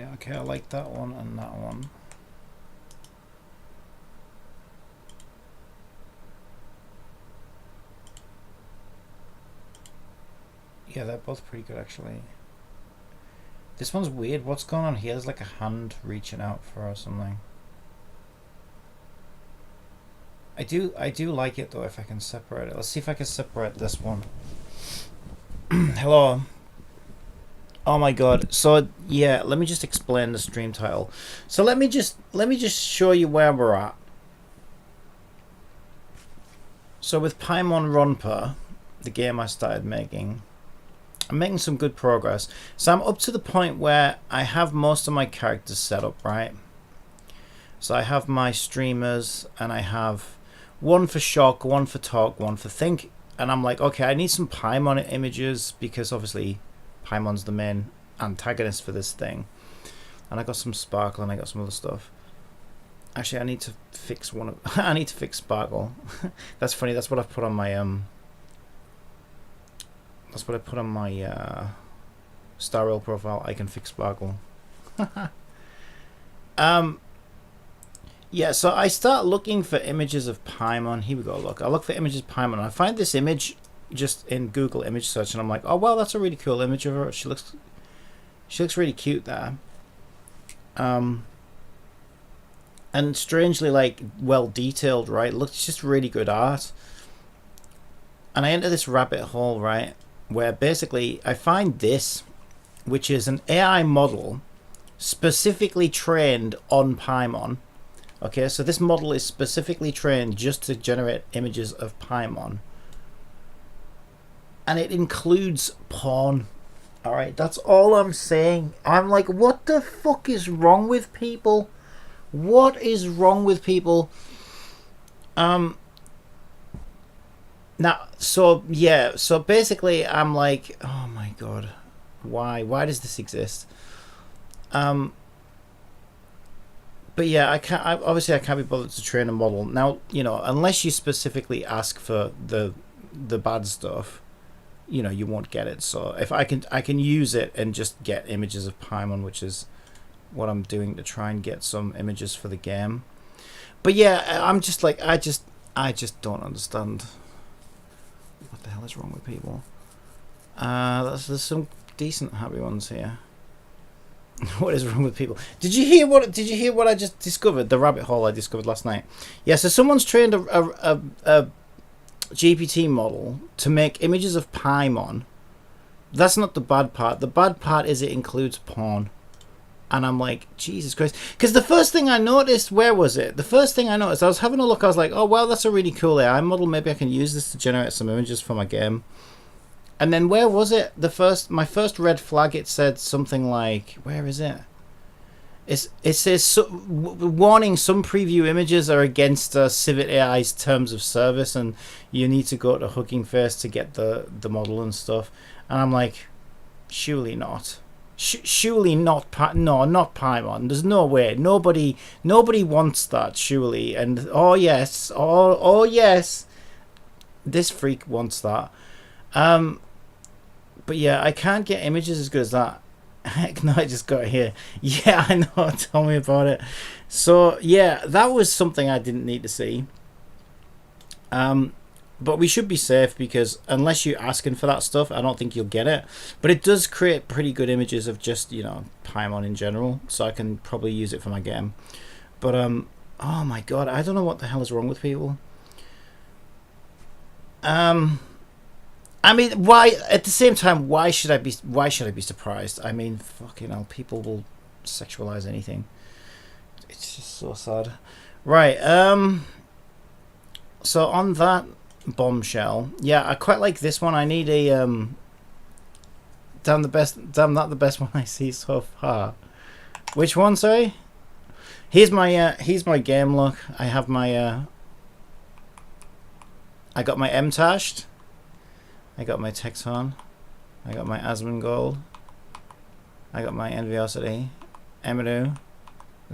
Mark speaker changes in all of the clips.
Speaker 1: Yeah, okay, I like that one and that one. Yeah, they're both pretty good actually. This one's weird. What's going on here? There's like a hand reaching out for or something. I do like it though if I can separate it. Let's see if I can separate this one. Hello. Oh my god. So yeah, let me just explain the stream title. So let me just show you where we're at. So with Paimon Ronpa, the game I started making, I'm making some good progress. So I'm up to the point where I have most of my characters set up, right? So I have my streamers and I have one for shock, one for talk, one for think. And I'm like, okay, I need some Paimon images because obviously Paimon's the main antagonist for this thing. And I got some Sparkle and I got some other stuff. Actually, I need to fix one of... I need to fix Sparkle. That's funny, that's what I've put on my... That's what I put on my Star Rail profile. I can fix Sparkle. Yeah, so I start looking for images of Paimon. Here we go, look. I look for images of Paimon. I find this image just in Google image search, and I'm like, oh, well, that's a really cool image of her. She looks really cute there. And strangely, like, well detailed, right? Looks just really good art. And I enter this rabbit hole, right? Where basically I find this, which is an AI model specifically trained on Paimon. Okay, so this model is specifically trained just to generate images of Paimon. And it includes porn. Alright, that's all I'm saying. I'm like, what the fuck is wrong with people? What is wrong with people? Now, so yeah, so basically I'm like, oh my god, why does this exist? But yeah, obviously I can't be bothered to train a model. Now, you know, unless you specifically ask for the bad stuff, you know, you won't get it. So if I can use it and just get images of Paimon, which is what I'm doing to try and get some images for the game. But yeah, I'm just like, I just don't understand what the hell is wrong with people. There's some decent happy ones here. What is wrong with people? Did you hear what I just discovered? The rabbit hole I discovered last night. Yeah, so someone's trained a GPT model to make images of Paimon. That's not the bad part. The bad part is it includes porn. And I'm like, Jesus Christ. Because the first thing I noticed, where was it? The first thing I noticed, I was having a look, I was like, oh, well, that's a really cool AI model. Maybe I can use this to generate some images for my game. And then where was it? My first red flag, it said something like, where is it? It says, warning, some preview images are against Civet AI's terms of service and you need to go to Hugging Face to get the model and stuff. And I'm like, surely not. Surely not. No, not Paimon. There's no way. Nobody wants that, surely. And oh yes, oh yes, this freak wants that. But yeah, I can't get images as good as that. Heck no, I just got it here. Yeah, I know. Tell me about it. So yeah, that was something I didn't need to see. But we should be safe because unless you're asking for that stuff, I don't think you'll get it. But it does create pretty good images of just, you know, Paimon in general, so I can probably use it for my game. But oh my god, I don't know what the hell is wrong with people. I mean, why? At the same time, why should I be surprised? I mean, fucking hell, people will sexualize anything. It's just so sad. Right. So on that bombshell, yeah, I quite like this one. I need a damn not the best one I see so far. Which one? Sorry. Here's my game look. I have my I got my M-Tashed. I got my Texon. I got my Asmongold. I got my Enviosity. Emadu.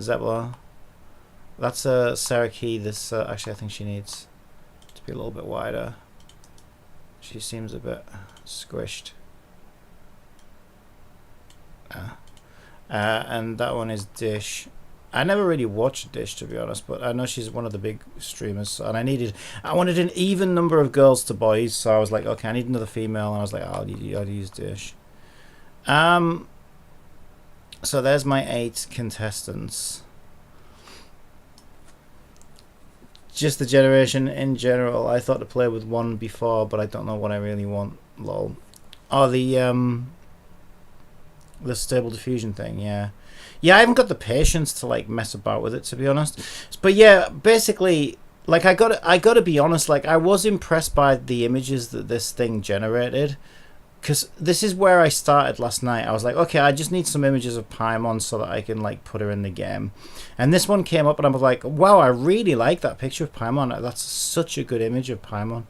Speaker 1: Zebla. That's a Sarah Key. This actually I think she needs to be a little bit wider. She seems a bit squished. And that one is Dish. I never really watched Dish, to be honest, but I know she's one of the big streamers, and I wanted an even number of girls to boys, so I was like, okay, I need another female, and I was like, I'll use Dish. So there's my 8 contestants. Just the generation in general. I thought to play with one before, but I don't know what I really want. Lol. Oh, the Stable Diffusion thing, yeah. Yeah, I haven't got the patience to like mess about with it, to be honest. But yeah, basically, like I gotta be honest, like I was impressed by the images that this thing generated. Because this is where I started last night. I was like, okay, I just need some images of Paimon so that I can like put her in the game. And this one came up and I was like, wow, I really like that picture of Paimon. That's such a good image of Paimon.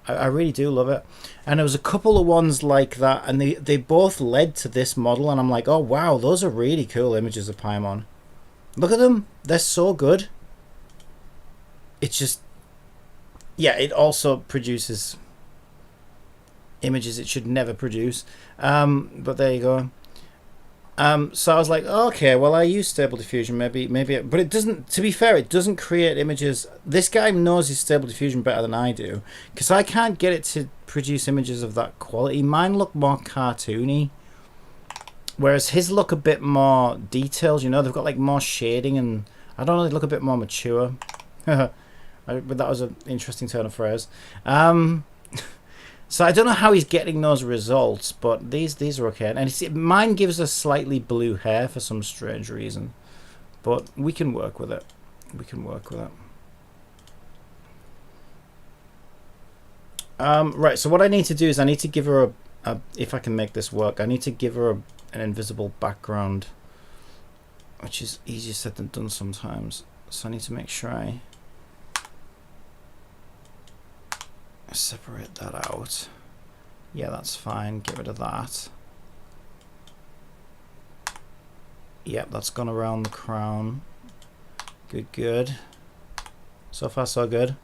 Speaker 1: I really do love it. And there was a couple of ones like that, and they both led to this model, and I'm like, oh wow, those are really cool images of Paimon. Look at them. They're so good. It's just, yeah, it also produces images it should never produce, but there you go. So I was like, okay, well, I use Stable Diffusion, maybe, but it doesn't. To be fair, it doesn't create images. This guy knows his Stable Diffusion better than I do, because I can't get it to produce images of that quality. Mine look more cartoony, whereas his look a bit more detailed. You know, they've got like more shading, and I don't know, they look a bit more mature. But that was an interesting turn of phrase. So I don't know how he's getting those results, but these are okay. And mine gives us slightly blue hair for some strange reason, but we can work with it. Right. So what I need to do is I need to give her a if I can make this work, I need to give her an invisible background, which is easier said than done sometimes. So I need to make sure I separate that out. Yeah, that's fine. Get rid of that. Yep, that's gone around the crown. Good. So far, so good.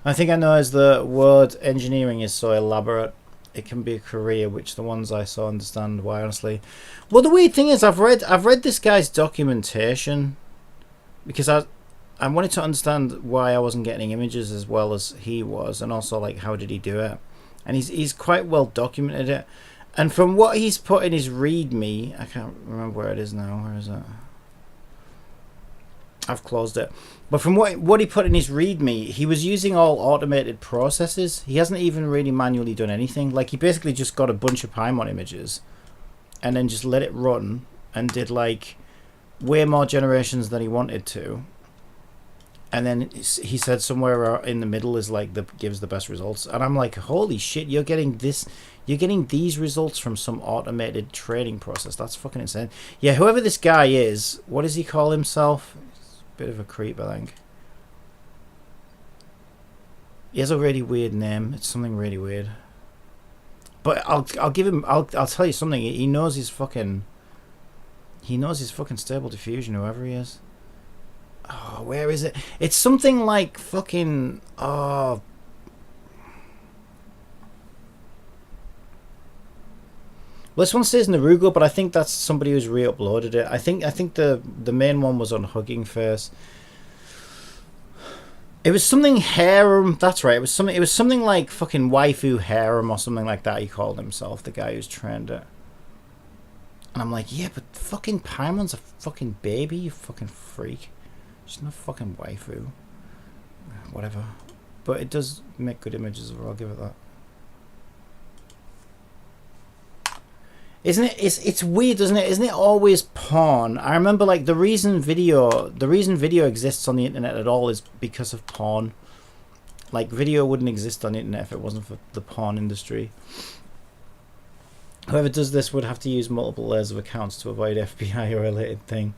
Speaker 1: I think I know as the word engineering is so elaborate, it can be a career, which the ones I so understand why, honestly. Well, the weird thing is I've read this guy's documentation because I wanted to understand why I wasn't getting images as well as he was, and also like how did he do it, and he's quite well documented it. And from what he's put in his readme, I can't remember where it is now. Where is it? I've closed it. But from what he put in his readme, he was using all automated processes. He hasn't even really manually done anything. Like he basically just got a bunch of Paimon images and then just let it run and did like way more generations than he wanted to. And then he said somewhere in the middle is like gives the best results. And I'm like, holy shit, you're getting these results from some automated training process. That's fucking insane. Yeah, whoever this guy is, what does he call himself? He's a bit of a creep, I think. He has a really weird name. It's something really weird. But I'll give him. I'll tell you something. He knows his fucking Stable Diffusion. Whoever he is. Oh, where is it? It's something like fucking. Oh. Well, this one says Narugo, but I think that's somebody who's re-uploaded it. I think the main one was on Hugging Face. It was something harem. That's right. It was something like fucking waifu harem or something like that. He called himself, the guy who's trained it. And I'm like, yeah, but fucking Paimon's a fucking baby, you fucking freak. She's not fucking waifu. Whatever. But it does make good images of her, I'll give it that. Isn't it? It's weird, isn't it? Isn't it always porn? I remember like the reason video exists on the internet at all is because of porn. Like video wouldn't exist on the internet if it wasn't for the porn industry. Whoever does this would have to use multiple layers of accounts to avoid FBI or related thing.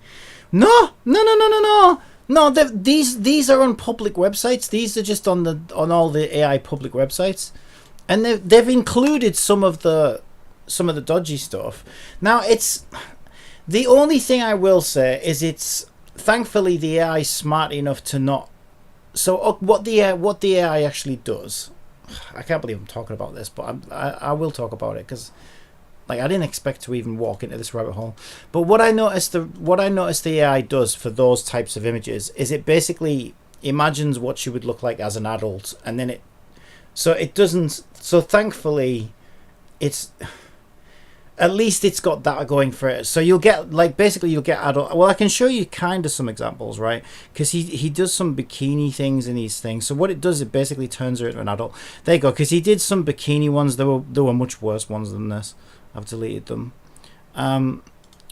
Speaker 1: No. These are on public websites. These are just on all the AI public websites, and they've included some of the dodgy stuff. Now it's the only thing I will say is it's thankfully the AI is smart enough to not. So what the AI actually does, I can't believe I'm talking about this, but I will talk about it because Like, I didn't expect to even walk into this rabbit hole. But what I noticed the AI does for those types of images is it basically imagines what she would look like as an adult, and then it doesn't. So thankfully, it's at least it's got that going for it. So you'll get you'll get adult. Well, I can show you kind of some examples, right? Because he does some bikini things in these things. So what it does, it basically turns her into an adult. There you go. Because he did some bikini ones. There were much worse ones than this. I've deleted them.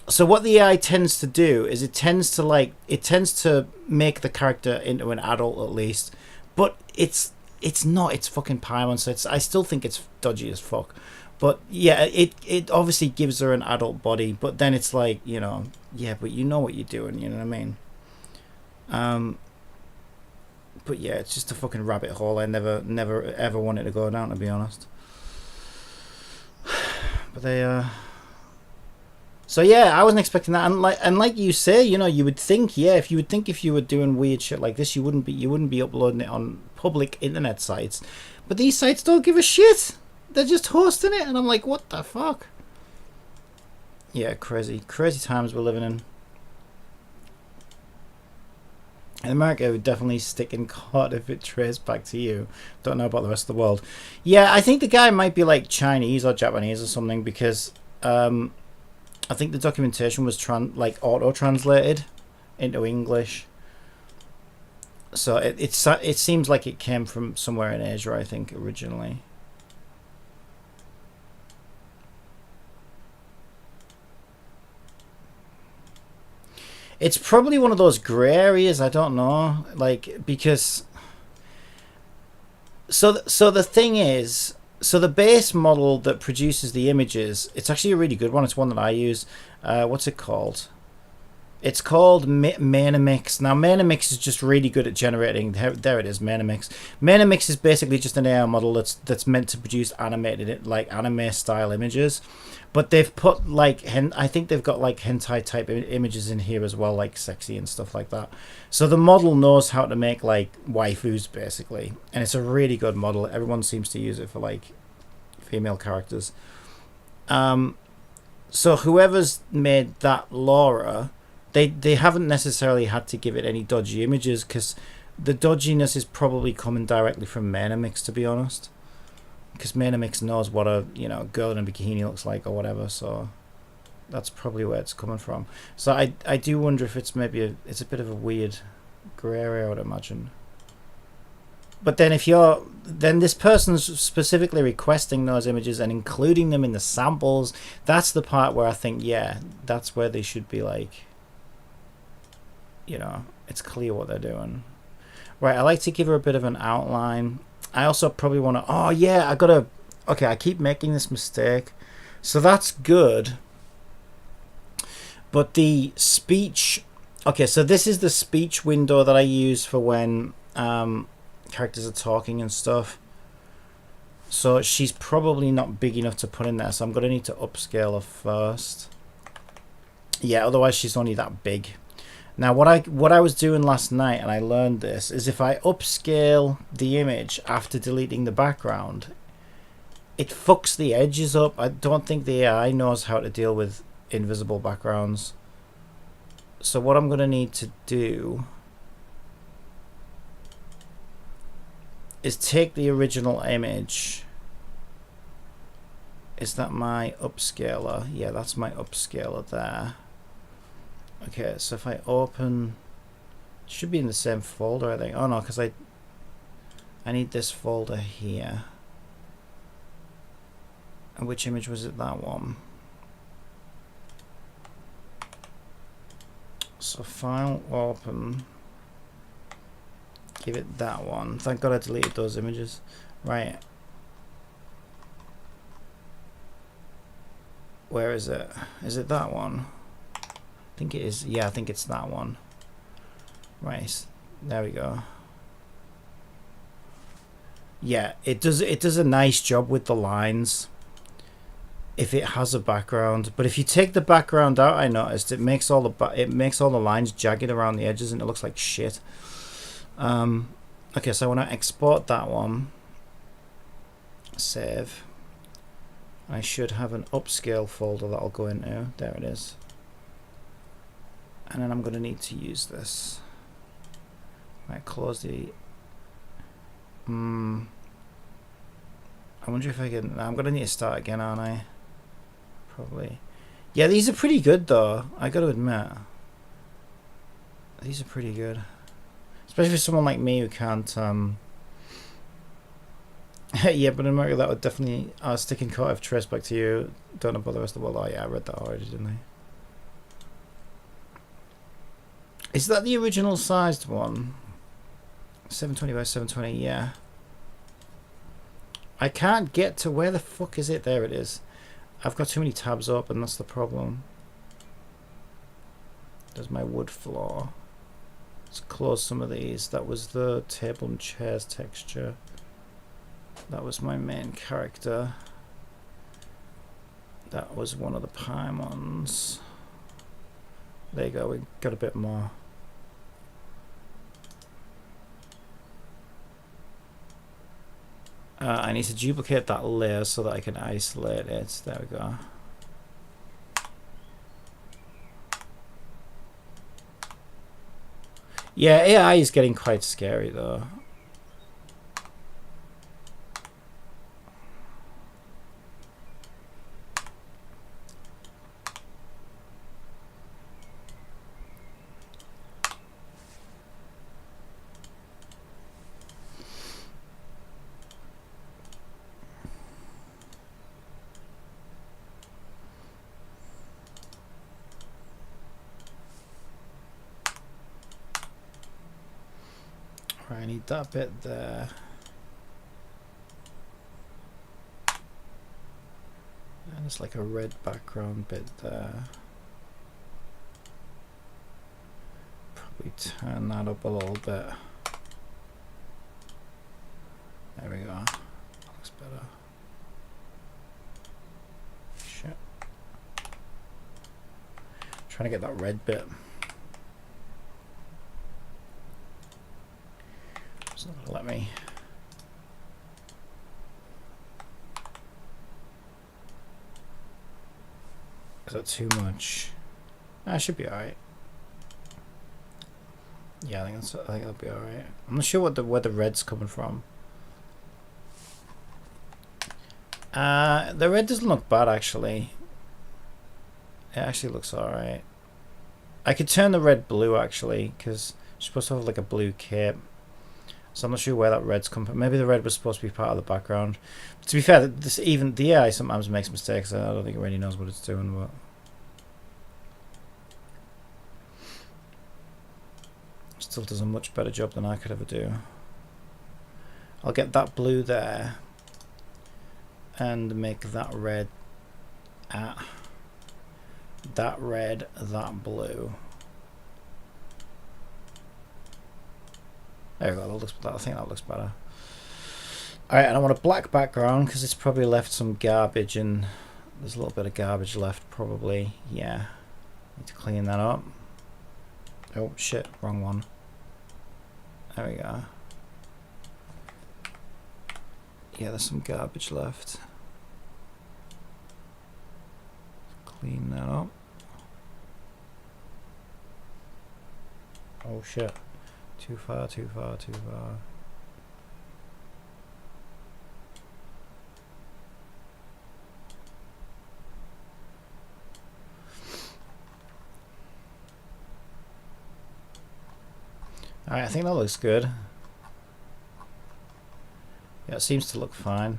Speaker 1: So what the AI tends to do is it tends to make the character into an adult at least, but it's not. It's fucking Paimon, so I still think it's dodgy as fuck. But yeah, it obviously gives her an adult body, but then it's like, yeah, but you know what you're doing, you know what I mean? But yeah, it's just a fucking rabbit hole I never ever wanted to go down, to be honest. But so yeah, I wasn't expecting that, and like you say, you would think, if you were doing weird shit like this, you wouldn't be uploading it on public internet sites, but these sites don't give a shit. They're just hosting it, and I'm like, what the fuck? Yeah, crazy times we're living in. In America, it would definitely stick in court if it traced back to you. Don't know about the rest of the world. Yeah, I think the guy might be like Chinese or Japanese or something, because I think the documentation was auto-translated into English. So it seems like it came from somewhere in Asia, I think, originally. It's probably one of those grey areas, I don't know, because so the thing is, so the base model that produces the images, it's actually a really good one. It's one that I use. What's it called? It's called Mainamix. Now, Mainamix is just really good at generating. There it is, Mainamix. Mainamix is basically just an AI model that's meant to produce animated, anime style images. But they've put I think they've got hentai type images in here as well, like sexy and stuff like that. So the model knows how to make waifus basically, and it's a really good model. Everyone seems to use it for female characters. So whoever's made that Laura, they haven't necessarily had to give it any dodgy images, because the dodginess is probably coming directly from Mainamix, to be honest. Because Mainamix knows what a girl in a bikini looks like or whatever, so that's probably where it's coming from. So I do wonder if it's maybe it's a bit of a weird grey area, I would imagine. But then then this person's specifically requesting those images and including them in the samples, that's the part where I think, yeah, that's where they should be it's clear what they're doing. Right, I like to give her a bit of an outline. I also probably want to... Okay, I keep making this mistake. So that's good. But the speech... Okay, so this is the speech window that I use for when characters are talking and stuff. So she's probably not big enough to put in there, so I'm going to need to upscale her first. Yeah, otherwise she's only that big. Now, what I was doing last night, and I learned this, is if I upscale the image after deleting the background, it fucks the edges up. I don't think the AI knows how to deal with invisible backgrounds. So what I'm going to need to do is take the original image. Is that my upscaler? Yeah, that's my upscaler there. Okay, so if I open, it should be in the same folder, I think. Oh no, because I need this folder here. And which image was it? That one. So file, open, give it that one. Thank God I deleted those images. Right. Where is it? Is it that one? I think it is. Yeah, I think it's that one. Right, there we go. Yeah, it does a nice job with the lines if it has a background. But if you take the background out, I noticed it makes all the lines jagged around the edges and it looks like shit. Okay, so I want to export that one. Save. I should have an upscale folder that I'll go into. There it is. And then I'm going to need to use this. Right, close the... I wonder if I can... I'm going to need to start again, aren't I? Probably. Yeah, these are pretty good, though. I got to admit. These are pretty good. Especially for someone like me who can't... yeah, but in America that would definitely... Sticking Court, I've traced back to you. Don't know about the rest of the world. Oh, yeah, I read that already, didn't I? Is that the original sized one? 720 by 720, yeah. I can't get to... Where the fuck is it? There it is. I've got too many tabs open, that's the problem. There's my wood floor. Let's close some of these. That was the table and chairs texture. That was my main character. That was one of the Paimons. There you go, we got a bit more. I need to duplicate that layer so that I can isolate it. There we go. Yeah, AI is getting quite scary though. Right, I need that bit there. And it's like a red background bit there. Probably turn that up a little bit. There we go. Looks better. Shit. Trying to get that red bit. It's not gonna let me. Is that too much? That should be alright. Yeah, I think that'll be alright. I'm not sure where the red's coming from. The red doesn't look bad actually. It actually looks alright. I could turn the red blue actually, because it's supposed to have like a blue cape. So I'm not sure where that red's come from. Maybe the red was supposed to be part of the background. But to be fair, even the AI sometimes makes mistakes. I don't think it really knows what it's doing, but still does a much better job than I could ever do. I'll get that blue there and make that red that red, that blue. There we go, I think that looks better. Alright, and I want a black background because it's probably left some garbage, and there's a little bit of garbage left probably. Yeah, need to clean that up. Oh shit, wrong one. There we go. Yeah, there's some garbage left. Clean that up. Oh shit. Too far, too far, too far. Alright, I think that looks good. Yeah, it seems to look fine.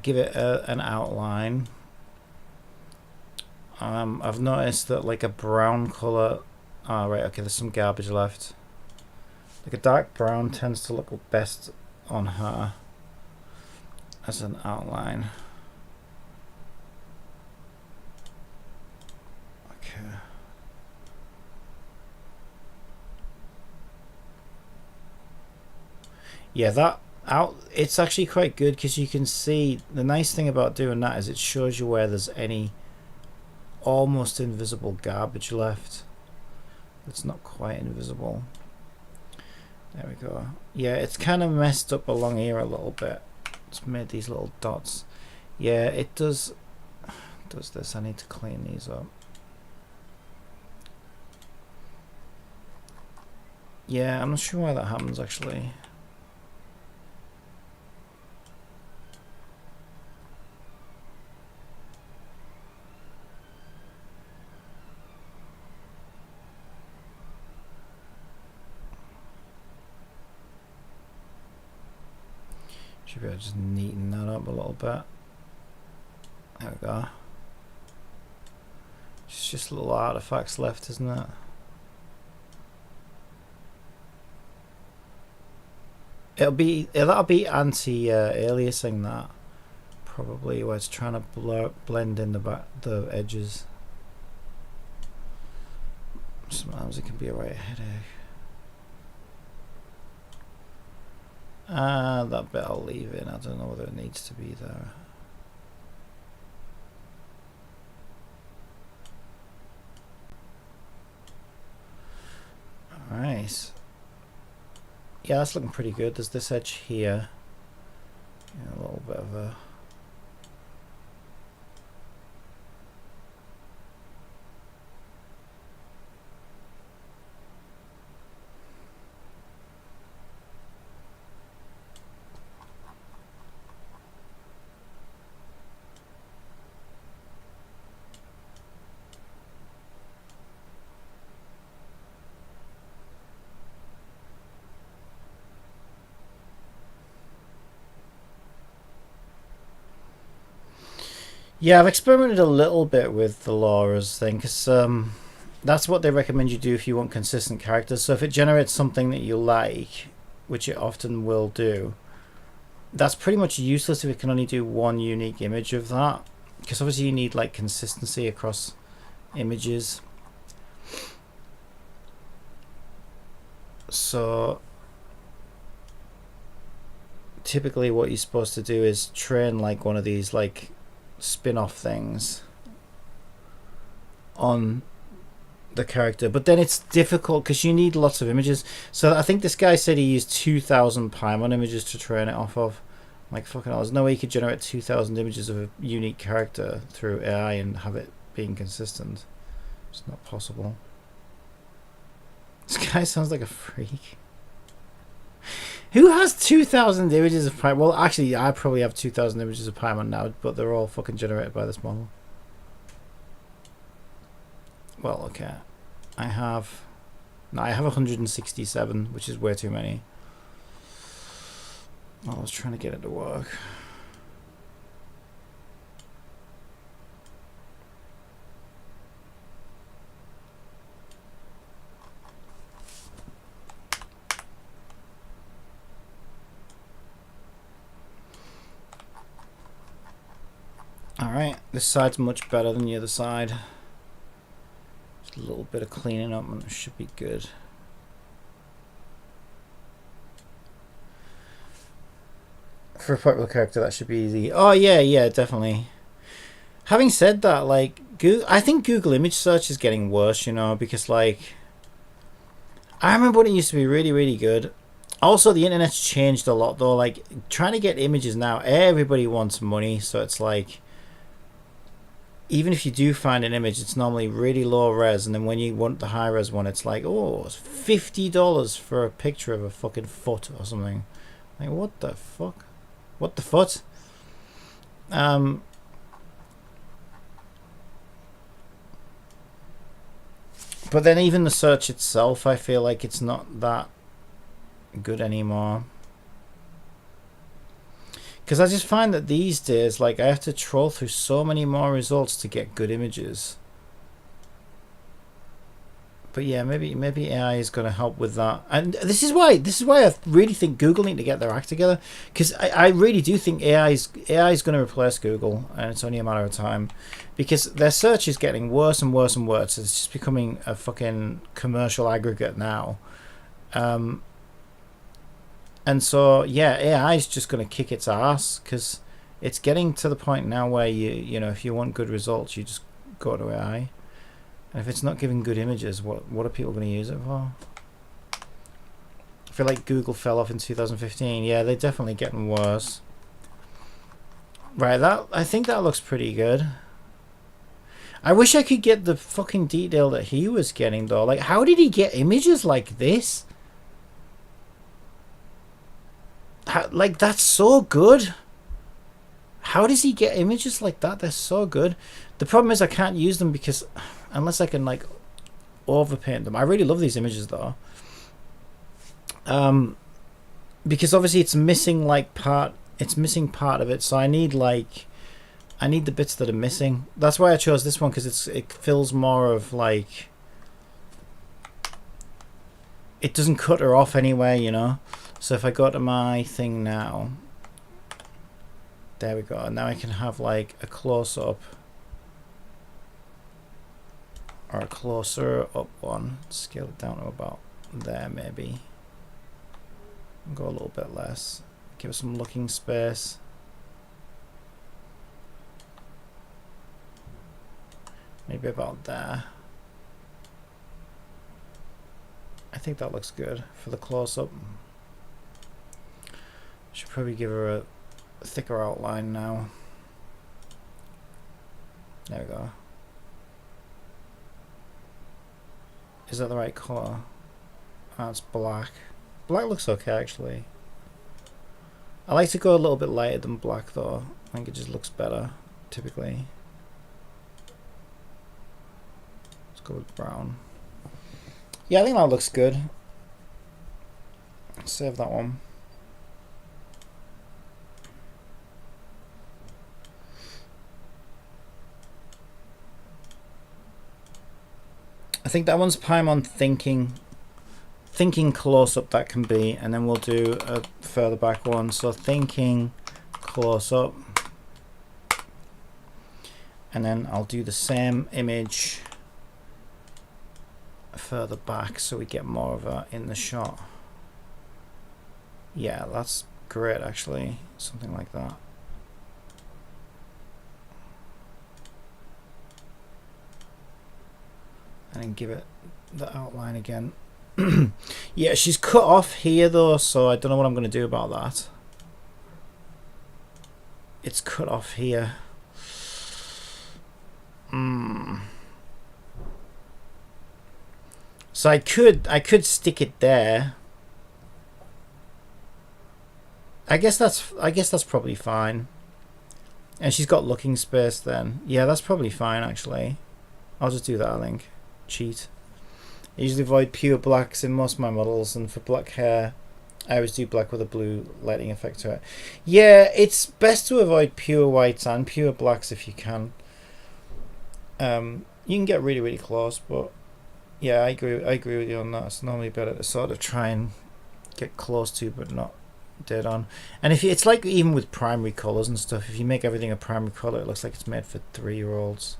Speaker 1: Give it an outline. I've noticed that like a brown color. Oh, right, okay, there's some garbage left. Like a dark brown tends to look best on her as an outline. Okay. Yeah, that it's actually quite good because you can see the nice thing about doing that is it shows you where there's any almost invisible garbage left. It's not quite invisible. There we go. Yeah, it's kind of messed up along here a little bit. It's made these little dots. Yeah, it does this. I need to clean these up. Yeah, I'm not sure why that happens actually. Should be able to just neaten that up a little bit. There we go. It's just little artifacts left, isn't it? That'll be anti-aliasing that probably, where it's trying to blend in the edges. Sometimes it can be a right headache. That bit I'll leave in. I don't know whether it needs to be there. Alright. Yeah, that's looking pretty good. There's this edge here. Yeah, a little bit of a... Yeah, I've experimented a little bit with the Laura's thing, because that's what they recommend you do if you want consistent characters. So if it generates something that you like, which it often will do, that's pretty much useless if it can only do one unique image of that, because obviously you need like consistency across images. So typically what you're supposed to do is train like one of these like spin-off things on the character, but then it's difficult because you need lots of images. So I think this guy said he used 2,000 Paimon images to train it off of. Like, fucking hell, there's no way you could generate 2,000 images of a unique character through AI and have it being consistent. It's not possible. This guy sounds like a freak. Who has 2,000 images of Paimon? Well, actually, I probably have 2,000 images of Paimon now, but they're all fucking generated by this model. Well, okay. I have 167, which is way too many. I was trying to get it to work. Alright, this side's much better than the other side. Just a little bit of cleaning up and it should be good. For a popular character, that should be easy. Oh yeah, definitely. Having said that, like, I think Google image search is getting worse, you know, because like, I remember when it used to be really, really good. Also, the internet's changed a lot though. Like, trying to get images now, everybody wants money, so it's like, even if you do find an image, it's normally really low res, and then when you want the high res one, it's like, oh, it's $50 for a picture of a fucking foot or something. Like, what the fuck? What the foot? But then even the search itself, I feel like it's not that good anymore. Because I just find that these days, like, I have to troll through so many more results to get good images. But yeah, maybe AI is going to help with that. And this is why I really think Google need to get their act together. Because I really do think AI is going to replace Google, and it's only a matter of time. Because their search is getting worse and worse and worse. It's just becoming a fucking commercial aggregate now. And so, yeah, AI is just going to kick its ass, because it's getting to the point now where you know, if you want good results, you just go to AI. And if it's not giving good images, what are people going to use it for? I feel like Google fell off in 2015. Yeah, they're definitely getting worse. Right, I think that looks pretty good. I wish I could get the fucking detail that he was getting though. Like, how did he get images like this? Like, that's so good. How does he get images like that? They're so good. The problem is I can't use them because unless I can like overpaint them. I really love these images though. Because obviously it's missing like part of it, so I need the bits that are missing. That's why I chose this one, because it feels more of like, it doesn't cut her off anyway, you know. So if I go to my thing now, there we go. Now I can have like a close-up or a closer up one. Scale it down to about there maybe. Go a little bit less. Give it some looking space. Maybe about there. I think that looks good for the close-up. Should probably give her a thicker outline now. There we go. Is that the right color? Oh, it's black. Black looks okay actually. I like to go a little bit lighter than black though. I think it just looks better typically. Let's go with brown. Yeah, I think that looks good. Save that one. I think that one's Paimon thinking close up that can be, and then we'll do a further back one. So thinking close up, and then I'll do the same image further back so we get more of her in the shot. Yeah, that's great actually, something like that. And then give it the outline again. Yeah, she's cut off here though, so I don't know what I'm going to do about that. It's cut off here. So I could stick it there. I guess that's probably fine. And she's got looking space then. Yeah, that's probably fine actually. I'll just do that, I think. Cheat. I usually avoid pure blacks in most of my models, and for black hair I always do black with a blue lighting effect to it. Yeah, it's best to avoid pure whites and pure blacks if you can. You can get really, really close, but yeah, I agree with you on that. It's normally better to sort of try and get close to but not dead on. And if you, it's like even with primary colors and stuff, if you make everything a primary color, it looks like it's made for 3-year-olds.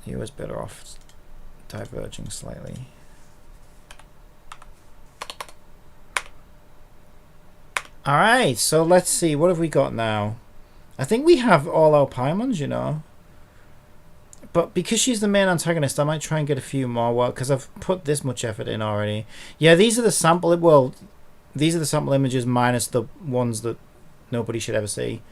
Speaker 1: You're always better off diverging slightly. Alright, so let's see, what have we got now? I think we have all our Paimons, you know. But because she's the main antagonist, I might try and get a few more work, because I've put this much effort in already. Yeah, these are the sample, well, these are the sample images minus the ones that nobody should ever see.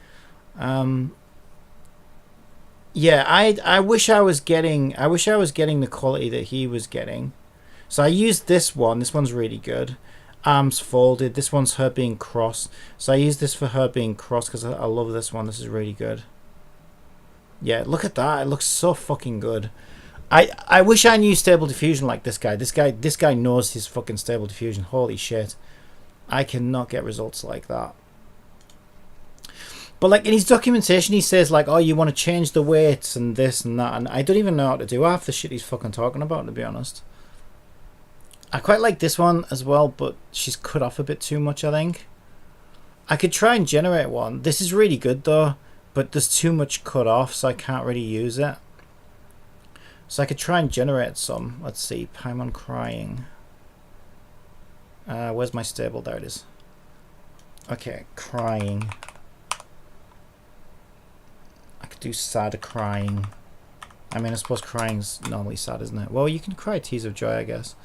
Speaker 1: Yeah, I wish I was getting the quality that he was getting. So I used this one. This one's really good. Arms folded. This one's her being cross. So I used this for her being cross because I love this one. This is really good. Yeah, look at that. It looks so fucking good. I wish I knew Stable Diffusion like this guy. This guy knows his fucking Stable Diffusion. Holy shit. I cannot get results like that. But like in his documentation, he says like, oh, you want to change the weights and this and that, and I don't even know how to do half the shit he's fucking talking about, to be honest. I quite like this one as well, but she's cut off a bit too much, I think. I could try and generate one. This is really good though, but there's too much cut off, so I can't really use it. So I could try and generate some. Let's see, Paimon crying. Where's my stable? There it is. Okay, crying. I could do sad crying. I mean, I suppose crying's normally sad, isn't it? Well, you can cry tears of joy, I guess.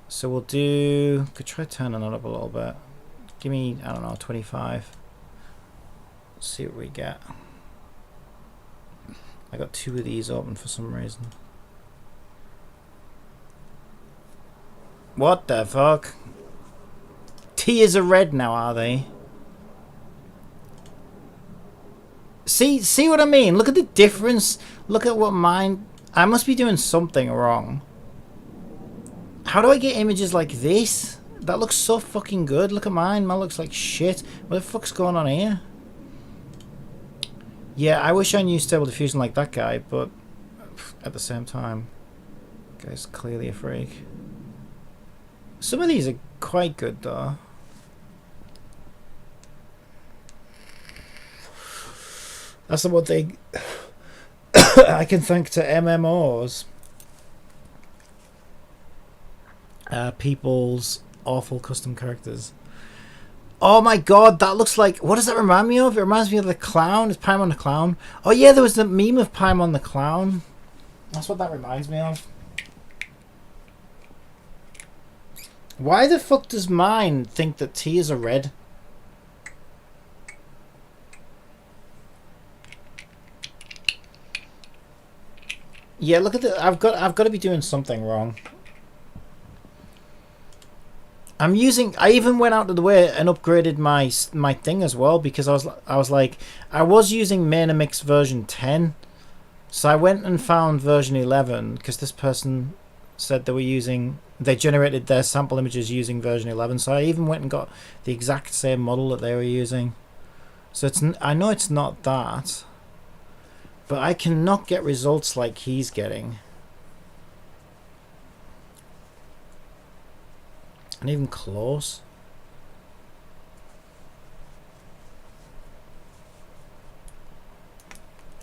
Speaker 1: So we'll do... Could try turning that up a little bit. Give me, I don't know, 25. Let's see what we get. I got 2 of these open for some reason. What the fuck? Tears are red now, are they? See what I mean? Look at the difference. Look at what mine... I must be doing something wrong. How do I get images like this? That looks so fucking good. Look at mine. Mine looks like shit. What the fuck's going on here? Yeah, I wish I knew Stable Diffusion like that guy, but at the same time, guy's clearly a freak. Some of these are quite good though. That's the one thing I can thank to MMOs. People's awful custom characters. Oh my god, that looks like... What does that remind me of? It reminds me of the clown. It's Paimon the clown. Oh yeah, there was the meme of Paimon the clown. That's what that reminds me of. Why the fuck does mine think that tears are red? Yeah, look at the... I've got to be doing something wrong. I'm using... I even went out of the way and upgraded my thing as well, because I was like... I was using Mainamix version 10. So I went and found version 11, because this person said they were using... They generated their sample images using version 11. So I even went and got the exact same model that they were using. So it's... I know it's not that. But I cannot get results like he's getting. And even close.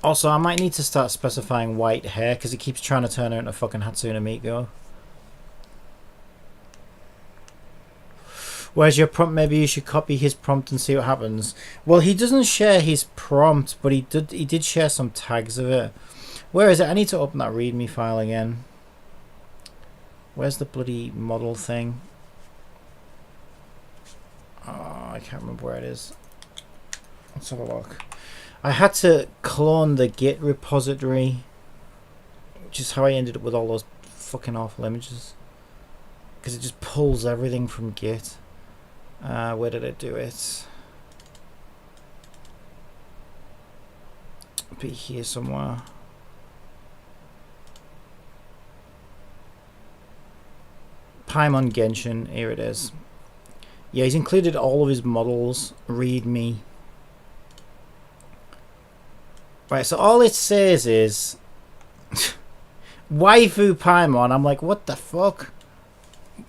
Speaker 1: Also, I might need to start specifying white hair because it keeps trying to turn out into fucking Hatsune Miku. Where's your prompt? Maybe you should copy his prompt and see what happens. Well, he doesn't share his prompt, but he did share some tags of it. Where is it? I need to open that README file again. Where's the bloody model thing? Oh, I can't remember where it is. Let's have a look. I had to clone the Git repository, which is how I ended up with all those fucking awful images. Because it just pulls everything from Git. Where did it do it? Be here somewhere. Paimon Genshin, here it is. Yeah, he's included all of his models. README. Right, so all it says is waifu Paimon. I'm like, what the fuck?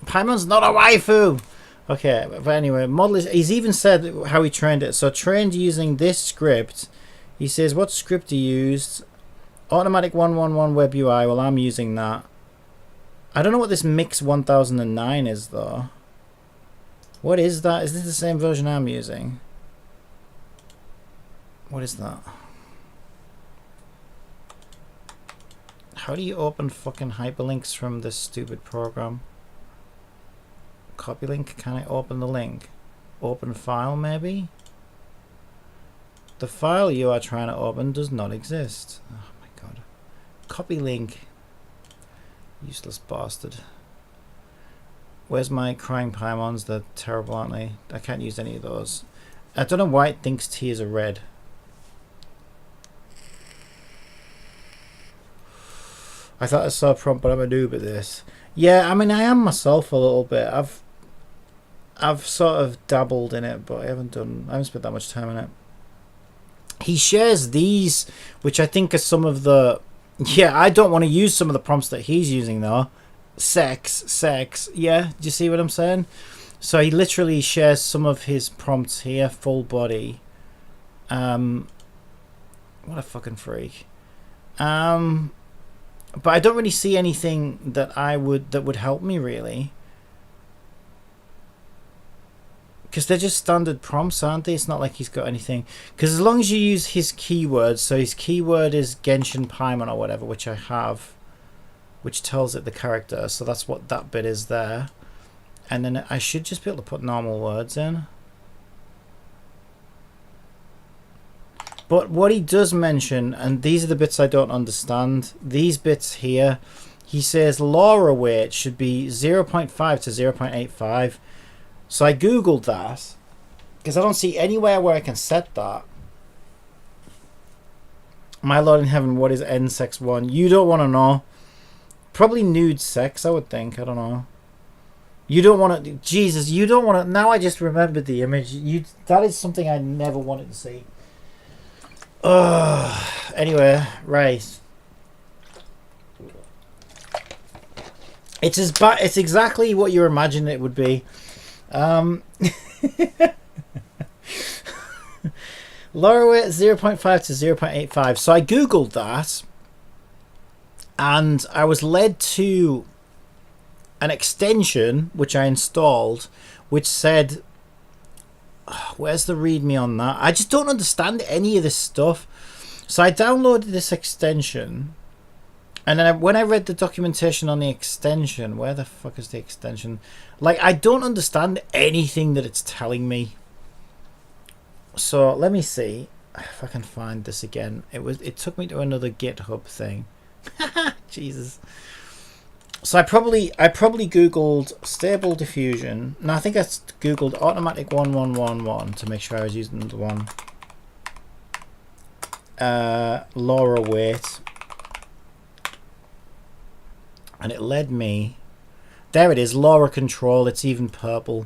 Speaker 1: Paimon's not a waifu. Okay, but anyway, model is... He's even said how he trained it. So trained using this script. He says, what script he used? Automatic 111 Web UI. Well, I'm using that. I don't know what this Mix 1009 is, though. What is that? Is this the same version I'm using? What is that? How do you open fucking hyperlinks from this stupid program? Copy link? Can I open the link? Open file, maybe? The file you are trying to open does not exist. Oh my god. Copy link. Useless bastard. Where's my crying Paimons? They're terrible, aren't they? I can't use any of those. I don't know why it thinks tears are red. I thought I saw a prompt, but I'm a noob at this. Yeah, I mean, I am myself a little bit. I've sort of dabbled in it, but I haven't spent that much time in it. He shares these, which I think are some of the... Yeah, I don't want to use some of the prompts that he's using, though. Sex. Yeah, do you see what I'm saying? So he literally shares some of his prompts here, full body. What a fucking freak. But I don't really see anything that would help me, really. Because they're just standard prompts, aren't they? It's not like he's got anything. Because as long as you use his keywords, so his keyword is Genshin Paimon or whatever, which I have, which tells it the character, so that's what that bit is there. And then I should just be able to put normal words in. But what he does mention, and these are the bits I don't understand, these bits here, he says LoRa weight should be 0.5 to 0.85. So I googled that, because I don't see anywhere where I can set that. My Lord in Heaven, what is N-sex 1? You don't want to know. Probably nude sex, I would think. I don't know. You don't want to... Jesus, you don't want to... Now I just remembered the image. That is something I never wanted to see. Anyway, right. It's exactly what you imagine it would be. Lower weight 0.5 to 0.85. So I googled that, and I was led to an extension which I installed, which said, where's the readme on that? I just don't understand any of this stuff. So I downloaded this extension, and then when I read the documentation on the extension, where the fuck is the extension? Like, I don't understand anything that it's telling me. So let me see if I can find this again. It took me to another GitHub thing. Jesus. So I probably googled stable diffusion. No, I think I googled automatic 1111 to make sure I was using the one. LoRa weight, and it led me. There it is, LoRa control. It's even purple.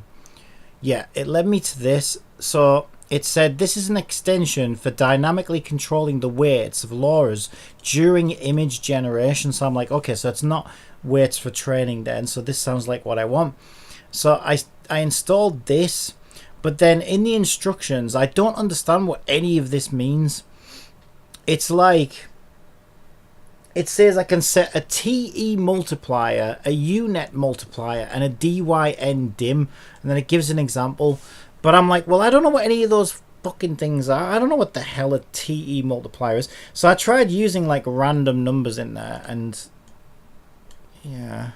Speaker 1: Yeah, it led me to this. So it said this is an extension for dynamically controlling the weights of LoRa's during image generation. So I'm like, okay, so it's not weights for training then. So this sounds like what I want. So I installed this, but then in the instructions, I don't understand what any of this means. It's like, it says I can set a TE multiplier, a UNet multiplier, and a DYN dim, and then it gives an example. But I'm like, well, I don't know what any of those fucking things are. I don't know what the hell a TE multiplier is. So I tried using like random numbers in there, and yeah,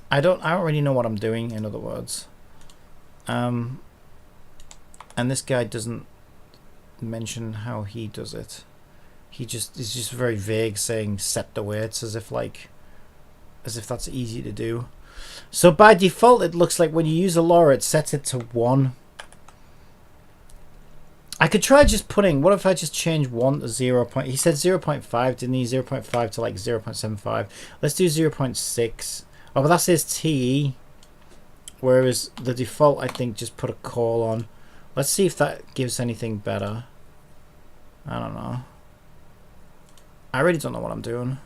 Speaker 1: I don't really know what I'm doing, in other words. And this guy doesn't mention how he does it. Is just very vague, saying set the weights as if that's easy to do. So by default, it looks like when you use a LoRa, it sets it to 1. I could try just putting, what if I just change 1 to 0. He said 0.5, didn't he? 0.5 to like 0.75. Let's do 0.6. Oh, but that says TE. Whereas the default, I think, just put a call on. Let's see if that gives anything better. I don't know. I really don't know what I'm doing.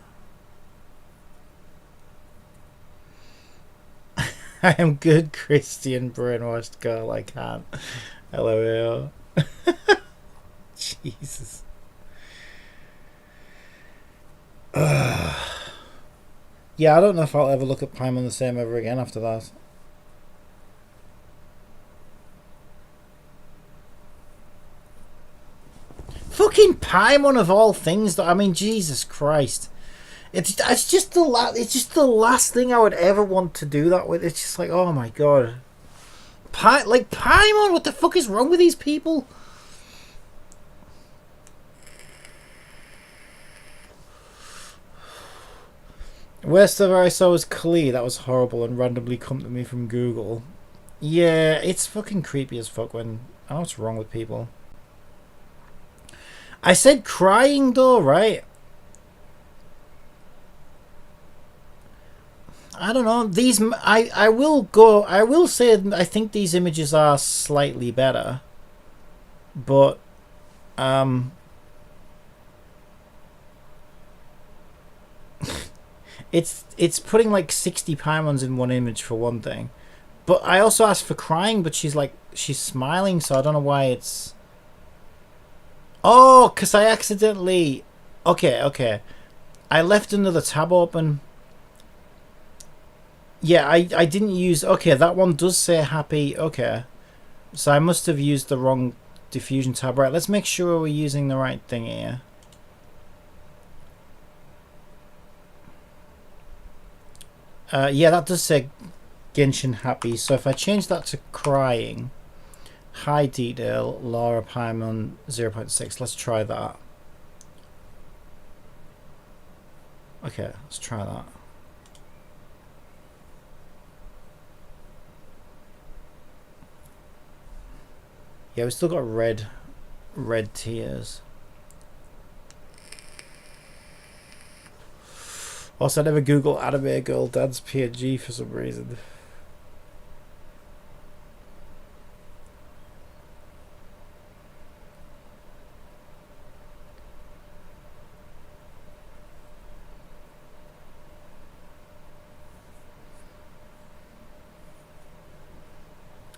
Speaker 1: I am good, Christian brainwashed girl. I can't. LOL. Jesus. Yeah, I don't know if I'll ever look at Paimon the same ever again after that. Fucking Paimon of all things. I mean, Jesus Christ. It's just the last thing I would ever want to do that with. It's just like, oh my god. Like Paimon, what the fuck is wrong with these people? Worst ever I saw was Klee. That was horrible and randomly come to me from Google. Yeah, it's fucking creepy as fuck when I know what's wrong with people. I said crying though, right? I don't know. These I will say I think these images are slightly better, but it's putting like 60 Paimons in one image for one thing. But I also asked for crying, but she's smiling, so I don't know why it's. Oh, because I accidentally. Okay. I left another tab open. Yeah, I didn't use... Okay, that one does say happy. Okay. So I must have used the wrong diffusion tab. Right, let's make sure we're using the right thing here. Yeah, that does say Genshin happy. So if I change that to crying, high detail, Laura Paimon 0.6. Let's try that. Okay, let's try that. Yeah, we still got red tears. Also, I never Google anime girl dance PNG for some reason.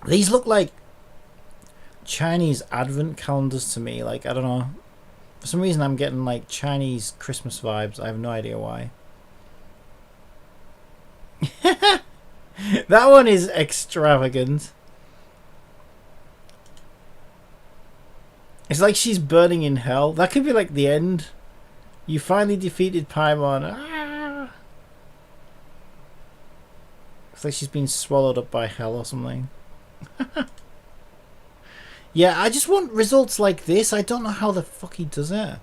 Speaker 1: These look like Chinese advent calendars to me. Like, I don't know. For some reason, I'm getting like Chinese Christmas vibes. I have no idea why. That one is extravagant. It's like she's burning in hell. That could be like the end. You finally defeated Paimon. Ah! It's like she's been swallowed up by hell or something. Yeah, I just want results like this. I don't know how the fuck he does it.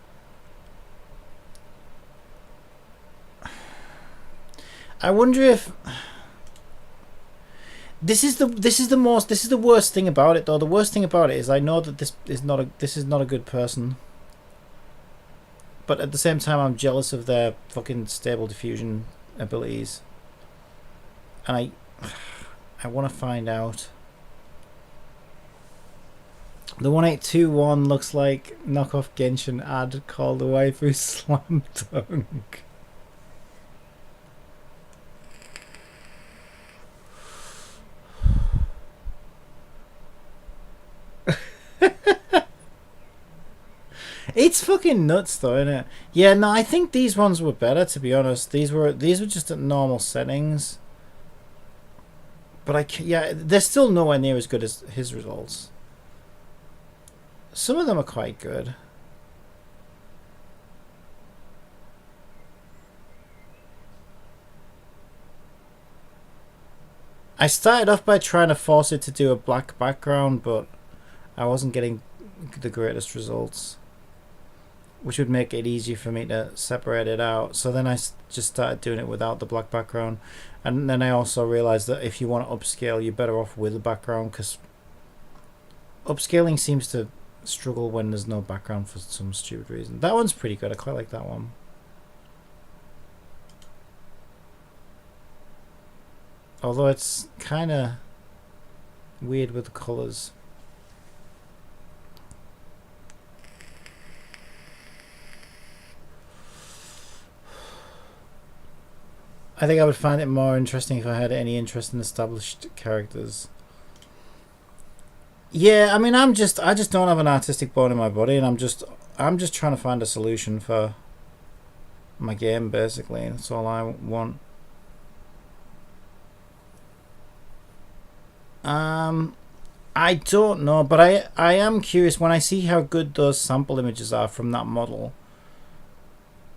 Speaker 1: I wonder if this is the worst thing about it though. The worst thing about it is I know that this is not a good person. But at the same time I'm jealous of their fucking stable diffusion abilities. And I want to find out. The 1821 looks like knockoff Genshin ad called the waifu slam dunk. It's fucking nuts though, isn't it? Yeah, no, I think these ones were better, to be honest. These were just at normal settings. But yeah, they're still nowhere near as good as his results. Some of them are quite good. I started off by trying to force it to do a black background, but I wasn't getting the greatest results, which would make it easier for me to separate it out. So then I just started doing it without the black background, and then I also realized that if you want to upscale, you're better off with a background, because upscaling seems to struggle when there's no background for some stupid reason. That one's pretty good. I quite like that one. Although it's kind of weird with the colors. I think I would find it more interesting if I had any interest in established characters. Yeah, I mean, I just don't have an artistic bone in my body, and I'm just trying to find a solution for my game, basically. That's all I want. I don't know, but I am curious when I see how good those sample images are from that model.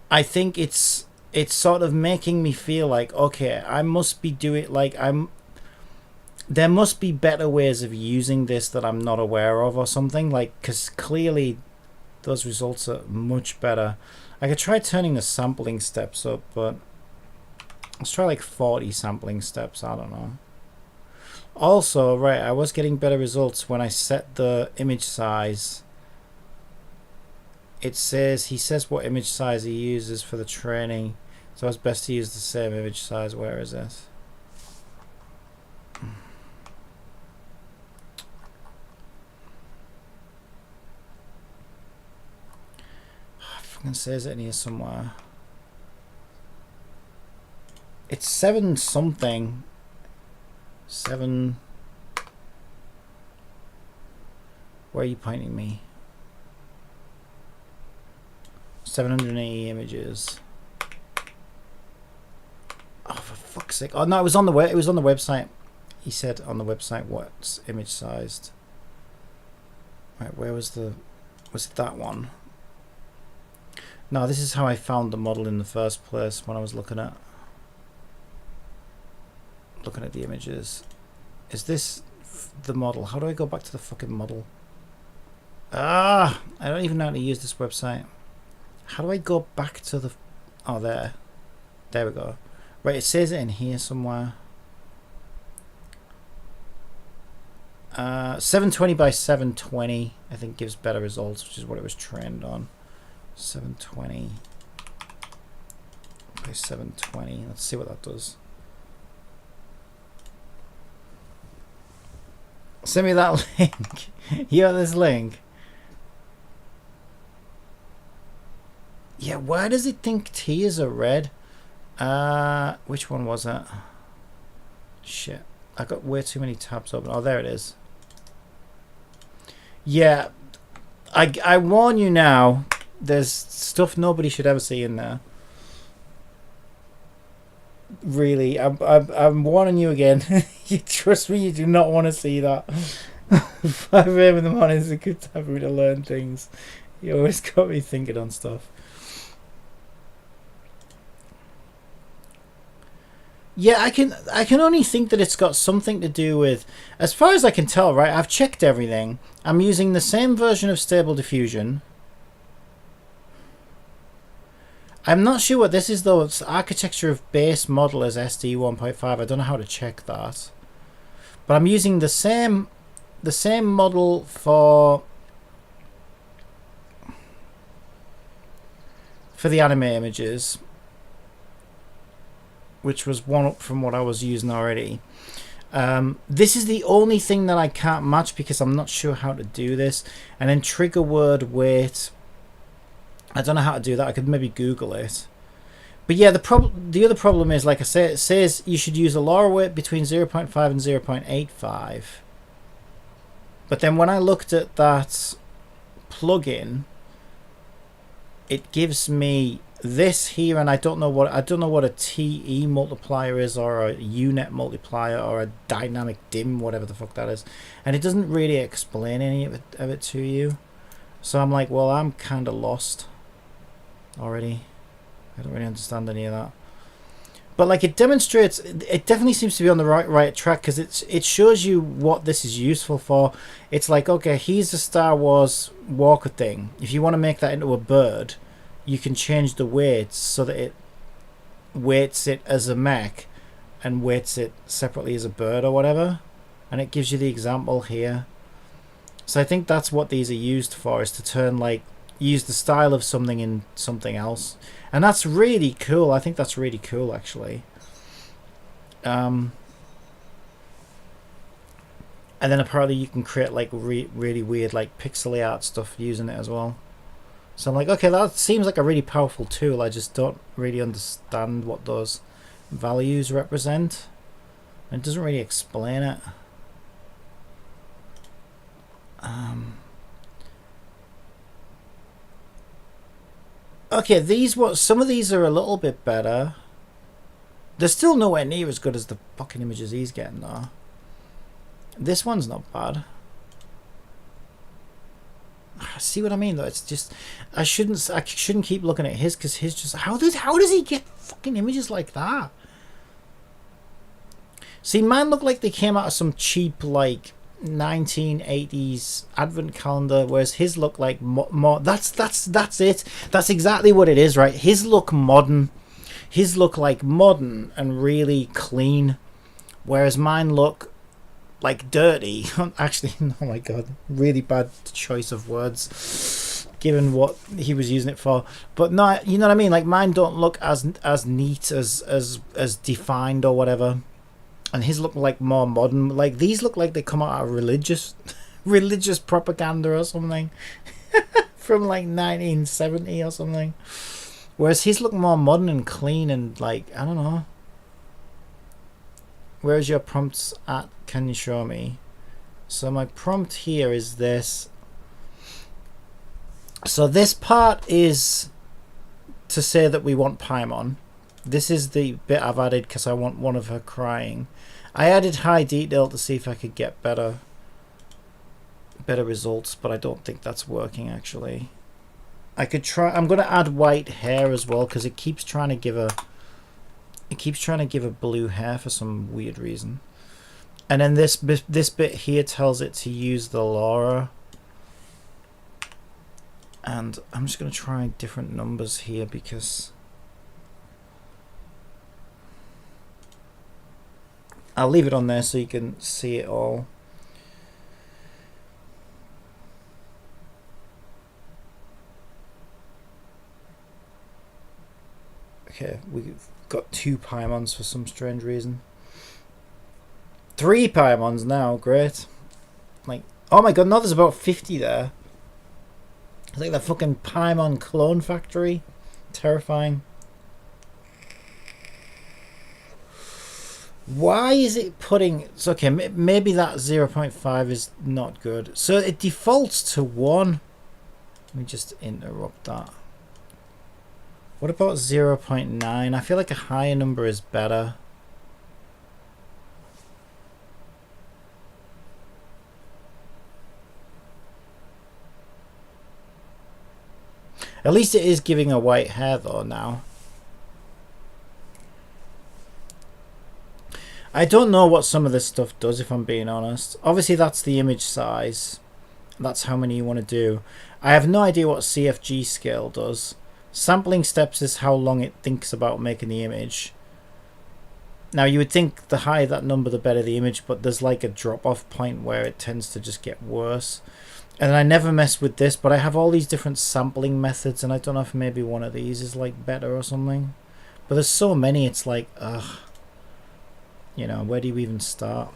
Speaker 1: I think it's sort of making me feel like, okay, I must be doing, like, there must be better ways of using this that I'm not aware of or something, like, because clearly those results are much better. I could try turning the sampling steps up, but let's try like 40 sampling steps. I don't know. Also, right, I was getting better results when I set the image size. He says what image size he uses for the training, so it's best to use the same image size. Where is it? I fucking says it in here somewhere. It's 7 something. 7. Where are you pointing me? 780 images. Oh, for fuck's sake! Oh no, it was on the website. He said on the website what's image sized. Right, where was it that one? No, this is how I found the model in the first place when I was looking at. looking at the images. Is this the model? How do I go back to the fucking model? I don't even know how to use this website. How do I go back to the... Oh, there. There we go. Right, it says it in here somewhere. 720 by 720, I think, gives better results, which is what it was trained on. 720 by 720. Let's see what that does. Send me that link. You got this link? Yeah, why does it think tears are red? Which one was that? Shit. I got way too many tabs open. Oh, there it is. Yeah. I warn you now, there's stuff nobody should ever see in there. Really, I'm warning you again. You trust me, you do not want to see that. 5 AM in the morning is a good time for me to learn things. You always got me thinking on stuff. Yeah, I can only think that it's got something to do with, as far as I can tell, right? I've checked everything. I'm using the same version of Stable Diffusion. I'm not sure what this is though. It's architecture of base model as SD 1.5. I don't know how to check that. But I'm using the same model for the anime images, which was one up from what I was using already. This is the only thing that I can't match because I'm not sure how to do this. And then trigger word weight. I don't know how to do that. I could maybe Google it. But yeah, the other problem is, like I say, it says you should use a LoRa weight between 0.5 and 0.85. But then when I looked at that plugin, it gives me this here, and I don't know what a TE multiplier is, or a UNet multiplier, or a dynamic dim, whatever the fuck that is, and it doesn't really explain any of it to you. So I'm like, well, I'm kind of lost already. I don't really understand any of that. But like, it demonstrates, it definitely seems to be on the right track, because it shows you what this is useful for. It's like, okay, here's the Star Wars Walker thing. If you want to make that into a bird, you can change the weights so that it weights it as a mech and weights it separately as a bird or whatever. And it gives you the example here. So I think that's what these are used for, is to turn, like, use the style of something in something else. And that's really cool. I think that's really cool, actually. And then apparently you can create like really weird like pixely art stuff using it as well. So I'm like, okay, that seems like a really powerful tool. I just don't really understand what those values represent. And it doesn't really explain it. Okay, some of these are a little bit better. They're still nowhere near as good as the fucking images he's getting though. This one's not bad. See what I mean though? It's just I shouldn't keep looking at his, because his just how does he get fucking images like that? See, mine look like they came out of some cheap like 1980s advent calendar, whereas his look like more. That's it. That's exactly what it is, right? His look modern. His look like modern and really clean, whereas mine look like dirty. Actually, oh my god, really bad choice of words given what he was using it for. But no, you know what I mean? Like, mine don't look as neat, as defined or whatever. And his look like more modern. Like, these look like they come out of religious propaganda or something from like 1970 or something. Whereas his look more modern and clean and like, I don't know. Where's your prompts at? Can you show me? So my prompt here is this. So this part is to say that we want Paimon. This is the bit I've added because I want one of her crying. I added high detail to see if I could get better results, but I don't think that's working actually. I could try. I'm going to add white hair as well because it keeps trying to give her It keeps trying to give a blue hair for some weird reason. And then this bit here tells it to use the Laura. And I'm just going to try different numbers here because I'll leave it on there so you can see it all. Okay, we've got 2 Paimons for some strange reason. 3 Paimons now, great. Like, oh my god, no, there's about 50 there. It's like the fucking Paimon clone factory. Terrifying. Why is it putting... It's okay, maybe that 0.5 is not good. So it defaults to 1. Let me just interrupt that. What about 0.9? I feel like a higher number is better. At least it is giving a white hair though now. I don't know what some of this stuff does, if I'm being honest. Obviously that's the image size. That's how many you want to do. I have no idea what CFG scale does. Sampling steps is how long it thinks about making the image. Now you would think the higher that number the better the image, but there's like a drop off point where it tends to just get worse. And I never mess with this, but I have all these different sampling methods, and I don't know if maybe one of these is like better or something. But there's so many, it's like, ugh. You know, where do you even start?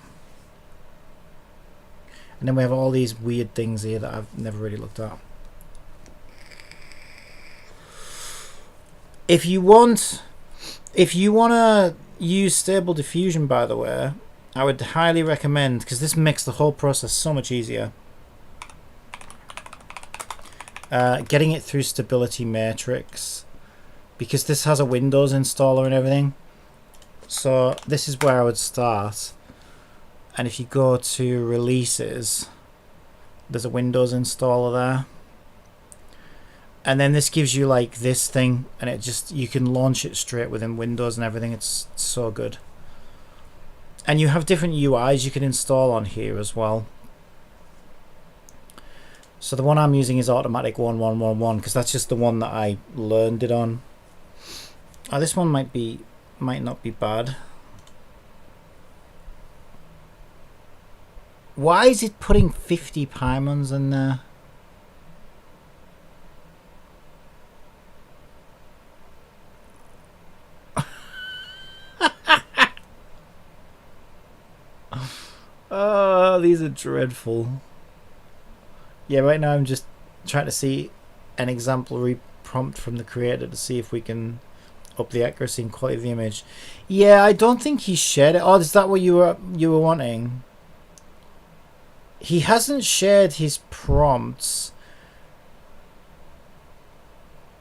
Speaker 1: And then we have all these weird things here that I've never really looked at. If you want to use Stable Diffusion, by the way, I would highly recommend, because this makes the whole process so much easier. Getting it through Stability Matrix, because this has a Windows installer and everything. So this is where I would start. And if you go to Releases, there's a Windows installer there. And then this gives you like this thing, and it just, you can launch it straight within Windows and everything. It's so good. And you have different UIs you can install on here as well. So the one I'm using is Automatic 1111 because that's just the one that I learned it on. Oh, this one might not be bad. Why is it putting 50 Paimons in there? Oh, these are dreadful. Yeah, right now I'm just trying to see an exemplary prompt from the creator to see if we can up the accuracy and quality of the image. Yeah, I don't think he shared it. Oh, is that what you were wanting? He hasn't shared his prompts,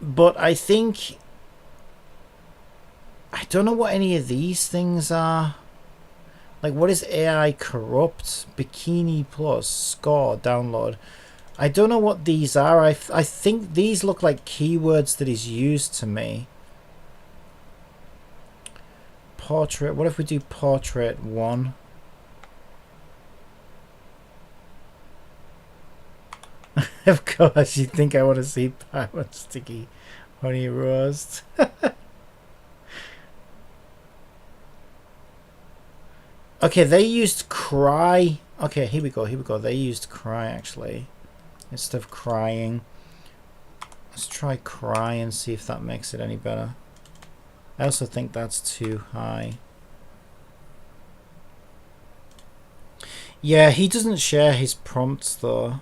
Speaker 1: but I think, I don't know what any of these things are. Like, what is AI corrupt? Bikini plus score download. I don't know what these are. I think these look like keywords that he's used to me. Portrait. What if we do portrait 1? Of course, you think I want to see Paimon Sticky Honey Roast. Okay, they used cry. Okay, here we go. They used cry actually instead of crying. Let's try cry and see if that makes it any better. I also think that's too high. Yeah, he doesn't share his prompts though.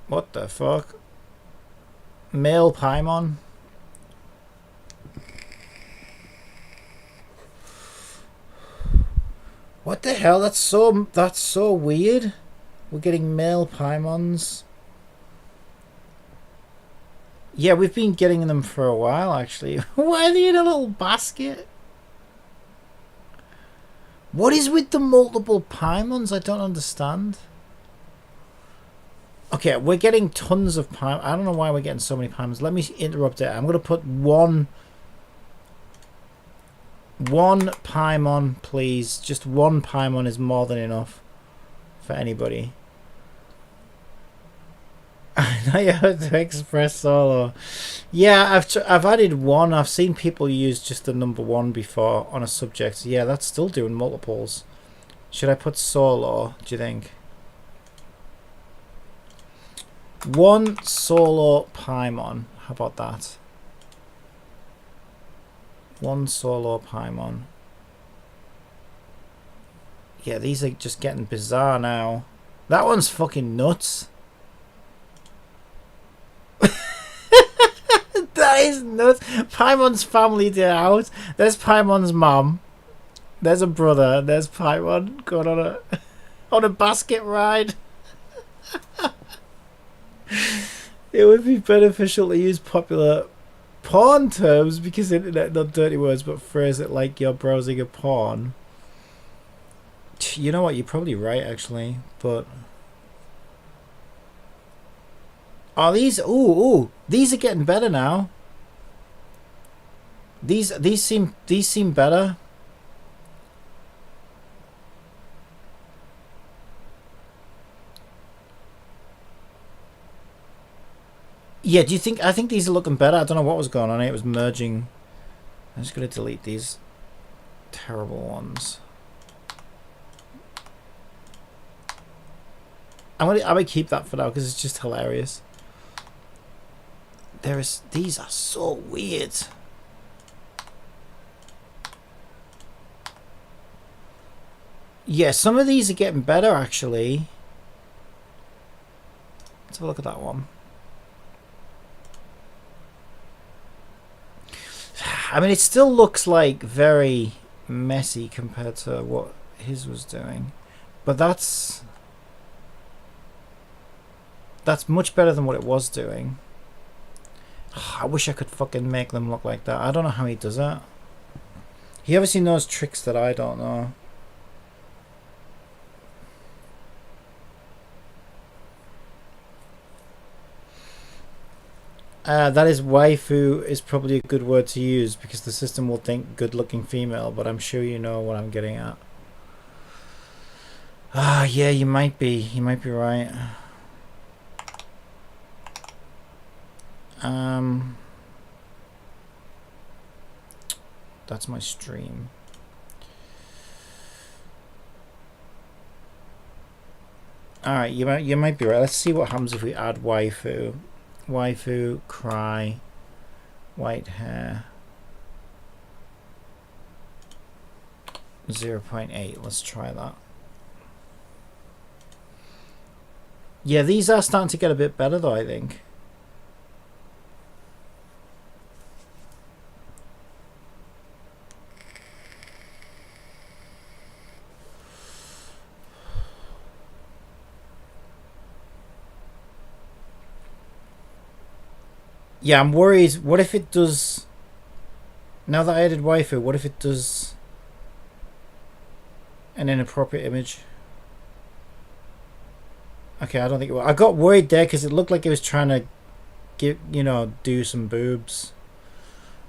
Speaker 1: What the fuck? Male Paimon? What the hell? That's so weird. We're getting male Paimons. Yeah, we've been getting them for a while actually. Why are they in a little basket? What is with the multiple Paimons? I don't understand. Okay, we're getting tons of Paimon. I don't know why we're getting so many Paimons. Let me interrupt it. I'm going to put one Paimon, please. Just one Paimon is more than enough for anybody. Now you have to express solo. Yeah, I've added one. I've seen people use just the number one before on a subject. Yeah, that's still doing multiples. Should I put solo, do you think? One solo Paimon. How about that? One solo Paimon. Yeah, these are just getting bizarre now. That one's fucking nuts. That is nuts. Paimon's family day out. There's Paimon's mom. There's a brother. There's Paimon going on a basket ride. It would be beneficial to use popular porn terms because internet, not dirty words, but phrase it like you're browsing a porn. You know what? You're probably right, actually. But are these? Ooh! These are getting better now. These seem better. Yeah, do you think? I think these are looking better. I don't know what was going on. It was merging. I'm just gonna delete these terrible ones. I'm gonna keep that for now because it's just hilarious. These are so weird. Yeah, some of these are getting better actually. Let's have a look at that one. I mean, it still looks like very messy compared to what his was doing, but that's much better than what it was doing. I wish I could fucking make them look like that. I don't know how he does that. He obviously knows tricks that I don't know. That is waifu is probably a good word to use because the system will think good-looking female, but I'm sure you know what I'm getting at. Ah, yeah, you might be. You might be right. That's my stream. Alright, you might be right. Let's see what happens if we add waifu. Waifu, cry, white hair. 0.8. Let's try that. Yeah, these are starting to get a bit better though, I think. Yeah, I'm worried. What if it does... Now that I added waifu, what if it does an inappropriate image? Okay, I don't think it will. I got worried there because it looked like it was trying to do some boobs.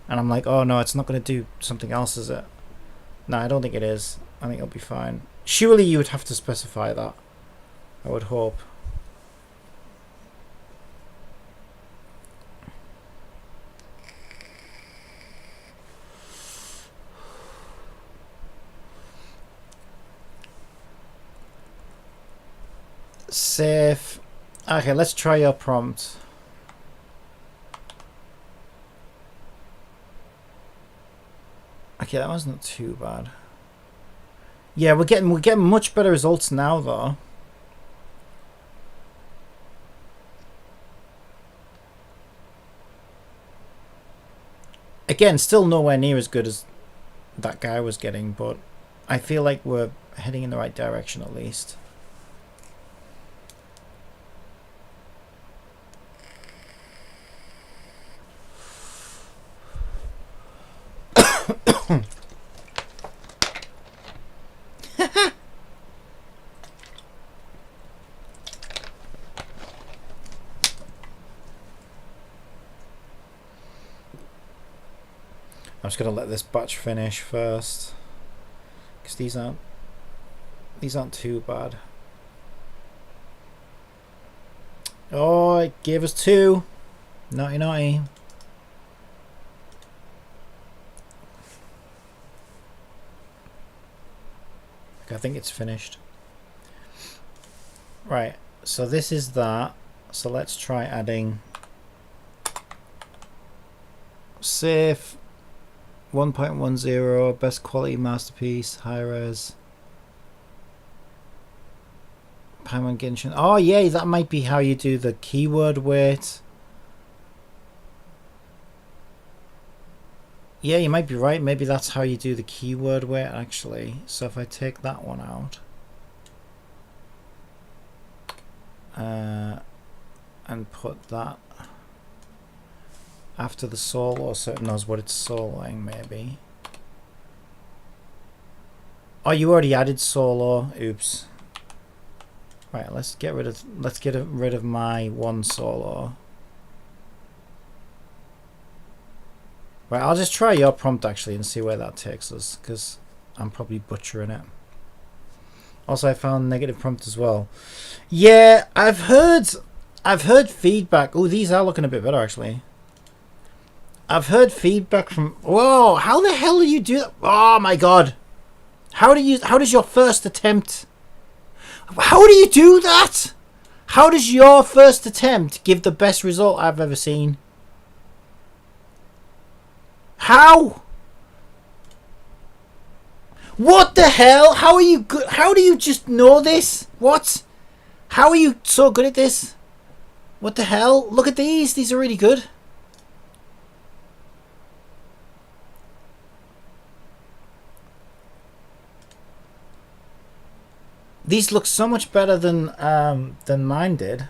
Speaker 1: And I'm like, oh no, it's not going to do something else, is it? No, I don't think it is. I think it'll be fine. Surely you would have to specify that. I would hope. Safe. Okay, let's try your prompt. Okay, that was not too bad. Yeah, we're getting much better results now though. Again, still nowhere near as good as that guy was getting, but I feel like we're heading in the right direction at least. I'm just gonna let this batch finish first, because these aren't too bad. Oh, it gave us 2. Naughty naughty. I think it's finished. Right, so this is that. So let's try adding safe 1.10, best quality masterpiece, high res. Paimon Genshin. Oh yeah, that might be how you do the keyword weight. Yeah, you might be right. Maybe that's how you do the keyword weight actually. So if I take that one out and put that after the solo so it knows what it's soloing maybe. Oh, you already added solo. Oops. Right, let's get rid of my one solo. Right, I'll just try your prompt actually and see where that takes us, because I'm probably butchering it. Also, I found negative prompt as well. Yeah, I've heard feedback. Oh, these are looking a bit better actually. I've heard feedback from. Whoa! How the hell do you do that? Oh my god! How does your first attempt? How do you do that? How does your first attempt give the best result I've ever seen? How? What the hell? How are you good? How do you just know this? What? How are you so good at this? What the hell? Look at these. These are really good. These look so much better than mine did.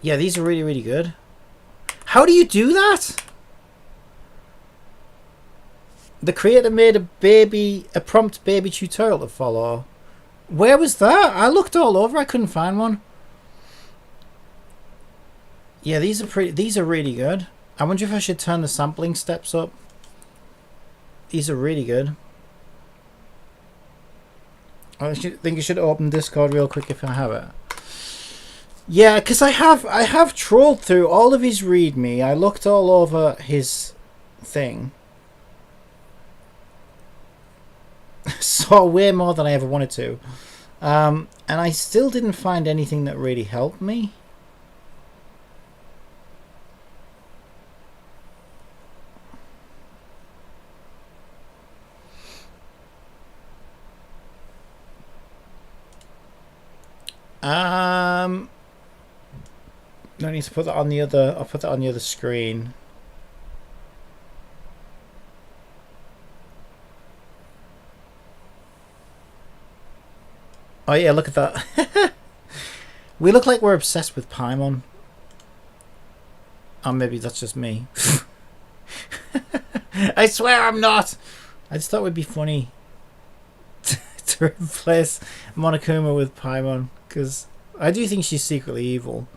Speaker 1: Yeah, these are really, really good. How do you do that? The creator made a prompt baby tutorial to follow. Where was that? I looked all over. I couldn't find one. Yeah, these are really good. I wonder if I should turn the sampling steps up. These are really good. I think you should open Discord real quick if I have it. Yeah, because I have trawled through all of his README. I looked all over his thing. Saw way more than I ever wanted to. And I still didn't find anything that really helped me. I need to put that on the other. I'll put that on the other screen. Oh yeah, look at that. We look like we're obsessed with Paimon. Oh, maybe that's just me. I swear I'm not. I just thought it would be funny to replace Monokuma with Paimon, because I do think she's secretly evil.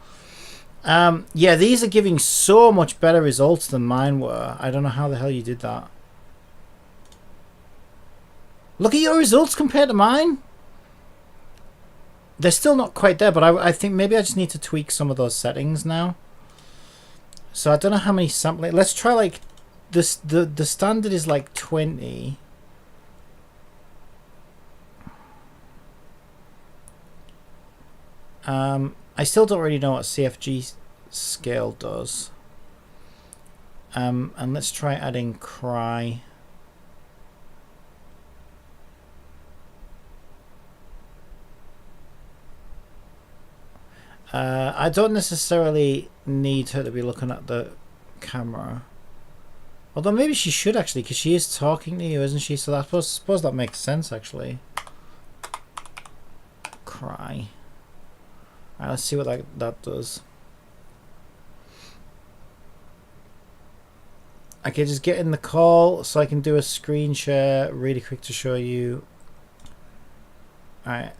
Speaker 1: Yeah, these are giving so much better results than mine were. I don't know how the hell you did that. Look at your results compared to mine. They're still not quite there, but I think maybe I just need to tweak some of those settings now. So I don't know how many sampling. Let's try like this. The standard is like 20. I still don't really know what CFG scale does. And let's try adding cry. I don't necessarily need her to be looking at the camera. Although maybe she should actually, because she is talking to you, isn't she? So I suppose that makes sense actually. Cry. Alright, let's see what that does. Okay, just get in the call so I can do a screen share really quick to show you. Alright,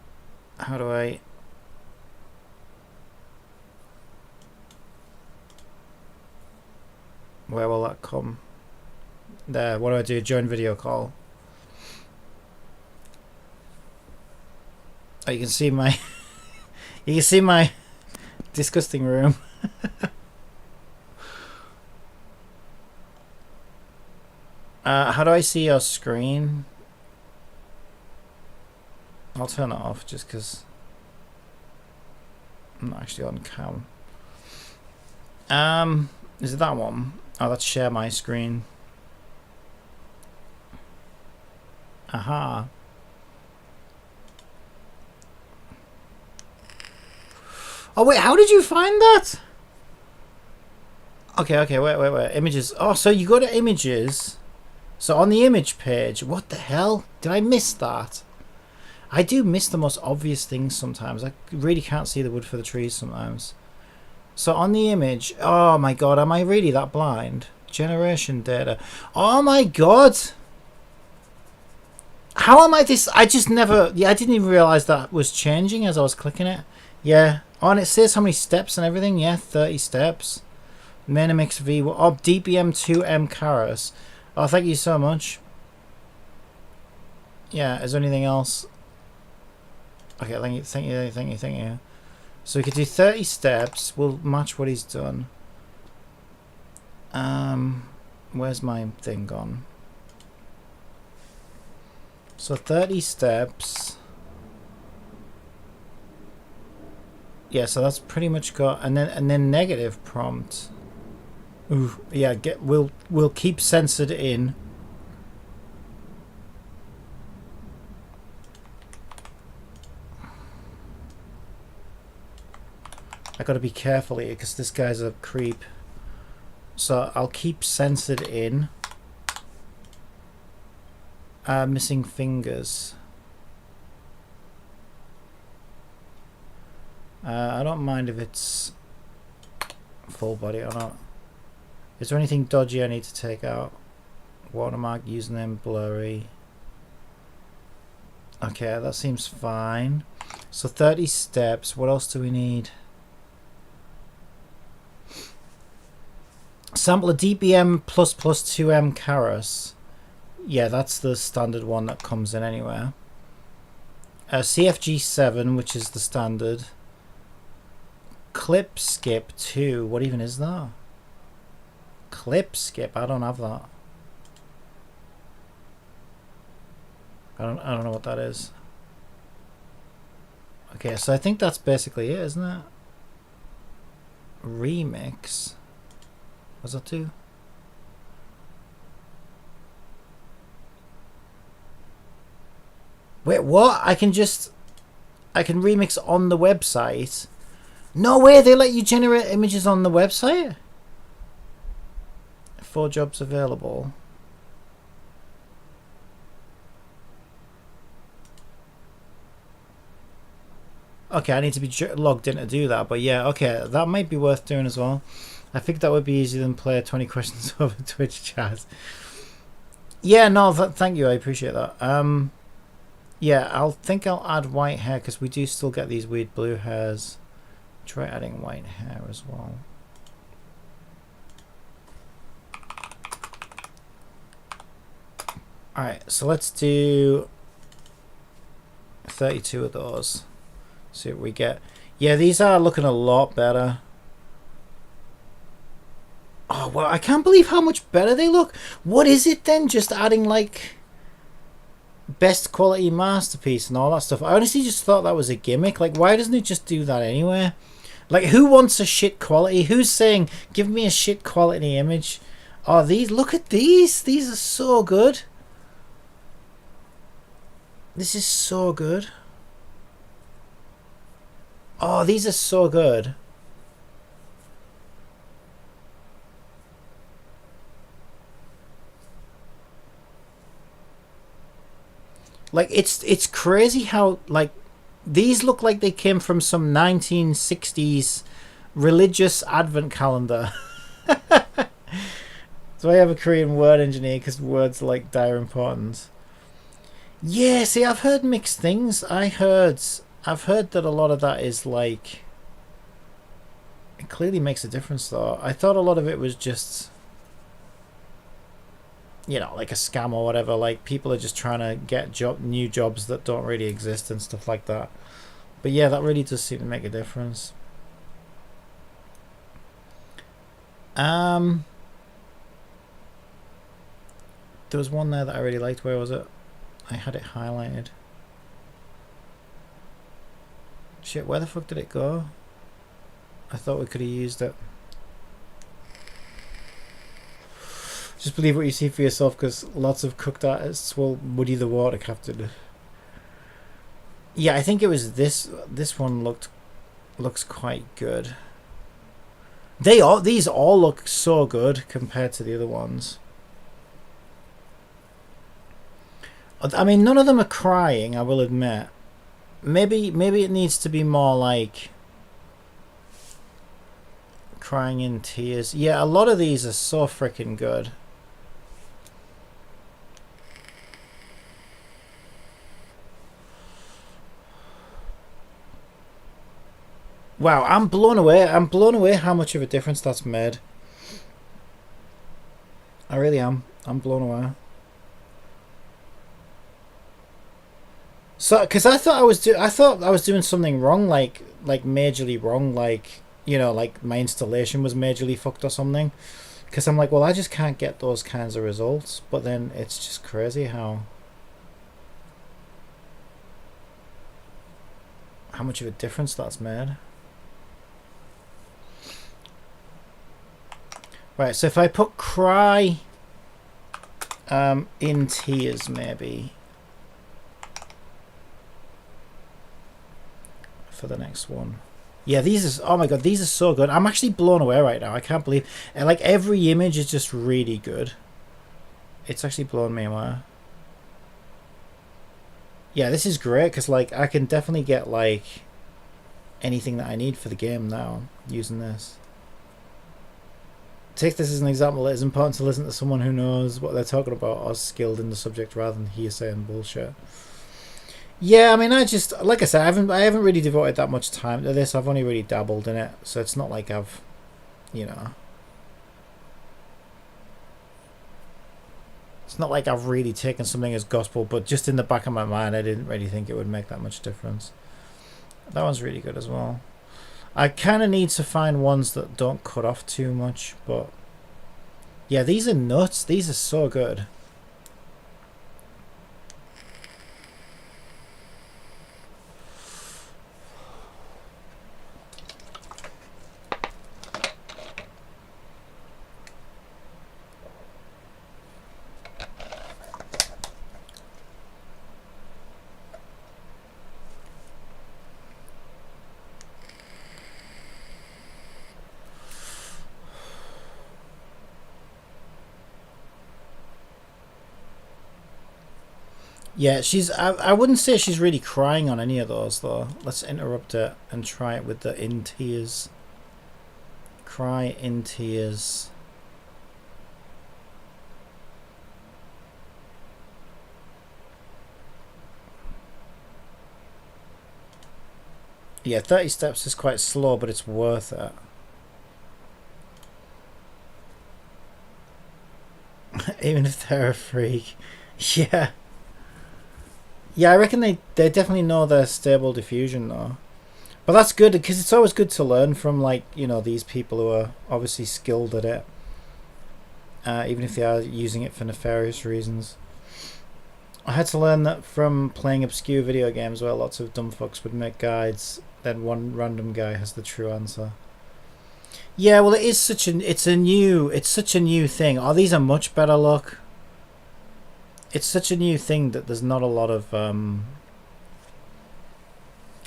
Speaker 1: how do I... Where will that come? There. What do I do? Join video call. Oh, you can see my you can see my disgusting room. How do I see your screen? I'll turn it off just because I'm not actually on cam. Is it that one? Oh, let's share my screen. Aha. Oh wait, how did you find that? Okay, wait. Images. Oh, so you go to images. So on the image page, what the hell? Did I miss that? I do miss the most obvious things sometimes. I really can't see the wood for the trees sometimes. So on the image, oh my god, am I really that blind? Generation data. Oh my god! How am I this? I just never, yeah, I didn't even realize that was changing as I was clicking it. Yeah. Oh, and it says how many steps and everything. Yeah, 30 steps. Menamix V. Oh, DBM2M Karas. Oh, thank you so much. Yeah, is there anything else? Okay, thank you. So we could do 30 steps. We'll match what he's done. Where's my thing gone? So 30 steps. Yeah, so that's pretty much got, and then negative prompt. Ooh, yeah, we'll keep censored in. I gotta be careful here because this guy's a creep. So I'll keep censored in. Missing fingers. I don't mind if it's full body or not. Is there anything dodgy I need to take out? Watermark, username, blurry. Okay, that seems fine. So 30 steps. What else do we need? Sample a DBM++ 2M Karas. Yeah, that's the standard one that comes in anywhere. CFG7, which is the standard. Clip skip 2. What even is that? Clip skip. I don't have that. I don't know what that is. Okay, so I think that's basically it, isn't it? Remix. Was that 2? Wait, what? I can remix on the website. No way, they let you generate images on the website? 4 jobs available. Okay, I need to be logged in to do that, but yeah, okay, that might be worth doing as well. I think that would be easier than play 20 questions over Twitch chat. Yeah, no, thank you, I appreciate that. Yeah, I'll add white hair because we do still get these weird blue hairs. Try adding white hair as well. Alright, so let's do 32 of those. See what we get. Yeah, these are looking a lot better. Oh, well, I can't believe how much better they look. What is it then? Just adding, like, best quality masterpiece and all that stuff. I honestly just thought that was a gimmick. Like, why doesn't it just do that anywhere? Like, who wants a shit quality? Who's saying, give me a shit quality image? Oh, look at these. These are so good. This is so good. Oh, these are so good. Like, it's crazy how, like, these look like they came from some 1960s religious advent calendar. So I have a Korean word engineer because words are like dire importance. Yeah, see, I've heard mixed things. I've heard that a lot of that is like, it clearly makes a difference though. I thought a lot of it was just you know, like a scam or whatever. Like people are just trying to get new jobs that don't really exist and stuff like that. But yeah, that really does seem to make a difference. There was one there that I really liked. Where was it? I had it highlighted. Shit, where the fuck did it go? I thought we could have used it. Just believe what you see for yourself, because lots of cooked artists will muddy the water, Captain. Yeah, I think it was this. This one looks quite good. These all look so good compared to the other ones. I mean, none of them are crying, I will admit. Maybe it needs to be more like crying in tears. Yeah, a lot of these are so freaking good. Wow, I'm blown away. I'm blown away how much of a difference that's made. I really am. I'm blown away. So, because I thought I was doing something wrong, like majorly wrong, like, you know, like my installation was majorly fucked or something. Because I'm like, well, I just can't get those kinds of results. But then it's just crazy how much of a difference that's made. Right, so if I put cry in tears, maybe, for the next one. Yeah, these are, oh my god, these are so good. I'm actually blown away right now. I can't believe, like, every image is just really good. It's actually blown me away. Yeah, this is great, because, like, I can definitely get, like, anything that I need for the game now using this. Take this as an example. It is important to listen to someone who knows what they're talking about or is skilled in the subject rather than hearsay and bullshit. Yeah, I mean, I just, like I said, I haven't really devoted that much time to this. I've only really dabbled in it, so it's not like I've, you know, it's not like I've really taken something as gospel, but just in the back of my mind, I didn't really think it would make that much difference. That one's really good as well. I kind of need to find ones that don't cut off too much, but yeah, these are nuts. These are so good. Yeah, I wouldn't say she's really crying on any of those, though. Let's interrupt it and try it with the in tears. Cry in tears. Yeah, 30 steps is quite slow, but it's worth it. Even if they're a freak. Yeah. Yeah, I reckon they definitely know their stable diffusion, though. But that's good, because it's always good to learn from, like, you know, these people who are obviously skilled at it. Even if they are using it for nefarious reasons. I had to learn that from playing obscure video games where lots of dumb fucks would make guides, then one random guy has the true answer. Yeah, well, it's such a new thing. Oh, these are much better luck. It's such a new thing that there's not a lot of a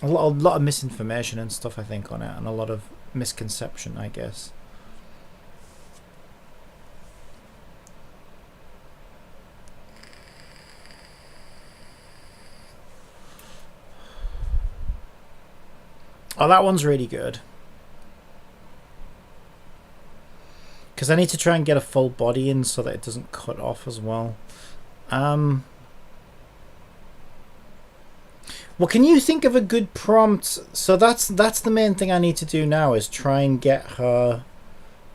Speaker 1: lot of misinformation and stuff, I think, on it, and a lot of misconception, I guess. Oh, that one's really good. Because I need to try and get a full body in so that it doesn't cut off as well. Well, can you think of a good prompt? So that's the main thing I need to do now, is try and get her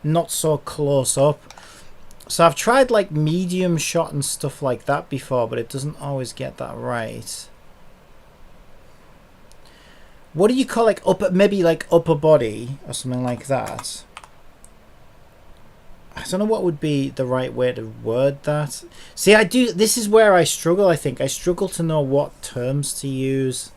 Speaker 1: not so close up. So I've tried like medium shot and stuff like that before, but it doesn't always get that right. What do you call like upper, maybe like upper body or something like that? I don't know what would be the right way to word that. See, I do. This is where I struggle. I think I struggle to know what terms to use.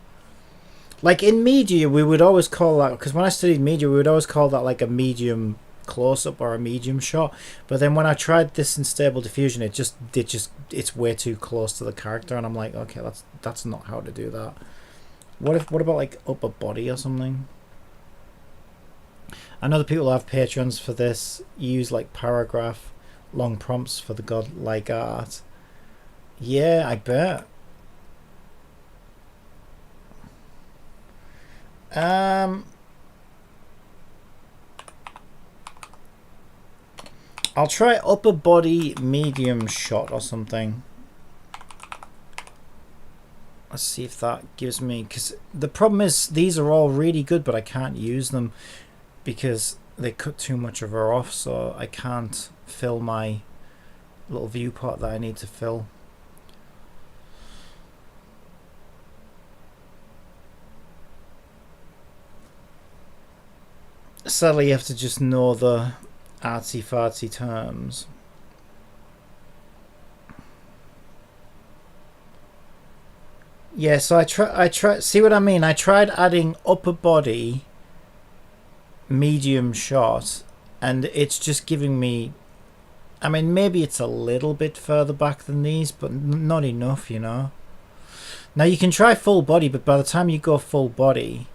Speaker 1: Like in media, we would always call that, because when I studied media, we would always call that like a medium close-up or a medium shot. But then when I tried this in Stable Diffusion, it's way too close to the character, and I'm like, okay, that's not how to do that. What about like upper body or something? I know the people who have Patreons for this use like paragraph long prompts for the godlike art. Yeah, I bet. I'll try upper body medium shot or something. Let's see if that gives me, because the problem is these are all really good, but I can't use them because they cut too much of her off, so I can't fill my little viewport that I need to fill. Sadly, you have to just know the artsy-fartsy terms. Yeah, so I try. See what I mean? I tried adding upper body, medium shot, and it's just giving me. I mean, maybe it's a little bit further back than these, but not enough, you know. Now you can try full body, but by the time you go full body,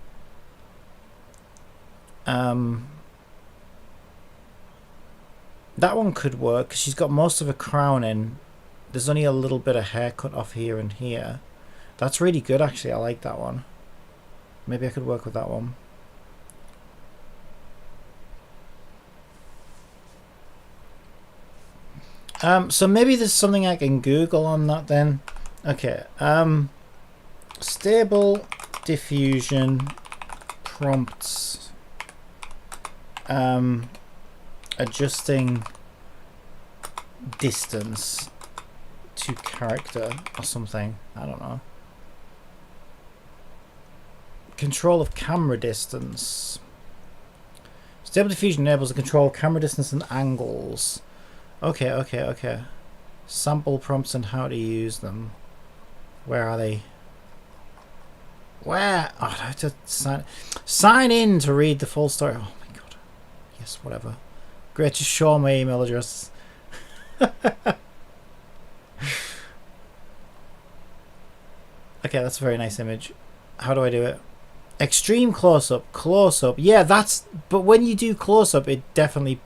Speaker 1: that one could work because she's got most of her crown in. There's only a little bit of hair cut off here and here. That's really good, actually. I like that one. Maybe I could work with that one. So maybe there's something I can Google on that then. Okay. Stable diffusion prompts. Adjusting distance to character or something. I don't know. Control of camera distance. Stable diffusion enables the control of camera distance and angles. Okay. Sample prompts and how to use them. Where are they? Where? Oh, I have to sign in to read the full story. Oh my god. Yes, whatever. Great, just show my email address. Okay, that's a very nice image. How do I do it? Extreme close-up. Close-up. Yeah, that's... But when you do close-up, it definitely...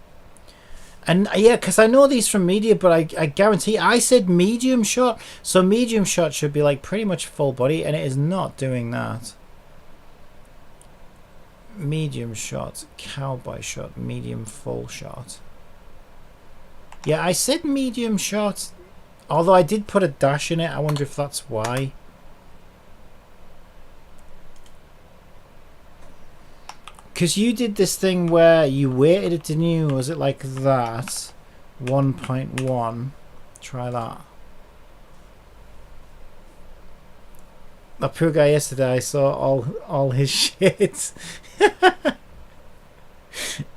Speaker 1: And yeah, because I know these from media, but I guarantee... I said medium shot. So medium shot should be like pretty much full body, and it is not doing that. Medium shot. Cowboy shot. Medium full shot. Yeah, I said medium shot. Although I did put a dash in it. I wonder if that's why. Because you did this thing where you weighted it, didn't you? Was it like that? 1.1. Try that. That poor guy yesterday, I saw all his shit.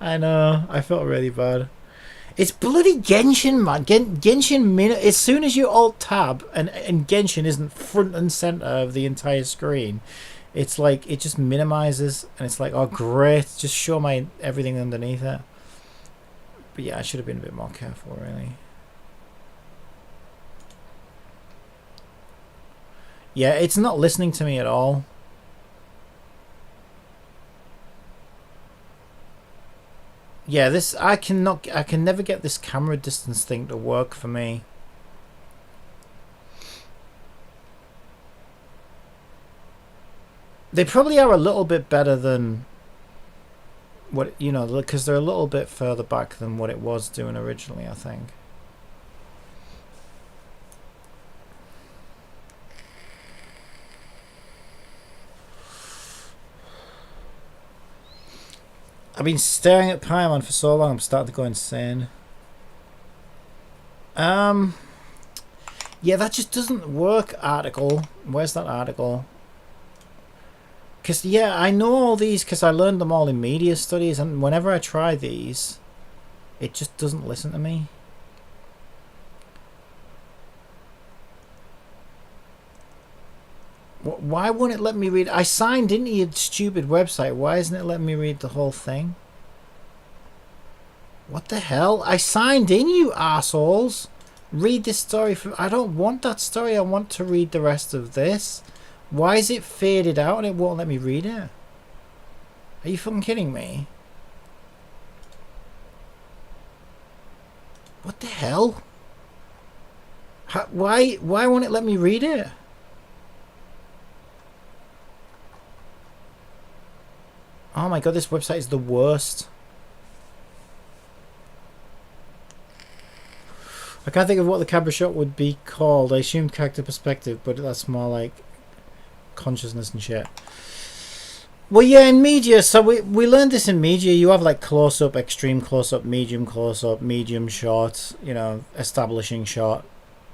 Speaker 1: I know. I felt really bad. It's bloody Genshin, man. Genshin, as soon as you alt-tab and Genshin isn't front and center of the entire screen, it's like it just minimizes, and it's like, oh great, just show my everything underneath it. But yeah, I should have been a bit more careful, really. Yeah, it's not listening to me at all. Yeah, this I can never get this camera distance thing to work for me. They probably are a little bit better than what, you know, because they're a little bit further back than what it was doing originally, I think. I've been staring at Paimon for so long, I'm starting to go insane. Um, yeah, that just doesn't work. Article. Where's that article? Because, yeah, I know all these because I learned them all in media studies, and whenever I try these, it just doesn't listen to me. Why won't it let me read? I signed into your stupid website. Why isn't it letting me read the whole thing? What the hell? I signed in, you assholes. Read this story. I don't want that story. I want to read the rest of this. Why is it faded out and it won't let me read it? Are you fucking kidding me? What the hell? Why won't it let me read it? Oh my god, this website is the worst. I can't think of what the camera shot would be called. I assumed character perspective, but that's more like consciousness and shit. Well, yeah, in media, so we learned this in media. You have like close-up, extreme close-up, medium shot, you know, establishing shot.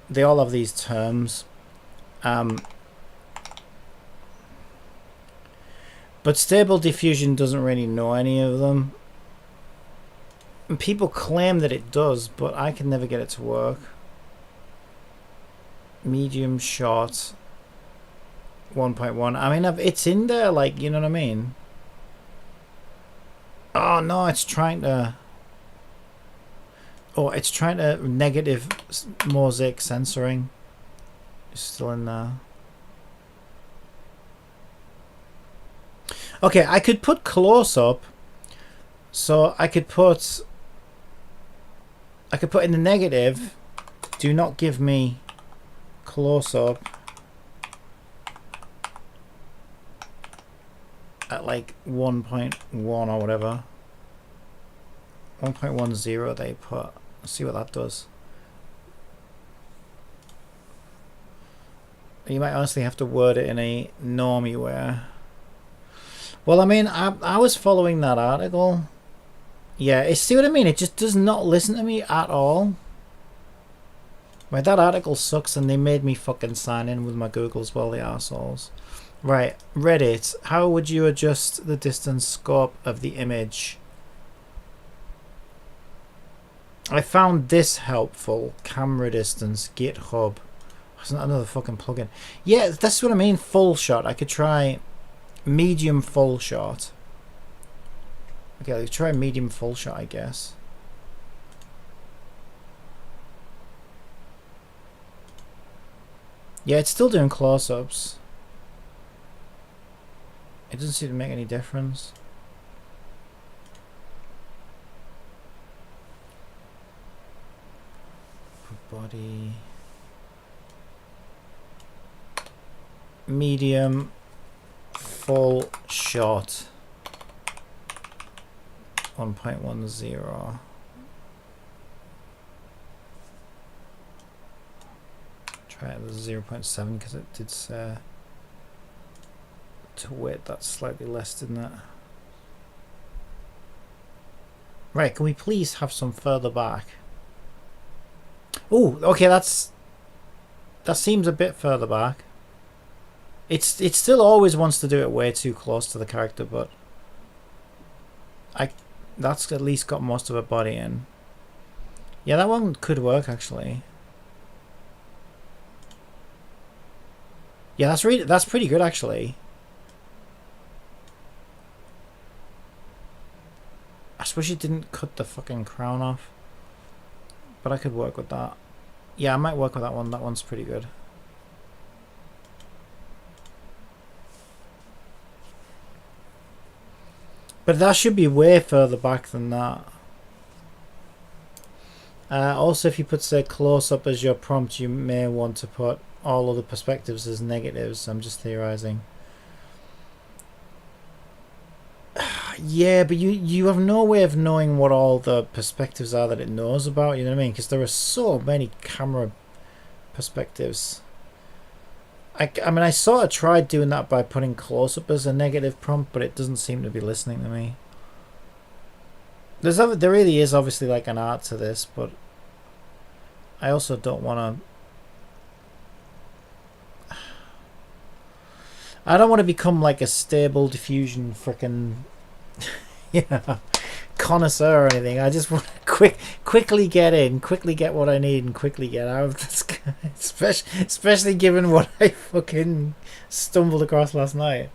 Speaker 1: They all have these terms. But Stable Diffusion doesn't really know any of them. And people claim that it does, but I can never get it to work. Medium shot 1.1. I mean, it's in there, like, you know what I mean? Oh no, it's trying to... Oh, it's trying to negative mosaic censoring. It's still in there. Okay, I could put close up. So I could put in the negative, do not give me close up at like 1.1 or whatever. 1.10 they put. Let's see what that does. You might honestly have to word it in a normie way. Well, I mean, I was following that article. Yeah, see what I mean? It just does not listen to me at all. Right, that article sucks and they made me fucking sign in with my Google as well, the arseholes. Right, Reddit. How would you adjust the distance scope of the image? I found this helpful. Camera distance, GitHub. That's another fucking plugin. Yeah, that's what I mean, full shot. I could try medium full shot. Okay, let's try medium full shot, I guess. Yeah, it's still doing close-ups. It doesn't seem to make any difference. Body. Medium full shot. 1.10. Try it with 0.7 because it did say to width. That's slightly less, didn't it? Right, can we please have some further back? Oh, okay, that seems a bit further back. It still always wants to do it way too close to the character, but that's at least got most of her body in. Yeah, that one could work actually. Yeah, that's pretty good actually. I suppose you didn't cut the fucking crown off, but I could work with that. Yeah, I might work with that one. That one's pretty good. But that should be way further back than that. Also, if you put, say, close-up as your prompt, you may want to put all other perspectives as negatives. I'm just theorizing. Yeah, but you have no way of knowing what all the perspectives are that it knows about, you know what I mean? Because there are so many camera perspectives. I mean, I sort of tried doing that by putting close-up as a negative prompt, but it doesn't seem to be listening to me. There really is obviously like an art to this, but I also don't want to. I don't want to become like a stable diffusion frickin' you know, connoisseur or anything. I just want to quickly get in, quickly get what I need, and quickly get out. Especially given what I fucking stumbled across last night.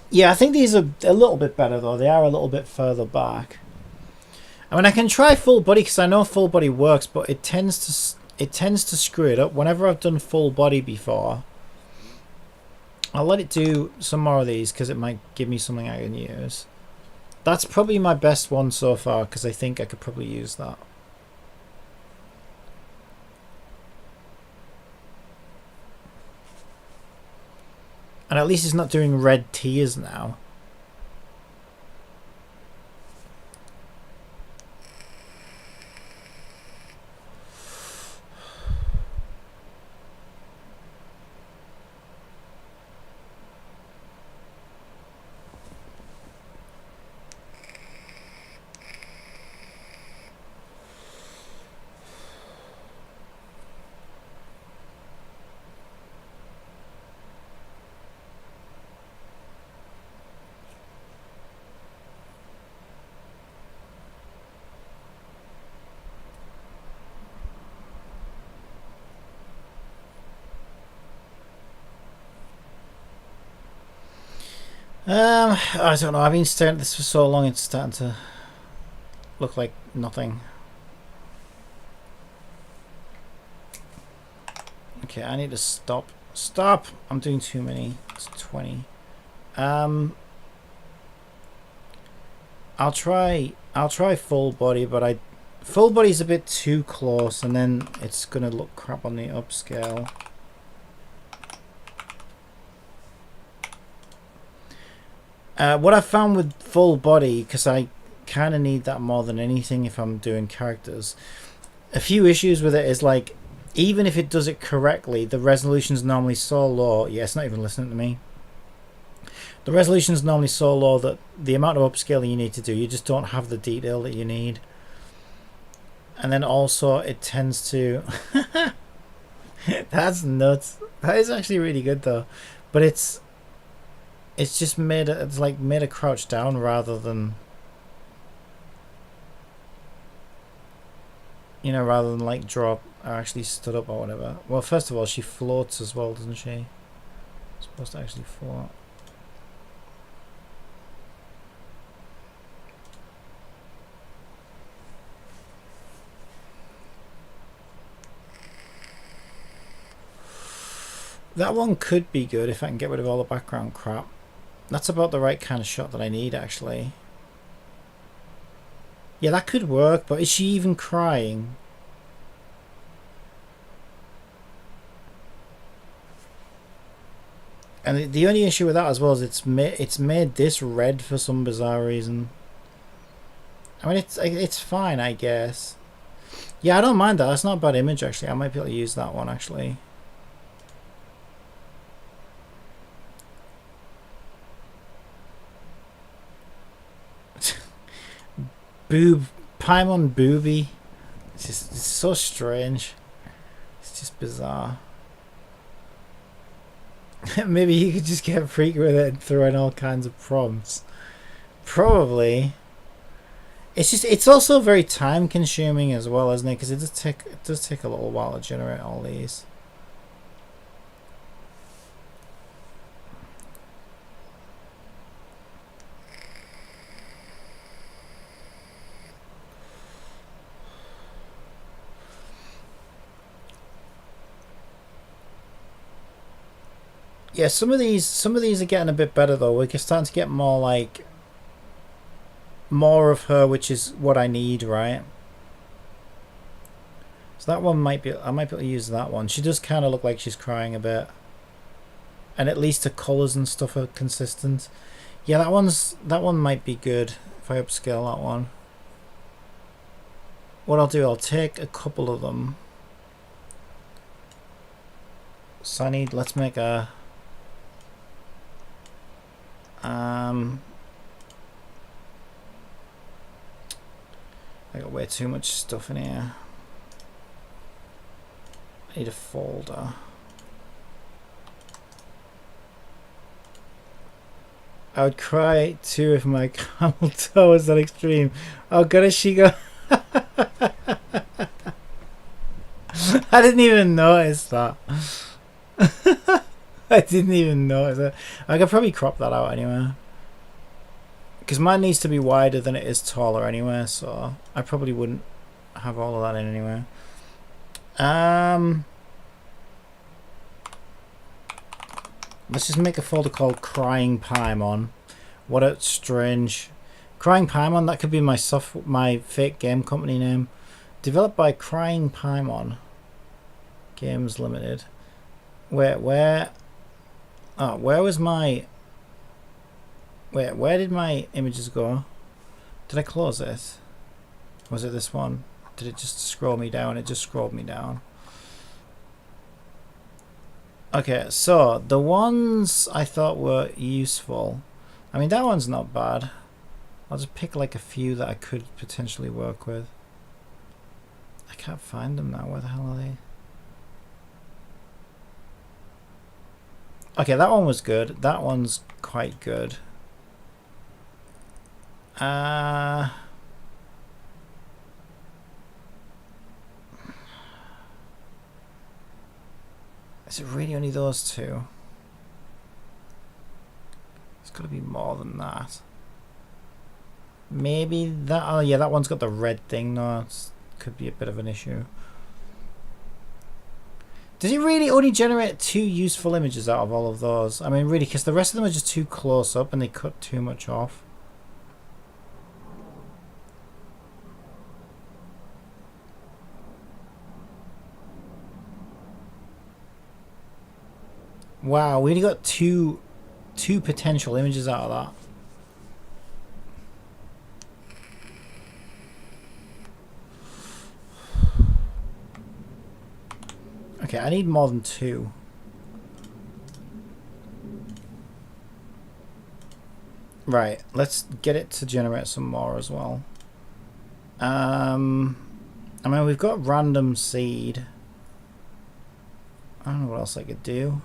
Speaker 1: Yeah, I think these are a little bit better though. They are a little bit further back. I mean, I can try full body because I know full body works, but it tends to screw it up. Whenever I've done full body before, I'll let it do some more of these because it might give me something I can use. That's probably my best one so far because I think I could probably use that. And at least it's not doing red tears now. I don't know. I've been staring at this for so long, it's starting to look like nothing. Okay, I need to stop. Stop! I'm doing too many. It's 20. I'll try full body, but full body's a bit too close, and then it's gonna look crap on the upscale. What I found with full body, because I kind of need that more than anything if I'm doing characters, a few issues with it is like, even if it does it correctly, the resolution's normally so low. Yeah, it's not even listening to me. The resolution's normally so low that the amount of upscaling you need to do, you just don't have the detail that you need. And then also it tends to... That's nuts. That is actually really good though. But it's just made a crouch down rather than, you know, rather than like drop or actually stood up or whatever. Well, first of all, she floats as well, doesn't she? Supposed to actually float. That one could be good if I can get rid of all the background crap. That's about the right kind of shot that I need, actually. Yeah, that could work, but is she even crying? And the only issue with that as well is it's made this red for some bizarre reason. I mean, it's fine, I guess. Yeah, I don't mind that. That's not a bad image, actually. I might be able to use that one, actually. Paimon booby. It's so strange. It's just bizarre. Maybe you could just get freaky with it and throw in all kinds of prompts. Probably. It's also very time consuming as well, isn't it? Because it does take a little while to generate all these. Yeah, some of these are getting a bit better though. We're starting to get more like more of her, which is what I need, right? So that one I might be able to use that one. She does kind of look like she's crying a bit, and at least the colors and stuff are consistent. Yeah, that one might be good if I upscale that one. What I'll do, I'll take a couple of them. So let's make a I got way too much stuff in here. I need a folder. I would cry too if my camel toe was that extreme. Oh god, is she go? I didn't even notice that. I didn't even notice it. I could probably crop that out anyway. Because mine needs to be wider than it is taller anyway, so I probably wouldn't have all of that in anyway. Let's just make a folder called Crying Paimon. What a strange... Crying Paimon, that could be my fake game company name. Developed by Crying Paimon Games Limited. Where... Oh, where was my... Where did my images go? Did I close it? Was it this one? Did it just scroll me down? It just scrolled me down. Okay, so the ones I thought were useful. I mean, that one's not bad. I'll just pick like a few that I could potentially work with. I can't find them now. Where the hell are they? Okay, that one was good. That one's quite good. Is it really only those two? It's got to be more than that. Maybe that... Oh yeah, that one's got the red thing. No, it could be a bit of an issue. Does it really only generate 2 useful images out of all of those? I mean, really, because the rest of them are just too close up and they cut too much off. Wow, we only got two potential images out of that. Okay, I need more than 2. Right, let's get it to generate some more as well. I mean, we've got random seed. I don't know what else I could do.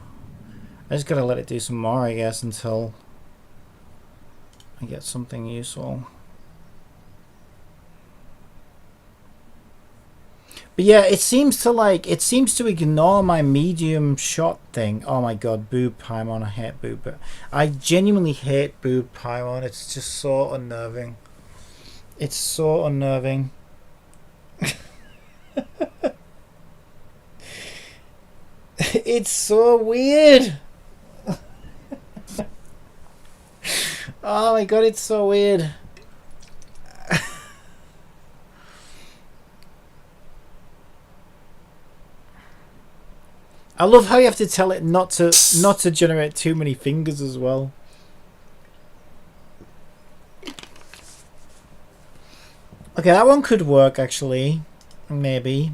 Speaker 1: I just gotta let it do some more, I guess, until I get something useful. But yeah, it seems to ignore my medium shot thing. Oh my god, boob Paimon, I hate boob. But I genuinely hate boob Paimon. It's just so unnerving. It's so unnerving. It's so weird. Oh my god, it's so weird. I love how you have to tell it not to generate too many fingers as well. Okay, that one could work actually. Maybe.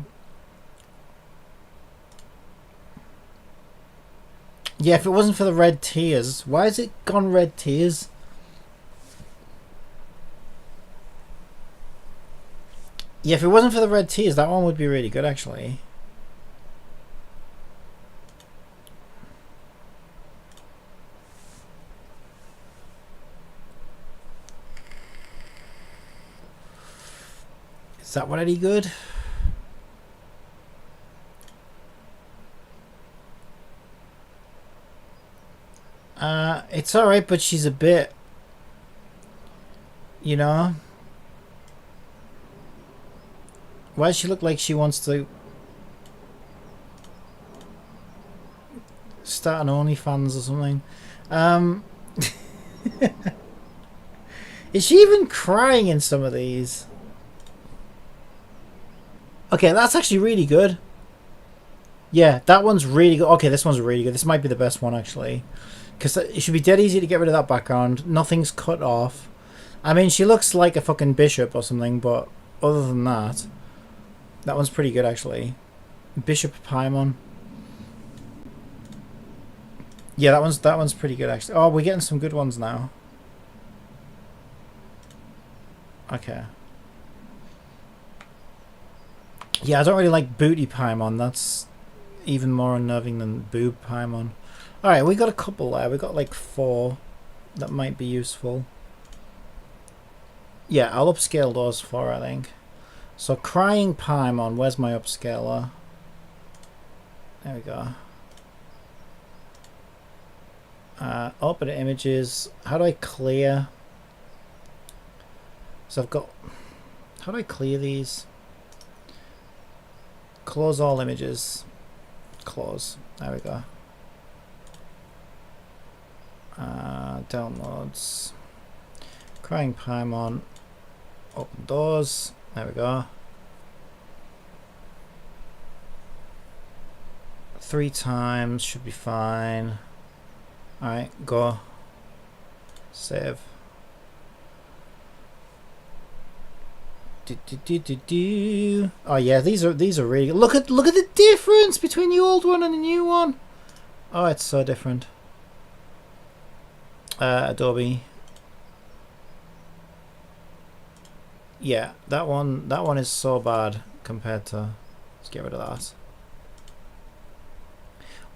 Speaker 1: Yeah, if it wasn't for the red tears. Why has it gone red tears? Yeah, if it wasn't for the red tears, that one would be really good actually. Is that one any good? It's alright, but she's a bit, you know? Why does she look like she wants to start an OnlyFans or something? Is she even crying in some of these? Okay, that's actually really good. Yeah, that one's really good. Okay, this one's really good. This might be the best one, actually. Because it should be dead easy to get rid of that background. Nothing's cut off. I mean, she looks like a fucking bishop or something, but other than that, that one's pretty good, actually. Bishop Paimon. Yeah, that one's pretty good, actually. Oh, we're getting some good ones now. Okay. Yeah, I don't really like booty Paimon. That's even more unnerving than boob Paimon. Alright, we got a couple there. We got like 4 that might be useful. Yeah, I'll upscale those 4, I think. So crying Paimon, where's my upscaler? There we go. Open images. How do I clear? So I've got... How do I clear these? Close all images. Close. There we go. Downloads. Crying Paimon. Open doors. There we go. 3 times. Should be fine. Alright, go. Save. Oh yeah, these are really good. Look at the difference between the old one and the new one. Oh, it's so different. Adobe. Yeah, that one is so bad compared to. Let's get rid of that.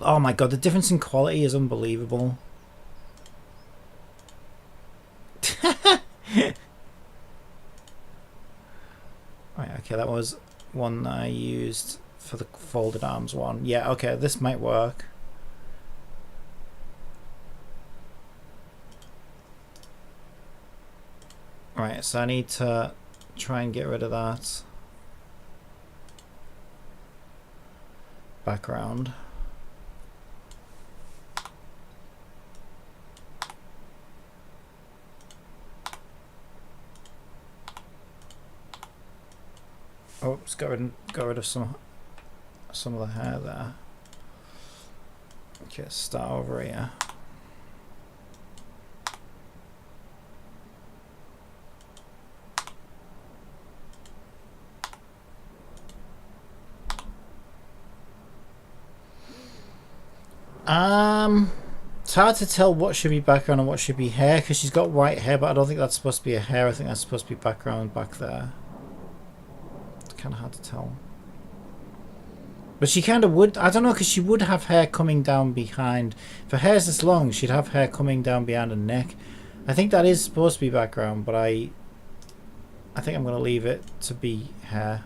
Speaker 1: Oh my god, the difference in quality is unbelievable. Right, okay, that was one that I used for the folded arms one. Yeah, okay, this might work. Right, so I need to try and get rid of that background. Oh, just got rid of some of the hair there. Okay, start over here. It's hard to tell what should be background and what should be hair because she's got white hair, but I don't think that's supposed to be a hair. I think that's supposed to be background back there. It's kind of hard to tell. But she kind of would, I don't know, because she would have hair coming down behind. If her hair's this long, she'd have hair coming down behind her neck. I think that is supposed to be background, but I think I'm going to leave it to be hair.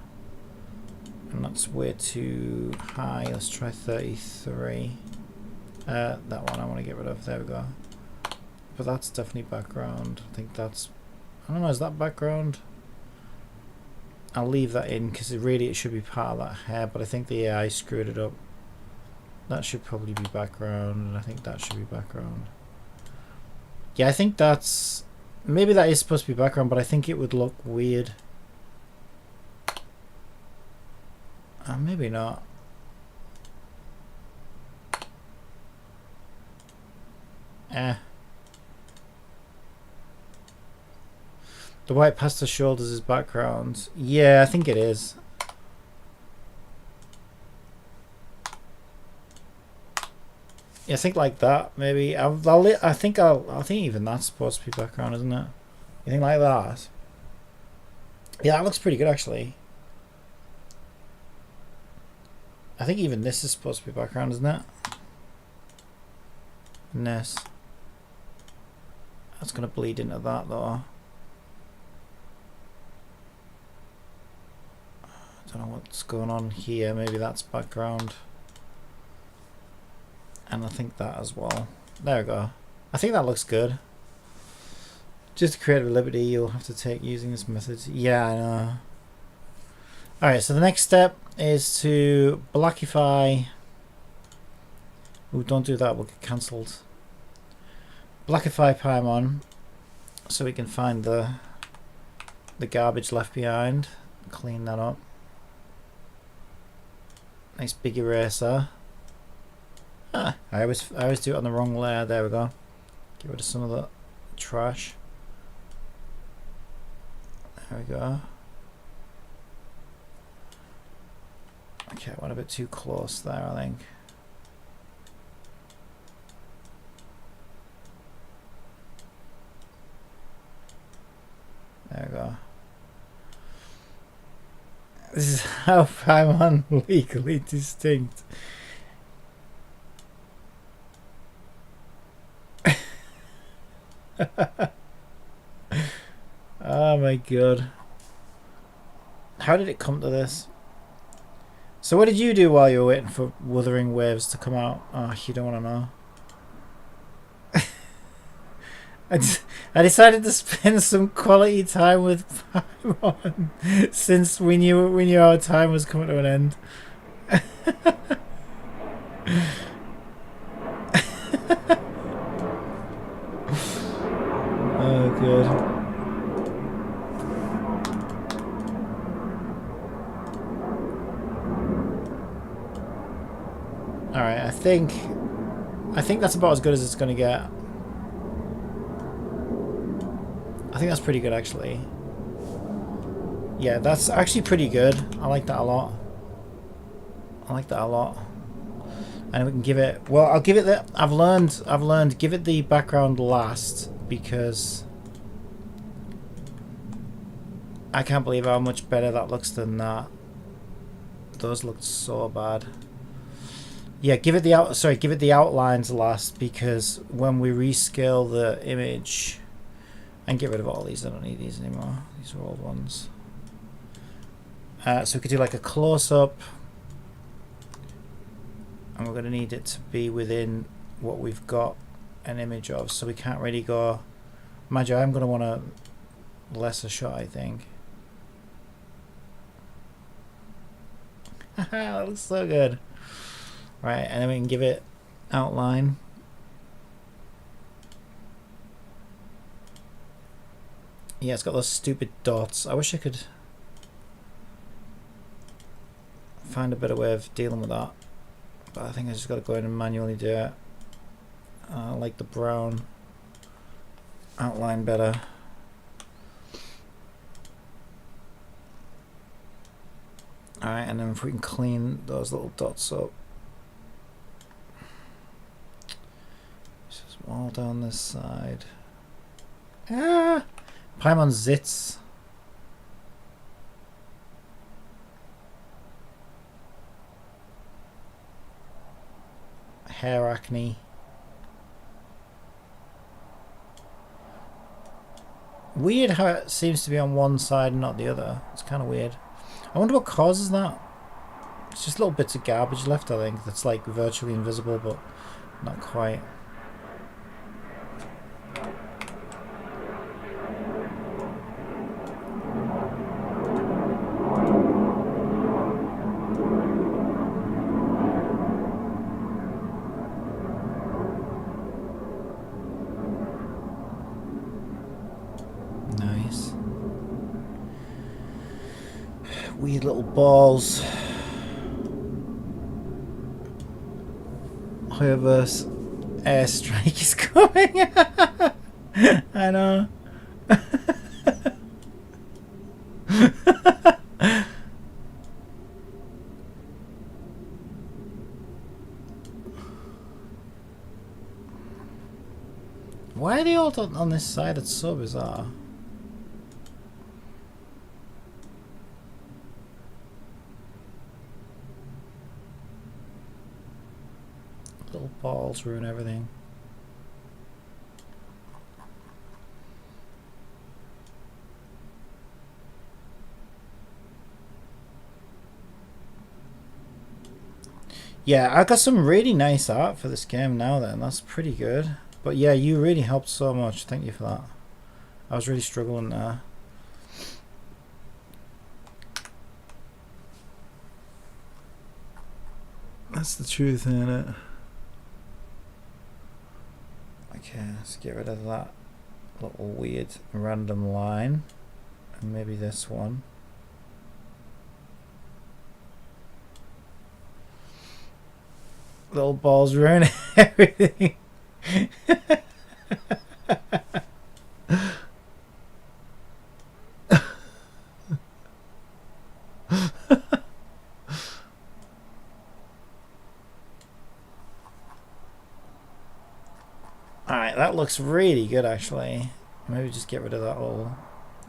Speaker 1: And that's way too high. Let's try 33. That one I want to get rid of. There we go. But that's definitely background. I think that's... I don't know, is that background? I'll leave that in because it should be part of that hair, but I think the AI screwed it up. That should probably be background, and I think that should be background. Yeah, I think that's... Maybe that is supposed to be background, but I think it would look weird. Maybe not. The white past the shoulders is background. Yeah, I think it is. Yeah, I think like that. Maybe I think even that's supposed to be background, isn't it? You think like that? Yeah, that looks pretty good actually. I think even this is supposed to be background, isn't it? And this. That's gonna bleed into that though. I don't know what's going on here. Maybe that's background. And I think that as well. There we go. I think that looks good. Just a creative liberty you'll have to take using this method. Yeah, I know. Alright, so the next step is to blackify. Oh, don't do that, we'll get cancelled. Blackify Paimon so we can find the garbage left behind. Clean that up. Nice big eraser. I always do it on the wrong layer. There we go. Get rid of some of the trash. There we go. Okay, I went a bit too close there, I think. There we go. This is how Paimon legally distinct. Oh my god. How did it come to this? So what did you do while you were waiting for Wuthering Waves to come out? Oh, you don't want to know. I decided to spend some quality time with Paimon since we knew our time was coming to an end. Oh, good. All right, I think that's about as good as it's going to get. I think that's pretty good, actually. Yeah, that's actually pretty good. I like that a lot. And we can give it. Well, I'll give it the. I've learned. Give it the background last because I can't believe how much better that looks than that. Those looked so bad. Yeah, give it the outlines last because when we rescale the image. And get rid of all these. I don't need these anymore. These are old ones. So we could do like a close-up. And we're going to need it to be within what we've got an image of. So we can't really go... Mind you, I'm going to want a lesser shot, I think. That looks so good. Right, and then we can give it outline. Yeah, it's got those stupid dots. I wish I could find a better way of dealing with that. But I think I just got to go in and manually do it. I like the brown outline better. Alright, and then if we can clean those little dots up. Just all down this side. Ah! Paimon zits. Hair acne. Weird how it seems to be on one side and not the other. It's kind of weird. I wonder what causes that. It's just little bits of garbage left, I think, that's like virtually invisible, but not quite. Weird little balls. Whoever's airstrike is coming. I know. Why are they all on this side? It's so bizarre. Little balls ruin everything. Yeah, I got some really nice art for this game now then. That's pretty good. But yeah, you really helped so much. Thank you for that. I was really struggling there. That's the truth, isn't it? Okay, let's get rid of that little weird random line. And maybe this one. Little balls ruin everything. Alright, that looks really good actually. Maybe just get rid of that little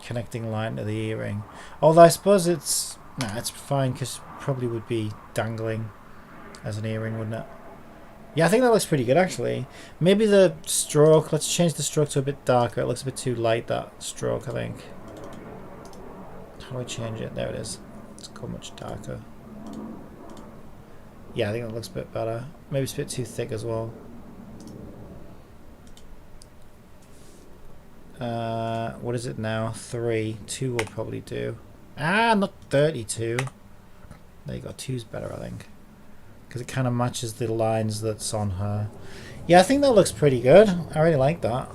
Speaker 1: connecting line to the earring. Although I suppose it's Nah, it's fine because probably would be dangling as an earring, wouldn't it? Yeah, I think that looks pretty good actually. Maybe the stroke, let's change the stroke to a bit darker. It looks a bit too light, that stroke, I think. How do I change it? There it is. It's got much darker. Yeah, I think that looks a bit better. Maybe it's a bit too thick as well. What is it now? 3. 2 will probably do. Ah, not 32. There you go. 2's better, I think. Because it kind of matches the lines that's on her. Yeah, I think that looks pretty good. I really like that.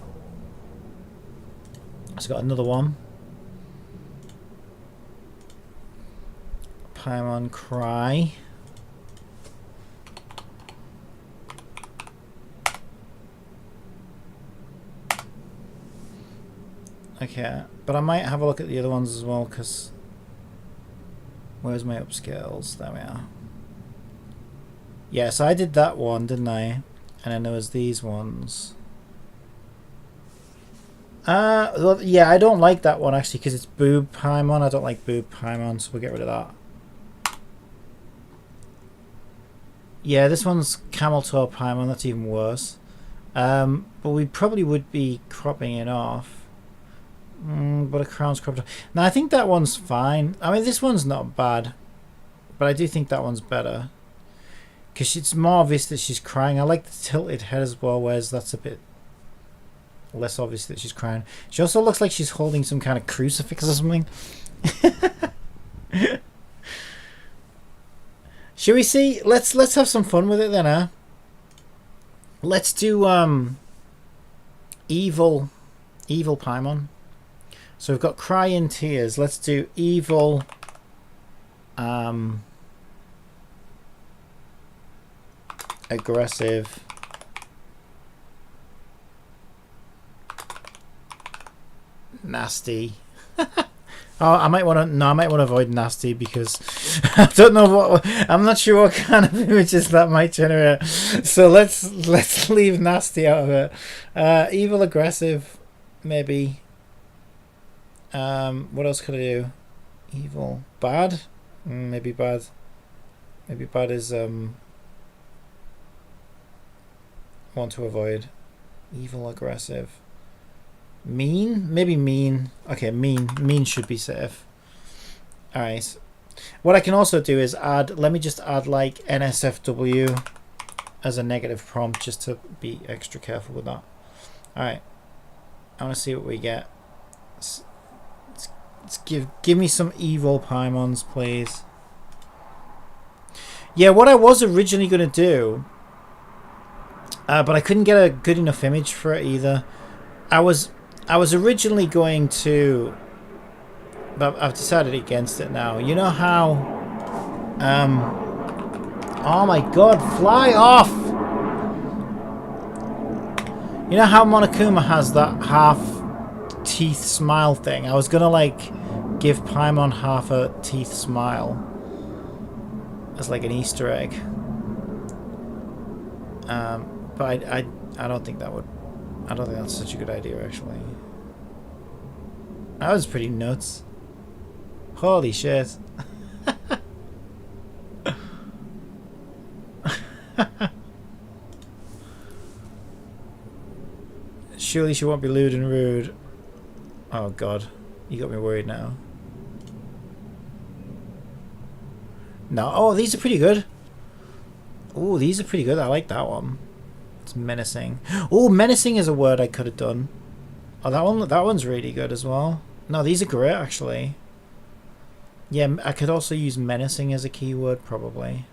Speaker 1: It's got another one. Paimon Cry. Okay, but I might have a look at the other ones as well, because where's my upscales? There we are. Yeah, so I did that one, didn't I? And then there was these ones. Well, yeah, I don't like that one actually because it's boob Paimon. I don't like boob Paimon, so we'll get rid of that. Yeah, this one's camel toe Paimon. That's even worse. But we probably would be cropping it off. But a crown's cropped off. Now I think that one's fine. I mean, this one's not bad, but I do think that one's better because it's more obvious that she's crying. I like the tilted head as well, whereas that's a bit less obvious that she's crying. She also looks like she's holding some kind of crucifix or something. Should we see? Let's have some fun with it then, huh? Let's do evil Paimon. So we've got Cry in Tears. Let's do evil aggressive nasty. Oh, I might want to. No, I might want to avoid nasty because I don't know what. I'm not sure what kind of images that might generate. So let's leave nasty out of it. Evil aggressive, maybe. What else could I do? Evil bad, maybe bad. Maybe bad is want to avoid. Evil aggressive. Mean? Maybe mean. Okay, mean should be safe. Alright. What I can also do is add, let me just add like NSFW as a negative prompt just to be extra careful with that. Alright. I want to see what we get. Let's give me some evil Paimons, please. Yeah, what I was originally going to do, but I couldn't get a good enough image for it either. I was originally going to, but I've decided against it now. You know how, oh my god, fly off! You know how Monokuma has that half teeth smile thing? I was gonna like give Paimon half a teeth smile as like an Easter egg. But I don't think that would. I don't think that's such a good idea, actually. That was pretty nuts. Holy shit. Surely she won't be lewd and rude. Oh god. You got me worried now. No. Oh, these are pretty good. Oh, these are pretty good. I like that one. It's menacing. Oh, menacing is a word I could have done. Oh, that one's really good as well. No, these are great actually. Yeah, I could also use menacing as a keyword probably.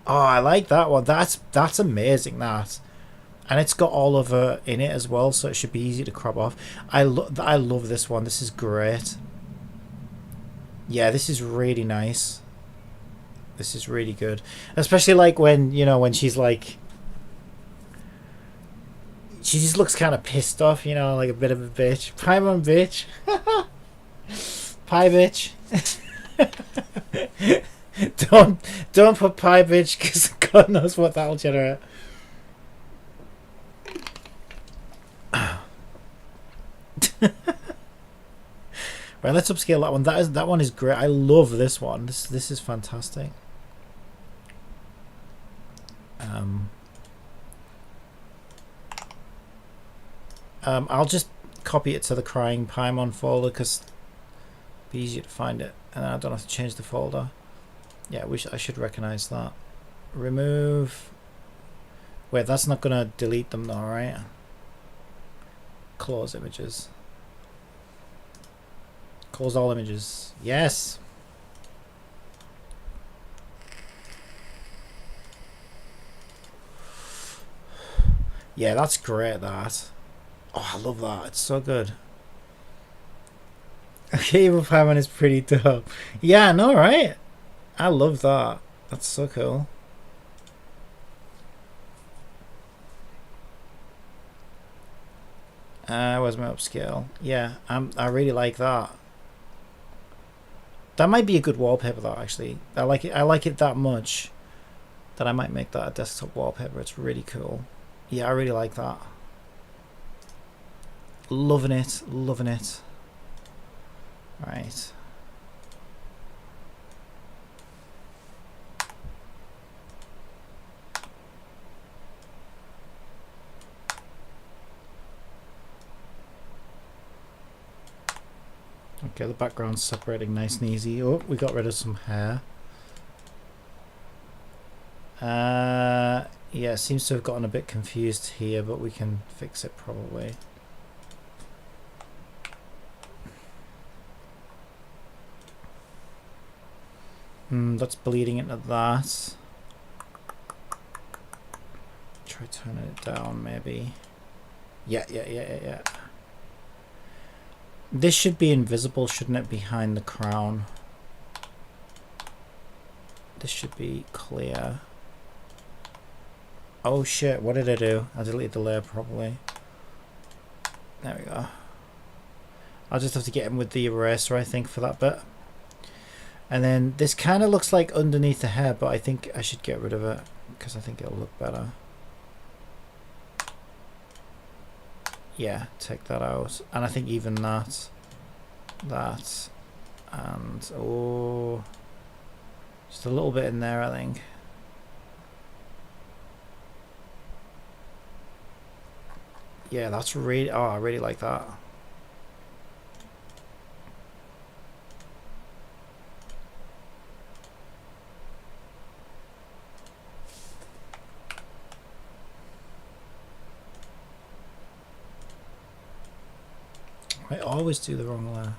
Speaker 1: Oh, I like that one. That's amazing, that. And it's got all of her in it as well, so it should be easy to crop off. I love this one. This is great. Yeah, this is really nice. This is really good. Especially like when, you know, when she's like, she just looks kind of pissed off, you know, like a bit of a bitch. Paimon bitch. Pie bitch. Don't put pie bitch, because God knows what that'll generate. Right, let's upscale that one. That one is great. I love this one. This is fantastic. I'll just copy it to the crying Paimon folder because it'll be easier to find it, and I don't have to change the folder. Yeah, I should recognize that. Remove. Wait, that's not gonna delete them though, right? Close images. Close all images. Yes. Yeah, that's great. That. Oh, I love that. It's so good. Okay, Evil Paimon is pretty dope. Yeah, I know, right? I love that. That's so cool. Where's my upscale? Yeah, I really like that. That might be a good wallpaper though, actually. I like it that much that I might make that a desktop wallpaper. It's really cool. Yeah, I really like that. Loving it, loving it. Right. Okay, the background's separating nice and easy. Oh, we got rid of some hair. Yeah, it seems to have gotten a bit confused here, but we can fix it probably. That's bleeding into that. Try turning it down, maybe. Yeah. This should be invisible, shouldn't it, behind the crown? This should be clear. Oh shit, what did I do? I deleted the layer probably. There we go. I'll just have to get in with the eraser, I think, for that bit. And then this kind of looks like underneath the hair, but I think I should get rid of it because I think it'll look better. Yeah, take that out. And I think even that, and oh, just a little bit in there, I think. Yeah, that's really, oh, I really like that. I always do the wrong layer.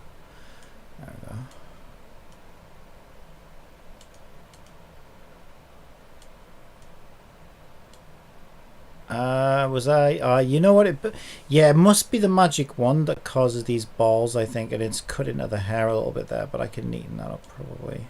Speaker 1: There we go. Was I? You know what? Yeah, it must be the magic wand that causes these balls, I think, and it's cut into the hair a little bit there, but I can neaten that up probably.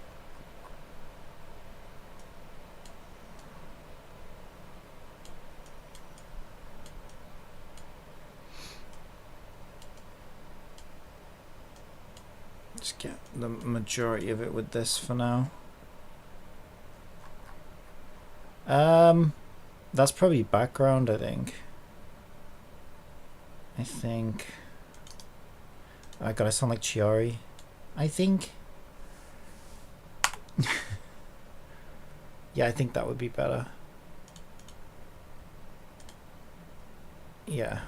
Speaker 1: Just get the majority of it with this for now. That's probably background, I think. I gotta sound like Chiari. I think. Yeah, I think that would be better. Yeah.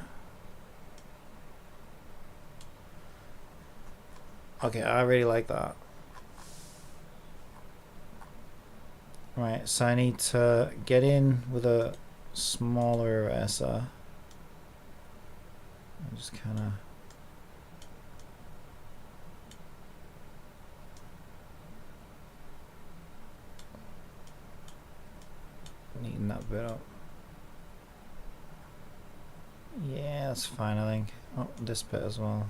Speaker 1: Okay, I really like that. Right, so I need to get in with a smaller eraser. I'm just kind of... neaten that bit up. Yeah, that's fine, I think. Oh, this bit as well.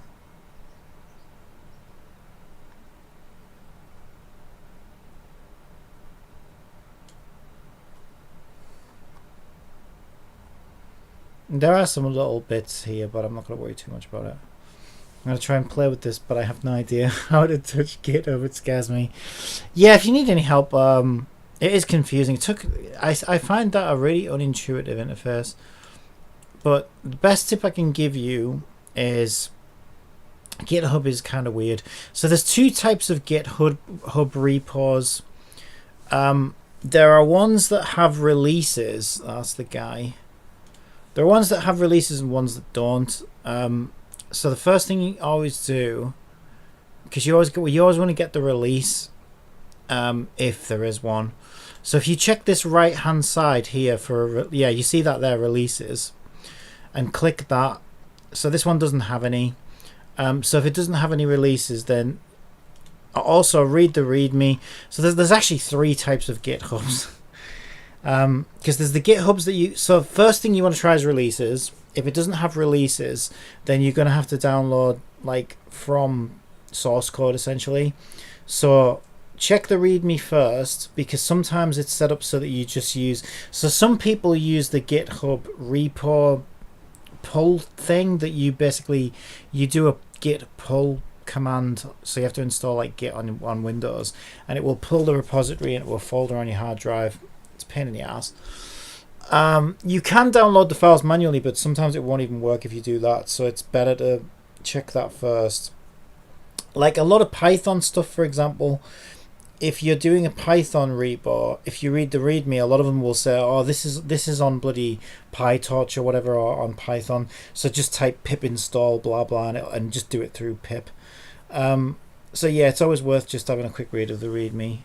Speaker 1: There are some little bits here, but I'm not going to worry too much about it. I'm going to try and play with this, but I have no idea how to touch Gato. It scares me. Yeah, if you need any help, it is confusing. I find that a really unintuitive interface. But the best tip I can give you is GitHub is kind of weird. So there's two types of GitHub repos. There are ones that have releases. That's the guy. There are ones that have releases and ones that don't. So the first thing you always do, because you always want to get the release, if there is one. So if you check this right hand side here for you see that there, releases, and click that. So this one doesn't have any. So if it doesn't have any releases, then also read the README. So there's actually three types of GitHubs. Because there's the GitHubs that you. So first thing you want to try is releases. If it doesn't have releases, then you're going to have to download like from source code essentially. So check the README first, because sometimes it's set up so that you just use. So some people use the GitHub repo pull thing that you do a git pull command. So you have to install like git on Windows, and it will pull the repository into a folder on your hard drive. It's a pain in the ass. You can download the files manually, but sometimes it won't even work if you do that, so it's better to check that first. Like a lot of Python stuff, for example, if you're doing a Python repo, if you read the README, a lot of them will say, oh, this is on bloody PyTorch or whatever, or on Python, so just type pip install blah blah and just do it through pip. So yeah, it's always worth just having a quick read of the README.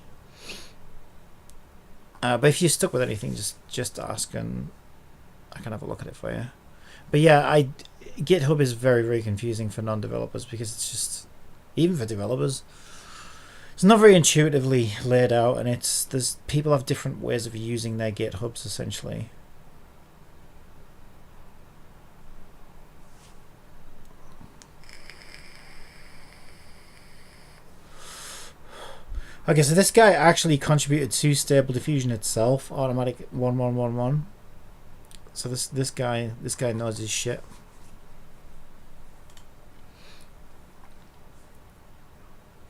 Speaker 1: But if you're stuck with anything, just ask and I can have a look at it for you. But yeah, GitHub is very, very confusing for non-developers, because it's just, even for developers, it's not very intuitively laid out, and there's people have different ways of using their GitHubs essentially. Okay, so this guy actually contributed to Stable Diffusion itself, automatic 1111. So this guy knows his shit.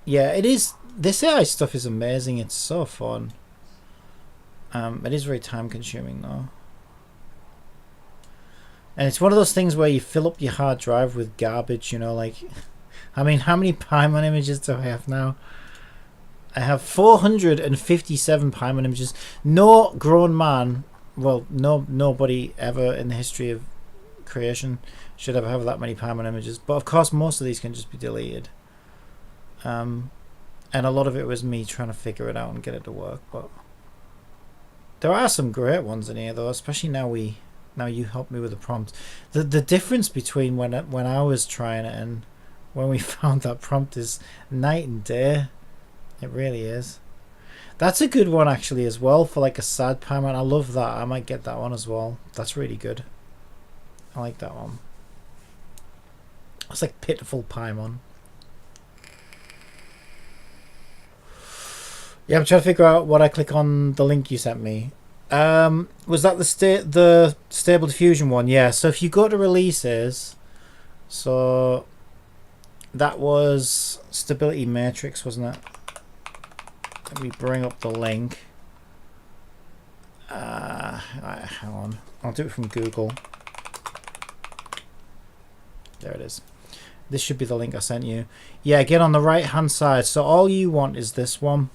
Speaker 1: Yeah, it is. This AI stuff is amazing. It's so fun. It is very time consuming though. And it's one of those things where you fill up your hard drive with garbage, you know, like, I mean, how many Paimon images do I have now? I have 457 Paimon images. No grown man, well, nobody ever in the history of creation should ever have that many Paimon images. But of course, most of these can just be deleted. And a lot of it was me trying to figure it out and get it to work. But there are some great ones in here, though, especially now you helped me with the prompt. The difference between when I was trying it and when we found that prompt is night and day. It really is. That's a good one actually as well, for like a sad Paimon. I love that. I might get that one as well. That's really good. I like that one. It's like pitiful Paimon. Yeah, I'm trying to figure out what I click on the link you sent me. Was that the Stable Diffusion one? Yeah. So if you go to releases, so that was Stability Matrix, wasn't it? Let me bring up the link. Hang on. I'll do it from Google. There it is. This should be the link I sent you. Yeah, again on the right hand side. So all you want is this one.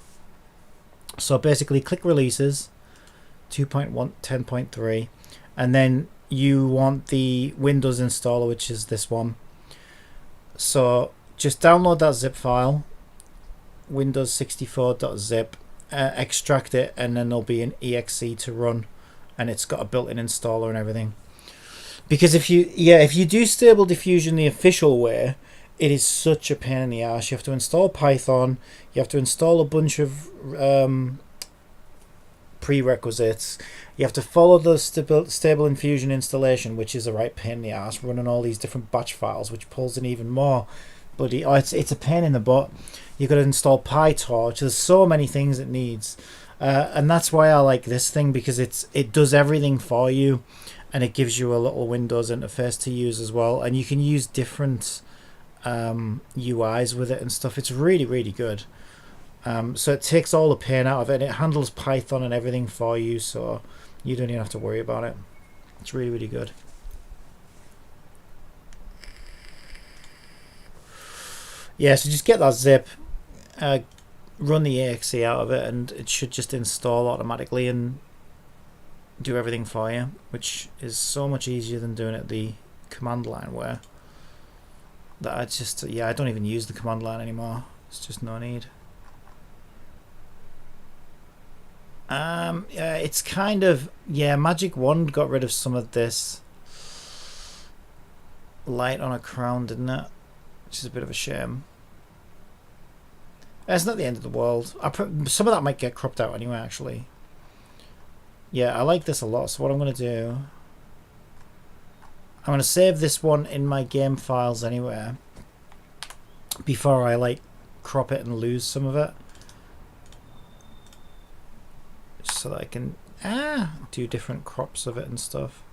Speaker 1: So basically click releases 2.1.10.3, and then you want the Windows installer, which is this one. So just download that zip file, windows64.zip, extract it, and then there'll be an exe to run, and it's got a built-in installer and everything. Because if you do Stable Diffusion the official way, it is such a pain in the ass. You have to install Python, you have to install a bunch of prerequisites, you have to follow the Stable Diffusion installation, which is a right pain in the ass, running all these different batch files, which pulls in even more bloody. It's a pain in the butt. You've got to install PyTorch. There's so many things it needs, and that's why I like this thing, because it does everything for you, and it gives you a little Windows interface to use as well, and you can use different UIs with it and stuff. It's really, really good. So it takes all the pain out of it, and it handles Python and everything for you, so you don't even have to worry about it. It's really, really good. Yeah, so just get that zip, uh, run the exe out of it, and it should just install automatically and do everything for you, which is so much easier than doing it the command line where that I just, yeah, I don't even use the command line anymore. It's just no need. Yeah, it's kind of, yeah, Magic Wand got rid of some of this light on a crown, didn't it? Which is a bit of a shame. It's not the end of the world. Some of that might get cropped out anyway, actually. Yeah, I like this a lot, so what I'm going to do, I'm going to save this one in my game files anyway before I like crop it and lose some of it, so that I can do different crops of it and stuff.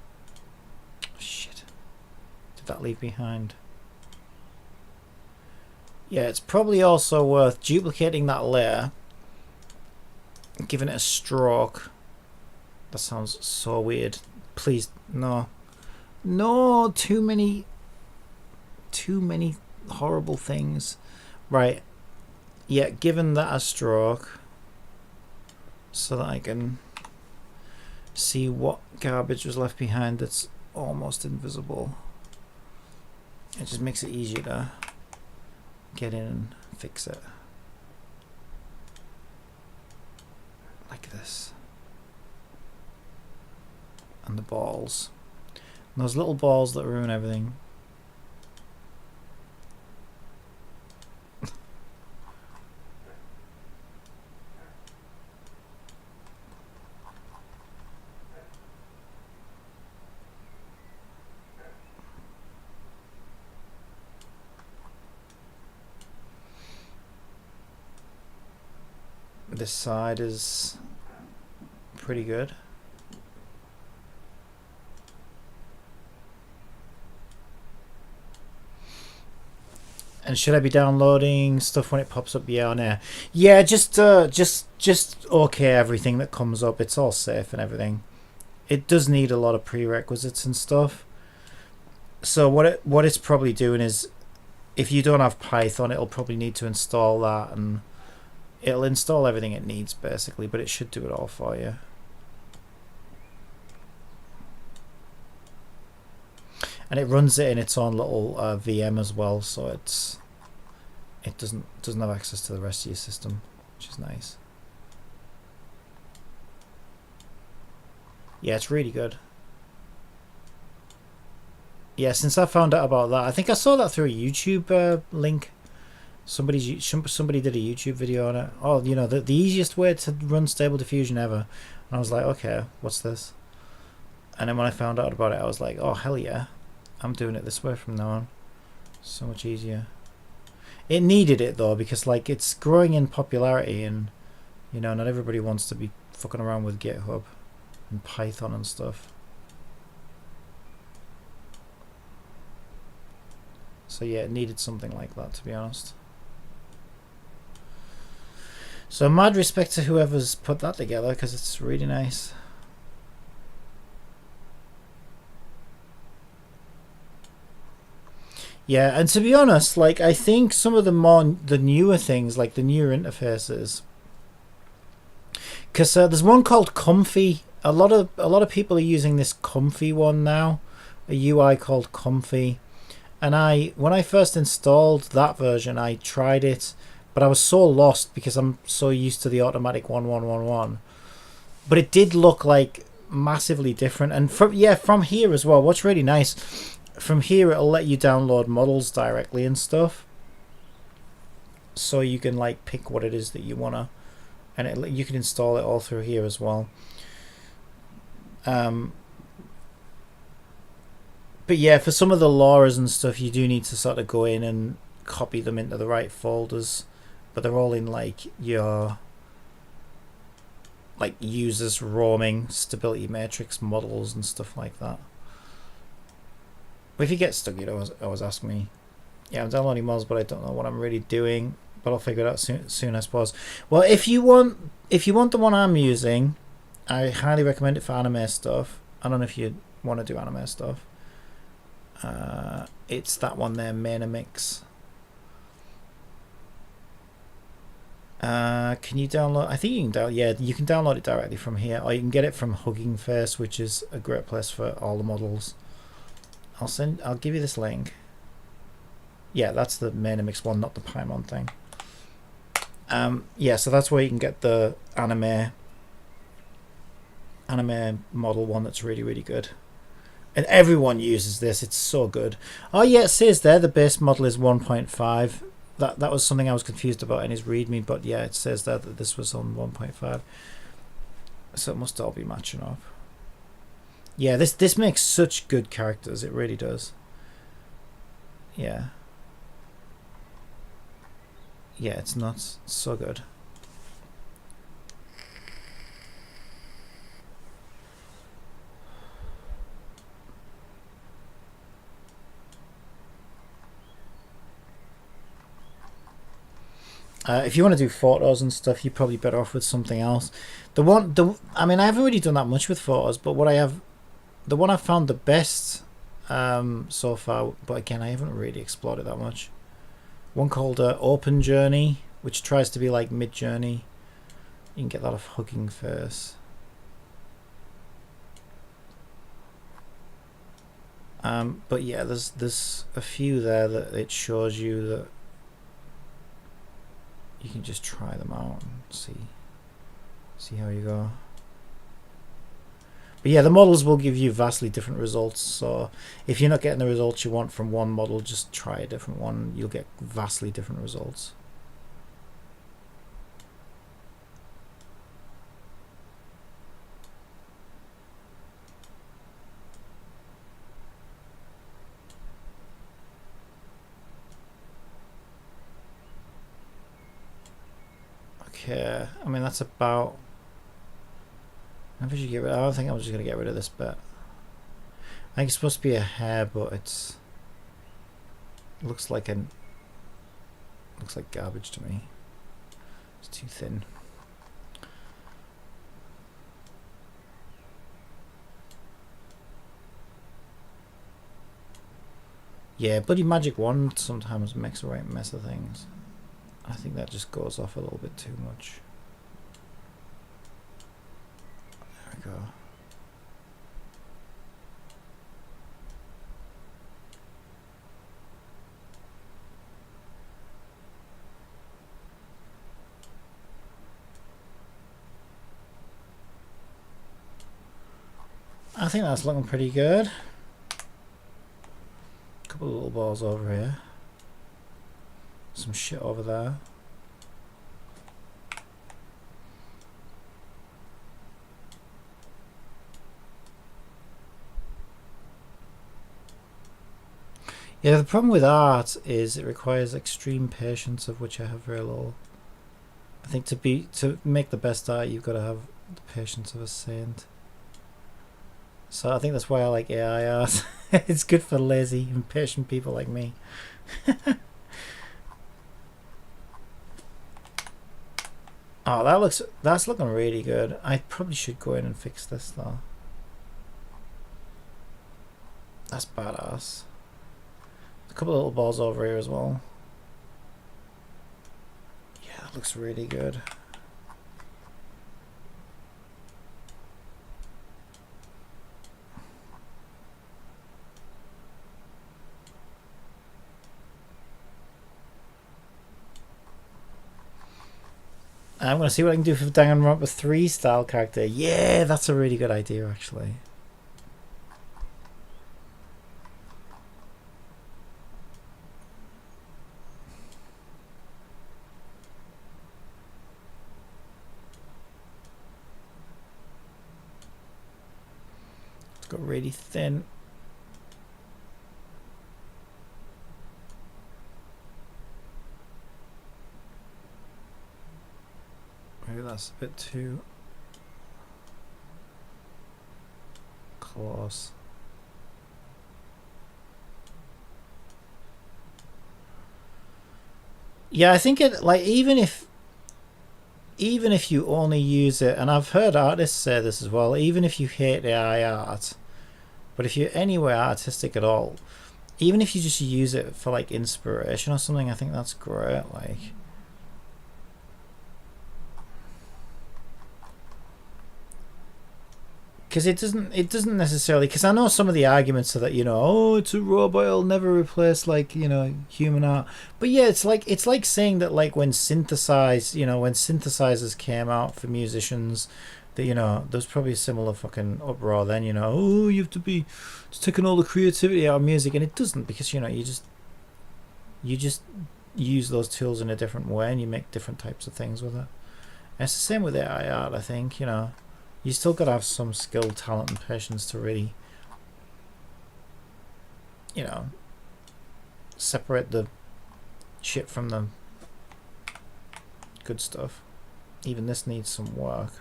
Speaker 1: Shit, did that leave behind? Yeah, it's probably also worth duplicating that layer, giving it a stroke. That sounds so weird. Please, no. No, too many horrible things. Right. Yeah, giving that a stroke so that I can see what garbage was left behind that's almost invisible. It just makes it easier to get in and fix it. Like this. And the balls. And those little balls that ruin everything. This side is pretty good. And should I be downloading stuff when it pops up? Yeah, on air. Yeah, just okay everything that comes up. It's all safe and everything. It does need a lot of prerequisites and stuff. So what it's probably doing is, if you don't have Python, it'll probably need to install that, and it'll install everything it needs basically, but it should do it all for you. And it runs it in its own little VM as well, so it doesn't have access to the rest of your system, which is nice. Yeah, it's really good. Yeah, since I found out about that, I think I saw that through a YouTube link. Somebody did a YouTube video on it. Oh, you know, the easiest way to run Stable Diffusion ever. And I was like, okay, what's this? And then when I found out about it, I was like, oh hell yeah, I'm doing it this way from now on. So much easier. It needed it though, because like it's growing in popularity, and you know, not everybody wants to be fucking around with GitHub and Python and stuff. So yeah, it needed something like that, to be honest. So mad respect to whoever's put that together, because it's really nice. Yeah, and to be honest, like I think some of the newer things, like the newer interfaces, because there's one called Comfy. A lot of people are using this Comfy one now, a UI called Comfy. And when I first installed that version, I tried it, but I was so lost because I'm so used to the automatic 1111. But it did look like massively different, and from here as well. What's really nice, from here it'll let you download models directly and stuff, so you can like pick what it is that you wanna, and you can install it all through here as well. But yeah, for some of the LoRa's and stuff, you do need to sort of go in and copy them into the right folders, but they're all in like your like users roaming stability matrix models and stuff like that. But if you get stuck, you'd always ask me. Yeah, I'm downloading mods, but I don't know what I'm really doing, but I'll figure it out soon, I suppose. Well, if you want the one I'm using, I highly recommend it for anime stuff. I don't know if you want to do anime stuff. It's that one there, Mainamix. Can you download? I think you can download. Yeah, you can download it directly from here, or you can get it from Hugging Face, which is a great place for all the models. I'll give you this link. Yeah, that's the main MX one, not the Paimon thing. Yeah, so that's where you can get the anime model one that's really, really good. And everyone uses this, it's so good. Oh yeah, it says there the base model is 1.5. That was something I was confused about in his readme, but yeah, it says there that this was on 1.5. So it must all be matching up. Yeah, this makes such good characters, it really does. Yeah. Yeah, it's nuts. It's so good. If you want to do photos and stuff, you're probably better off with something else. I mean, I haven't really done that much with photos, but the one I found the best so far, but again, I haven't really explored it that much. One called Open Journey, which tries to be like Mid Journey. You can get that off Hugging Face. But yeah, there's a few there that it shows you that you can just try them out and see how you go. But yeah, the models will give you vastly different results, so if you're not getting the results you want from one model, just try a different one. You'll get vastly different results. Okay, I mean that's about... I think I should get rid. I don't think I'm just gonna get rid of this bit. I think it's supposed to be a hair, but it looks like garbage to me. It's too thin. Yeah, bloody magic wand sometimes makes a right mess of things. I think that just goes off a little bit too much. There we go. I think that's looking pretty good. A couple of little balls over here. Some shit over there. Yeah, the problem with art is it requires extreme patience, of which I have very little. I think to make the best art, you've got to have the patience of a saint. So I think that's why I like AI art. It's good for lazy, impatient people like me. Oh, that's looking really good. I probably should go in and fix this though. That's badass. A couple of little balls over here as well. Yeah, that looks really good. I'm going to see what I can do for Danganronpa 3 style character. Yeah, that's a really good idea, actually. It's got really thin. Maybe that's a bit too close. Yeah, I think it, like, even if you only use it, and I've heard artists say this as well, even if you hate AI art, but if you're anywhere artistic at all, even if you just use it for like inspiration or something, I think that's great. Like, because it doesn't necessarily, because I know some of the arguments are that, oh, it's a robot, it'll never replace, like, human art. But yeah, it's like saying that, like, when synthesizers came out for musicians, that, there's probably a similar fucking uproar then, oh, you have to be, it's taking all the creativity out of music. And it doesn't, because you just use those tools in a different way, and you make different types of things with it. And it's the same with AI art, I think. You still got to have some skill, talent, and patience to really, separate the shit from the good stuff. Even this needs some work.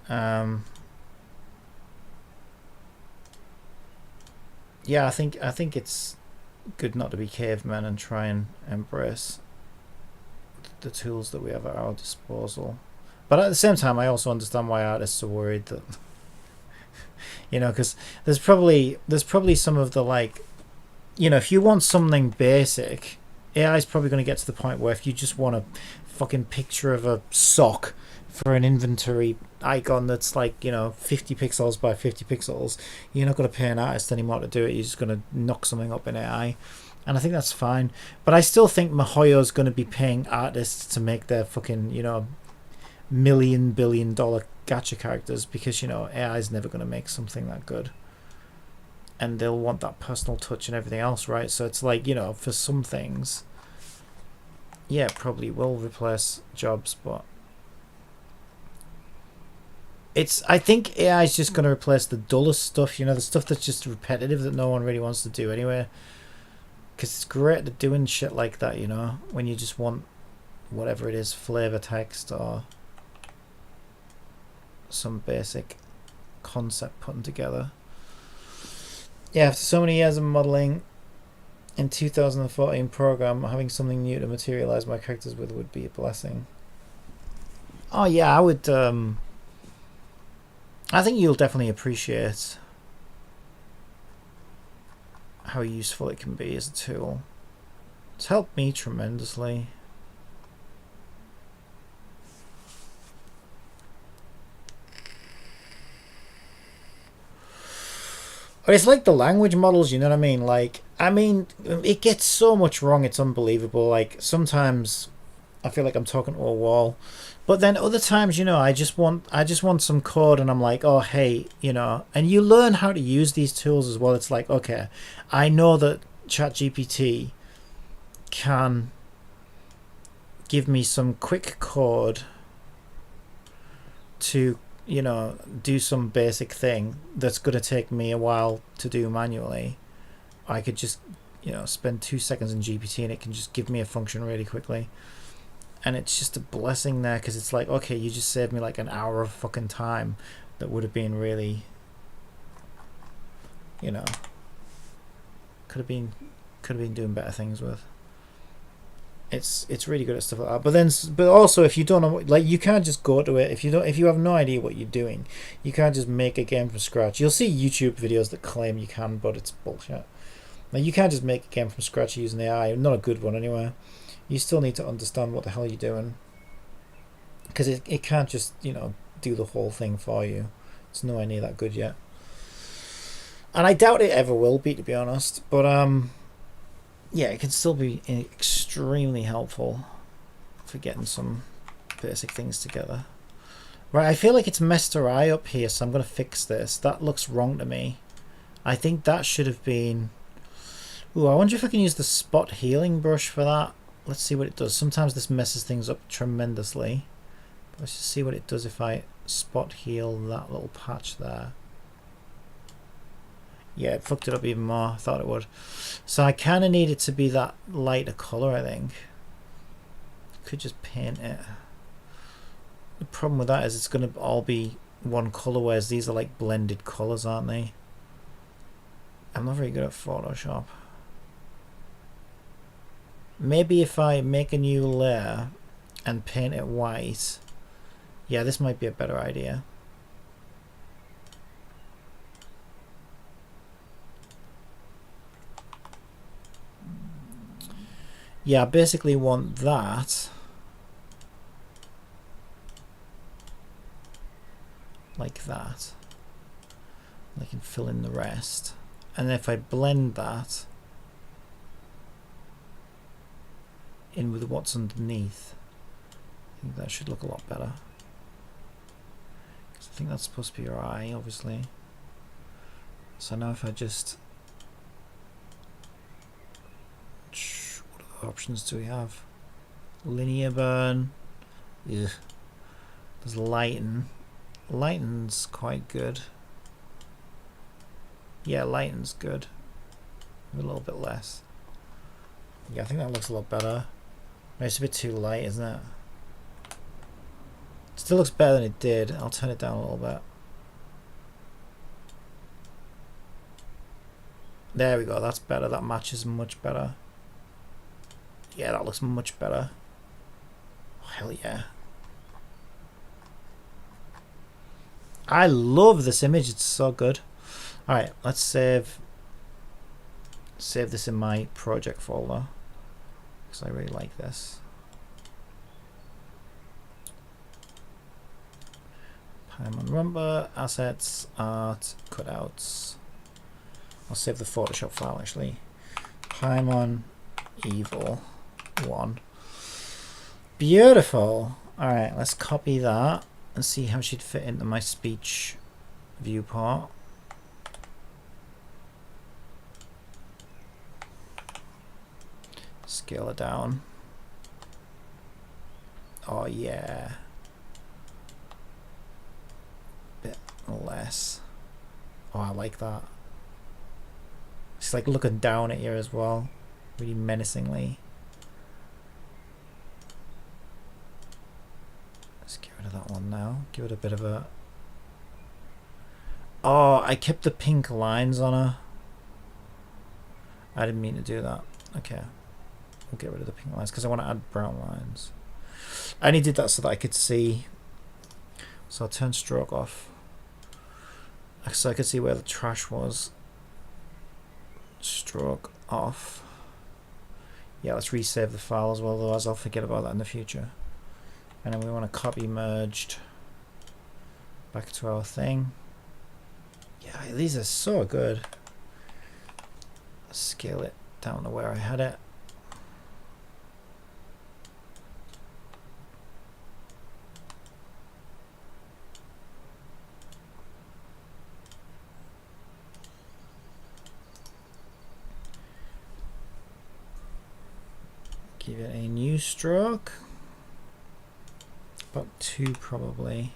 Speaker 1: Yeah, I think it's good not to be cavemen and try and embrace the tools that we have at our disposal. But at the same time, I also understand why artists are worried that, because there's probably some of the, like, if you want something basic, AI is probably going to get to the point where if you just want a fucking picture of a sock for an inventory icon that's like 50 pixels by 50 pixels, you're not going to pay an artist anymore to do it. You're just going to knock something up in AI. And I think that's fine. But I still think MiHoYo's going to be paying artists to make their fucking, $1 billion gacha characters, because, AI is never going to make something that good. And they'll want that personal touch and everything else, right? So it's like, for some things, yeah, it probably will replace jobs, but I think AI is just going to replace the dullest stuff, the stuff that's just repetitive that no one really wants to do anyway. Because it's great at doing shit like that, when you just want whatever it is, flavor text or some basic concept putting together. Yeah, after so many years of modeling, in 2014 program, having something new to materialize my characters with would be a blessing. Oh yeah, I would. I think you'll definitely appreciate how useful it can be as a tool. It's helped me tremendously. It's like the language models, you know what I mean? Like, it gets so much wrong, it's unbelievable. Like, sometimes I feel like I'm talking to a wall. But then other times, I just want some code, and I'm like, oh, hey, and you learn how to use these tools as well. It's like, okay, I know that ChatGPT can give me some quick code to, do some basic thing that's going to take me a while to do manually. I could just, spend 2 seconds in GPT and it can just give me a function really quickly. And it's just a blessing there, because it's like, okay, you just saved me like an hour of fucking time that would have been really, could have been doing better things with. It's really good at stuff like that. But also, if you don't know, like, you can't just go to it if you have no idea what you're doing. You can't just make a game from scratch. You'll see YouTube videos that claim you can, but it's bullshit. Like, you can't just make a game from scratch using AI. Not a good one anyway. You still need to understand what the hell you're doing, because it can't just do the whole thing for you. It's nowhere near that good yet, and I doubt it ever will be, to be honest. But yeah, it can still be extremely helpful for getting some basic things together. Right, I feel like it's messed our eye up here, so I'm going to fix this. That looks wrong to me. I think that should have been... Ooh, I wonder if I can use the spot healing brush for that. Let's see what it does. Sometimes this messes things up tremendously. But let's just see what it does if I spot heal that little patch there. Yeah, it fucked it up even more. I thought it would. So I kind of need it to be that lighter colour, I think. Could just paint it. The problem with that is it's going to all be one colour, whereas these are like blended colours, aren't they? I'm not very good at Photoshop. Maybe if I make a new layer and paint it white. Yeah, this might be a better idea. Yeah, I basically want that like that. I can fill in the rest. And then if I blend that in with what's underneath, I think that should look a lot better. Because I think that's supposed to be your eye, obviously. So now if I just... What other options do we have? Linear burn. Ugh. There's lighten. Lighten's quite good. Yeah, lighten's good. A little bit less. Yeah, I think that looks a lot better. It's a bit too light, isn't it? It still looks better than it did. I'll turn it down a little bit. There we go, that's better. That matches much better. Yeah, that looks much better. Oh, hell yeah. I love this image, it's so good. Alright, let's save this in my project folder, because I really like this. Paimon Rumba, assets, art, cutouts. I'll save the Photoshop file actually. Paimon Evil 1. Beautiful. Alright, let's copy that and see how she'd fit into my speech viewport. Scale it down. Oh yeah. Bit less. Oh, I like that. She's like looking down at you as well, really menacingly. Let's get rid of that one now. Give it a bit of a... Oh, I kept the pink lines on her. I didn't mean to do that. Okay. We'll get rid of the pink lines because I want to add brown lines. I only did that so that I could see. So I'll turn stroke off. So I could see where the trash was. Stroke off. Yeah, let's resave the file as well, otherwise I'll forget about that in the future. And then we want to copy merged back to our thing. Yeah, these are so good. Let's scale it down to where I had it. Give it a new stroke. About 2 probably.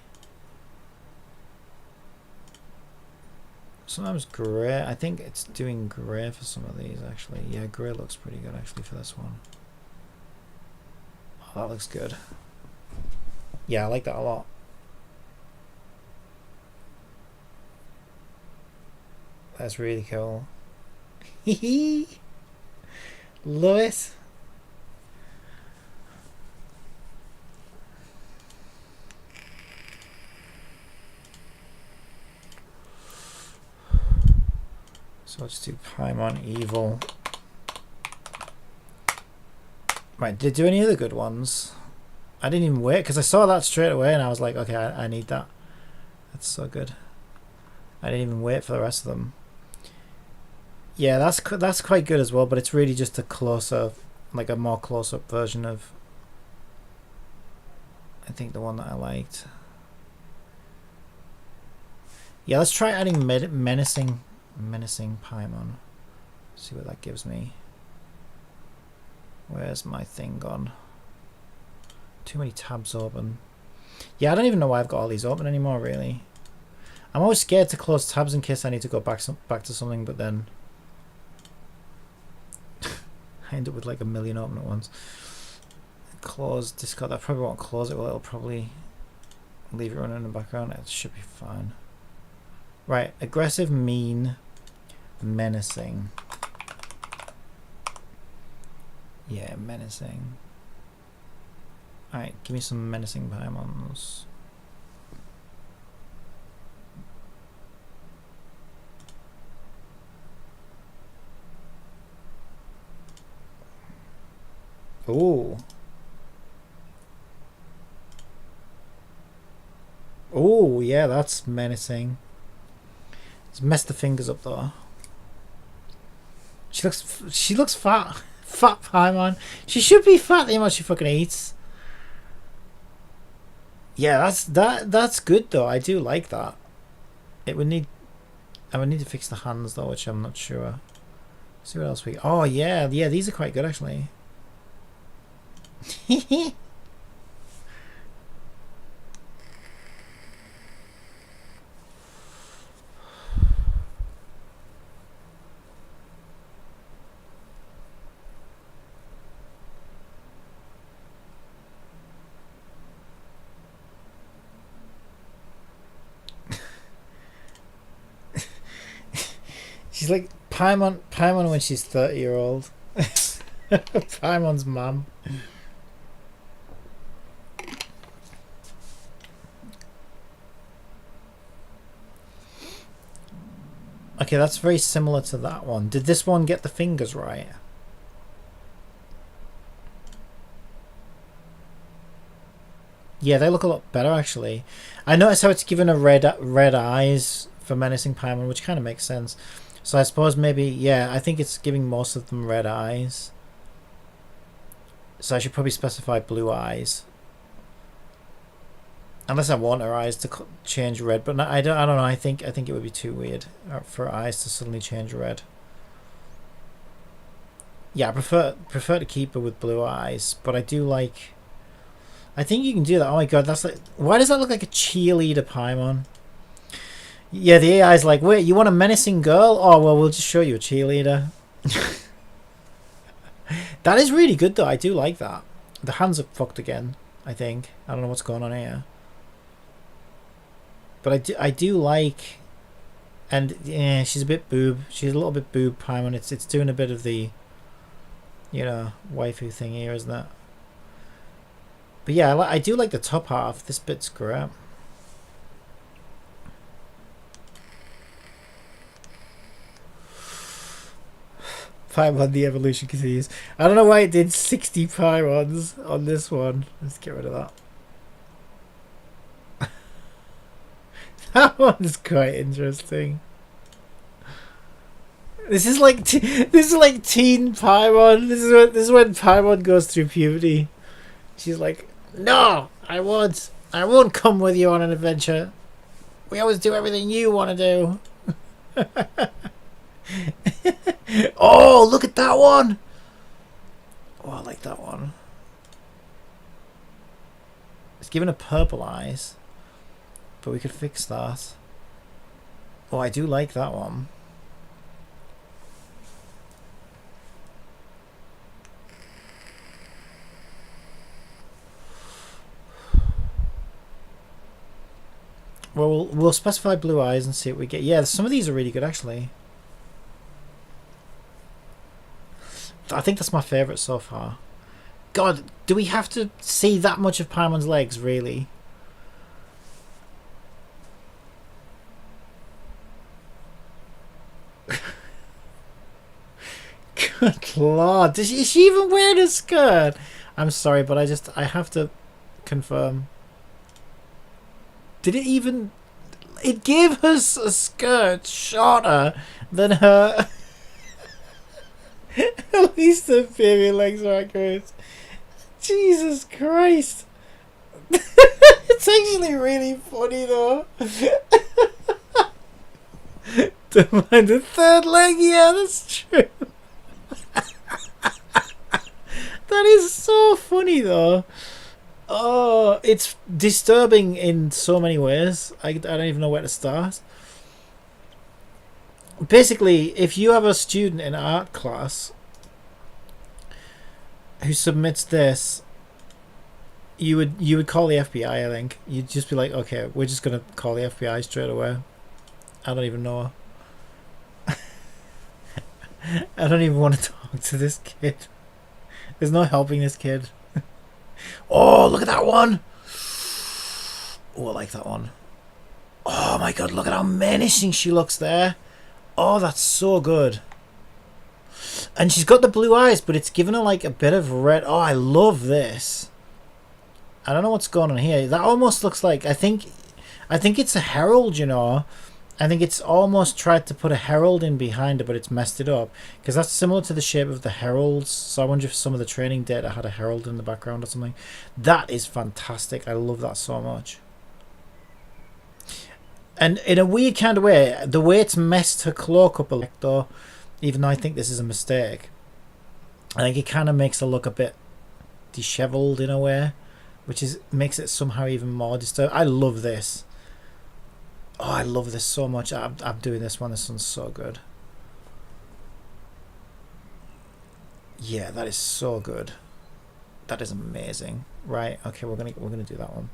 Speaker 1: Sometimes grey. I think it's doing grey for some of these actually. Yeah, grey looks pretty good actually for this one. Oh, that looks good. Yeah, I like that a lot. That's really cool. Love it. So let's do Paimon Evil. Right, did it do any other good ones? I didn't even wait because I saw that straight away and I was like, okay, I need that. That's so good. I didn't even wait for the rest of them. Yeah, that's quite good as well, but it's really just a closer, like a more close-up version of, I think, the one that I liked. Yeah, let's try adding menacing Paimon. See what that gives me. Where's my thing gone? Too many tabs open. Yeah, I don't even know why I've got all these open anymore, really. I'm always scared to close tabs in case I need to go back to something, but then I end up with like a million open at once. Close Discord. I probably won't close it. Well, it'll probably leave it running in the background. It should be fine. Right, aggressive, mean, menacing. Yeah, menacing. Alright, give me some menacing Paimons. Ooh. Oh, yeah, that's menacing. Just mess the fingers up though. She looks fat. Fat Paimon. She should be fat the amount she fucking eats. Yeah, that's good though. I do like that. It would need I would need to fix the hands though, which I'm not sure. See what else we. Oh yeah, these are quite good actually. She's like Paimon when she's 30-year-old. Paimon's mum. Okay, that's very similar to that one. Did this one get the fingers right? Yeah, they look a lot better actually. I noticed how it's given a red eyes for menacing Paimon, which kind of makes sense. So I suppose maybe, yeah, I think it's giving most of them red eyes. So I should probably specify blue eyes. Unless I want her eyes to change red, but no, I don't know. I think it would be too weird for eyes to suddenly change red. Yeah, I prefer to keep her with blue eyes, but I do like. I think you can do that. Oh my god, that's like. Why does that look like a cheerleader Paimon? Yeah, the AI's like, wait, you want a menacing girl? Oh well, we'll just show you a cheerleader. That is really good though. I do like that. The hands are fucked again. I think. I don't know what's going on here. But I do like, and yeah, she's a bit boob. She's a little bit boob Paimon. It's doing a bit of the, you know, waifu thing here, isn't it? But yeah, I do like the top half. This bit's great. Paimon the evolution continues. I don't know why it did 60 Paimons on this one. Let's get rid of that. That one's quite interesting. This is like teen Paimon. This is when Paimon goes through puberty. She's like, no, I won't come with you on an adventure. We always do everything you want to do. Oh, look at that one. Oh, I like that one. It's given a purple eyes, but we could fix that. Oh, I do like that one. Well, we'll specify blue eyes and see what we get. Yeah, some of these are really good actually. I think that's my favourite so far. God, do we have to see that much of Paimon's legs, really? Good lord. Is she even wearing a skirt? I'm sorry, but I have to confirm. Did it even... It gave her a skirt shorter than her... At least the baby legs are accurate. Jesus Christ. It's actually really funny though. Don't mind the third leg, yeah, that's true. That is so funny though. Oh, it's disturbing in so many ways. I don't even know where to start. Basically, if you have a student in art class who submits this, you would call the FBI. I think you'd just be like, okay, we're just gonna call the FBI straight away. I don't even know. I don't even want to talk to this kid. There's no helping this kid. Oh, look at that one. Oh, I like that one. Oh my god, look at how menacing she looks there. Oh, that's so good. And she's got the blue eyes, but it's given her like a bit of red. Oh, I love this. I don't know what's going on here. That almost looks like, I think I think it's a herald, you know. I think it's almost tried to put a herald in behind it, but it's messed it up. Because that's similar to the shape of the heralds. So I wonder if some of the training data had a herald in the background or something. That is fantastic. I love that so much. And in a weird kind of way, the way it's messed her cloak up a little, though, even though I think this is a mistake, I think it kind of makes her look a bit disheveled in a way, which is makes it somehow even more disturbing. I love this. Oh, I love this so much. I'm doing this one. This one's so good. Yeah, that is so good. That is amazing. Right, okay, we're gonna do that one.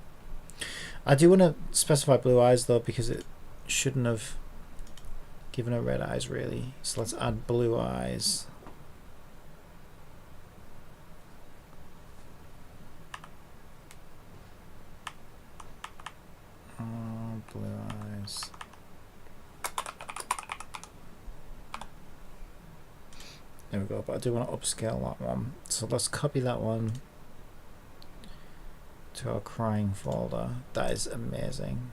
Speaker 1: I do want to specify blue eyes though, because it shouldn't have given her red eyes really. So let's add blue eyes. Blue eyes. There we go, but I do want to upscale that one. So let's copy that one to our crying folder. That is amazing.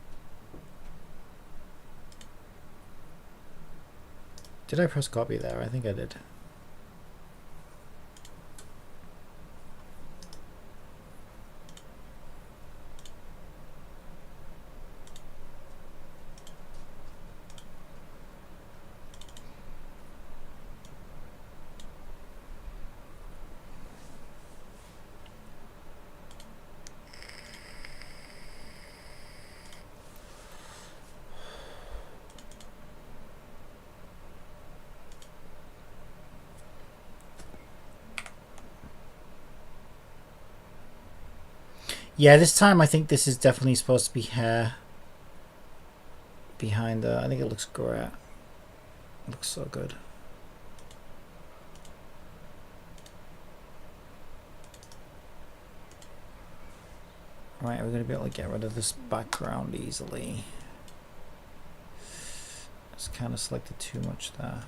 Speaker 1: Did I press copy there? I think I did. Yeah, this time I think this is definitely supposed to be hair behind her. I think it looks great. It looks so good. Right, we're going to be able to get rid of this background easily. It's kind of selected too much there.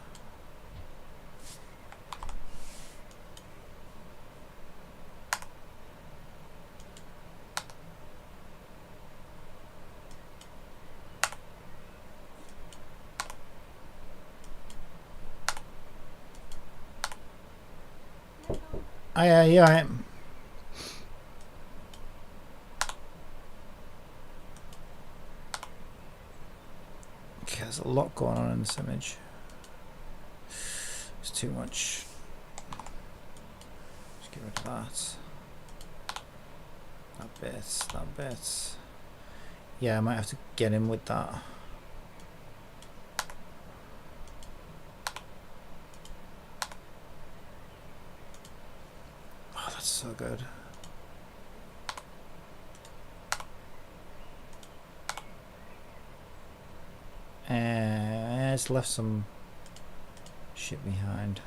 Speaker 1: Yeah. Okay, there's a lot going on in this image. It's too much. Just get rid of that. That bit. Yeah, I might have to get in with that. Oh, that's so good. And it's left some shit behind.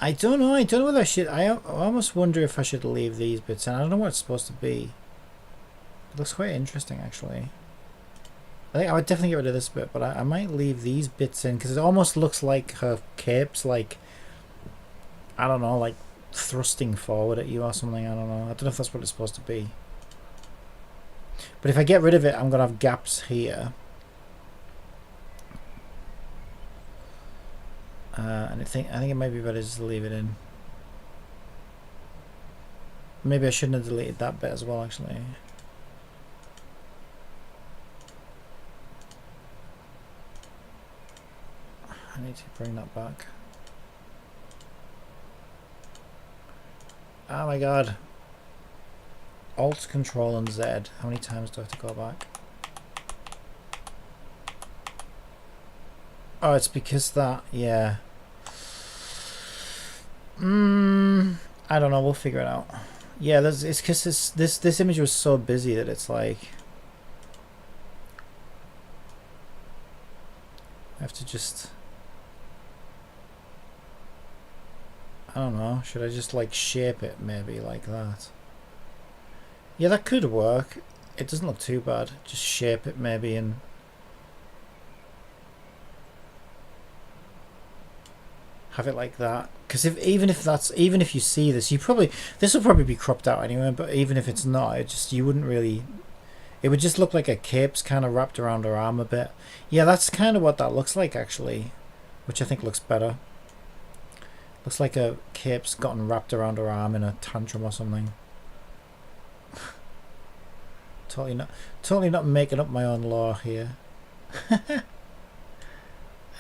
Speaker 1: I don't know. I don't know whether I should. I almost wonder if I should leave these bits in. I don't know what it's supposed to be. It looks quite interesting, actually. I think I would definitely get rid of this bit, but I might leave these bits in because it almost looks like her cape's like, I don't know, like thrusting forward at you or something. I don't know. I don't know if that's what it's supposed to be. But if I get rid of it, I'm gonna have gaps here. And I think it might be better just to leave it in. Maybe I shouldn't have deleted that bit as well, actually. I need to bring that back. Oh my god. Alt, Control and Z. How many times do I have to go back? Oh, it's because that, yeah. I don't know, we'll figure it out. Yeah, it's because this image was so busy that it's like I have to just, I don't know, should I just like shape it maybe like that? Yeah, that could work. It doesn't look too bad. Just shape it maybe and have it like that. Because even if you see this, this will probably be cropped out anyway. But even if it's not, you wouldn't really. It would just look like a cape's kind of wrapped around her arm a bit. Yeah, that's kind of what that looks like actually, which I think looks better. Looks like a cape's gotten wrapped around her arm in a tantrum or something. Totally not making up my own lore here.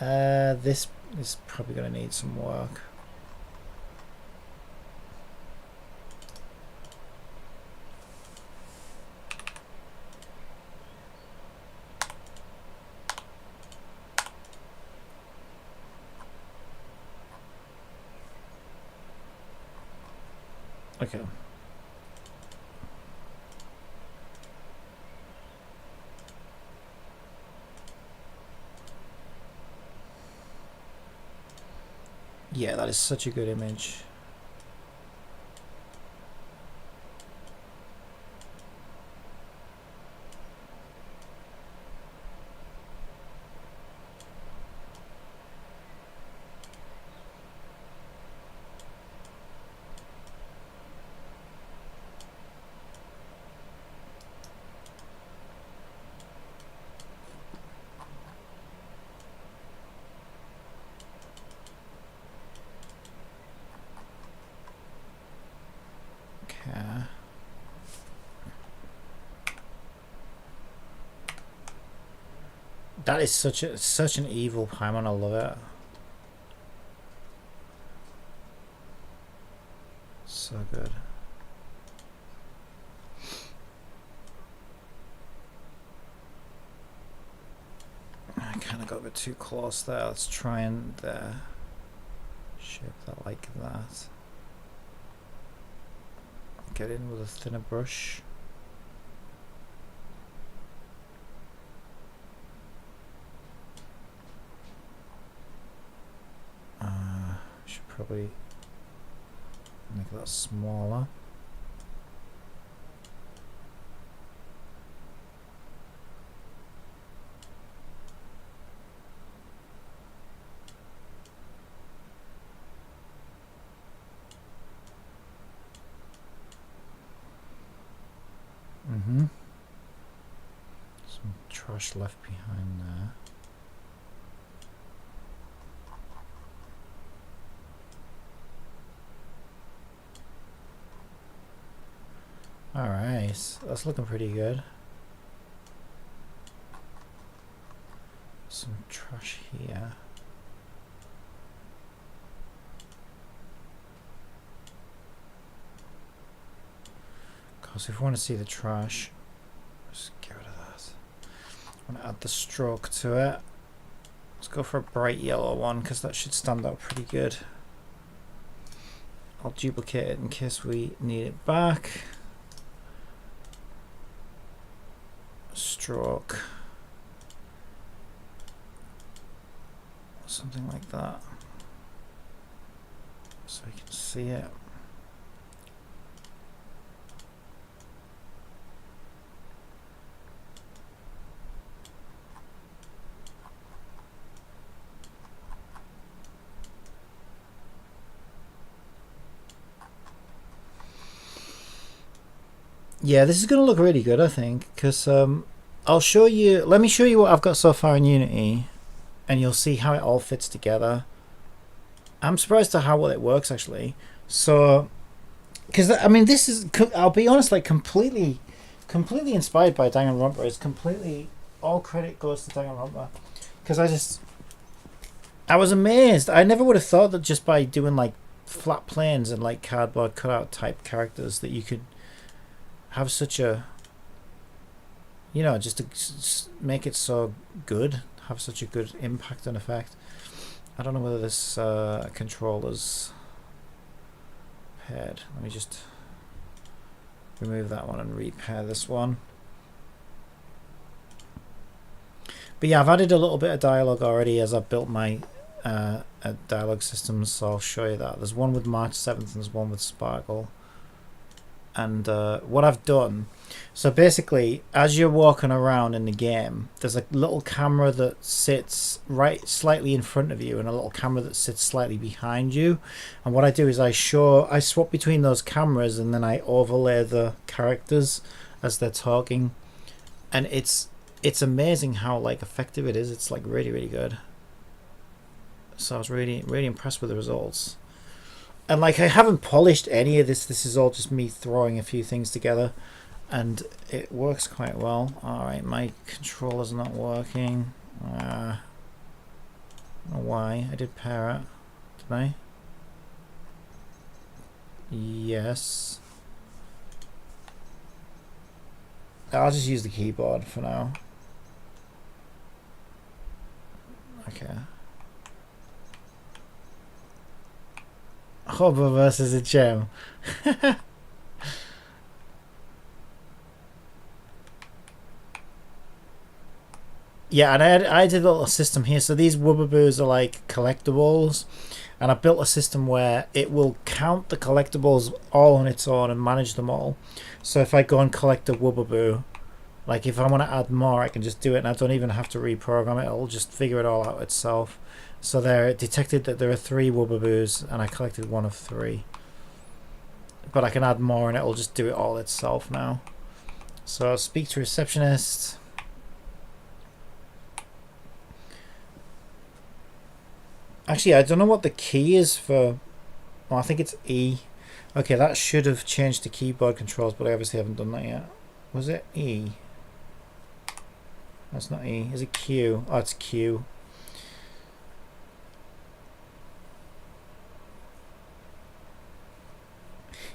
Speaker 1: This is probably going to need some work. Okay. Yeah, that is such a good image. That is such an evil Paimon. I love it. So good. I kind of got a bit too close there. Let's try and shape that like that. Get in with a thinner brush. Should probably make that smaller. Some trash left behind there. Alright, that's looking pretty good. Some trash here. Because if we want to see the trash, just get rid of that. I want to add the stroke to it. Let's go for a bright yellow one because that should stand out pretty good. I'll duplicate it in case we need it back. Stroke. Something like that. So you can see it. Yeah, this is going to look really good, I think, because I'll show you. Let me show you what I've got so far in Unity, and you'll see how it all fits together. I'm surprised at how well it works, actually. So, because I mean, this is, I'll be honest, like completely inspired by Danganronpa. It's completely, all credit goes to Danganronpa, because I was amazed. I never would have thought that just by doing like flat planes and like cardboard cutout type characters that you could have such a, you know, just to make it so good, have such a good impact and effect. I don't know whether this controller's paired. Let me just remove that one and repair this one. But yeah, I've added a little bit of dialogue already as I've built my dialogue systems, so I'll show you that. There's one with March 7th and there's one with Sparkle. And what I've done, so basically, as you're walking around in the game, there's a little camera that sits right slightly in front of you, and a little camera that sits slightly behind you. And what I do is I swap between those cameras, and then I overlay the characters as they're talking, and it's amazing how like effective it is. It's like really really good. So I was really really impressed with the results. And like I haven't polished any of this. This is all just me throwing a few things together, and it works quite well. All right, my controller's not working. I don't know why. I did pair it, did I? Yes. I'll just use the keyboard for now. Okay. Hobber versus a gem. Yeah, and I did a little system here. So these Wubbaboos are like collectibles, and I built a system where it will count the collectibles all on its own and manage them all. So if I go and collect a Wubbaboo, like if I want to add more, I can just do it, and I don't even have to reprogram it. It'll just figure it all out itself. So there, it detected that there are 3 Wubbaboos, and I collected 1 of 3. But I can add more, and it'll just do it all itself now. So I'll speak to receptionist. Actually, I don't know what the key is for. Well, I think it's E. Okay, that should have changed the keyboard controls, but I obviously haven't done that yet. Was it E? That's not E. Is it Q? Oh, it's Q.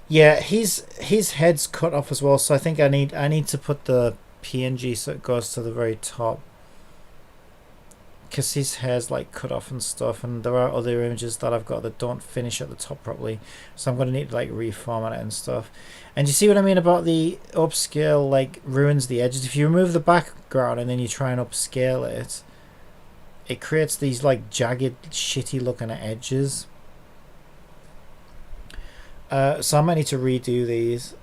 Speaker 1: Yeah, his head's cut off as well, so I think I need to put the PNG so it goes to the very top. Because his hair's like cut off and stuff, and there are other images that I've got that don't finish at the top properly, so I'm going to need to like reformat it and stuff. And you see what I mean about the upscale like ruins the edges. If you remove the background and then you try and upscale it, it creates these like jagged shitty looking edges. So I might need to redo these.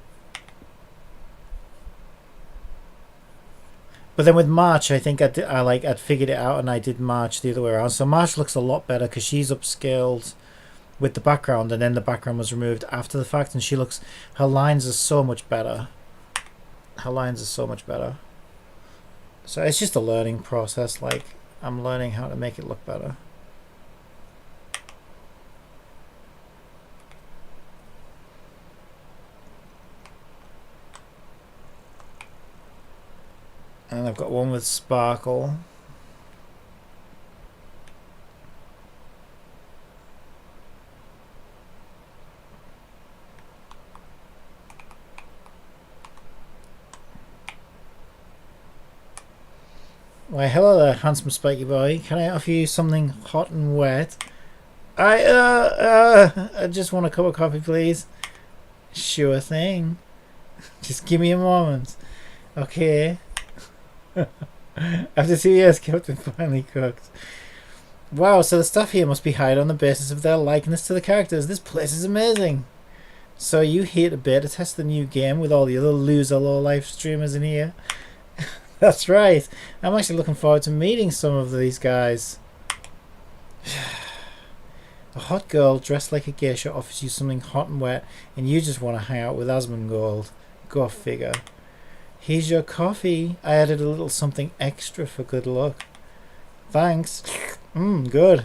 Speaker 1: But then with March, I think I'd figured it out, and I did March the other way around. So March looks a lot better because she's upscaled with the background, and then the background was removed after the fact, and her lines are so much better. Her lines are so much better. So it's just a learning process. Like I'm learning how to make it look better. And I've got one with sparkle. Why, hello there, handsome spiky boy. Can I offer you something hot and wet? I just want a cup of coffee, please. Sure thing. Just give me a moment. Okay. After 2 years, Captain finally cooked. Wow, so the stuff here must be hired on the basis of their likeness to the characters. This place is amazing. So are you here to beta test the new game with all the other loser low-life streamers in here? That's right. I'm actually looking forward to meeting some of these guys. A hot girl dressed like a geisha offers you something hot and wet, and you just want to hang out with Asmongold. Go figure. Here's your coffee. I added a little something extra for good luck. Thanks. Good.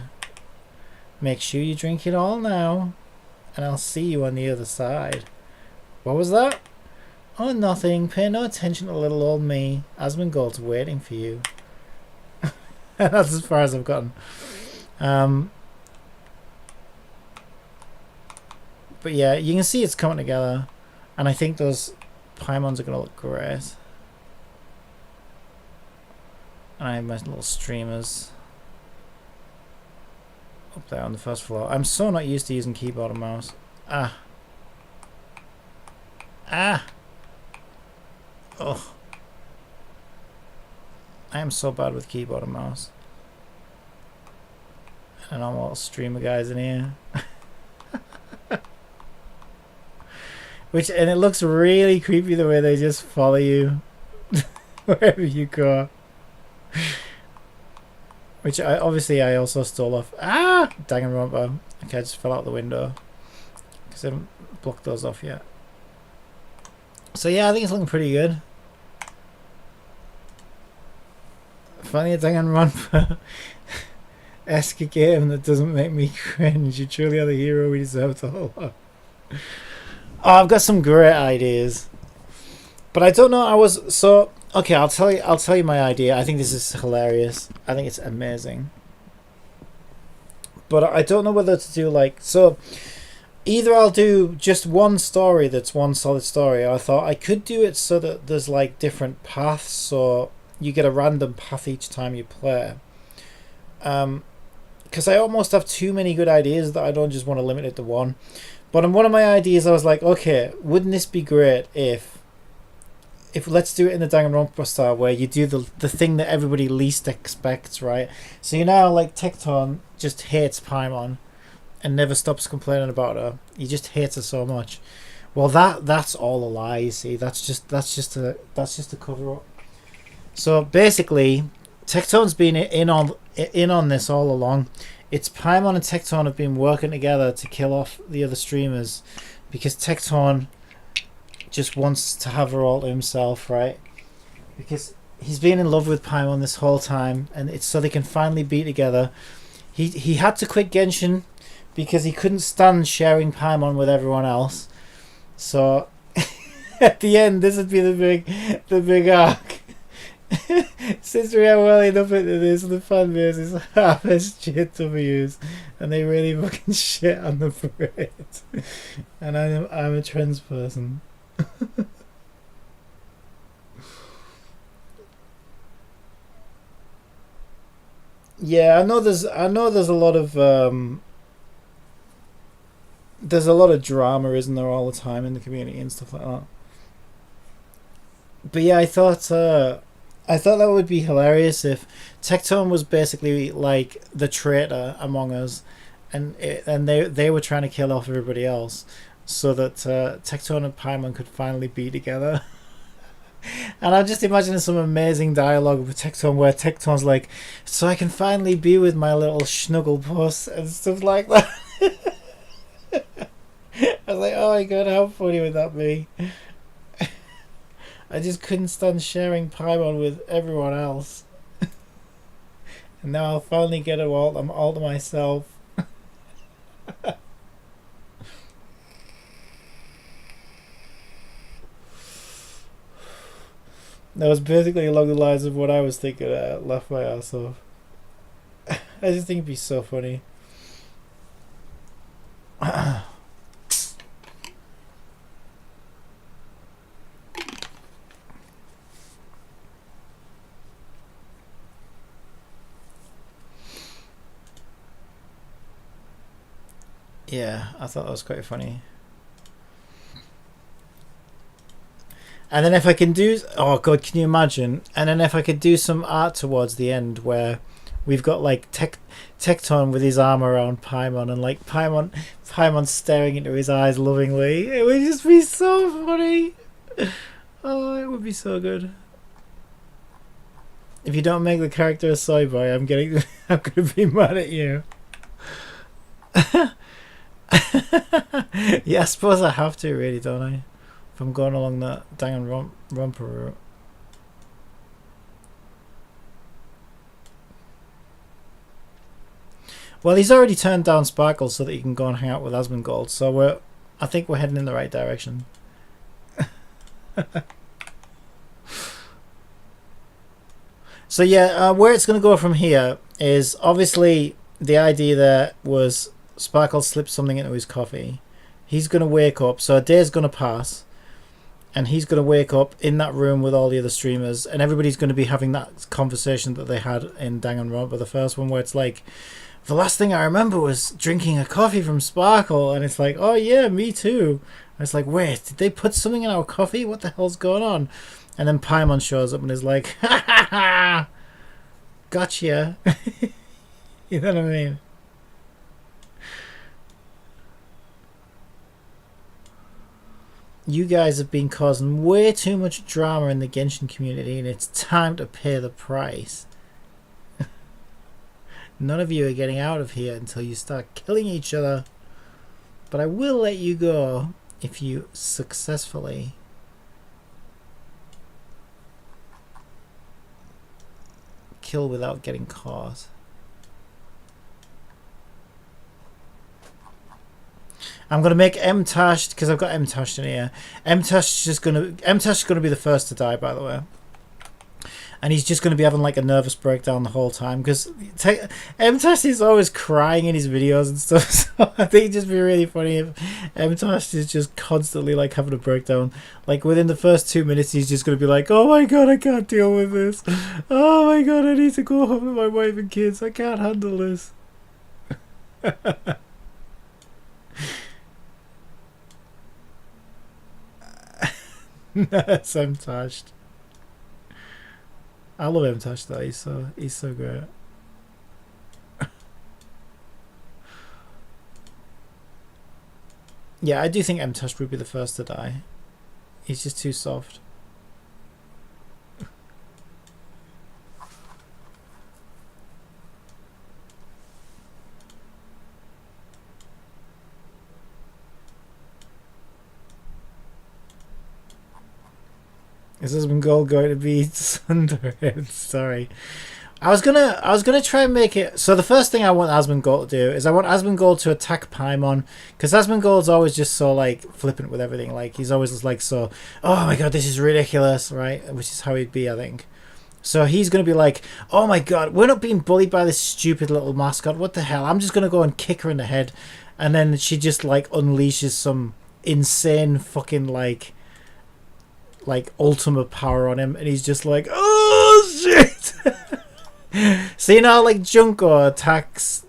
Speaker 1: Make sure you drink it all now, and I'll see you on the other side. What was that? Oh, nothing. Pay no attention to little old me. Asmongold's waiting for you. That's as far as I've gotten. But yeah, you can see it's coming together, and I think those Paimons are going to look great. And I have my little streamers up there on the first floor. I'm so not used to using keyboard and mouse. Ah. Ugh. I am so bad with keyboard and mouse. And I'm all streamer guys in here. Which, and it looks really creepy the way they just follow you wherever you go. Which I also stole off. Ah! Danganronpa. Okay, I just fell out the window. Because I haven't blocked those off yet. So yeah, I think it's looking pretty good. Finally a Danganronpa-esque game that doesn't make me cringe. You truly are the hero we deserve to hold up. Oh, I've got some great ideas. But I don't know, okay, I'll tell you my idea. I think this is hilarious. I think it's amazing. But I don't know whether to do either I'll do just one story that's one solid story, or I thought I could do it so that there's like different paths, so you get a random path each time you play. Because I almost have too many good ideas that I don't just want to limit it to one. But in one of my ideas, I was like, okay, wouldn't this be great if let's do it in the Danganronpa style, where you do the thing that everybody least expects, right? So you know, like Tecton just hates Paimon and never stops complaining about her. He just hates her so much. Well, that's all a lie. You see, that's just a cover up. So basically, Tecton's been in on this all along. It's Paimon and Tecton have been working together to kill off the other streamers because Tecton just wants to have her all to himself, right? Because he's been in love with Paimon this whole time, and it's so they can finally be together. He had to quit Genshin because he couldn't stand sharing Paimon with everyone else. So at the end, this would be the big arc. Since we are well enough into this, the fan base is half SJWs, and they really fucking shit on the parade. And I'm a trans person. Yeah, I know there's a lot of drama, isn't there, all the time in the community and stuff like that. But yeah, I thought that would be hilarious if Tecton was basically like the traitor among us, and they were trying to kill off everybody else, so that Tecton and Paimon could finally be together. And I'm just imagining some amazing dialogue with Tecton where Tecton's like, so I can finally be with my little snuggle puss and stuff like that. I was like, oh my god, how funny would that be? I just couldn't stand sharing Paimon with everyone else. And now I'll finally get I'm all to myself. That was basically along the lines of what I was thinking. Laugh my ass off. I just think it'd be so funny. Yeah, I thought that was quite funny. And then if I can do... Oh, God, can you imagine? And then if I could do some art towards the end where we've got, like, Tecton with his arm around Paimon and, like, Paimon staring into his eyes lovingly. It would just be so funny. Oh, it would be so good. If you don't make the character a soy boy, I'm going to be mad at you. Yeah, I suppose I have to, really, don't I? If I'm going along that Danganronpa route. Well, he's already turned down Sparkle so that he can go and hang out with Asmongold, so I think we're heading in the right direction. So yeah, where it's going to go from here is obviously the idea there was Sparkle slipped something into his coffee. He's going to wake up, so a day's going to pass, and he's going to wake up in that room with all the other streamers, and everybody's going to be having that conversation that they had in Danganronpa, the first one, where it's like, the last thing I remember was drinking a coffee from Sparkle, and it's like, oh yeah, me too. And it's like, wait, did they put something in our coffee? What the hell's going on? And then Paimon shows up and is like, ha ha ha, gotcha. You know what I mean? You guys have been causing way too much drama in the Genshin community, and it's time to pay the price. None of you are getting out of here until you start killing each other. But I will let you go if you successfully kill without getting caught. I'm gonna make M-Tashed because I've got M-Tashed in here. M-Tashed is gonna be the first to die, by the way. And he's just going to be having like a nervous breakdown the whole time because M-Tash is always crying in his videos and stuff. So I think it'd just be really funny if M-Tash is just constantly like having a breakdown. Like within the first 2 minutes, he's just going to be like, "Oh my god, I can't deal with this. Oh my god, I need to go home with my wife and kids. I can't handle this." That's M-Tash. I love M-Tash though. He's so great. Yeah, I do think M-Tash would be the first to die. He's just too soft. Is Asmongold going to be Sundered? Sorry. I was gonna try and make it so the first thing I want Asmongold to do is I want Asmongold to attack Paimon because Asmongold's always just so like flippant with everything, like he's always just like so, oh my god, this is ridiculous, right? Which is how he'd be, I think. So he's gonna be like, oh my god, we're not being bullied by this stupid little mascot, what the hell, I'm just gonna go and kick her in the head. And then she just like unleashes some insane fucking like ultimate power on him, and he's just like, oh shit. So you know, like Junko attacks,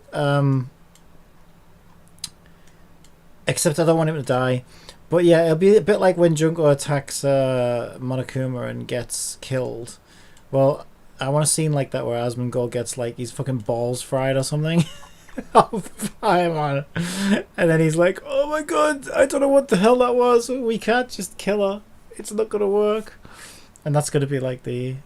Speaker 1: except I don't want him to die. But yeah, it'll be a bit like when Junko attacks Monokuma and gets killed. Well, I want a scene like that where Asmongold gets like his fucking balls fried or something. Oh, Paimon. And then he's like, oh my god, I don't know what the hell that was. We can't just kill her. It's not gonna work. And that's gonna be like the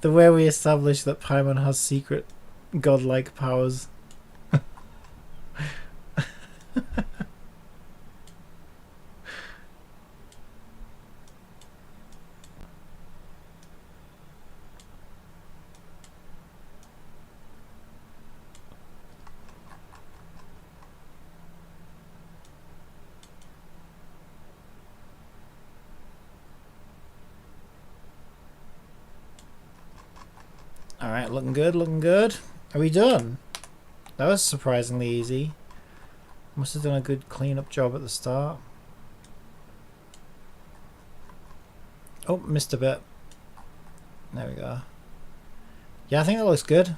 Speaker 1: way we establish that Paimon has secret godlike powers. Alright, looking good, looking good. Are we done? That was surprisingly easy. Must have done a good clean-up job at the start. Oh, missed a bit. There we go. Yeah, I think that looks good.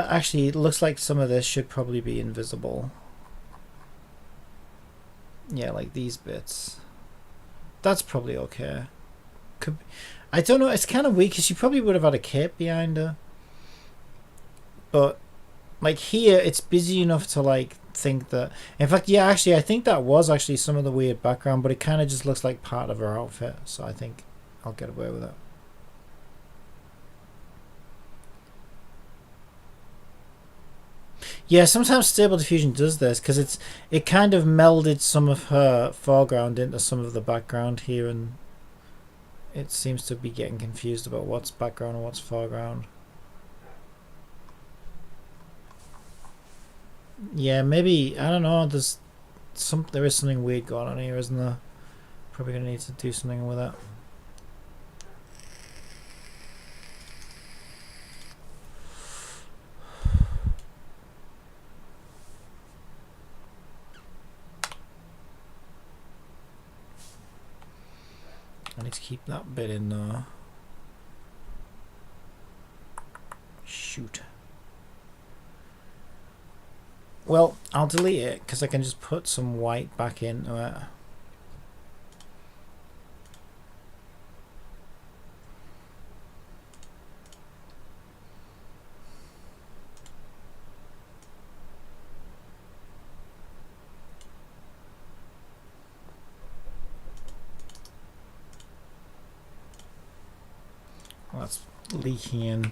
Speaker 1: Actually, it looks like some of this should probably be invisible. Yeah, like these bits. That's probably okay. Could be, I don't know, it's kind of weak because she probably would have had a cape behind her. But, like here, it's busy enough to like think that... In fact, yeah, actually, I think that was actually some of the weird background, but it kind of just looks like part of her outfit. So I think I'll get away with it. Yeah, sometimes Stable Diffusion does this because it kind of melded some of her foreground into some of the background here, and it seems to be getting confused about what's background and what's foreground. Yeah, maybe, I don't know, there is something weird going on here, isn't there? Probably gonna need to do something with it. I need to keep that bit in there. Shoot. Well, I'll delete it because I can just put some white back into it. Well, that's leaking in.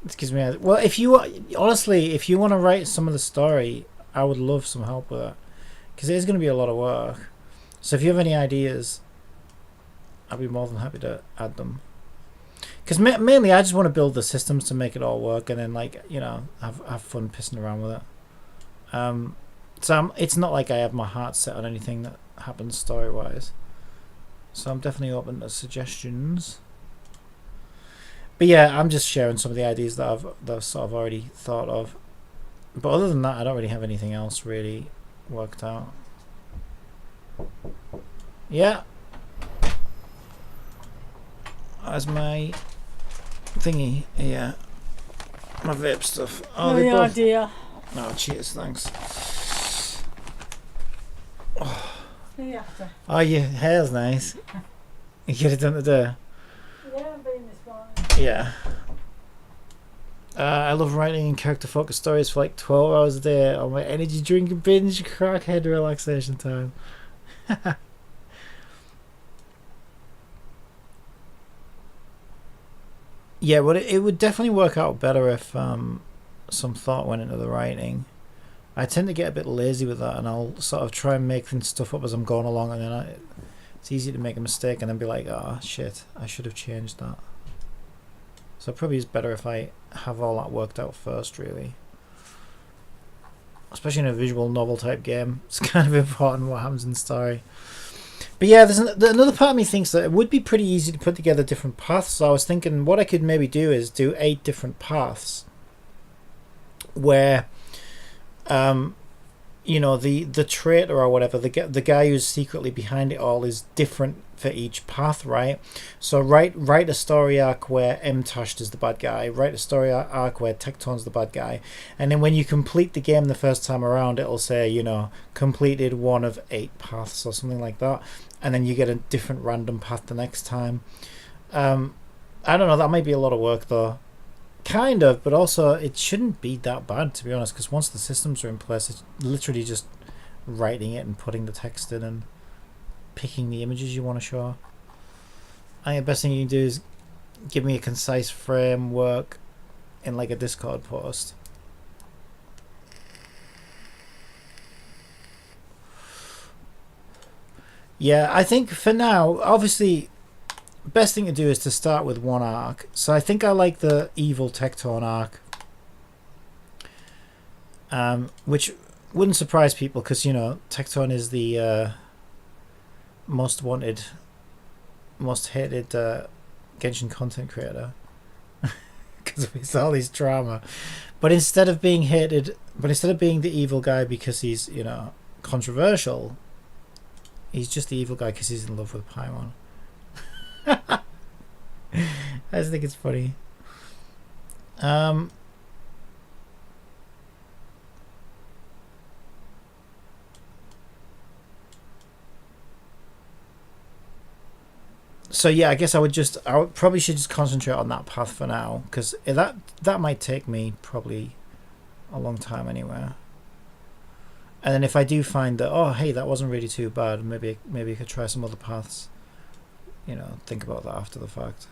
Speaker 1: Excuse me. Well, if you honestly, if you want to write some of the story, I would love some help with it because it is going to be a lot of work. So if you have any ideas, I'd be more than happy to add them. Because mainly, I just want to build the systems to make it all work, and then have fun pissing around with it. So it's not like I have my heart set on anything that happens story wise. So I'm definitely open to suggestions. But yeah, I'm just sharing some of the ideas that I've sort of already thought of. But other than that, I don't really have anything else really worked out. Yeah. That's my thingy. Yeah. My vape stuff. Oh,
Speaker 2: no idea.
Speaker 1: No, cheers, thanks. Oh, your hair's nice. You get it done today?
Speaker 2: Yeah, I'm being this morning.
Speaker 1: Yeah. I love writing character-focused stories for like 12 hours a day on my energy drink binge crackhead relaxation time. Yeah, but it would definitely work out better if some thought went into the writing. I tend to get a bit lazy with that, and I'll sort of try and make stuff up as I'm going along, and then it's easy to make a mistake and then be like, oh shit, I should have changed that. So it probably is better if I have all that worked out first, really. Especially in a visual novel type game, it's kind of important what happens in the story. But yeah, there's another part of me thinks that it would be pretty easy to put together different paths. So I was thinking what I could maybe do is do 8 different paths where the traitor or whatever, the guy who's secretly behind it all is different for each path, right? So write a story arc where Mtashed is the bad guy, write a story arc where Tecton's the bad guy, and then when you complete the game the first time around, it'll say, completed 1 of 8 paths or something like that, and then you get a different random path the next time. I don't know, that might be a lot of work though. Kind of, but also it shouldn't be that bad, to be honest, because once the systems are in place, it's literally just writing it and putting the text in and picking the images you want to show. I think the best thing you can do is give me a concise framework in like a Discord post. Yeah, I think for now, obviously, best thing to do is to start with 1 arc. So I think I like the evil Tecton arc, which wouldn't surprise people because Tecton is the most wanted, most hated Genshin content creator because of all his drama. But instead of being hated, instead of being the evil guy because he's controversial, he's just the evil guy because he's in love with Paimon. I just think it's funny. So yeah, I guess I would probably should just concentrate on that path for now, because that might take me probably a long time anyway. And then if I do find that, oh hey, that wasn't really too bad, maybe I could try some other paths. Think about that after the fact.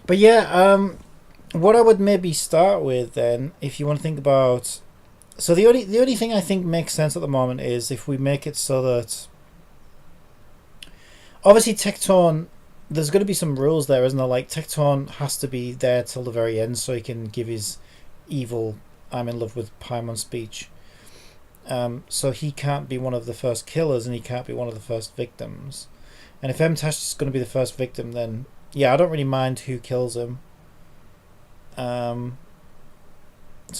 Speaker 1: But yeah, what I would maybe start with then, if you want to think about, so the only thing I think makes sense at the moment is if we make it so that obviously Tecton, there's going to be some rules there, isn't there? Like Tecton has to be there till the very end so he can give his evil "I'm in love with Paimon" speech. So he can't be one of the first killers and he can't be one of the first victims. And if M-Tash is going to be the first victim, then yeah, I don't really mind who kills him. So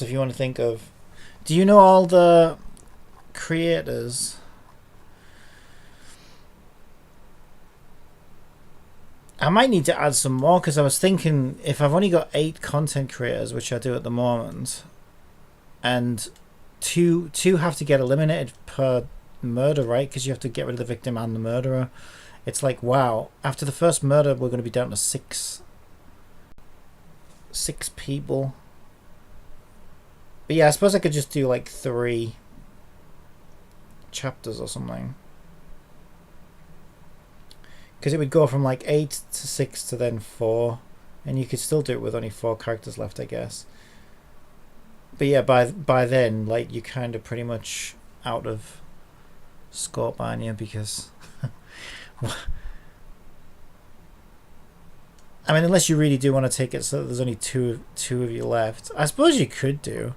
Speaker 1: if you want to think of, do you know all the creators? I might need to add some more because I was thinking if I've only got 8 content creators, which I do at the moment, and two have to get eliminated per murder, right? Because you have to get rid of the victim and the murderer. It's like, wow, after the first murder we're going to be down to 6 people. But yeah, I suppose I could just do like 3 chapters or something, because it would go from like 8 to 6 to then 4, and you could still do it with only 4 characters left, I guess. But yeah, by then, like, you're kind of pretty much out of scope, aren't you? Because I mean, unless you really do want to take it so that there's only two of you left, I suppose you could do.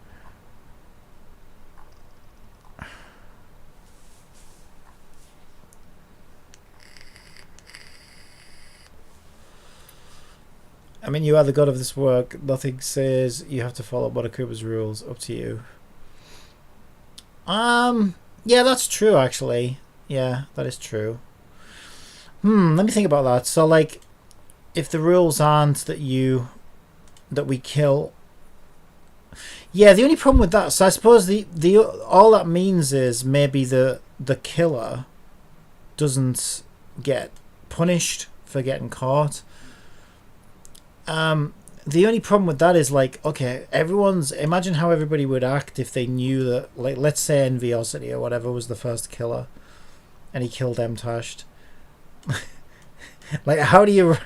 Speaker 1: I mean, you are the god of this work. Nothing says you have to follow Monokuma's rules. Up to you. Yeah, that's true, actually. Yeah, that is true. Let me think about that. So, like, if the rules aren't that we kill. Yeah, the only problem with that, so I suppose the all that means is maybe the killer doesn't get punished for getting caught. The only problem with that is, like, okay, imagine how everybody would act if they knew that, like, let's say Enviosity or whatever was the first killer and he killed M-Tashed. Like, how do you,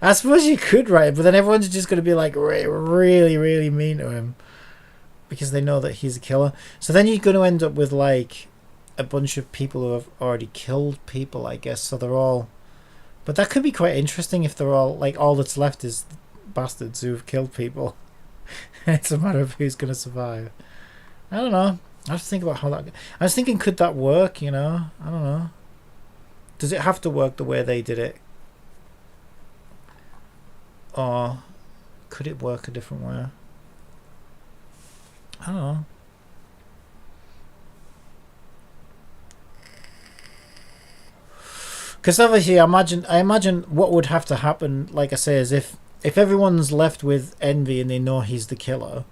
Speaker 1: I suppose you could, right? But then everyone's just going to be like really, really mean to him because they know that he's a killer. So then you're going to end up with, like, a bunch of people who have already killed people, I guess. So they're all, but that could be quite interesting if they're all, like, all that's left is bastards who've killed people. It's a matter of who's going to survive. I don't know. I have to think about how that. I was thinking, could that work? You know, I don't know. Does it have to work the way they did it, or could it work a different way? I don't know. Because obviously, I imagine what would have to happen, like I say, is if everyone's left with Envy and they know he's the killer,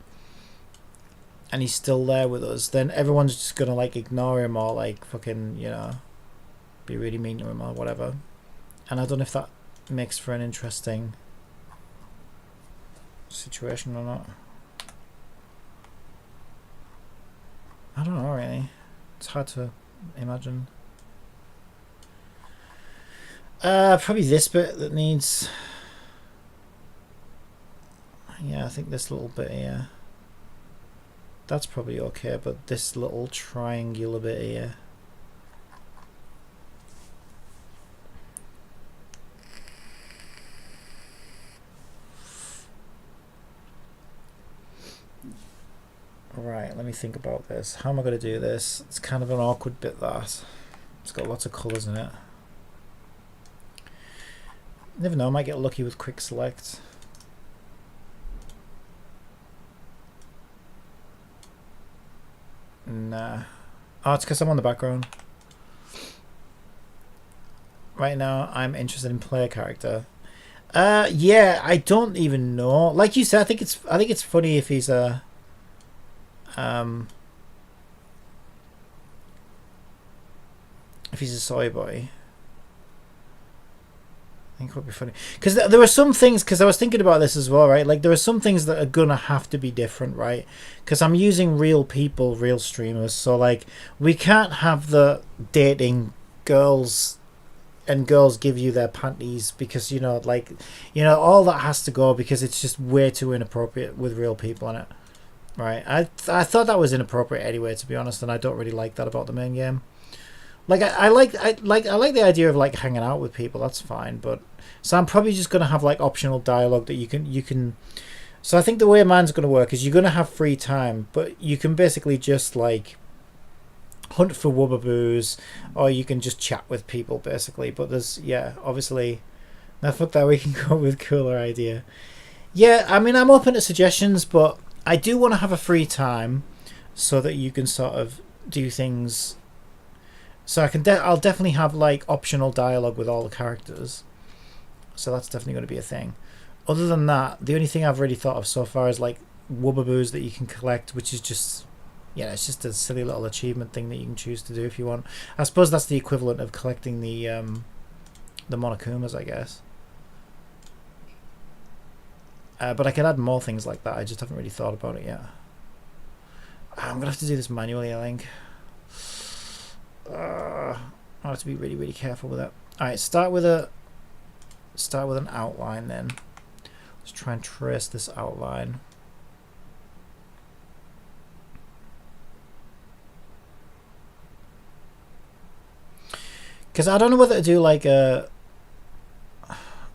Speaker 1: and he's still there with us, then everyone's just gonna, like, ignore him or, like, fucking, you know, be really mean to him or whatever. And I don't know if that makes for an interesting situation or not. I don't know, really. It's hard to imagine. Probably this bit that needs. Yeah, I think this little bit here. That's probably okay, but this little triangular bit here. Right, let me think about this. How am I going to do this? It's kind of an awkward bit, that. It's got lots of colours in it. Never know, I might get lucky with quick select. Nah. Oh, it's because I'm on the background. Right now, I'm interested in player character. Yeah, I don't even know. Like you said, I think it's funny if he's a soy boy. I think it would be funny because there are some things, because I was thinking about this as well, right? Like, there are some things that are gonna have to be different, right? Because I'm using real people, real streamers, so, like, we can't have the dating girls and girls give you their panties, because, you know, like, you know, all that has to go because it's just way too inappropriate with real people in it, right? I thought that was inappropriate anyway, to be honest, and I don't really like that about the main game. Like, I like the idea of, like, hanging out with people. That's fine, but so I'm probably just gonna have, like, optional dialogue that you can. So I think the way mine's gonna work is you're gonna have free time, but you can basically just, like, hunt for wubbaboos, or you can just chat with people basically. But there's obviously, I thought that we can go with cooler idea. Yeah, I mean I'm open to suggestions, but I do want to have a free time so that you can sort of do things. So I'll definitely have like optional dialogue with all the characters. So that's definitely going to be a thing. Other than that, the only thing I've really thought of so far is like wubbaboos that you can collect, which is just it's just a silly little achievement thing that you can choose to do if you want. I suppose that's the equivalent of collecting the Monokumas, I guess. But I could add more things like that. I just haven't really thought about it yet. I'm gonna have to do this manually, I think. I have to be really, really careful with that. All right, start with an outline then. Let's try and trace this outline. Because I don't know whether to do like a.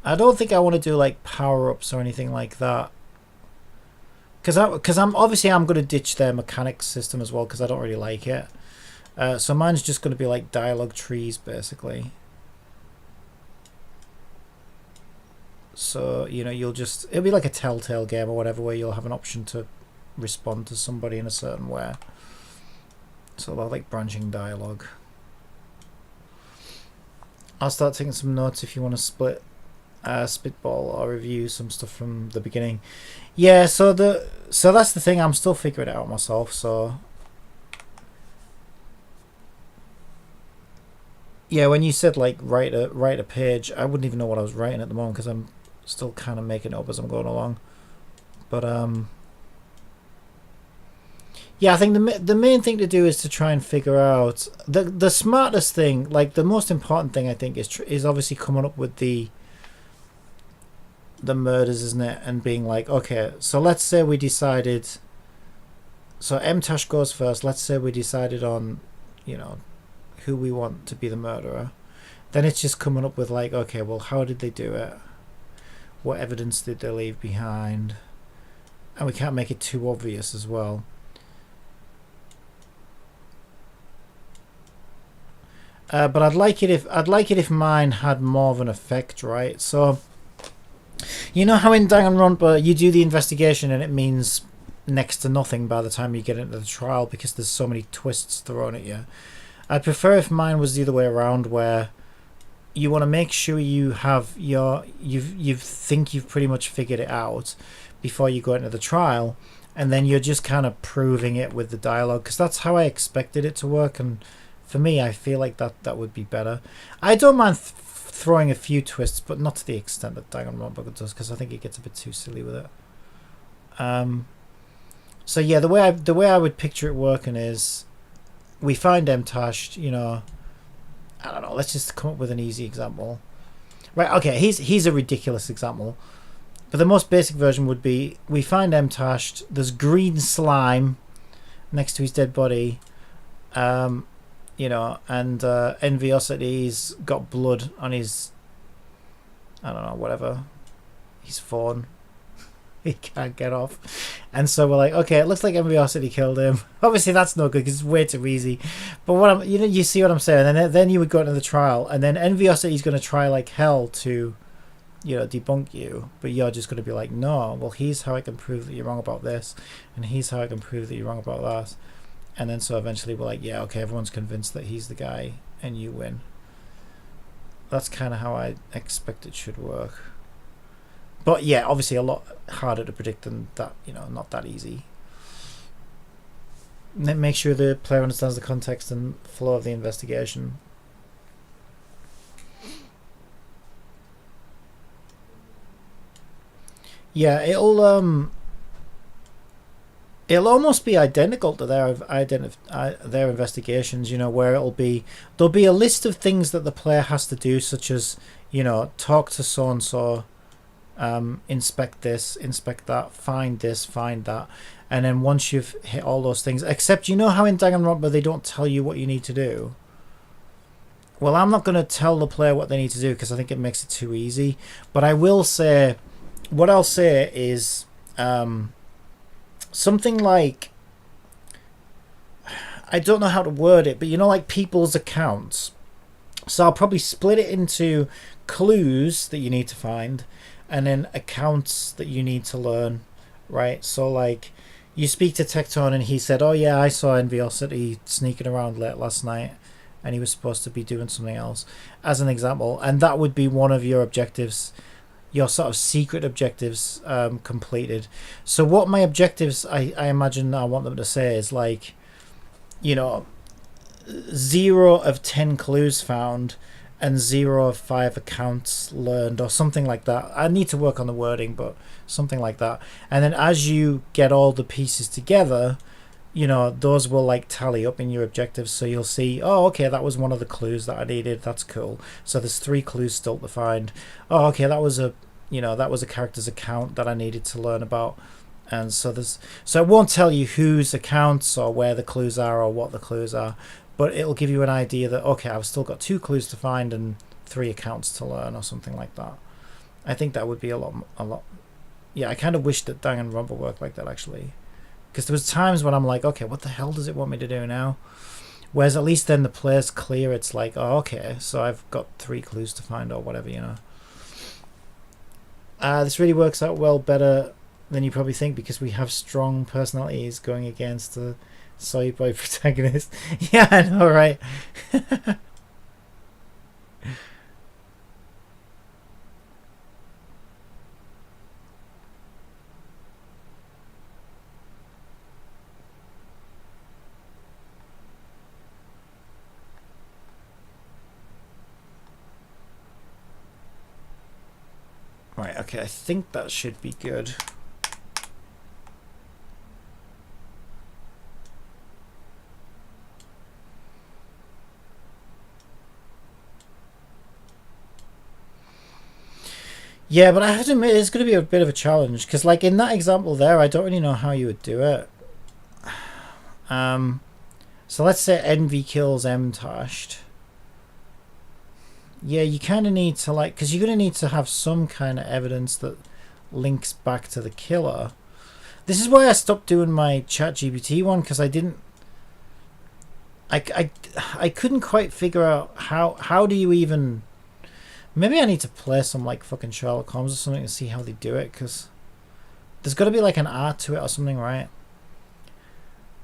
Speaker 1: I don't think I want to do like power-ups or anything like that. Because I'm going to ditch their mechanics system as well because I don't really like it. So mine's just going to be like dialogue trees basically. So it'll be like a Telltale game or whatever where you'll have an option to respond to somebody in a certain way. So they'll like branching dialogue. I'll start taking some notes if you want to spitball or review some stuff from the beginning. Yeah, so that's the thing. I'm still figuring it out myself. So yeah, when you said like write a page, I wouldn't even know what I was writing at the moment because I'm still kind of making it up as I'm going along. But yeah, I think the main thing to do is to try and figure out the smartest thing, like the most important thing I think is obviously coming up with the murders, isn't it? And being like, okay, so let's say we decided. So MTash goes first. Let's say we decided on, who we want to be the murderer. Then it's just coming up with like, okay, well, how did they do it? What evidence did they leave behind? And we can't make it too obvious as well. But I'd like it if mine had more of an effect, right? So, you know how in Danganronpa you do the investigation and it means next to nothing by the time you get into the trial because there's so many twists thrown at you. I'd prefer if mine was the other way around, where you want to make sure you have you think you've pretty much figured it out before you go into the trial, and then you're just kind of proving it with the dialogue, because that's how I expected it to work. And for me, I feel like that would be better. I don't mind throwing a few twists, but not to the extent that Danganronpa does, because I think it gets a bit too silly with it. So yeah, the way I would picture it working is we find MTash, I don't know, let's just come up with an easy example. Right, okay, he's a ridiculous example. But the most basic version would be we find MTash, there's green slime next to his dead body. And Enviosity's got blood on his, I don't know, whatever, his phone. He can't get off. And so we're like, okay, it looks like Enviosity killed him. Obviously that's no good because it's way too easy. But you see what I'm saying? And then you would go into the trial, and then Enviosity's going to try like hell to, debunk you. But you're just going to be like, no, well, here's how I can prove that you're wrong about this. And here's how I can prove that you're wrong about that. And then so eventually we're like, yeah, okay, everyone's convinced that he's the guy and you win. That's kind of how I expect it should work. But yeah, obviously a lot harder to predict than that, not that easy. Make sure the player understands the context and flow of the investigation. Yeah, it'll almost be identical to their investigations, where there'll be a list of things that the player has to do, such as, talk to so-and-so, inspect this, inspect that, find this, find that. And then once you've hit all those things, except how in Danganronpa they don't tell you what you need to do. Well, I'm not going to tell the player what they need to do because I think it makes it too easy. But I will say, what I'll say is something like, I don't know how to word it, but you know, like people's accounts. So I'll probably split it into clues that you need to find, and then accounts that you need to learn, right? So like, you speak to Tecton and he said, "Oh yeah, I saw Enviosity sneaking around late last night, and he was supposed to be doing something else," as an example, and that would be one of your objectives, your sort of secret objectives completed. So what my objectives, I imagine I want them to say is like, you know, 0 of 10 clues found and 0 of 5 accounts learned, or something like that. I need to work on the wording, but something like that. And then as you get all the pieces together, you know, those will like tally up in your objectives. So you'll see, oh, okay, that was one of the clues that I needed. That's cool. So there's 3 clues still to find. Oh, okay, that was a, you know, that was a character's account that I needed to learn about. And so it won't tell you whose accounts or where the clues are or what the clues are, but it'll give you an idea that, okay, I've still got 2 clues to find and 3 accounts to learn, or something like that. I think that would be a lot. Yeah, I kind of wish that Danganronpa worked like that, actually, because there was times when I'm like, okay, what the hell does it want me to do now? Whereas at least then the player's clear. It's like, oh, okay, so I've got 3 clues to find, or whatever, you know. This really works out well, better than you probably think, because we have strong personalities going against the soy boy protagonist. Yeah, I know, right? Right, okay, I think that should be good. Yeah, but I have to admit, it's going to be a bit of a challenge, because like in that example there, I don't really know how you would do it. So let's say Envy kills M-Tashed. Yeah, you kind of need to, like, because you're going to need to have some kind of evidence that links back to the killer. This is why I stopped doing my ChatGPT one, because I didn't... I couldn't quite figure out how do you even... Maybe I need to play some like fucking Sherlock Holmes or something to see how they do it, because there's got to be like an art to it or something, right?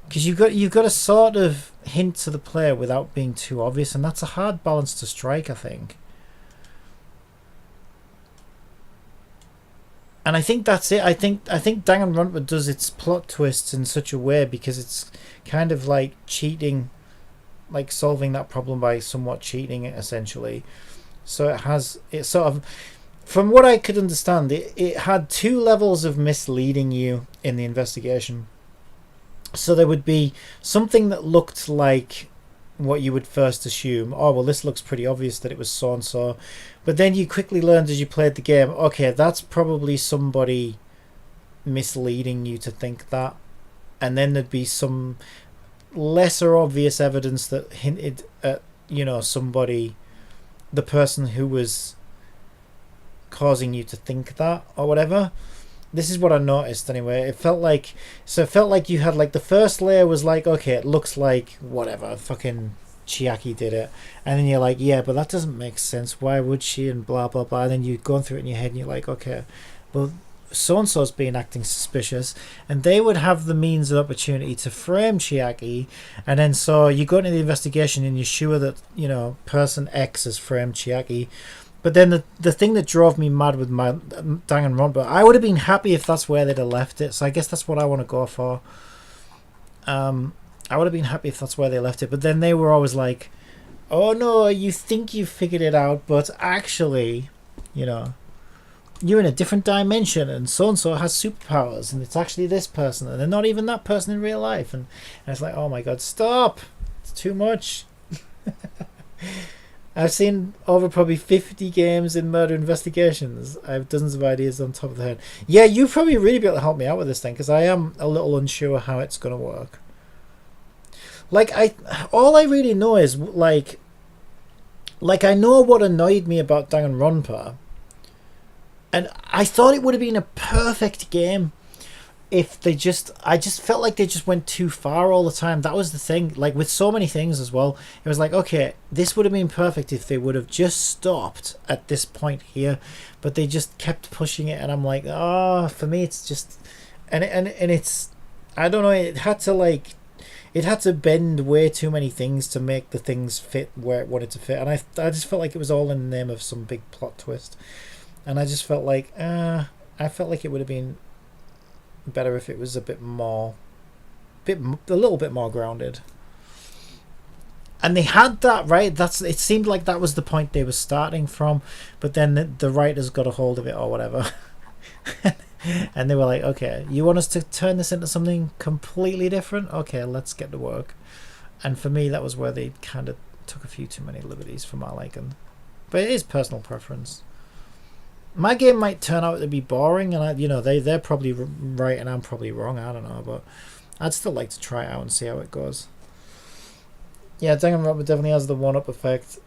Speaker 1: Because you've got to sort of hint to the player without being too obvious, and that's a hard balance to strike, I think. And I think that's it. I think Danganronpa does its plot twists in such a way because it's kind of like cheating, like solving that problem by somewhat cheating it, essentially. So it sort of, from what I could understand, it had 2 levels of misleading you in the investigation. So there would be something that looked like what you would first assume. Oh, well, this looks pretty obvious that it was so-and-so. But then you quickly learned as you played the game, okay, that's probably somebody misleading you to think that. And then there'd be some lesser obvious evidence that hinted at, you know, somebody... the person who was causing you to think that or whatever. This is what I noticed anyway. It felt like you had like the first layer was like, okay, it looks like whatever, fucking Chiaki did it, and then you're like, yeah, but that doesn't make sense, why would she, and blah blah blah, and then you're going through it in your head and you're like, okay, well, so-and-so's been acting suspicious, and they would have the means and opportunity to frame Chiaki, and then so you go into the investigation and you're sure that, you know, person X has framed Chiaki. But then the thing that drove me mad with my Danganronpa, I would have been happy if that's where they'd have left it, so I guess that's what I want to go for. I would have been happy if that's where they left it, but then they were always like, oh no, you think you figured it out, but actually, you know, you're in a different dimension, and so-and-so has superpowers, and it's actually this person, and they're not even that person in real life. And it's like, oh my god, stop! It's too much. I've seen over probably 50 games in murder investigations. I have dozens of ideas on top of the head. Yeah, you probably really be able to help me out with this thing, because I am a little unsure how it's going to work. Like, all I really know is, like I know what annoyed me about Danganronpa, and I thought it would have been a perfect game if they just, I just felt like they just went too far all the time. That was the thing, like with so many things as well. It was like, okay, this would have been perfect if they would have just stopped at this point here, but they just kept pushing it, and I'm like, oh, for me it's just, and it's, I don't know, it had to bend way too many things to make the things fit where it wanted to fit, and I just felt like it was all in the name of some big plot twist, and I just felt like, I felt like it would have been better if it was a bit more, a little bit more grounded. And they had that right. That's, it seemed like that was the point they were starting from, but then the writers got a hold of it or whatever, and they were like, "Okay, you want us to turn this into something completely different? Okay, let's get to work." And for me, that was where they kind of took a few too many liberties for my liking. But it is personal preference. My game might turn out to be boring, and they're probably right and I'm probably wrong. I don't know, but I'd still like to try it out and see how it goes. Yeah, Danganronpa definitely has the one-up effect.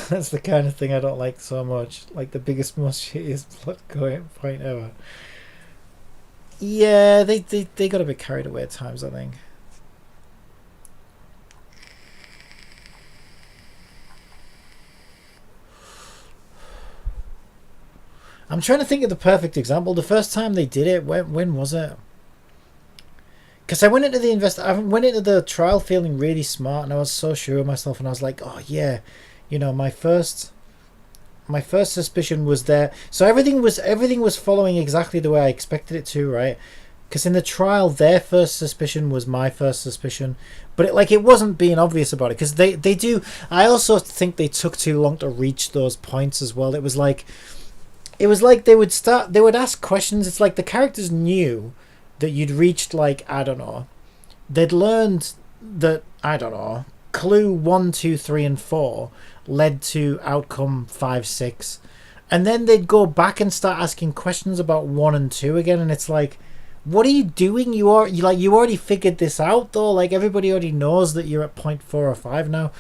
Speaker 1: That's the kind of thing I don't like so much. Like the biggest, most shittiest plot point ever. Yeah, they got a bit carried away at times, I think. I'm trying to think of the perfect example. The first time they did it, when was it? Because I went into the trial feeling really smart, and I was so sure of myself, and I was like, oh yeah, my first suspicion was there. So everything was following exactly the way I expected it to, right? Because in the trial, their first suspicion was my first suspicion, but it wasn't being obvious about it, because they do. I also think they took too long to reach those points as well. It was like they would ask questions. It's like the characters knew that you'd reached, like, I don't know, they'd learned that, I don't know, clue 1, 2, 3, and 4 led to outcome 5, 6, and then they'd go back and start asking questions about 1 and 2 again, and it's like, what are you doing? You already figured this out, though. Like, everybody already knows that you're at point 4 or 5 now.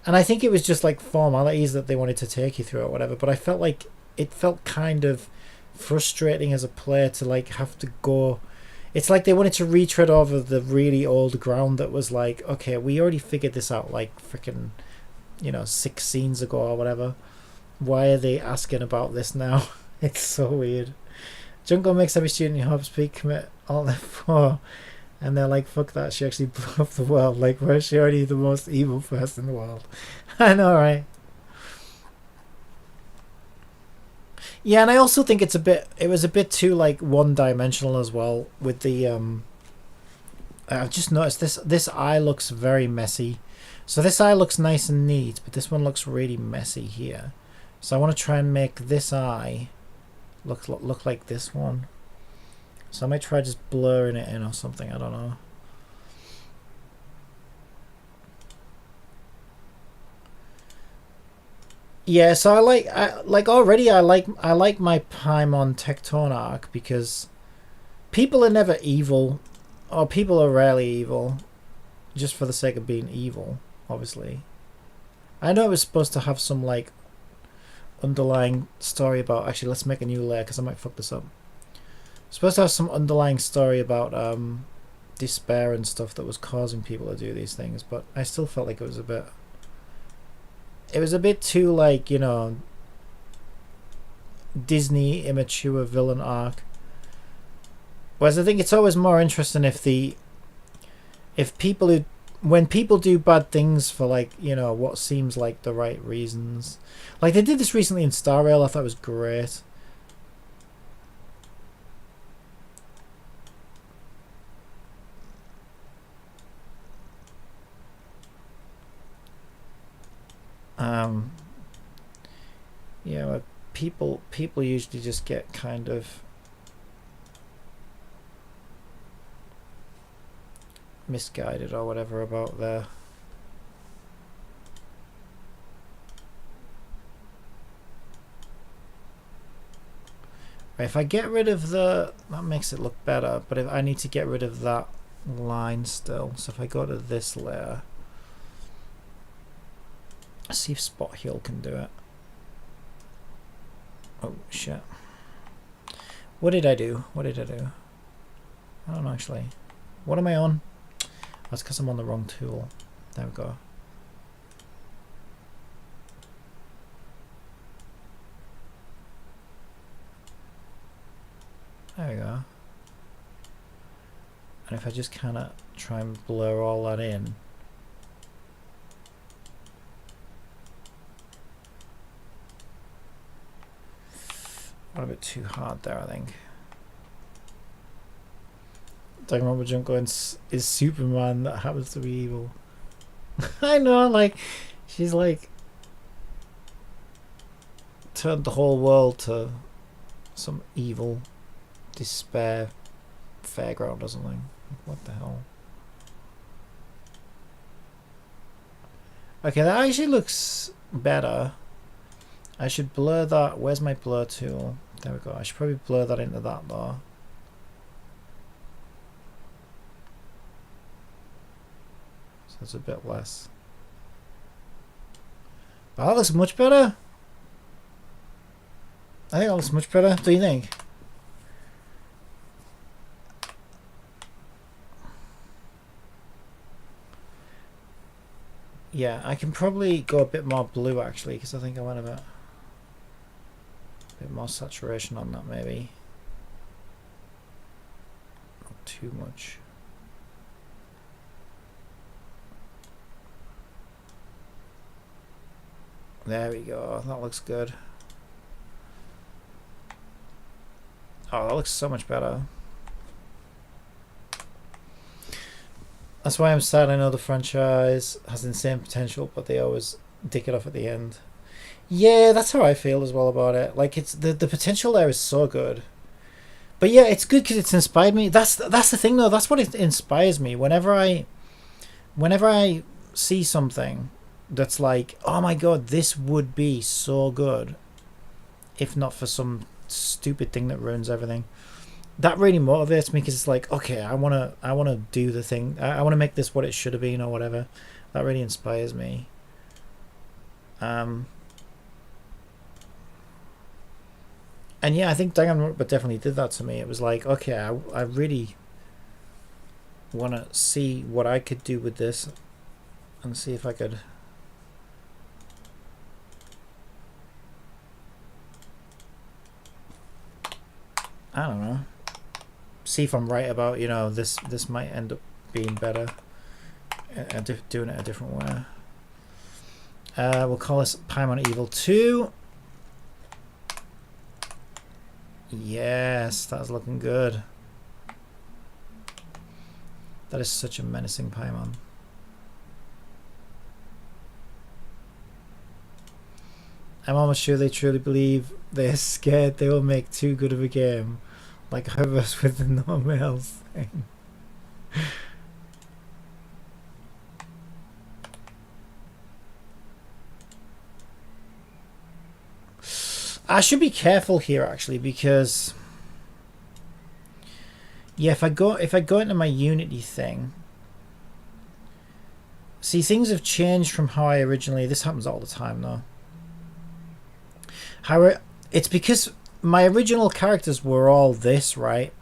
Speaker 1: And I think it was just like formalities that they wanted to take you through or whatever, but I felt like it felt kind of frustrating as a player to like have to go. It's like they wanted to retread over the really old ground that was like, okay, we already figured this out like freaking 6 scenes ago or whatever. Why are they asking about this now? It's so weird. Junko makes every student in Hobbs Peak commit all their 4, and they're like, fuck that, she actually blew up the world. Like, where's she already the most evil person in the world? I know, right? Yeah, and I also think it was a bit too like one-dimensional as well with the I've just noticed this eye looks very messy. So this eye looks nice and neat, but this one looks really messy here. So I want to try and make this eye look like this one. So I might try just blurring it in or something, I don't know. Yeah, so I like my Paimon Tecton arc, because people are never evil, or people are rarely evil just for the sake of being evil, obviously. I know it was supposed to have some like underlying story about, actually let's make a new layer because I might fuck this up. It's supposed to have some underlying story about despair and stuff that was causing people to do these things, but I still felt like it was a bit too like, Disney immature villain arc. Whereas I think it's always more interesting when people do bad things for like, what seems like the right reasons. Like they did this recently in Star Rail, I thought it was great. Yeah, people usually just get kind of misguided or whatever about their if I get rid of that makes it look better, but if I need to get rid of that line still, so if I go to this layer, see if Spot Heal can do it. Oh shit, what did I do? I don't know actually. What am I on? That's because I'm on the wrong tool. There we go. There we go. And if I just kind of try and blur all that in. Got a bit too hard there, I think. Danganronpa Junko is Superman that happens to be evil. I know, like, she's like turned the whole world to some evil despair fairground or something. What the hell? Okay, that actually looks better. I should blur that. Where's my blur tool? There we go. I should probably blur that into that though. So it's a bit less. Oh, that looks much better. I think that looks much better. Do you think? Yeah, I can probably go a bit more blue actually, because I think I went a bit more saturation on that maybe. Not too much. There we go. That looks good. Oh, that looks so much better. That's why I'm sad. I know the franchise has insane potential, but they always dick it off at the end. Yeah, that's how I feel as well about it. Like, it's the potential there is so good. But yeah, it's good because it's inspired me. That's the thing though. That's what it inspires me. Whenever I see something that's like, oh my god, this would be so good, if not for some stupid thing that ruins everything. That really motivates me because it's like, okay, I wanna do the thing. I wanna make this what it should have been or whatever. That really inspires me. And yeah, I think Danganronpa definitely did that to me. It was like, okay, I really want to see what I could do with this and see if I could. I don't know. See if I'm right about, you know, this might end up being better. Doing it a different way. We'll call this Paimon Evil 2. Yes, that's looking good. That is such a menacing Paimon. I'm almost sure they truly believe they're scared they will make too good of a game, like others with the no males thing. I should be careful here actually, because yeah, if I go into my Unity thing, see, things have changed from how I originally. This happens all the time though. It's because my original characters were all this, right?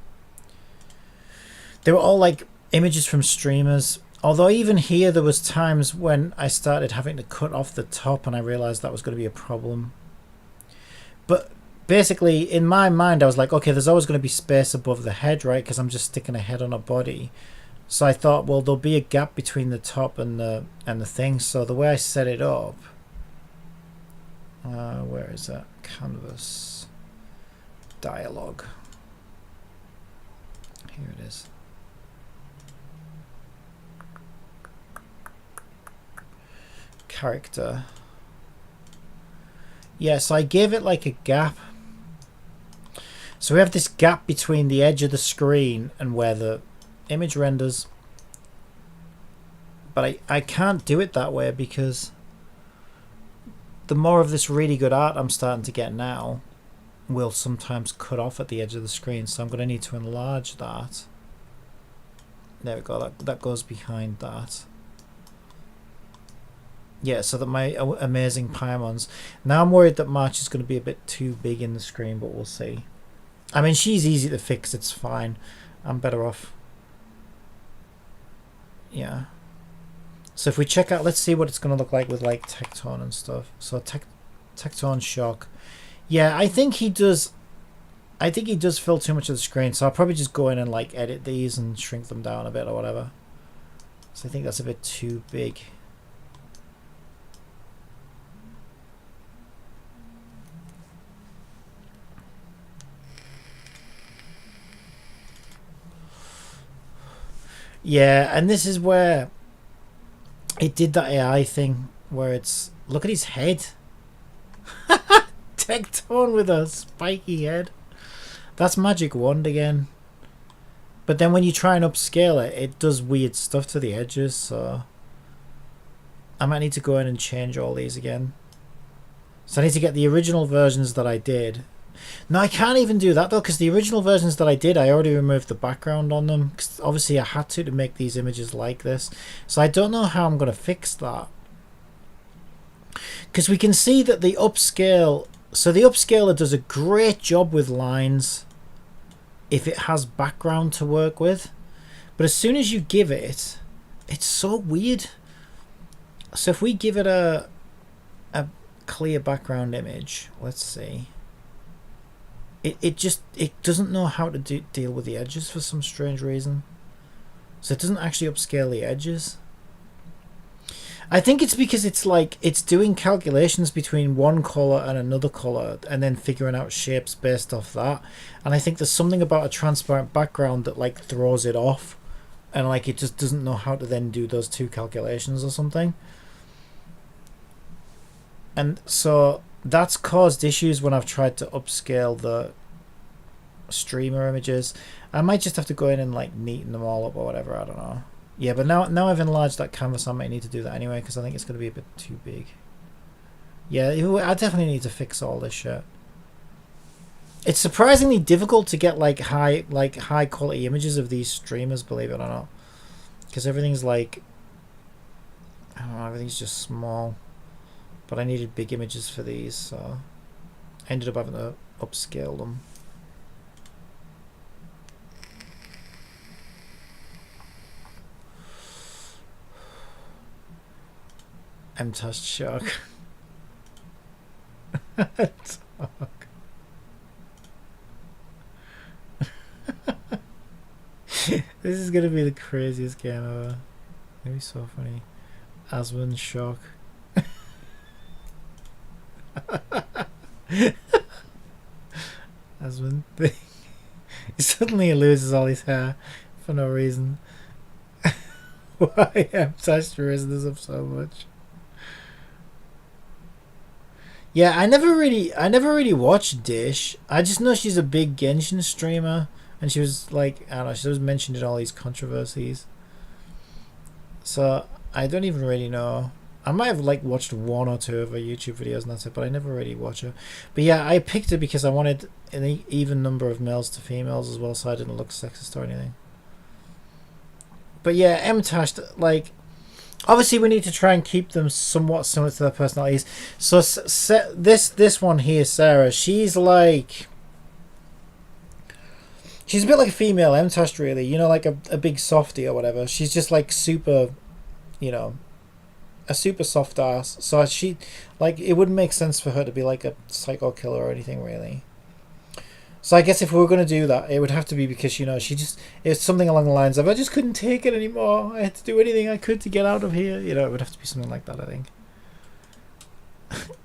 Speaker 1: They were all like images from streamers. Although even here there was times when I started having to cut off the top and I realized that was going to be a problem. But basically, in my mind, I was like, okay, there's always going to be space above the head, right? Because I'm just sticking a head on a body. So I thought, well, there'll be a gap between the top and the thing. So the way I set it up, where is that? Canvas, dialogue. Here it is. Character. Yeah, so I gave it like a gap. So we have this gap between the edge of the screen and where the image renders. But I can't do it that way because the more of this really good art I'm starting to get now will sometimes cut off at the edge of the screen. So I'm going to need to enlarge that. There we go. That goes behind that. Yeah, so that my amazing Paimons. Now I'm worried that March is going to be a bit too big in the screen, but we'll see. I mean, she's easy to fix, it's fine. I'm better off. Yeah. So if we check out, let's see what it's going to look like with like Tecton and stuff. So Tecton shock. Yeah, I think he does fill too much of the screen, so I'll probably just go in and like edit these and shrink them down a bit or whatever. So I think that's a bit too big. Yeah, and this is where it did that AI thing where it's, look at his head. Tecton with a spiky head. That's Magic Wand again. But then when you try and upscale it, it does weird stuff to the edges, so I might need to go in and change all these again. So I need to get the original versions that I did. No, I can't even do that though, because the original versions that I did, I already removed the background on them. 'Cause obviously I had to make these images like this. So I don't know how I'm going to fix that. Because we can see that the upscale... So the upscaler does a great job with lines if it has background to work with. But as soon as you give it, it's so weird. So if we give it a clear background image, let's see. It doesn't know how to deal with the edges for some strange reason. So it doesn't actually upscale the edges. I think it's because it's like it's doing calculations between one color and another color and then figuring out shapes based off that. And I think there's something about a transparent background that like throws it off, and like it just doesn't know how to then do those two calculations or something. And so that's caused issues when I've tried to upscale the streamer images. I might just have to go in and like neaten them all up or whatever, I don't know. Yeah, but now I've enlarged that canvas, I might need to do that anyway because I think it's going to be a bit too big. Yeah, I definitely need to fix all this shit. It's surprisingly difficult to get like high quality images of these streamers, believe it or not, because everything's like, I don't know, everything's just small. But I needed big images for these, so I ended up having to upscale them. M-Test shock. This is gonna be the craziest game ever. It'll be so funny. Aswin shock. Aswin thing. Suddenly he loses all his hair for no reason. Why M-Test raising this up so much? Yeah, I never really watched Dish. I just know she's a big Genshin streamer, and she was like, I don't know, she was mentioned in all these controversies. So I don't even really know. I might have like watched one or two of her YouTube videos and that's it, but I never really watch her. But yeah, I picked her because I wanted an even number of males to females as well, so I didn't look sexist or anything. But yeah, M-Tash, like, obviously we need to try and keep them somewhat similar to their personalities. So this one here, Sarah, she's like, she's a bit like a female M-Tash really, you know, like a big softie or whatever. She's just like super, you know, a super soft ass. So she, like, it wouldn't make sense for her to be like a psycho killer or anything really. So I guess if we were going to do that, it would have to be because, you know, it's something along the lines of, I just couldn't take it anymore. I had to do anything I could to get out of here. You know, it would have to be something like that, I think.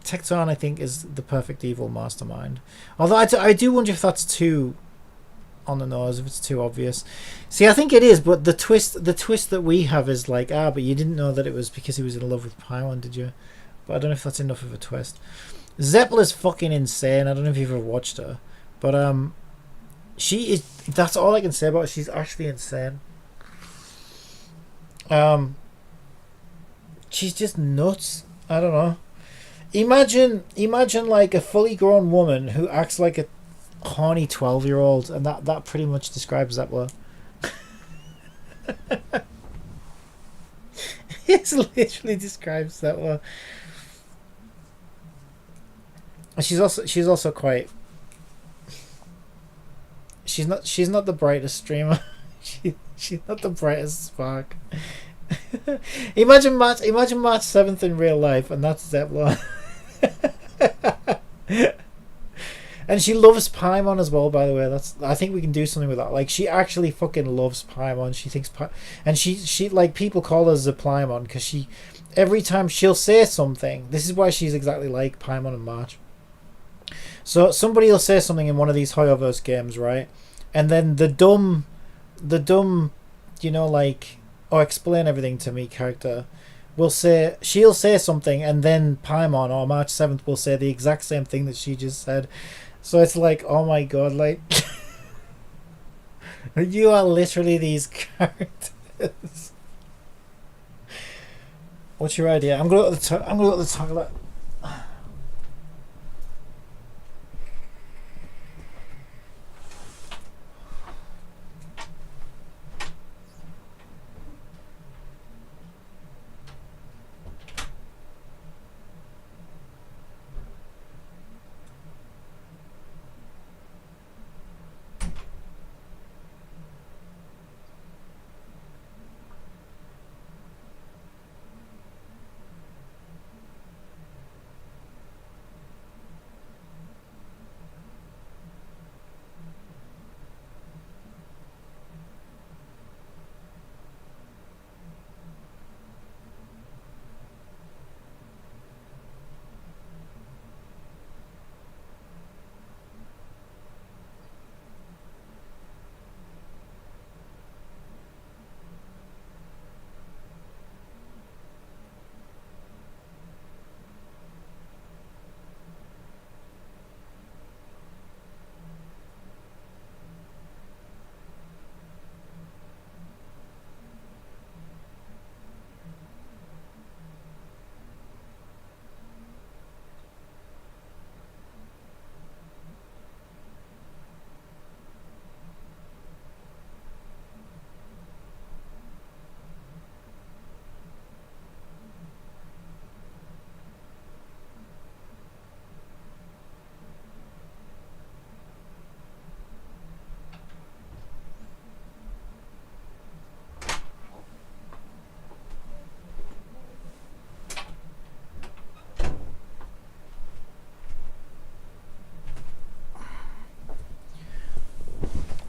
Speaker 1: Tecton, I think, is the perfect evil mastermind. Although I do wonder if that's too on the nose, if it's too obvious. See, I think it is, but the twist that we have is like, but you didn't know that it was because he was in love with Paimon, did you? But I don't know if that's enough of a twist. Zeppel is fucking insane. I don't know if you've ever watched her. But she is, that's all I can say about her. She's actually insane. She's just nuts. I don't know. Imagine like a fully grown woman who acts like a horny 12-year-old, and that pretty much describes Zeppler. It literally describes Zeppler. She's also quite. she's not the brightest streamer. She's not the brightest spark. Imagine March 7th in real life, and that's Zeppelin. And she loves Paimon as well, by the way. I think we can do something with that. Like, she actually fucking loves Paimon. She thinks and she like, people call her Zeplaimon because every time she'll say something. This is why she's exactly like Paimon and March. So somebody will say something in one of these Hoyoverse games, right? And then the dumb, like, oh, explain everything to me character she'll say something, and then Paimon or March 7th will say the exact same thing that she just said. So it's like, oh my god, like, you are literally these characters. What's your idea? I'm gonna go to the toilet.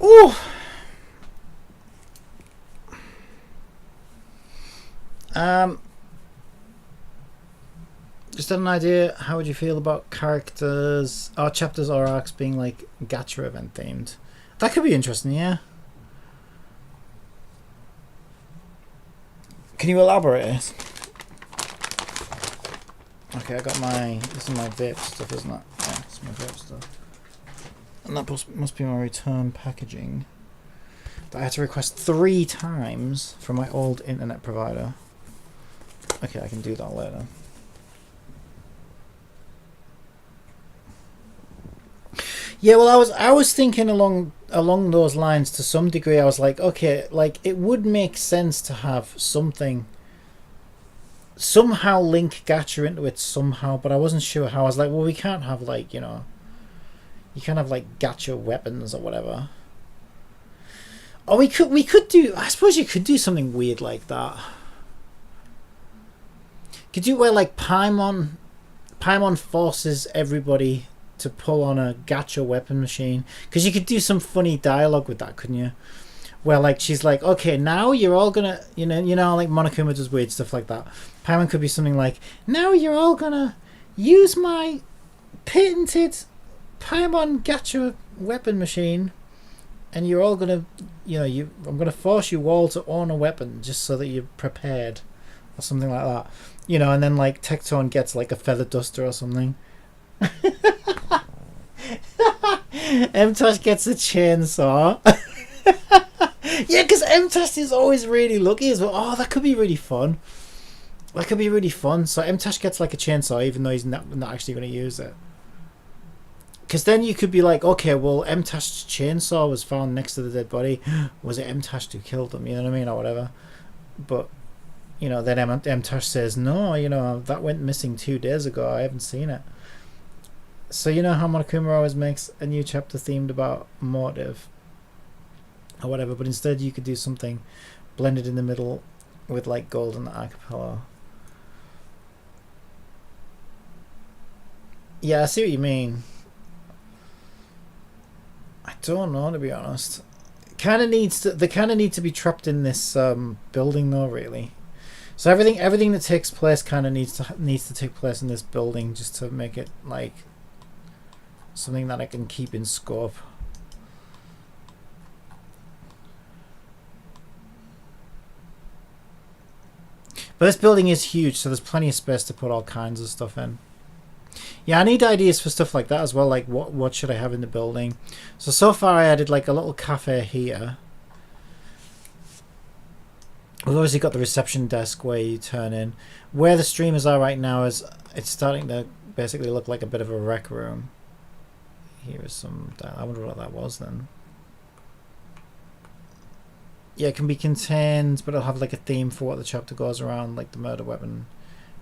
Speaker 1: Ooh. Just had an idea. How would you feel about characters or chapters or arcs being like gacha event themed? That could be interesting, yeah. Can you elaborate? Okay, I got this is my vape stuff, isn't it? Yeah, it's my vape stuff. And that must be my return packaging that I had to request 3 times from my old internet provider. Okay, I can do that later. Yeah, well, I was thinking along those lines to some degree. I was like, okay, like, it would make sense to have something somehow link gacha into it somehow, but I wasn't sure how. I was like, well, we can't have, like, you can't have like gacha weapons or whatever. Or we could do, I suppose you could do something weird like that. Could you where like Paimon forces everybody to pull on a gacha weapon machine? Because you could do some funny dialogue with that, couldn't you? Where like she's like, okay, now you're all gonna, you know, like Monokuma does weird stuff like that. Paimon could be something like, now you're all gonna use my patented Paimon gacha weapon machine, and you're all gonna, I'm gonna force you all to own a weapon just so that you're prepared, or something like that, and then like Tectone gets like a feather duster or something. M-Tosh gets a chainsaw. Yeah, because M-Tosh is always really lucky as well. Oh, that could be really fun. So M-Tosh gets like a chainsaw even though he's not actually going to use it. Because then you could be like, okay, well, M-Tosh's chainsaw was found next to the dead body. Was it M-Tosh who killed him? You know what I mean? Or whatever. But, then M-Tosh says, no, that went missing 2 days ago. I haven't seen it. So you know how Monokuma always makes a new chapter themed about motive? or whatever, but instead you could do something blended in the middle with like golden acapella. Yeah, I see what you mean. I don't know, to be honest. They kind of need to be trapped in this building though, really. So everything that takes place kind of needs to take place in this building just to make it like something that I can keep in scope. But this building is huge, so there's plenty of space to put all kinds of stuff in. Yeah, I need ideas for stuff like that as well. Like what should I have in the building? So far I added like a little cafe here. We've obviously got the reception desk where you turn in. Where the streamers are right now is it's starting to basically look like a bit of a rec room. Here is some. I wonder what that was then. Yeah, it can be contained, but it'll have like a theme for what the chapter goes around, like the murder weapon,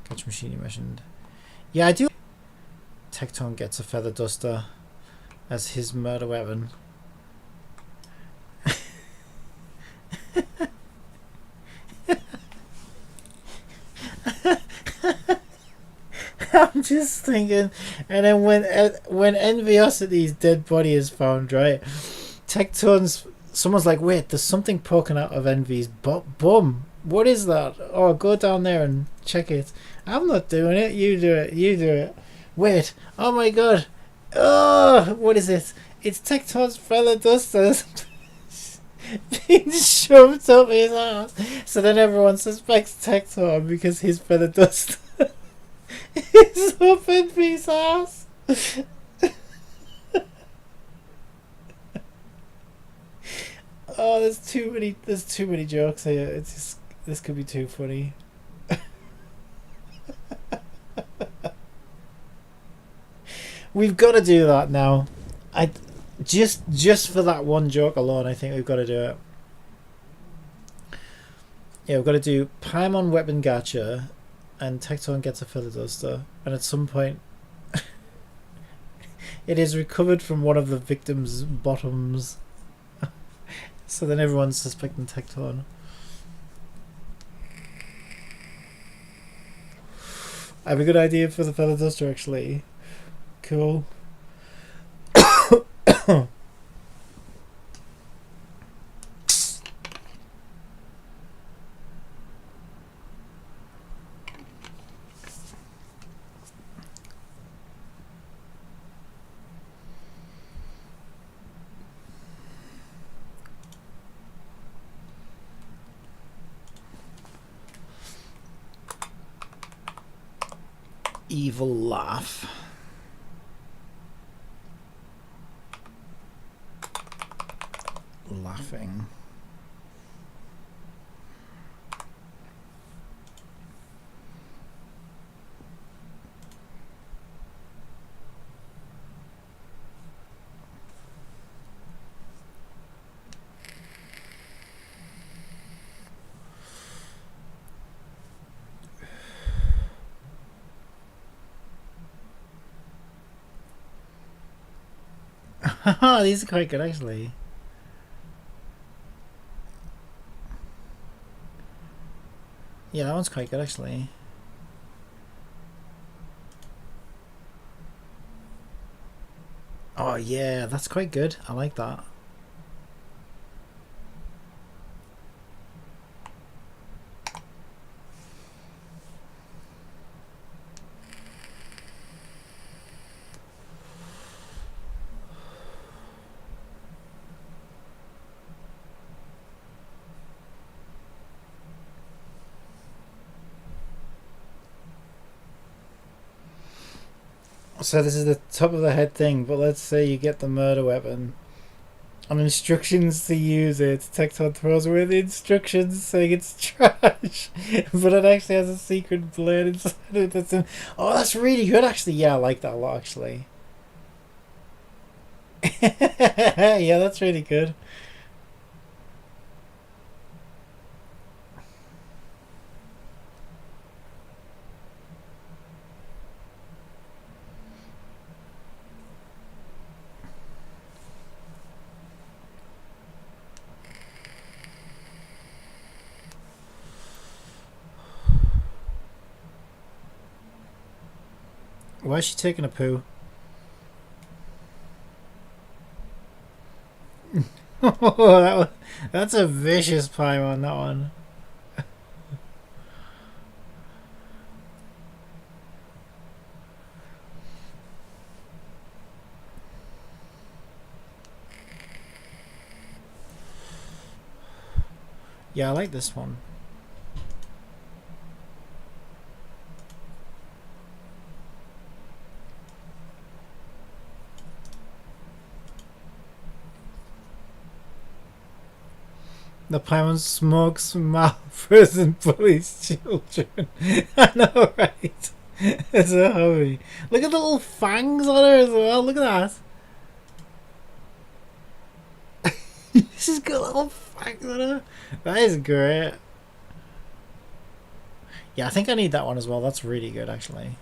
Speaker 1: catch machine you mentioned. Yeah, I do. Tecton gets a feather duster as his murder weapon. I'm just thinking, and then when Enviosity's dead body is found, right? Someone's like, wait, there's something poking out of Envy's bum. What is that? Oh, go down there and check it. I'm not doing it. You do it. You do it. Wait. Oh my god. Oh, what is it? It's Tecton's feather dusters being shoved up his ass. So then everyone suspects Tecton because his feather duster is up Envy's ass. Oh, there's too many jokes here. It's just, this could be too funny. We've got to do that now. I just for that one joke alone, I think we've got to do it. Yeah, we've got to do Paimon weapon gacha, and Tecton gets a feather duster, and at some point, it is recovered from one of the victim's bottoms. So then everyone's suspecting Tecton. I have a good idea for the feather duster, actually. Cool. Evil laugh. Laughing. These are quite good, actually. Yeah, that one's quite good, actually. Oh yeah, that's quite good. I like that. So this is the top of the head thing, but let's say you get the murder weapon and instructions to use it. Tecton throws away the instructions saying it's trash, but it actually has a secret blade inside it. Oh, that's really good, actually. Yeah, I like that a lot, actually. Yeah, that's really good. Why is she taking a poo? That's a vicious Paimon, that one. Yeah, I like this one. The Paimon smokes mouths and bullies children. I know, right? It's a hobby. Look at the little fangs on her as well. Look at that. She's got little fangs on her. That is great. Yeah, I think I need that one as well. That's really good, actually.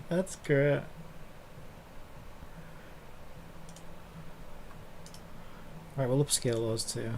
Speaker 1: That's great. Right, we'll upscale those two.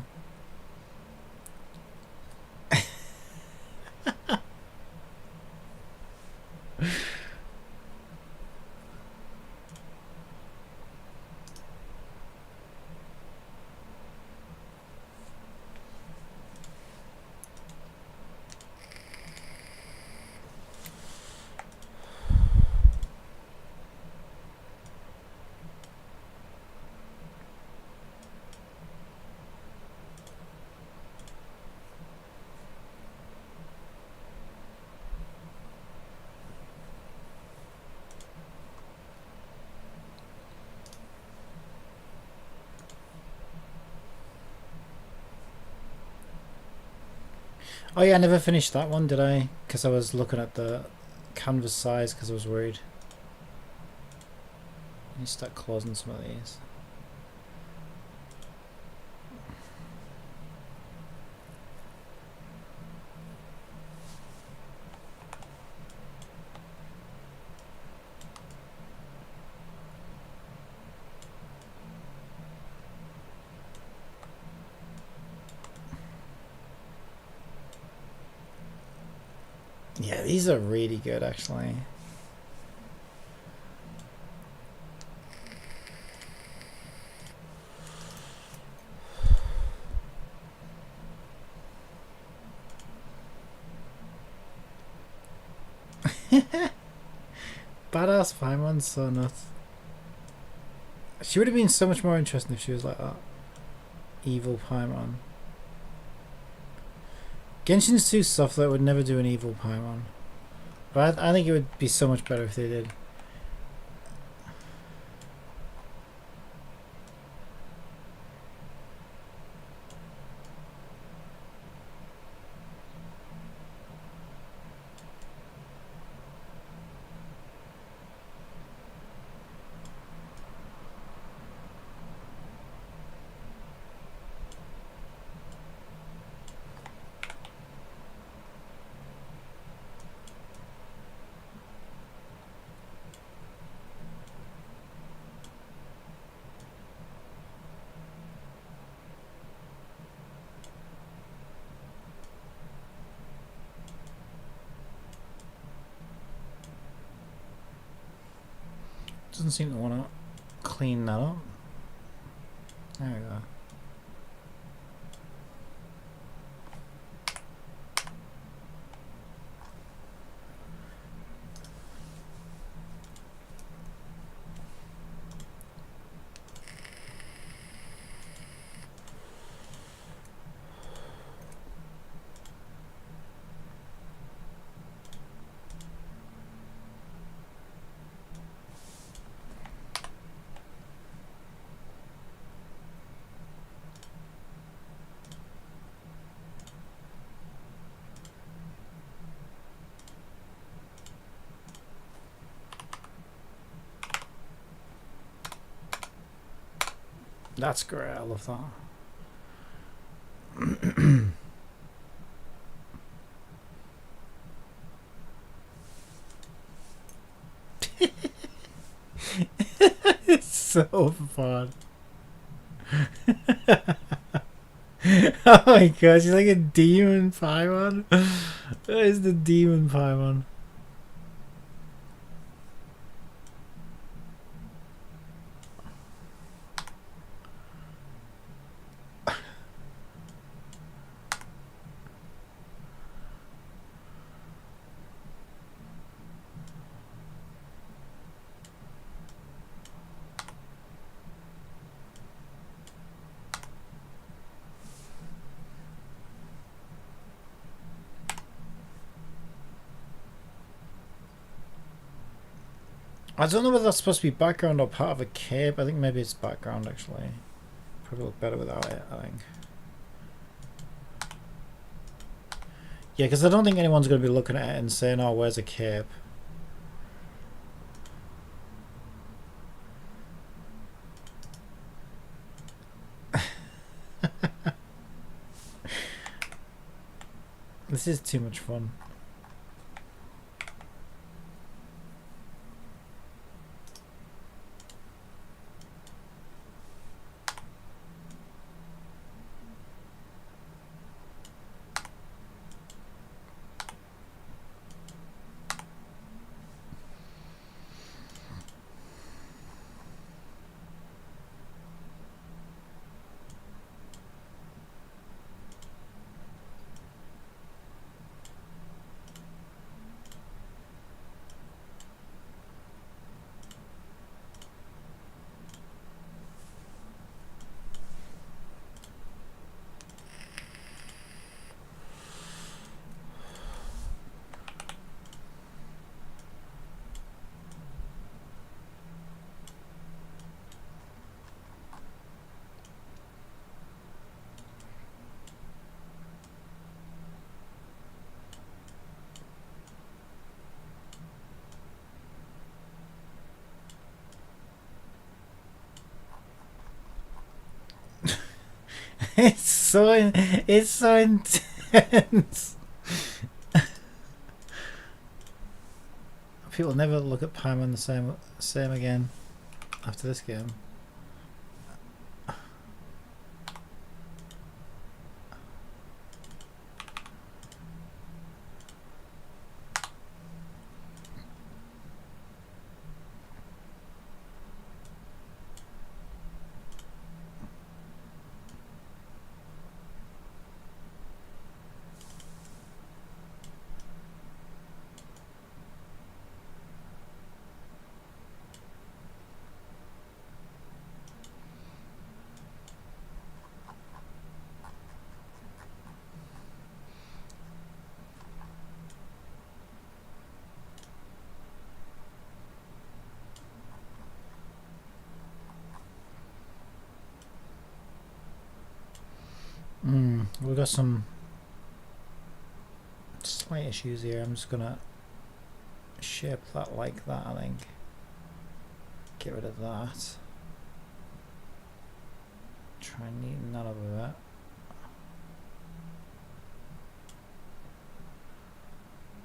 Speaker 1: Oh yeah, I never finished that one, did I? Because I was looking at the canvas size because I was worried. Let me start closing some of these. Yeah, these are really good, actually. Badass Paimon's so nuts. She would have been so much more interesting if she was like that. Evil Paimon. Genshin's too soft that it would never do an evil Paimon. But I think it would be so much better if they did. Doesn't seem to want to clean that up. There we go. That's great, I love that. It's so fun. Oh my gosh, he's like a demon Paimon. That is the demon Paimon. I don't know whether that's supposed to be background or part of a cape. I think maybe it's background actually. Probably look better without it, I think. Yeah, because I don't think anyone's going to be looking at it and saying, oh, where's a cape? This is too much fun. It's so intense. People never look at Paimon the same again after this game. We've got some slight issues here. I'm just gonna shape that like that, I think. Get rid of that. Try and neaten that up a bit.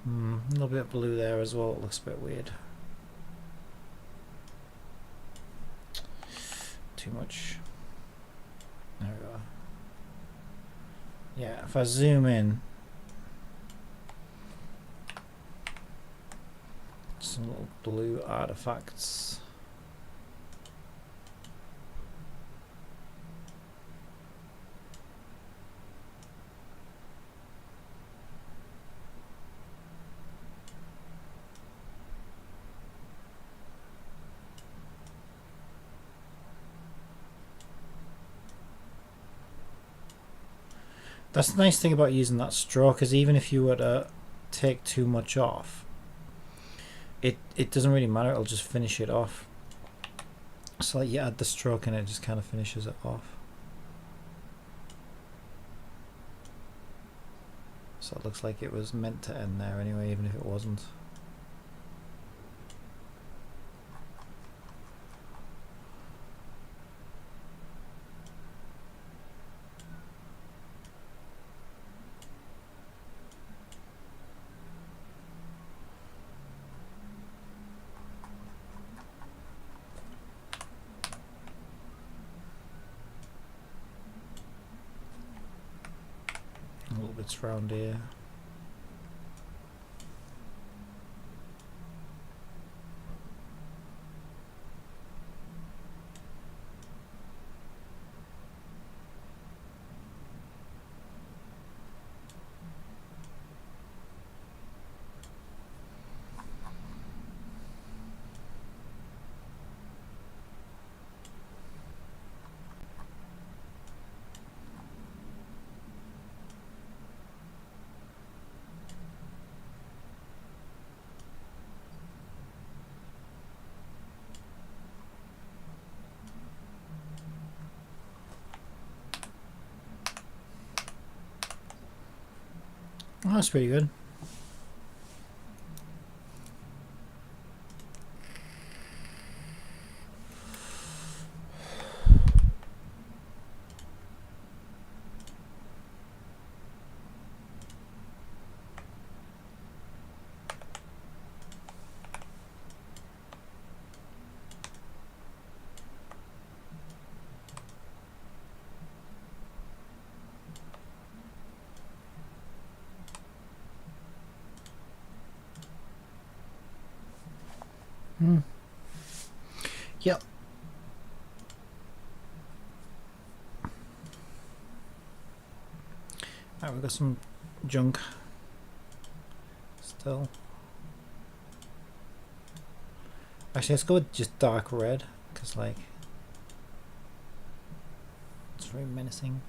Speaker 1: A little bit of blue there as well. It looks a bit weird. Too much. There we go. Yeah, if I zoom in, some little blue artifacts. That's the nice thing about using that stroke, is even if you were to take too much off, it doesn't really matter, it'll just finish it off. So like you add the stroke and it just kind of finishes it off. So it looks like it was meant to end there anyway, even if it wasn't. it's round here. Oh, that's pretty good. Yep. Alright, we've got some junk still. Actually, let's go with just dark red, because like it's very menacing.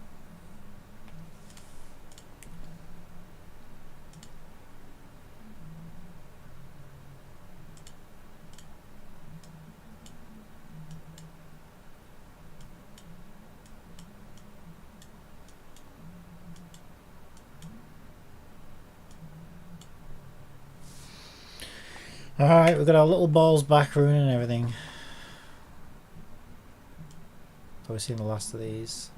Speaker 1: Alright, we've got our little balls back rune and everything. Probably seen the last of these.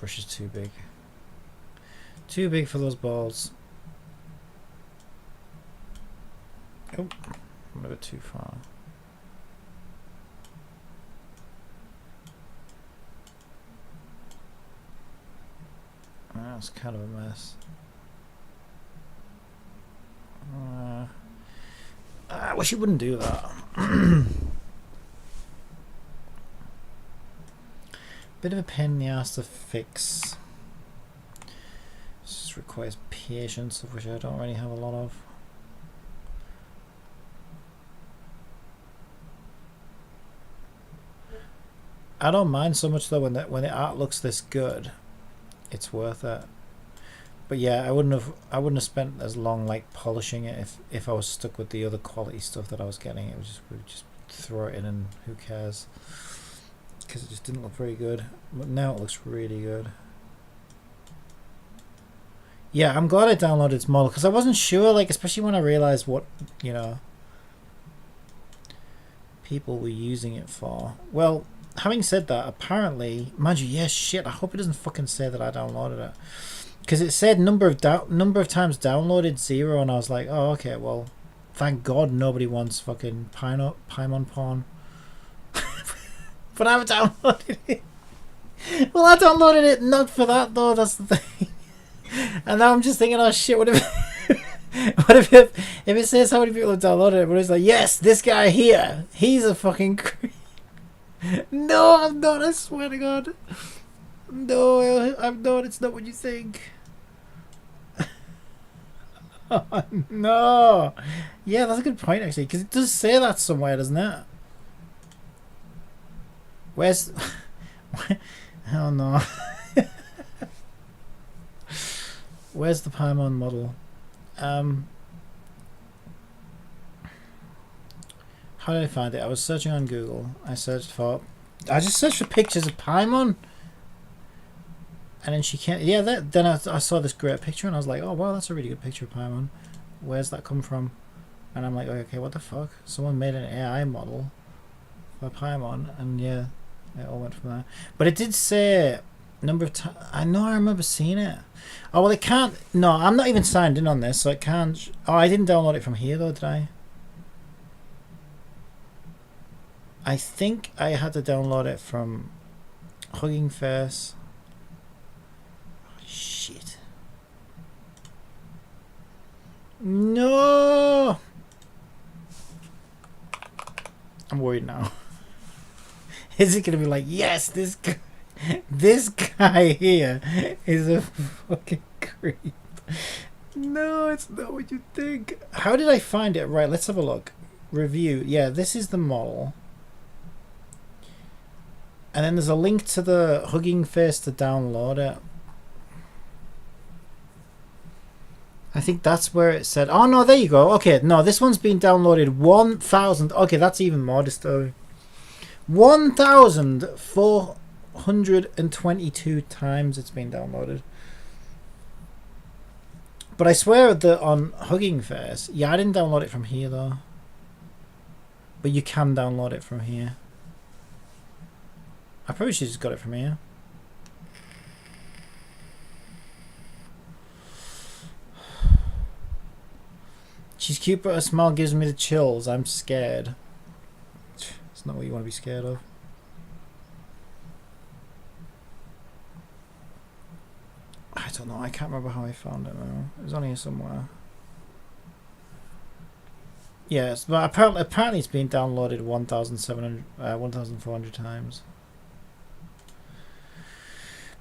Speaker 1: Brush is too big. Too big for those balls. Oh, I'm a bit too far. That's kind of a mess. I wish you wouldn't do that. Bit of a pain in the ass to fix. This requires patience, of which I don't really have a lot of. I don't mind so much though when the art looks this good. It's worth it. But yeah, I wouldn't have spent as long like polishing it if I was stuck with the other quality stuff that I was getting. It was we would just throw it in and who cares? Because it just didn't look very good. But now it looks really good. Yeah, I'm glad I downloaded its model because I wasn't sure, like especially when I realized what people were using it for. Well, having said that, apparently, mind you, yes, shit. I hope it doesn't fucking say that I downloaded it, because it said number of times downloaded 0, and I was like, oh, okay, well, thank God nobody wants fucking Paimon porn. But I haven't downloaded it. Well, I downloaded it not for that though. That's the thing. And now I'm just thinking, oh shit, what if it says how many people have downloaded it, but it's like, yes, this guy here, he's a fucking creep. No, I'm not, I swear to God. No, I'm not, it's not what you think. Oh, no. Yeah, that's a good point, actually, because it does say that somewhere, doesn't it? Where's... Oh, no. Where's the Paimon model? How did I find it? I was searching on Google. I just searched for pictures of Paimon, and then she can't. Yeah, then I saw this great picture, and I was like, oh wow, that's a really good picture of Paimon. Where's that come from? And I'm like, okay, what the fuck? Someone made an AI model for Paimon, and yeah, it all went from there. But it did say number of times. I know, I remember seeing it. Oh well, it can't. No, I'm not even signed in on this, so it can't. Oh, I didn't download it from here though, did I? I think I had to download it from Hugging Face. Oh, shit. No! I'm worried now. Is it gonna be like, yes, this guy here is a fucking creep? No, it's not what you think. How did I find it? Right, let's have a look. Review. Yeah, this is the model. And then there's a link to the Hugging Face to download it. I think that's where it said. Oh no, there you go. Okay, no, this one's been downloaded 1,000. Okay, that's even more disturbing. 1,422 times it's been downloaded. But I swear that on Hugging Face, yeah, I didn't download it from here though. But you can download it from here. I probably should just got it from here. She's cute, but her smile gives me the chills. I'm scared. It's not what you want to be scared of. I don't know. I can't remember how I found it now. It was on here somewhere. Yes, but apparently it's been downloaded 1,400 times.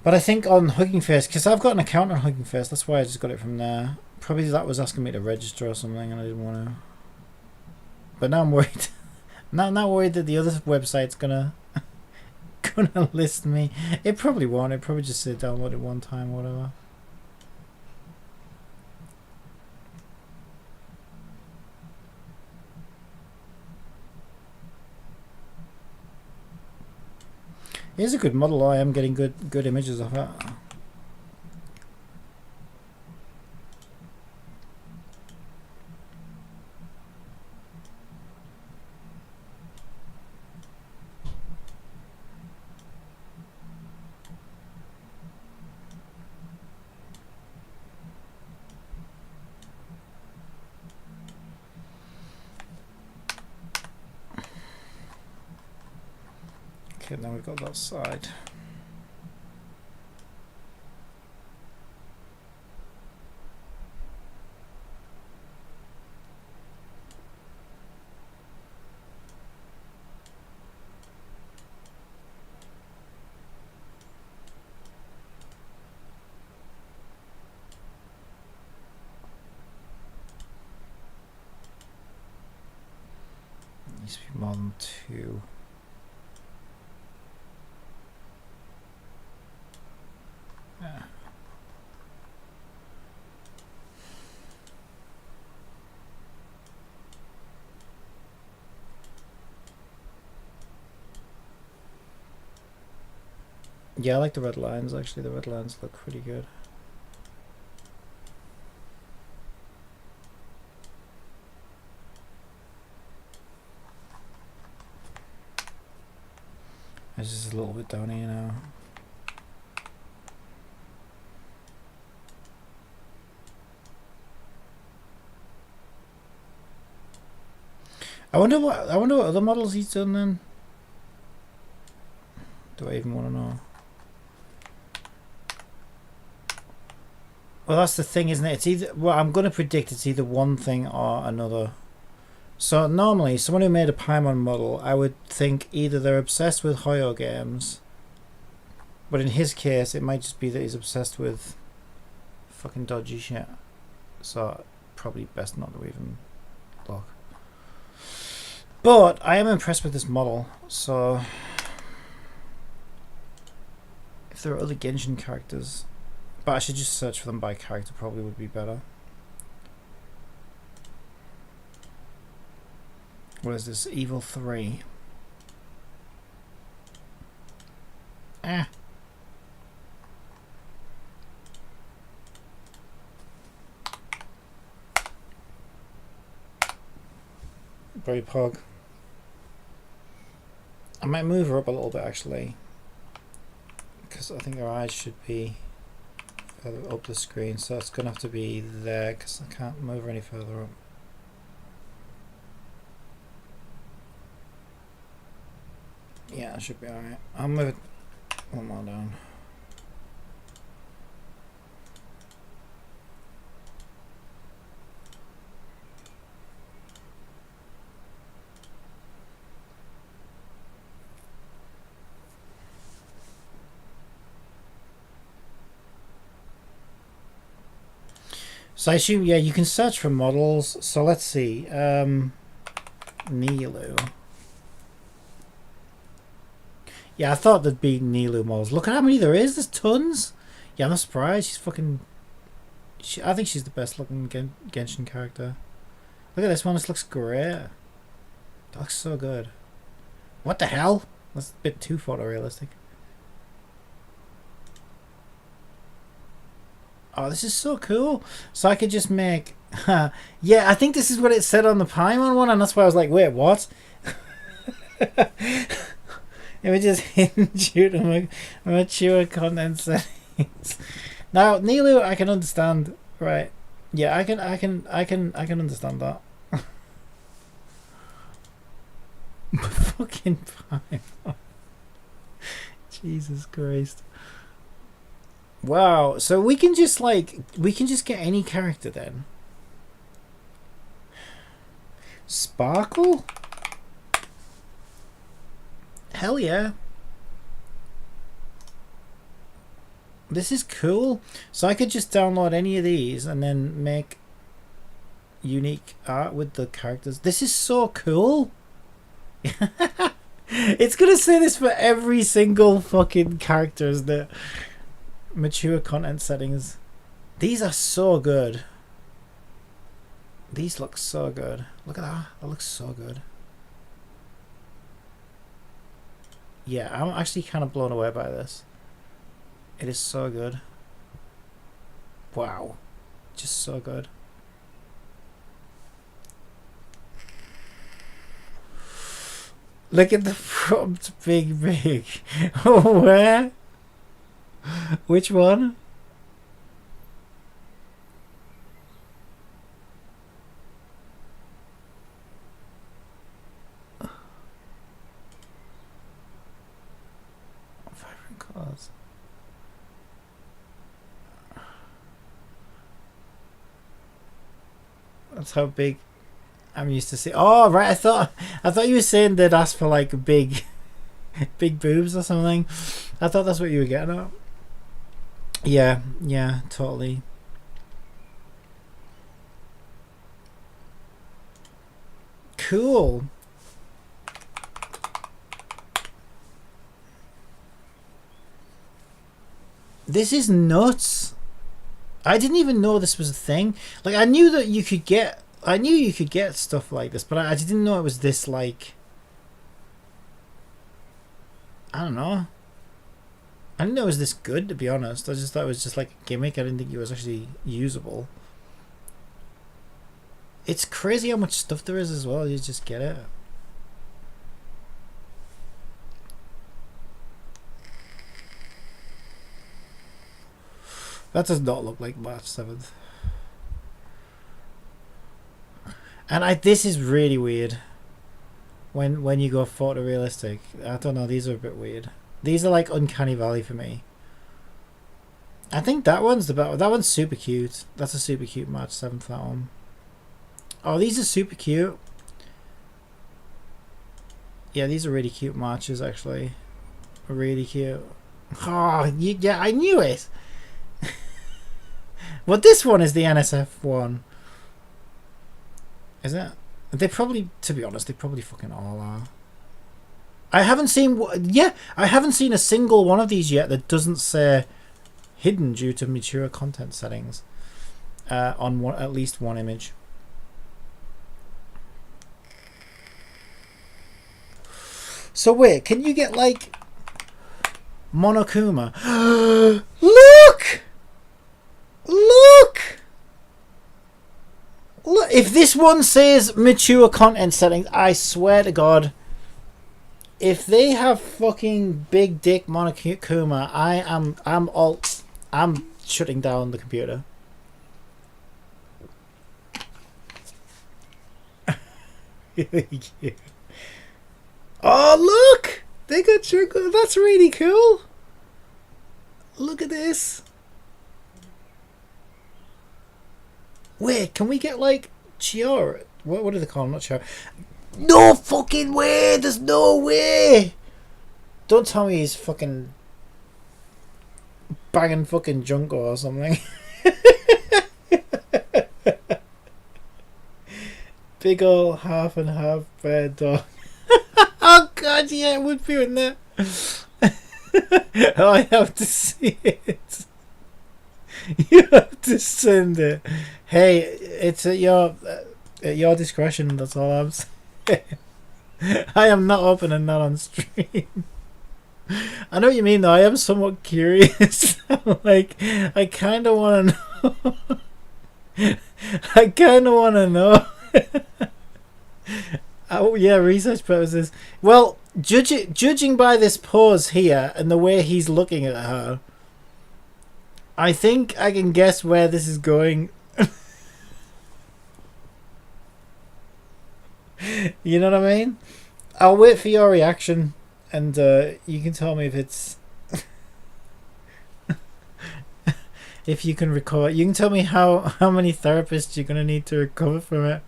Speaker 1: But I think on Hugging Face, because I've got an account on Hugging Face, that's why I just got it from there. Probably that was asking me to register or something, and I didn't want to. But now I'm worried. Now I'm not worried that the other website's gonna list me. It probably won't. It probably just say download it one time or whatever. It is a good model. I am getting good images of it. Okay, now we've got that side. It needs to be more than 2. Yeah. Yeah, I like the red lines actually. The red lines look pretty good. It's just a little bit down here now. I wonder what other models he's done then. Do I even want to know? Well, that's the thing, isn't it? It's either, well, I'm going to predict it's either one thing or another. So normally, someone who made a Paimon model, I would think either they're obsessed with Hoyo games, but in his case, it might just be that he's obsessed with fucking dodgy shit. So probably best not to even look. But I am impressed with this model, so if there are other Genshin characters, but I should just search for them by character, probably would be better. What is this? Evil 3. Ah. Very pog. I might move her up a little bit actually, because I think her eyes should be further up the screen, so it's going to have to be there because I can't move her any further up. Yeah, it should be alright. I'll move it one more down. So I assume, yeah, you can search for models. So let's see. Nilu. Yeah, I thought there'd be Nilu models. Look at how many there is. There's tons. Yeah, I'm not surprised. She's fucking... I think she's the best looking Genshin character. Look at this one. This looks great. That looks so good. What the hell? That's a bit too photorealistic. Oh, this is so cool. So I could just make... yeah, I think this is what it said on the Paimon one, and that's why I was like, wait, what? Images hidden due to mature content settings. Now, Nilu, I can understand. Right. Yeah, I can understand that. Fucking Paimon. Jesus Christ. Wow, so we can just get any character then. Sparkle? Hell yeah. This is cool. So I could just download any of these and then make unique art with the characters. This is so cool. It's gonna say this for every single fucking character, isn't it? Mature content settings. These are so good. These look so good. Look at that. That looks so good. Yeah, I'm actually kind of blown away by this. It is so good. Wow. Just so good. Look at the prompt, big. Where? Which one? Vibrant colours. That's how big I'm used to see. Oh right, I thought you were saying they'd ask for like big boobs or something. I thought that's what you were getting at. Yeah, totally. Cool. This is nuts. I didn't even know this was a thing. Like I knew that you could get stuff like this, but I didn't know it was this like I don't know. I didn't know it was this good, to be honest. I just thought it was just like a gimmick. I didn't think it was actually usable. It's crazy how much stuff there is as well. You just get it. That does not look like March 7th. And this is really weird. When you go photorealistic. I don't know, these are a bit weird. These are like Uncanny Valley for me. I think that one's the better. That one's super cute. That's a super cute March 7th, that one. Oh, these are super cute. Yeah, these are really cute marches, actually. Really cute. Oh, yeah, I knew it. Well, this one is the NSF one. Is it? They probably, to be honest, they probably fucking all are. I haven't seen a single one of these yet that doesn't say hidden due to mature content settings on at least one image. So wait, can you get like Monokuma? Look! If this one says mature content settings, I swear to God, if they have fucking big dick Monokuma, I'm shutting down the computer. Oh look! They got Junko. That's really cool. Look at this. Wait, can we get like Chiora? What do they call him? Not Chiora. No fucking way! There's no way! Don't tell me he's fucking banging fucking Junko or something. Big ol' half and half bad dog. Oh god, yeah, it would be in there. Oh, I have to see it. You have to send it. Hey, it's at your discretion. That's all I'm saying. I am not opening that on stream. I know what you mean, though. I am somewhat curious. Like, I kind of want to know. I kind of want to know. Oh yeah, research purposes. Well, judging by this pose here and the way he's looking at her, I think I can guess where this is going. You know what I mean? I'll wait for your reaction, and you can tell me if it's if you can recover. You can tell me how many therapists you're gonna need to recover from it.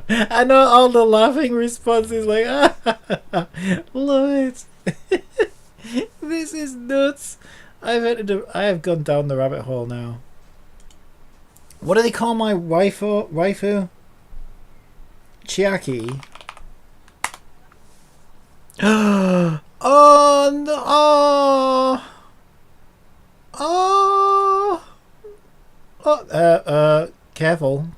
Speaker 1: I know all the laughing responses, like, love it. This is nuts. I have gone down the rabbit hole now. What do they call my waifu? Chiaki. Oh no! Oh! Careful!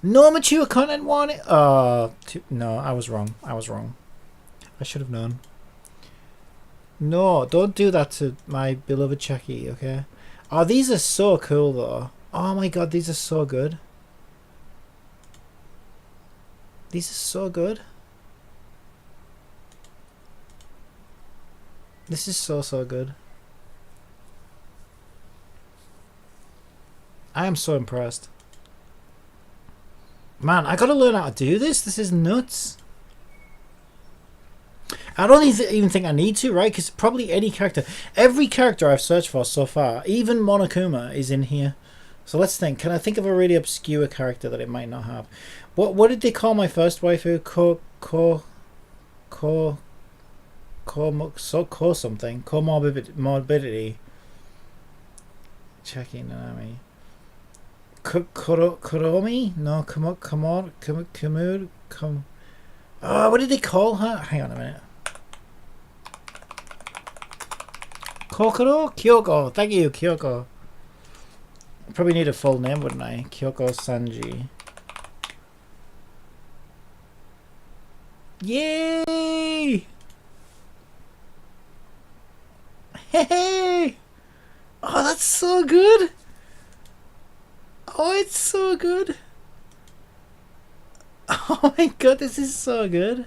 Speaker 1: No mature content warning. No, I was wrong. I should have known. No, don't do that to my beloved Chucky, okay? Oh, these are so cool though. Oh my god, these are so good. These are so good. This is so good. I am so impressed. Man, I gotta learn how to do this. This is nuts. I don't even think I need to, right? Because probably any character, every character I've searched for so far, even Monokuma, is in here. So let's think. Can I think of a really obscure character that it might not have? What did they call my first waifu? Something. Comorbidity. Checking Nanami. Kuromi? No, Kumur. Oh, what did they call her? Hang on a minute. Kokoro? Kyoko. Thank you, Kyoko. Probably need a full name, wouldn't I? Kyoko Sanji. Yay! Hey! Oh, that's so good! Oh, it's so good! Oh my god, this is so good!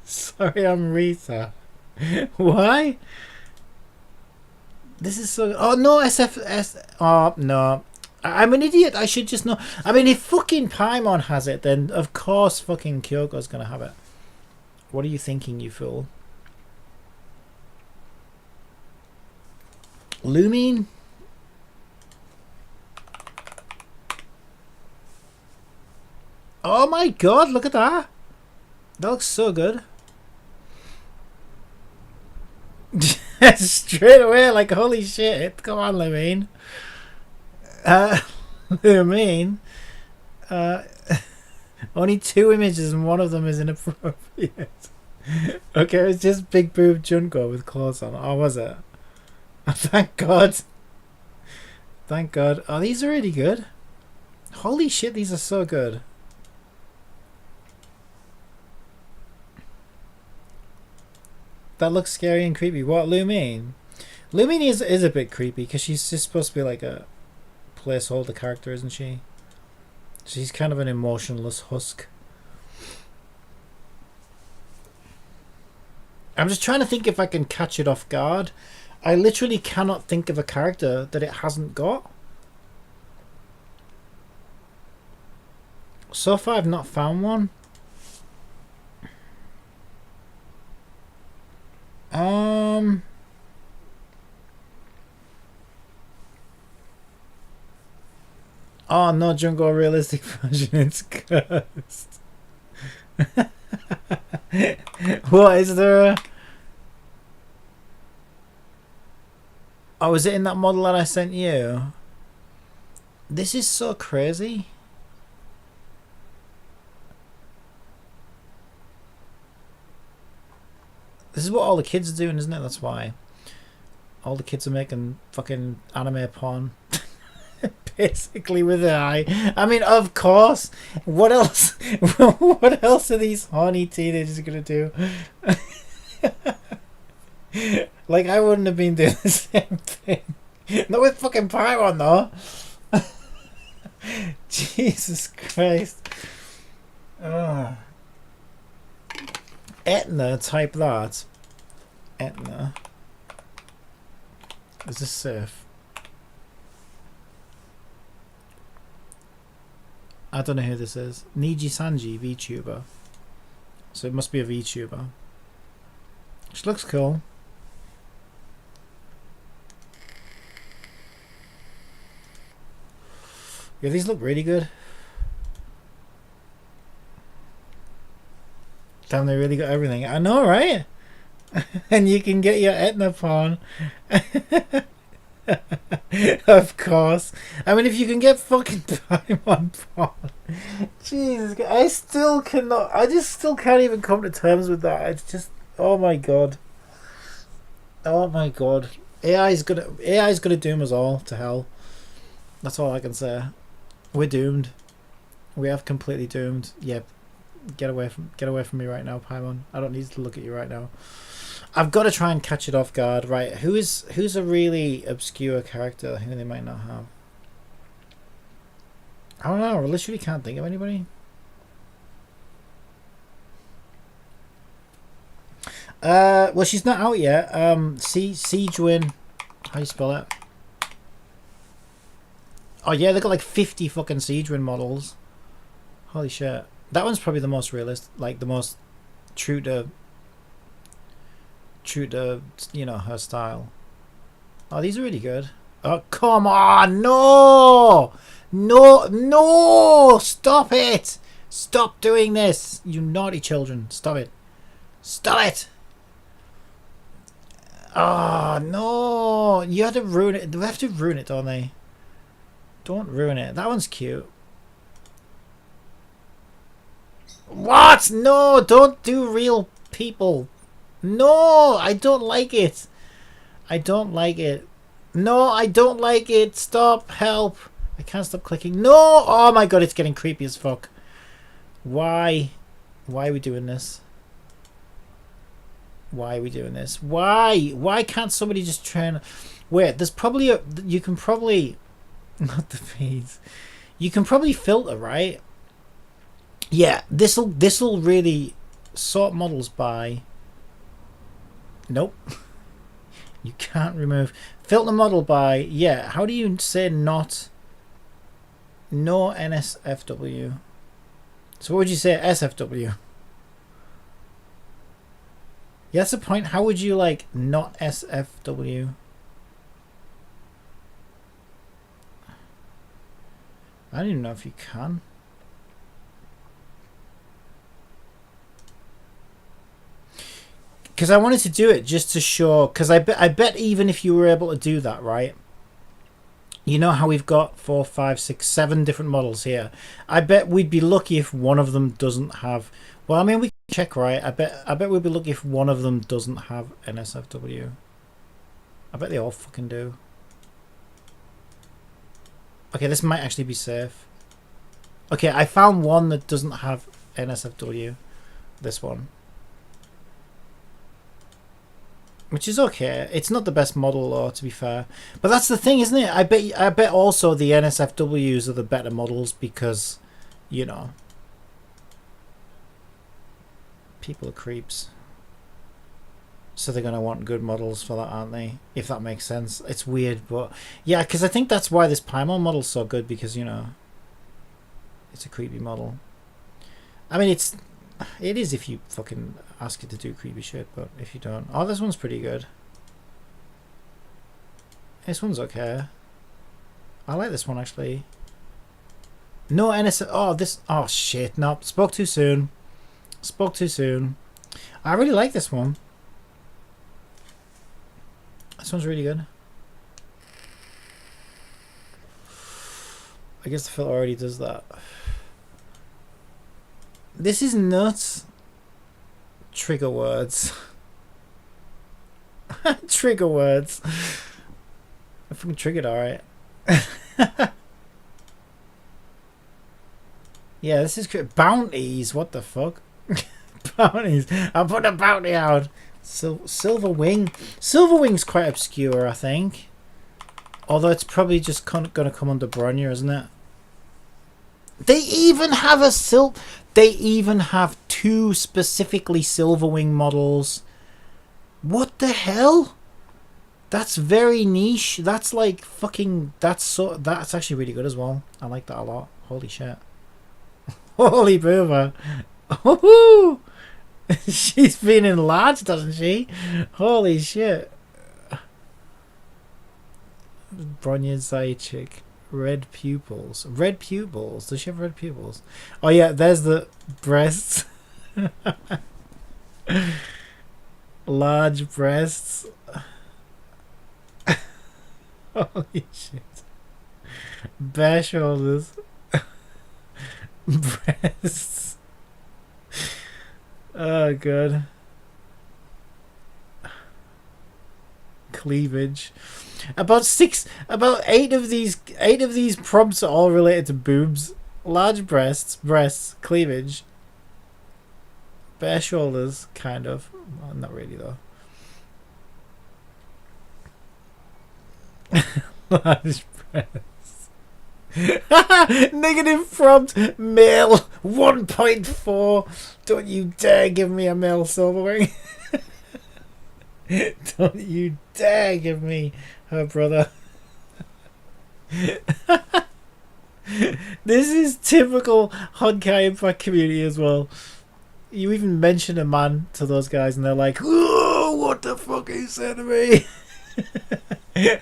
Speaker 1: Sorry, I'm Rita. Why? This is so... Oh, no, SFS... Oh, no. I'm an idiot. I should just know. I mean, if fucking Paimon has it, then of course fucking Kyoko's gonna have it. What are you thinking, you fool? Lumine? Oh my god, look at that. That looks so good. Straight away, like, holy shit. Come on, Lumine. Lumine. Only 2 images and one of them is inappropriate. Okay, it's just big boob Junko with clothes on. Oh, was it? Oh, thank god. Thank god. Oh, these are really good. Holy shit, these are so good. That looks scary and creepy. What, Lumine? Lumine is a bit creepy because she's just supposed to be like a placeholder character, isn't she? She's kind of an emotionless husk. I'm just trying to think if I can catch it off guard. I literally cannot think of a character that it hasn't got. So far, I've not found one. Oh no, Jungle realistic version. It's cursed. What is there? Oh, is it in that model that I sent you? This is so crazy. This is what all the kids are doing, isn't it? That's why. All the kids are making fucking anime porn. Basically with an eye. I mean, of course. What else? What else are these horny teenagers gonna do? Like, I wouldn't have been doing the same thing. Not with fucking Paimon, though. Jesus Christ. Oh. Etna, type that. Etna. Is this safe? I don't know who this is. Niji Sanji, VTuber. So it must be a VTuber. She looks cool. Yeah, these look really good. Damn, they really got everything. I know, right? And you can get your Etna porn. Of course. I mean, if you can get fucking Paimon porn. Jesus, I still cannot. I just still can't even come to terms with that. It's just, oh my god. Oh my god. AI's gonna doom us all to hell. That's all I can say. We're doomed. We have completely doomed. Yep. Get away from me right now, Paimon. I don't need to look at you right now. I've got to try and catch it off guard. Right, who's a really obscure character who they might not have? I don't know. I literally can't think of anybody. Well, she's not out yet. Siegewin. How do you spell it? Oh yeah, they got like 50 fucking Siegewin models. Holy shit. That one's probably the most realistic, like the most true to, you know, her style. Oh, these are really good. Oh, come on. No! No, no! Stop it! Stop doing this, you naughty children. Stop it. Stop it! Oh, no! You had to ruin it. They have to ruin it, don't they? Don't ruin it. That one's cute. What? No, don't do real people. No, I don't like it. I don't like it. No, I don't like it. Stop. Help. I can't stop clicking. No! Oh my god, it's getting creepy as fuck. Why? Why are we doing this? Why are we doing this? Why? Why can't somebody just try and... Wait, there's probably a... You can probably... Not the feeds. You can probably filter, right? Yeah, this'll really sort models by... Nope. You can't remove... Filter model by... Yeah, how do you say not... No NSFW? So what would you say SFW? Yeah, that's the point. How would you like not SFW? I don't even know if you can. Because I wanted to do it just to show, because I bet even if you were able to do that, right? You know how we've got 4, 5, 6, 7 different models here. I bet we'd be lucky if one of them doesn't have... Well, I mean, we can check, right? I bet we'd be lucky if one of them doesn't have NSFW. I bet they all fucking do. Okay, this might actually be safe. Okay, I found one that doesn't have NSFW. This one. Which is okay. It's not the best model, though, to be fair. But that's the thing, isn't it? I bet also the NSFWs are the better models because, you know, people are creeps. So they're going to want good models for that, aren't they? If that makes sense. It's weird, but... Yeah, because I think that's why this Paimon model's so good, because, you know... It's a creepy model. I mean, it is if you fucking ask it to do creepy shit, but if you don't... Oh, this one's pretty good. This one's okay. I like this one, actually. No innocent... Oh, this... Oh, shit. No, spoke too soon. Spoke too soon. I really like this one. This one's really good. I guess the filter already does that. This is nuts. Trigger words. Trigger words. I fucking triggered, alright. Yeah, this is great. Bounties, what the fuck? Bounties. I'm putting a bounty out. Silver Wing. Silver Wing's quite obscure, I think. Although it's probably just gonna come under Bronya, isn't it? They even have They even have 2 specifically Silverwing models. What the hell? That's very niche. That's like fucking... That's actually really good as well. I like that a lot. Holy shit. Holy boomer. Woohoo! She's been enlarged, doesn't she? Holy shit. Bronya's side chick. Red pupils. Red pupils? Does she have red pupils? Oh yeah, there's the breasts. Large breasts. Holy shit. Bare shoulders. Breasts. Oh god. Cleavage. About 8 of these prompts are all related to boobs. Large breasts, cleavage. Bare shoulders, kind of. Well, not really though. Large breasts. Negative prompt. Male 1.4. Don't you dare give me a male Silverwing. Don't you dare give me her brother. This is typical Honkai Impact community as well. You even mention a man to those guys and they're like, "Oh, what the fuck are you saying to me?"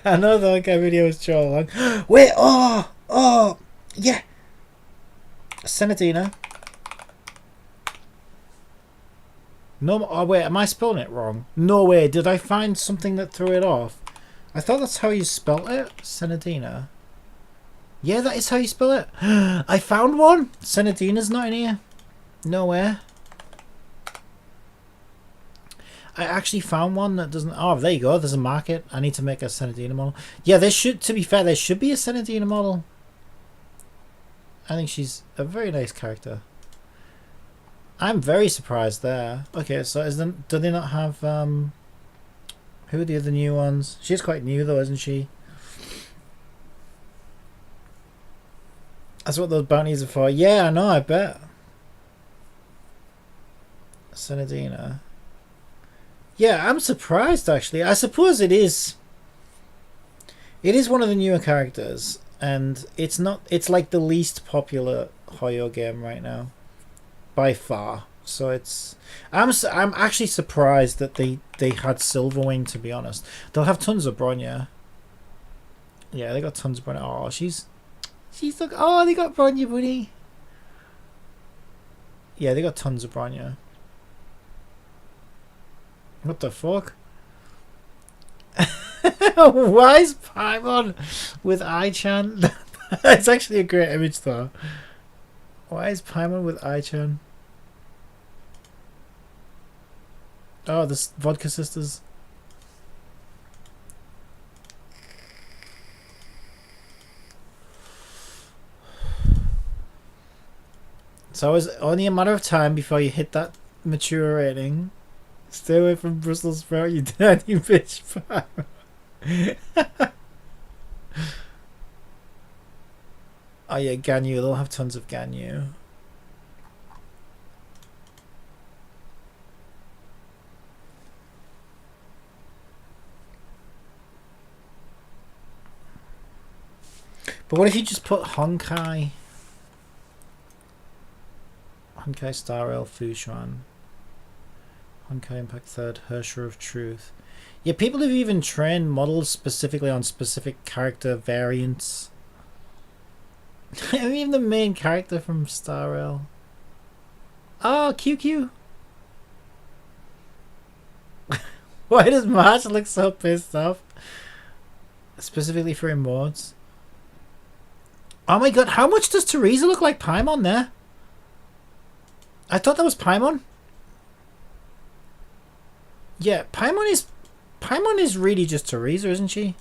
Speaker 1: I know the Honkai video is so long. Wait, oh, yeah. Senadina. No, oh wait, am I spelling it wrong? No way, did I find something that threw it off? I thought that's how you spelled it. Senadina. Yeah, that is how you spell it. I found one. Senadina's not in here. Nowhere. I actually found one that doesn't... Oh, there you go. There's a market. I need to make a Senadina model. Yeah, there should... To be fair, there should be a Senadina model. I think she's a very nice character. I'm very surprised there. Okay, so do they not have... Who are the other new ones? She's quite new though, isn't she? That's what those bounties are for. Yeah, I know, I bet. Senadina. Yeah, I'm surprised actually. I suppose it is. It is one of the newer characters, and it's not. It's like the least popular Hoyo game right now, by far. So it's. I'm actually surprised that they had Silverwing. To be honest, they'll have tons of Bronya. Yeah, they got tons of Bronya. Oh, she's like. Oh, they got Bronya, buddy. Yeah, they got tons of Bronya. What the fuck? Why is Paimon with Ai-chan? It's actually a great image though. Why is Paimon with Ai-chan? Oh, the vodka sisters. So it's only a matter of time before you hit that mature rating. Stay away from Brussels sprout, you dirty bitch. Oh yeah, Ganyu. They'll have tons of Ganyu. But what if you just put Honkai? Honkai Star Rail Fushuan. Honkai Impact 3rd, Hersher of Truth. Yeah, people have even trained models specifically on specific character variants. Even the main character from Star Rail. Oh, QQ. Why does March look so pissed off? Specifically for emotes. Oh my god, how much does Teresa look like Paimon there? I thought that was Paimon. Yeah, Paimon is really just Teresa, isn't she?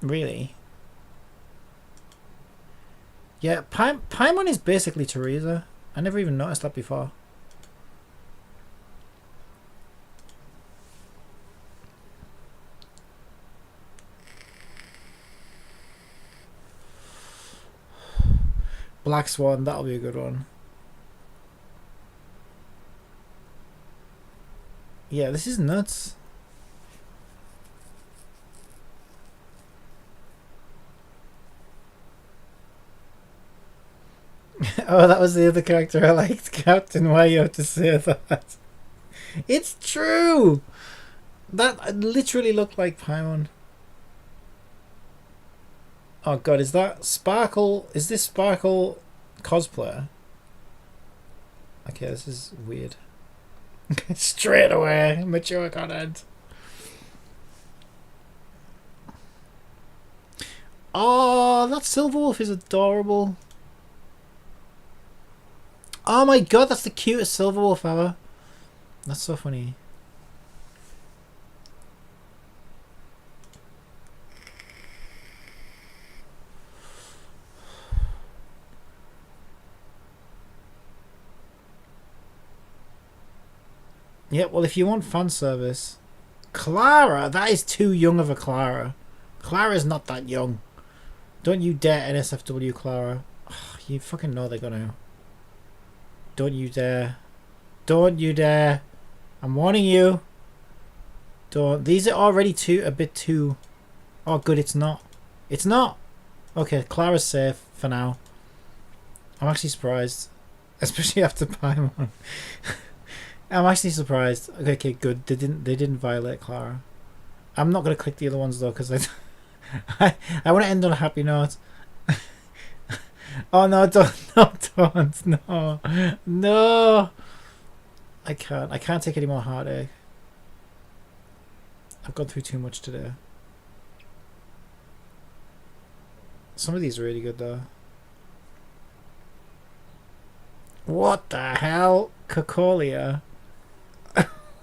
Speaker 1: Really? Yeah, Paimon is basically Teresa. I never even noticed that before. Black Swan, that'll be a good one. Yeah, this is nuts. Oh, that was the other character I liked. Captain, why you have to say that? It's true! That literally looked like Paimon. Oh god, is that Sparkle? Is this Sparkle cosplayer? Okay, this is weird. Straight away, mature content. Oh, that Silverwolf is adorable. Oh my god, that's the cutest Silverwolf ever. That's so funny. Yeah, well, if you want fan service, Clara, that is too young of a Clara. Clara's not that young. Don't you dare NSFW Clara. Ugh, you fucking know they're gonna. Don't you dare. Don't you dare. I'm warning you. Don't. These are already a bit too. Oh, good, it's not. It's not. Okay, Clara's safe for now. I'm actually surprised. Especially after Paimon. I'm actually surprised. Okay, good. They didn't violate Clara. I'm not gonna click the other ones though, because I want to end on a happy note. Oh no! Don't! No! I can't take any more heartache. I've gone through too much today. Some of these are really good though. What the hell, Cocolia?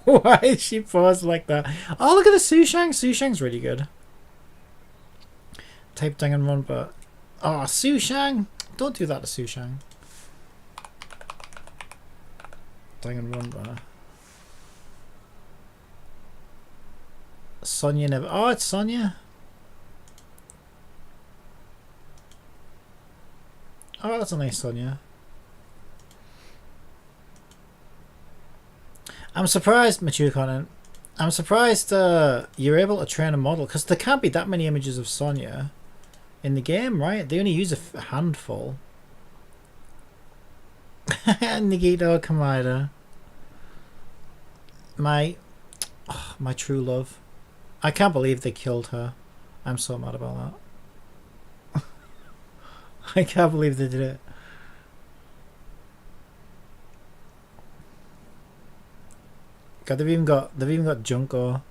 Speaker 1: Why is she paused like that? Oh, look at the Sushang. Sushang's really good. Type Danganronpa. Oh, Sushang. Don't do that to Sushang. Danganronpa. Sonya never. Oh, it's Sonya. Oh, that's a nice Sonya. I'm surprised, mature content. I'm surprised you're able to train a model, because there can't be that many images of Sonya in the game, right? They only use a handful. Nagito Kamada. My true love. I can't believe they killed her. I'm so mad about that. I can't believe they did it. God, they've even got Junko.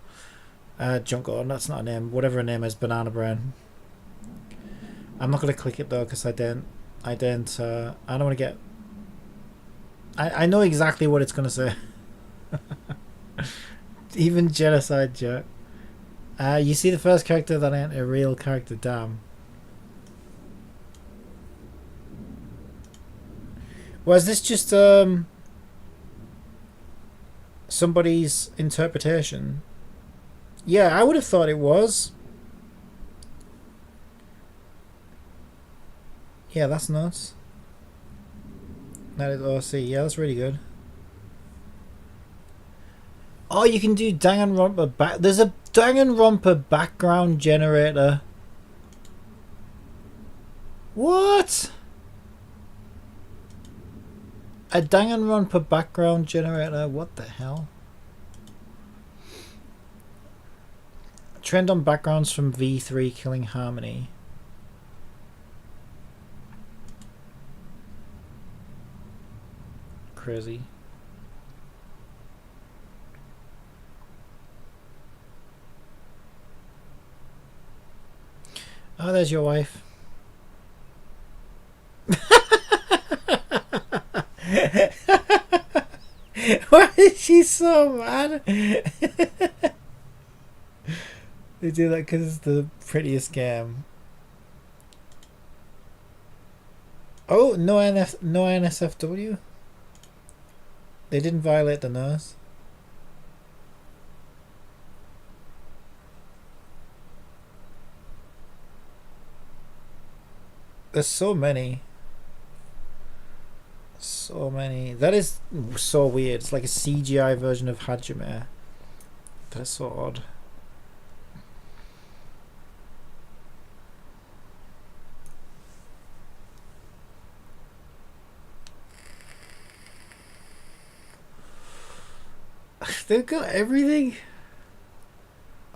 Speaker 1: Junko, that's not a name. Whatever her name is, Banana Brain. I'm not gonna click it though, because I don't want to get. I know exactly what it's gonna say. Even genocide joke. You see the first character that ain't a real character, damn. Was this just somebody's interpretation? Yeah, I would have thought it was. Yeah, that's nuts. That is OC. Yeah, that's really good. Oh, you can do Danganronpa back. There's a Danganronpa background generator. What? A Danganronpa background generator? What the hell? Trend on backgrounds from V3 Killing Harmony. Crazy. Oh, there's your wife. Why is she so mad? They do that because it's the prettiest game. Oh, no NSFW? They didn't violate the nurse. There's so many. So many. That is so weird. It's like a CGI version of Hajime. That's so odd. They've got everything.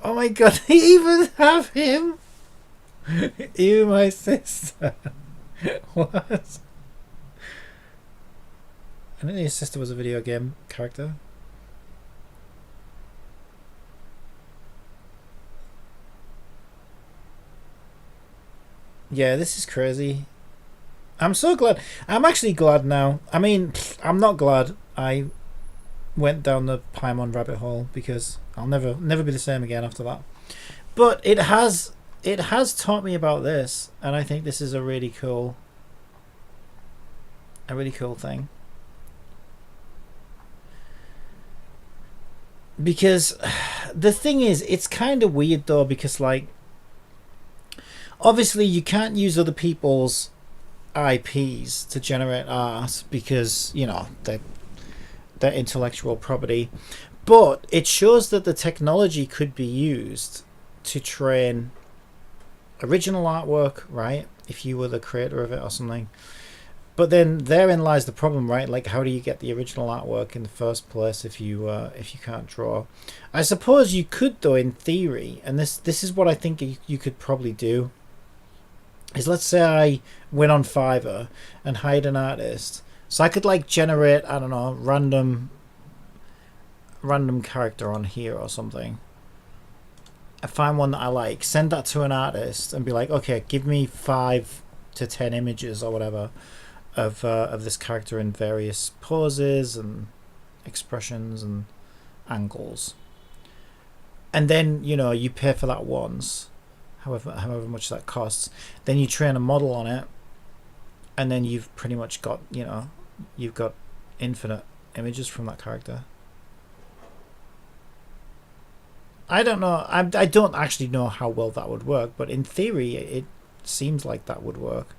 Speaker 1: Oh my god, they even have him. You, my sister. What? I didn't know his sister was a video game character. Yeah, this is crazy. I'm so glad. I'm actually glad now. I mean, I'm not glad I went down the Paimon rabbit hole because I'll never be the same again after that. But it has taught me about this, and I think this is a really cool thing. Because the thing is, it's kind of weird though, because like obviously you can't use other people's IPs to generate art because, you know, they're intellectual property, but it shows that the technology could be used to train original artwork, right? If you were the creator of it or something. But then therein lies the problem, right? Like, how do you get the original artwork in the first place if you can't draw? I suppose you could, though, in theory, and this is what I think you could probably do. Is, let's say I went on Fiverr and hired an artist, so I could like generate, I don't know, random character on here or something. I find one that I like, send that to an artist, and be like, okay, give me 5 to 10 images or whatever of this character in various poses and expressions and angles, and then, you know, you pay for that once, however much that costs. Then you train a model on it, and then you've pretty much got, you know, you've got infinite images from that character. I don't know. I don't actually know how well that would work, but in theory, it seems like that would work.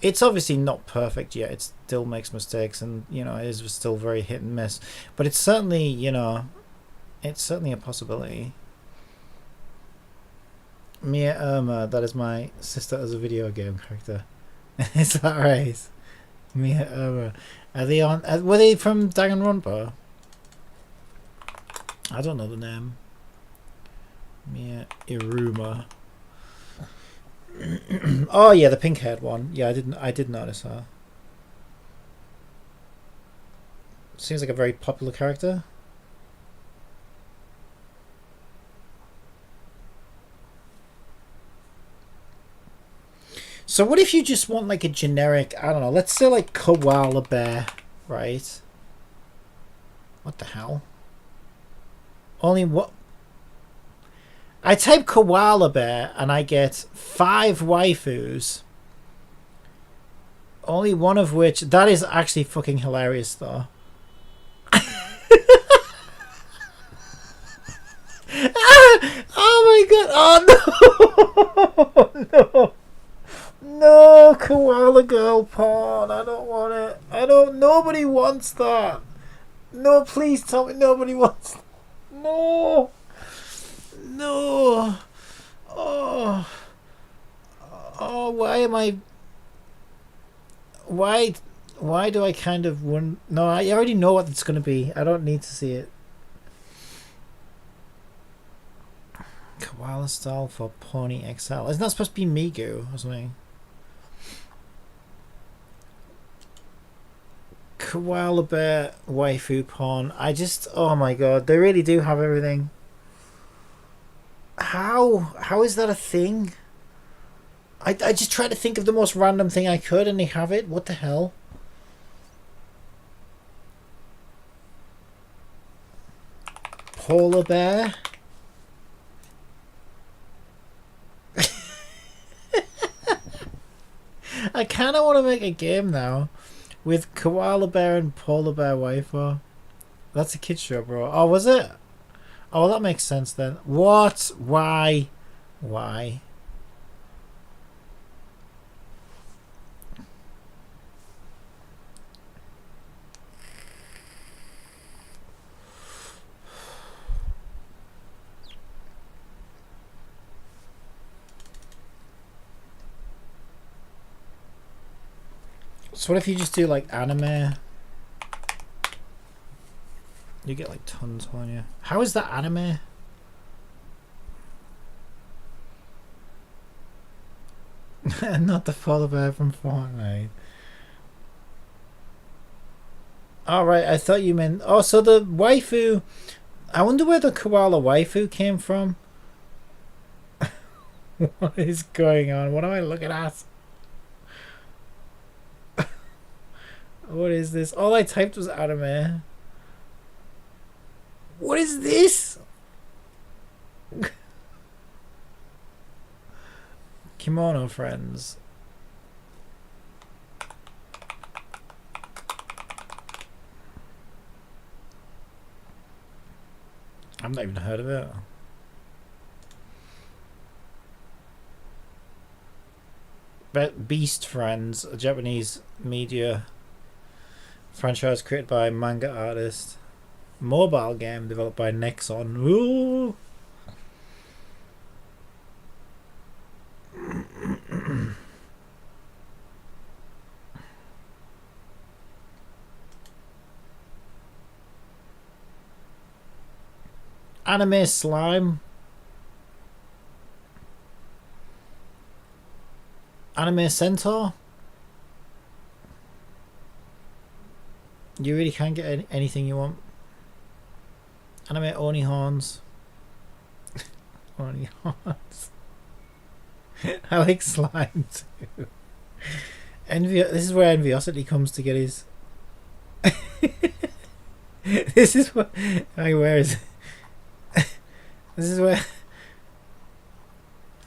Speaker 1: It's obviously not perfect yet. It still makes mistakes, and, you know, it is still very hit and miss. But it's certainly, you know, it's certainly a possibility. Mia Irma, that is my sister as a video game character. Is that right? Mia Irma. Are they on? Were they from Danganronpa? I don't know the name. Mia Iruma. Oh yeah, the pink-haired one. Yeah, I did notice her. Seems like a very popular character. So what if you just want like a generic, I don't know, let's say like koala bear, right? What the hell? Only what? I type koala bear and I get 5 waifus. Only one of which, that is actually fucking hilarious though. Oh my god! Oh no! No, koala girl porn. I don't want it. Nobody wants that. No, please tell me nobody wants. No. No. Oh. Oh, why am I? Why Why do I kind of want? No, I already know what it's going to be. I don't need to see it. Koala style for Pony XL. Isn't that supposed to be Migu or something? Koala bear waifu porn. Oh my god, they really do have everything. How is that a thing? I just tried to think of the most random thing I could and they have it. What the hell? Polar bear. I kind of want to make a game now with koala bear and polar bear waifu. That's a kid show, bro. Oh, was it? Oh, well, that makes sense then. What? Why? Why? So what if you just do like anime? You get like tons on you. How is that anime? Not the polar bear from Fortnite. Alright, I thought you meant... Oh, so the waifu... I wonder where the koala waifu came from. What is going on? What am I looking at? What is this? All I typed was anime. What is this? Kimono friends. I've not even heard of it. But Beast Friends, a Japanese media franchise created by manga artist. Mobile game developed by Nexon. Ooh. Anime slime. Anime centaur. You really can't get anything you want. Anime Oni horns. Oni horns. I like slime too. This is where Enviosity comes to get his. This is what. Where is it? This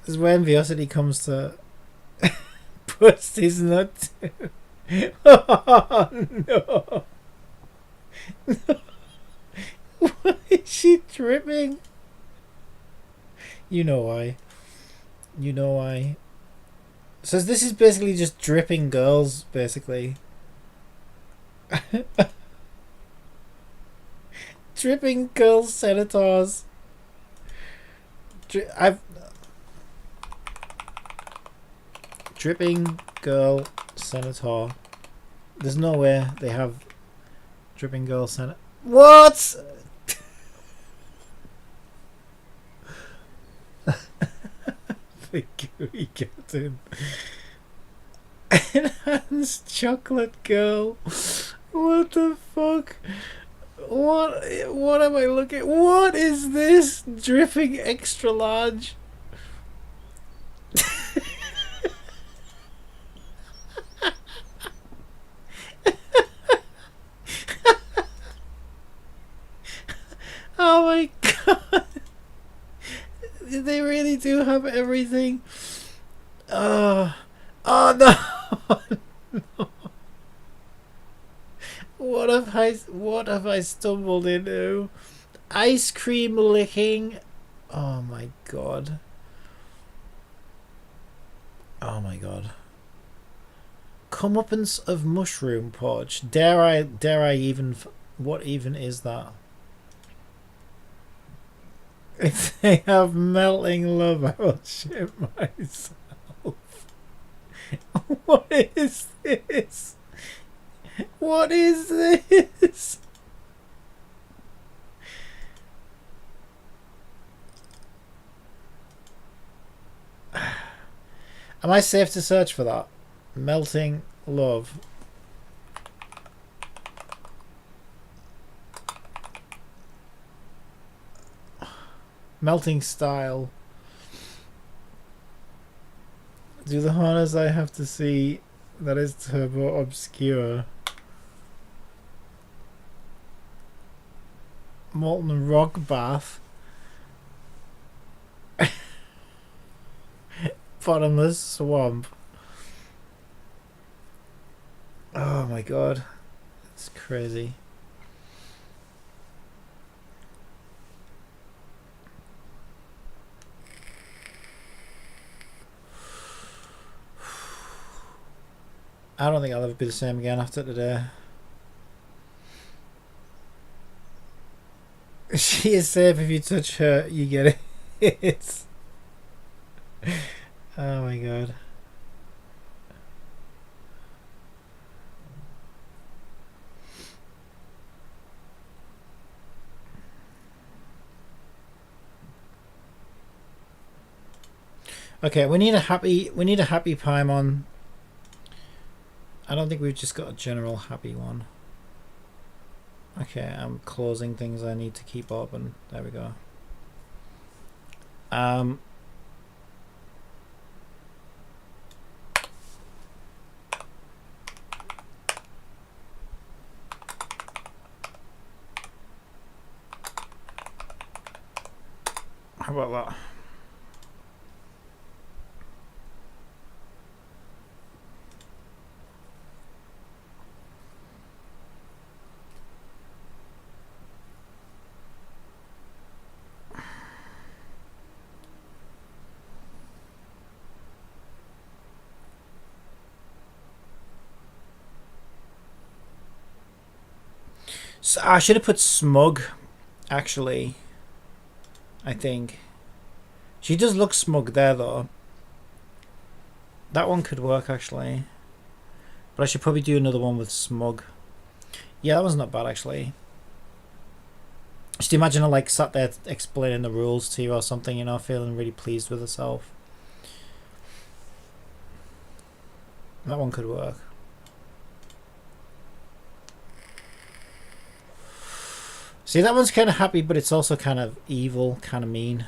Speaker 1: is where Enviosity comes to bust his nut. Oh no! No! Why is she dripping? You know why. You know why. So this is basically just dripping girls, basically. Dripping girl senators. Dripping girl senator. There's no way they have dripping girl senator. What? The gooey captain. Enhanced chocolate girl. What the fuck? What am I looking? What is this? Dripping extra large. Oh my god. They really do have everything. Oh no. No. What have I stumbled into? Ice cream licking. Oh my god. Oh my god. Comeuppance of mushroom porch. Dare I even... What even is that? If they have melting love, I will shit myself. What is this? What is this? Am I safe to search for that? Melting love. Melting style. Do the honors I have to see. That is turbo obscure. Molten rock bath. Bottomless swamp. Oh my god. It's crazy. I don't think I'll ever be the same again after today. She is safe. If you touch her, you get it. Oh my god. Okay, we need a happy Paimon. I don't think we've just got a general happy one. Okay, I'm closing things I need to keep open. There we go. How about that? So I should have put smug, actually. I think. She does look smug there, though. That one could work, actually. But I should probably do another one with smug. Yeah, that one's not bad, actually. Just imagine her, like, sat there explaining the rules to you or something, you know, feeling really pleased with herself. That one could work. See, that one's kind of happy, but it's also kind of evil, kind of mean.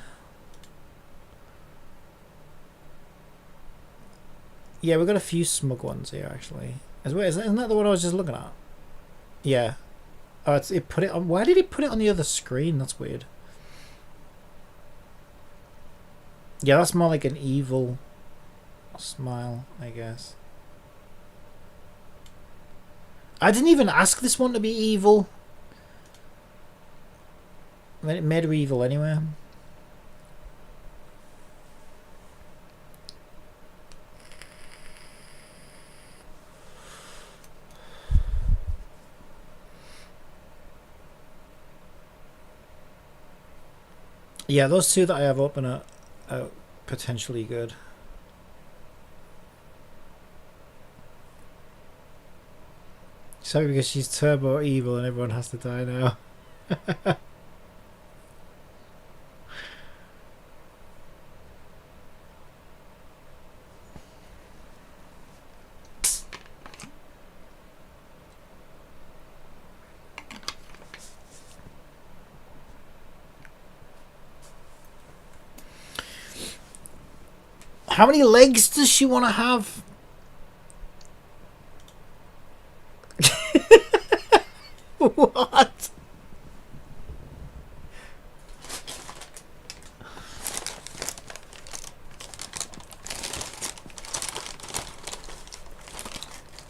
Speaker 1: Yeah, we've got a few smug ones here, actually. Isn't that the one I was just looking at? Yeah. Oh, it put it on. Why did it put it on the other screen? That's weird. Yeah, that's more like an evil smile, I guess. I didn't even ask this one to be evil. Then it made her evil anyway. Yeah, those two that I have open are potentially good. Sorry, because she's turbo evil and everyone has to die now. How many legs does she want to have? What?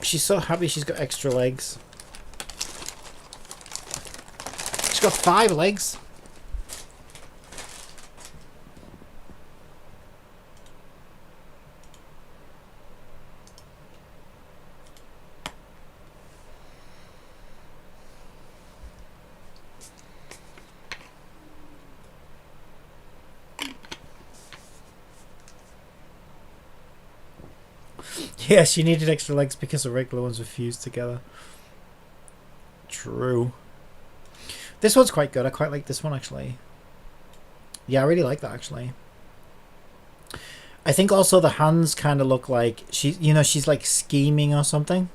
Speaker 1: She's so happy she's got extra legs. She's got 5 legs. Yeah, she needed extra legs because the regular ones were fused together. True. This one's quite good. I quite like this one, actually. Yeah, I really like that, actually. I think also the hands kind of look like she's like scheming or something.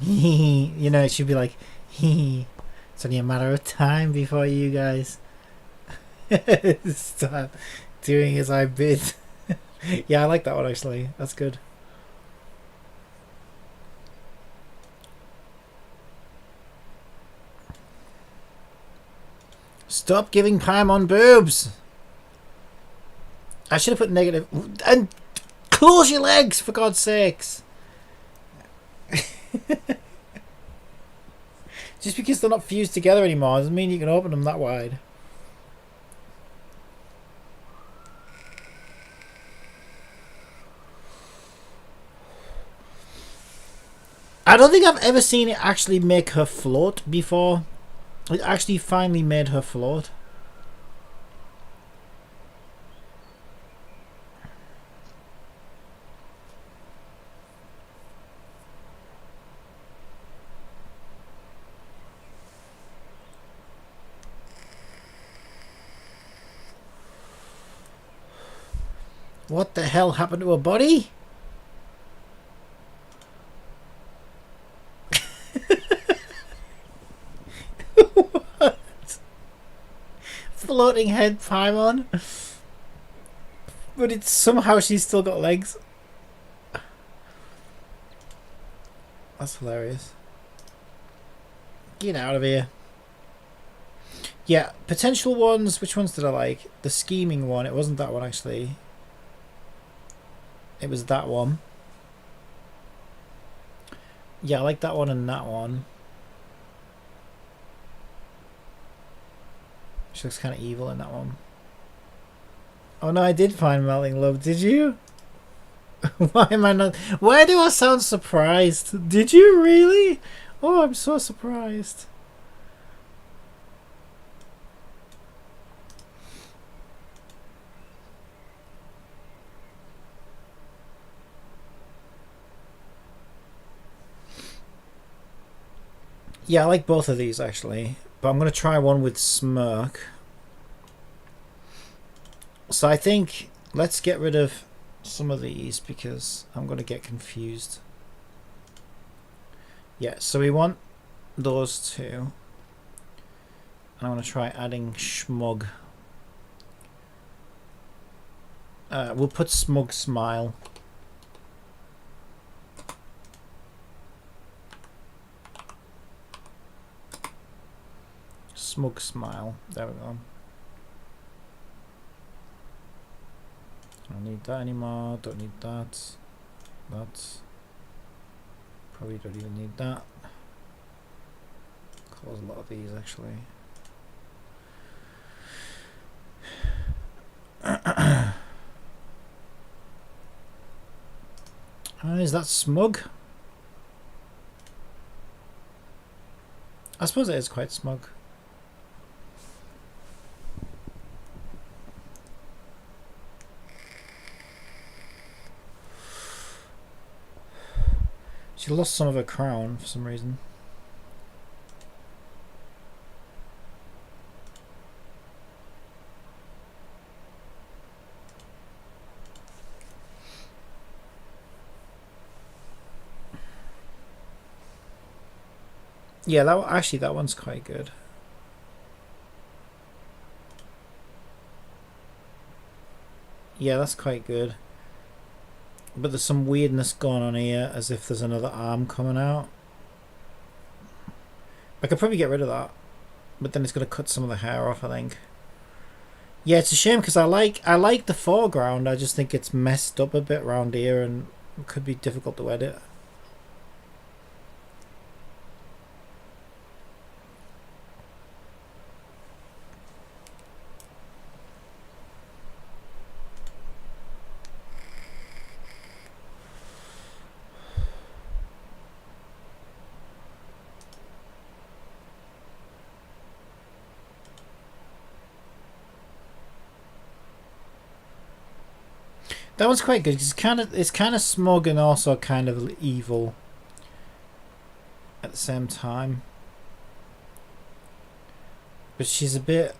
Speaker 1: She'd be like, it's only a matter of time before you guys start doing as I bid. Yeah, I like that one, actually. That's good. Stop giving Paimon boobs! I should have put negative. And close your legs, for God's sakes! Just because they're not fused together anymore doesn't mean you can open them that wide. I don't think I've ever seen it actually make her float before. It actually finally made her float. What the hell happened to her body? What? Floating head Paimon? But it's somehow she's still got legs. That's hilarious. Get out of here. Yeah, potential ones. Which ones did I like? The scheming one. It wasn't that one, actually. It was that one. Yeah, I like that one and that one. She looks kind of evil in that one. Oh no, I did find Melting Love. Did you? Why am I not? Why do I sound surprised? Did you really? Oh, I'm so surprised. Yeah, I like both of these, actually. But I'm going to try one with Smirk. So I think let's get rid of some of these because I'm going to get confused. Yeah, so we want those two. And I'm going to try adding Schmug. We'll put Smug Smile. Smug Smile. There we go. Don't need that anymore. Don't need that. That. Probably don't even need that. Close a lot of these, actually. Is that smug? I suppose it is quite smug. She lost some of her crown for some reason. Yeah, that one's quite good. Yeah, that's quite good. But there's some weirdness going on here, as if there's another arm coming out. I could probably get rid of that, but then it's going to cut some of the hair off, I think. Yeah, it's a shame because I like the foreground. I just think it's messed up a bit around here and it could be difficult to edit. That one's quite good because it's kind of smug and also kind of evil at the same time. But she's a bit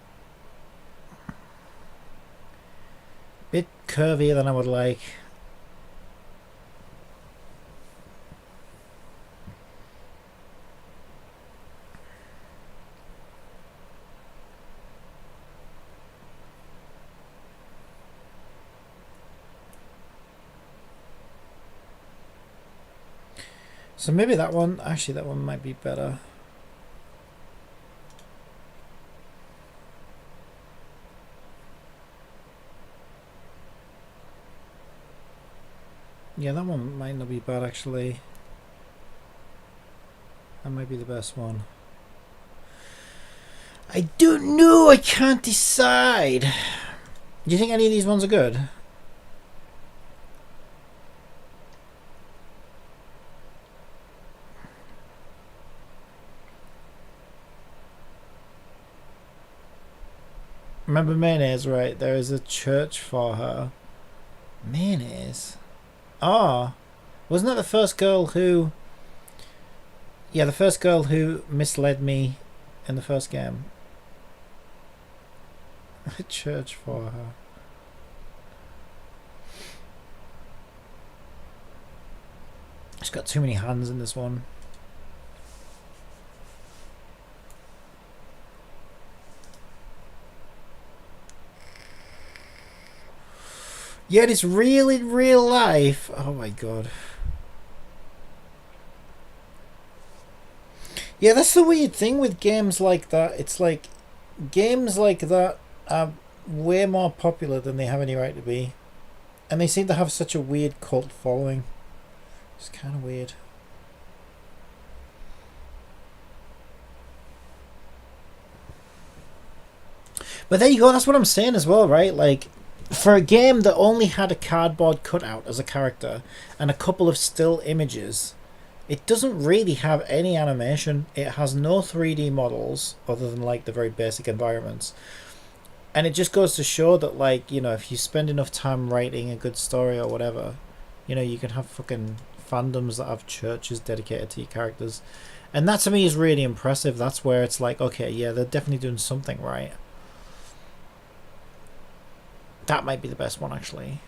Speaker 1: curvier than I would like. So maybe that one, actually that one might be better. Yeah, that one might not be bad actually. That might be the best one. I don't know, I can't decide. Do you think any of these ones are good? Remember Mayonnaise, right? There is a church for her. Mayonnaise? Ah, wasn't that the first girl who... Yeah, the first girl who misled me in the first game. A church for her. She's got too many hands in this one. Yet it's real in real life. Oh my god. Yeah, that's the weird thing with games like that. It's like games like that are way more popular than they have any right to be. And they seem to have such a weird cult following. It's kind of weird. But there you go, that's what I'm saying as well, right? Like, for a game that only had a cardboard cutout as a character and a couple of still images, it doesn't really have any animation. It has no 3D models other than like the very basic environments. And it just goes to show that, like, you know, if you spend enough time writing a good story or whatever, you know, you can have fucking fandoms that have churches dedicated to your characters. And that to me is really impressive. That's where it's like, okay, yeah, they're definitely doing something right. That might be the best one, actually.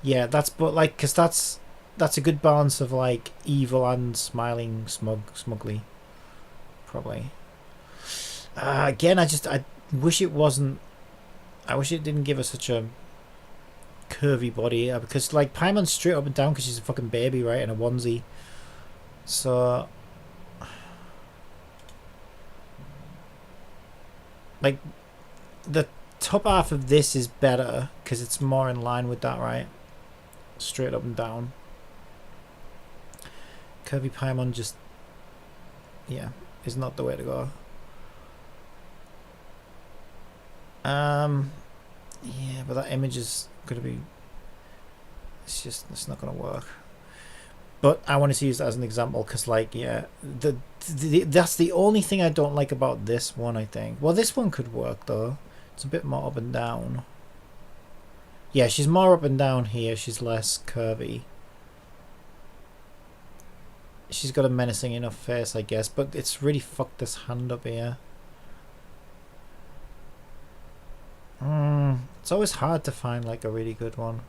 Speaker 1: Yeah, because that's a good balance of like evil and smiling smugly, probably. Again, I wish it wasn't. I wish it didn't give her such a curvy body, because like Paimon's straight up and down because she's a fucking baby, right, in a onesie. So, like, the top half of this is better because it's more in line with that, right? Straight up and down. Curvy Paimon just, yeah, is not the way to go. Yeah, but that image is gonna be, it's not gonna work. But I wanted to use that as an example because, like, yeah, that's the only thing I don't like about this one, I think. Well, this one could work though. It's a bit more up and down. Yeah, she's more up and down here. She's less curvy. She's got a menacing enough face, I guess, but it's really fucked this hand up here. It's always hard to find like a really good one.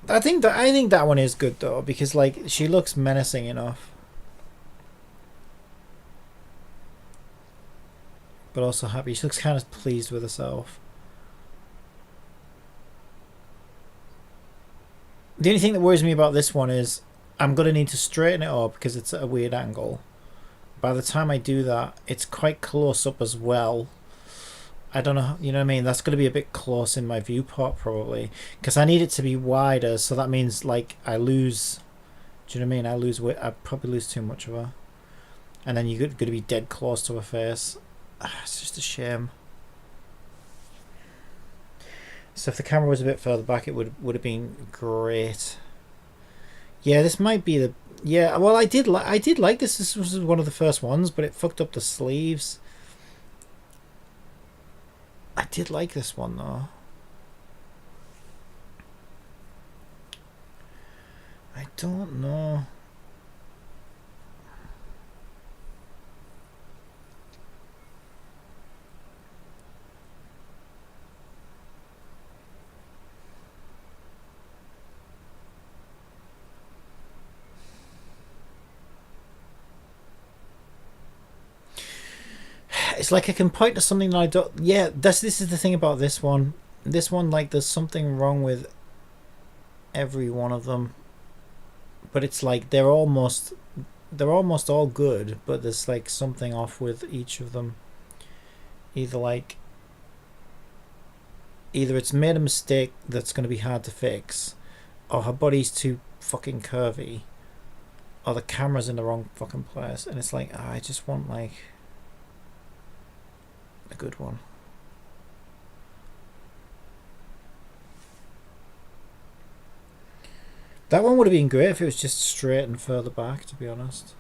Speaker 1: I think that one is good though, because like she looks menacing enough, but also happy. She looks kind of pleased with herself. The only thing that worries me about this one is I'm gonna need to straighten it up because it's at a weird angle. By the time I do that, it's quite close up as well. I don't know, you know what I mean? That's going to be a bit close in my viewport probably, because I need it to be wider, so that means like I lose, do you know what I mean? I lose weight, I probably lose too much of her. And then you're going to be dead close to her face. It's just a shame. So if the camera was a bit further back, it would have been great. Yeah, this might be the. Yeah, well, I did like this. This was one of the first ones, but it fucked up the sleeves. I did like this one though. I don't know. It's like I can point to something that I don't. Yeah, this is the thing about this one. This one, like, there's something wrong with every one of them, but it's like they're almost all good, but there's like something off with each of them. Either like either it's made a mistake that's going to be hard to fix, or her body's too fucking curvy, or the camera's in the wrong fucking place, and it's like I just want like a good one. That one would have been great if it was just straight and further back, to be honest.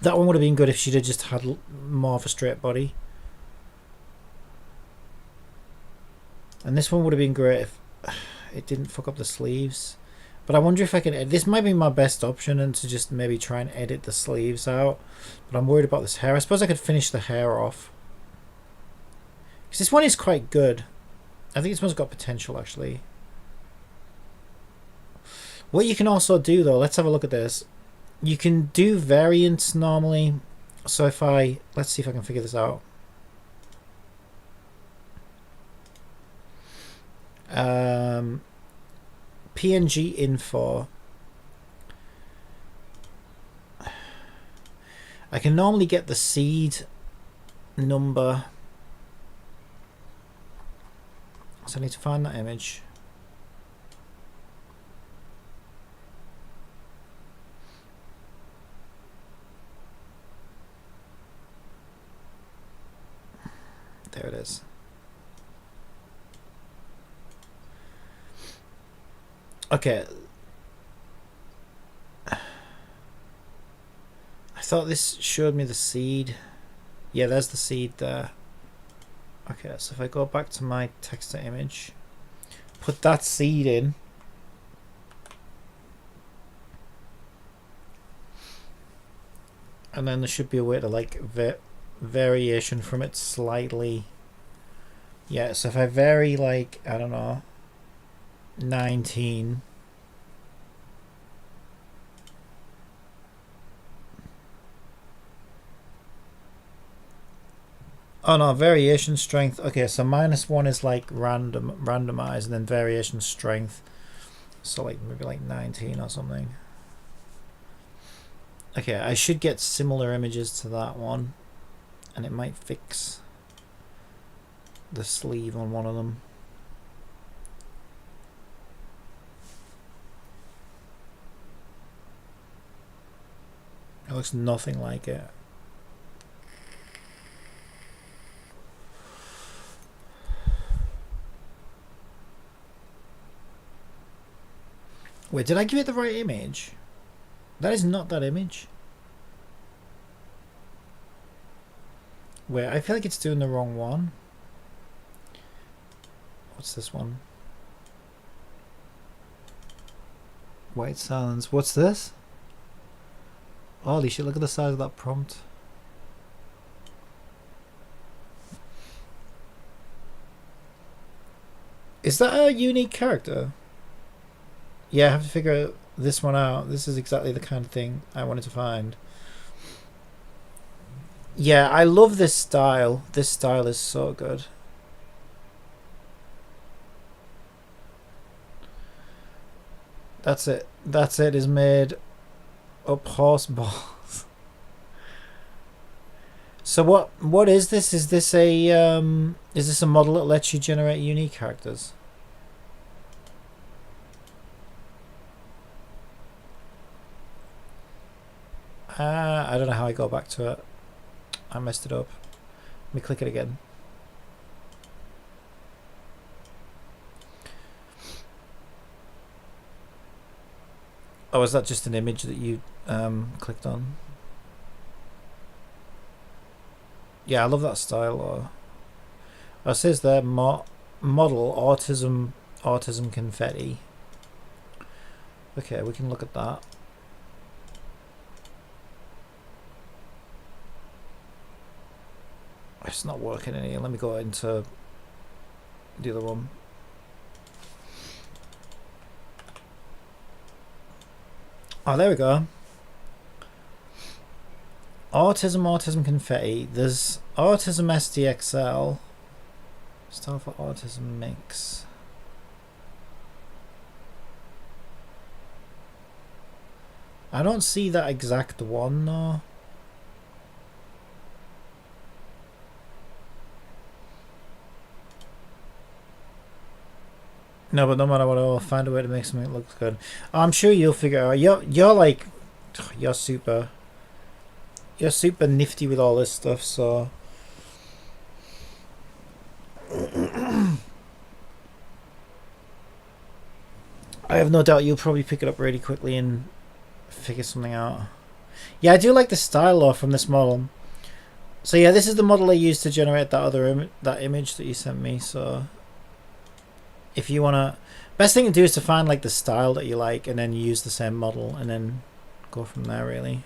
Speaker 1: That one would have been good if she'd have just had more of a straight body. And this one would have been great if it didn't fuck up the sleeves. But I wonder if I can. This might be my best option, and to just maybe try and edit the sleeves out. But I'm worried about this hair. I suppose I could finish the hair off. Because this one is quite good. I think this one's got potential, actually. What you can also do, though, let's have a look at this. You can do variants normally. So if I... Let's see if I can figure this out. PNG info. I can normally get the seed number. So I need to find that image. There it is. Okay. I thought this showed me the seed. Yeah, there's the seed there. Okay, so if I go back to my text to image, put that seed in. And then there should be a way to like variation from it slightly. Yeah, so if I vary like, I don't know, 19. Oh no, variation strength. Okay, so -1 is like randomized, and then variation strength. So like maybe like 19 or something. Okay, I should get similar images to that one, and it might fix the sleeve on one of them. It looks nothing like it. Wait, did I give it the right image? That is not that image. Wait, I feel like it's doing the wrong one. What's this one? White silence. What's this? Holy shit, look at the size of that prompt. Is that a unique character? Yeah, I have to figure this one out. This is exactly the kind of thing I wanted to find. Yeah, I love this style. This style is so good. That's it. That's it. Is made up horse balls. So what is this? Is this a model that lets you generate unique characters? I don't know how I go back to it. I messed it up. Let me click it again. Oh, is that just an image that you clicked on? Yeah, I love that style. It says there, model autism confetti. Okay, we can look at that. It's not working in here. Let me go into the other one. Oh, there we go. Autism confetti. There's autism SDXL. Style for autism mix. I don't see that exact one though. No, but no matter what, I'll find a way to make something that looks good. I'm sure you'll figure it out. You're like, you're super nifty with all this stuff. So I have no doubt you'll probably pick it up really quickly and figure something out. Yeah, I do like the style though from this model. So yeah, this is the model I used to generate that other that image that you sent me. So if you wanna, best thing to do is to find like the style that you like and then use the same model and then go from there really.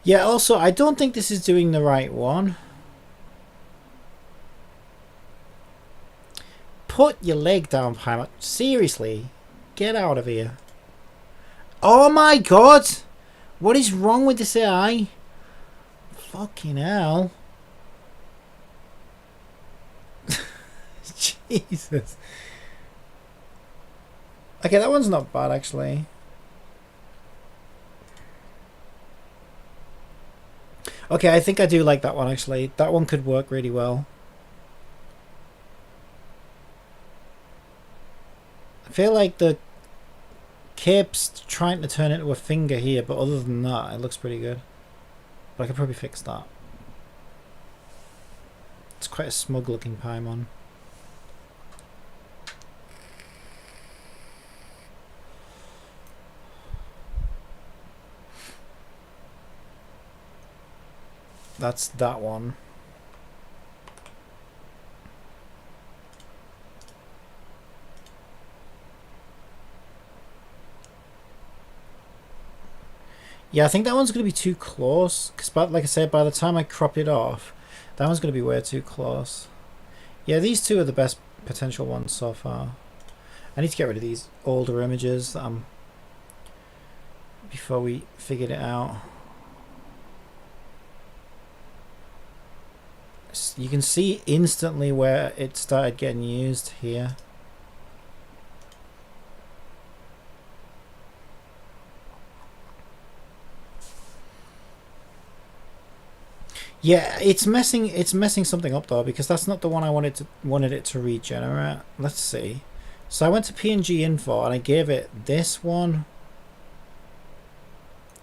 Speaker 1: Yeah, also I don't think this is doing the right one. Put your leg down, Paimon. Seriously, get out of here. Oh my god! What is wrong with this AI? Fucking hell. Jesus. Okay, that one's not bad actually. Okay, I think I do like that one actually. That one could work really well. I feel like the cape's trying to turn into a finger here, but other than that, it looks pretty good. But I could probably fix that. It's quite a smug looking Paimon. That's that one. Yeah, I think that one's going to be too close. Because, like I said, by the time I crop it off, that one's going to be way too close. Yeah, these two are the best potential ones so far. I need to get rid of these older images before we figured it out. You can see instantly where it started getting used here. Yeah, it's messing something up though, because that's not the one I wanted it to regenerate. Let's see. So I went to PNG info and I gave it this one.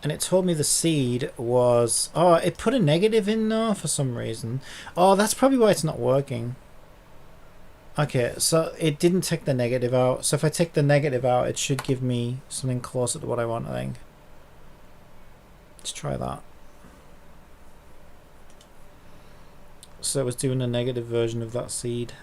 Speaker 1: And it told me the seed was... Oh, it put a negative in though for some reason. Oh, that's probably why it's not working. Okay, so it didn't take the negative out. So if I take the negative out, it should give me something closer to what I want, I think. Let's try that. So it was doing a negative version of that seed.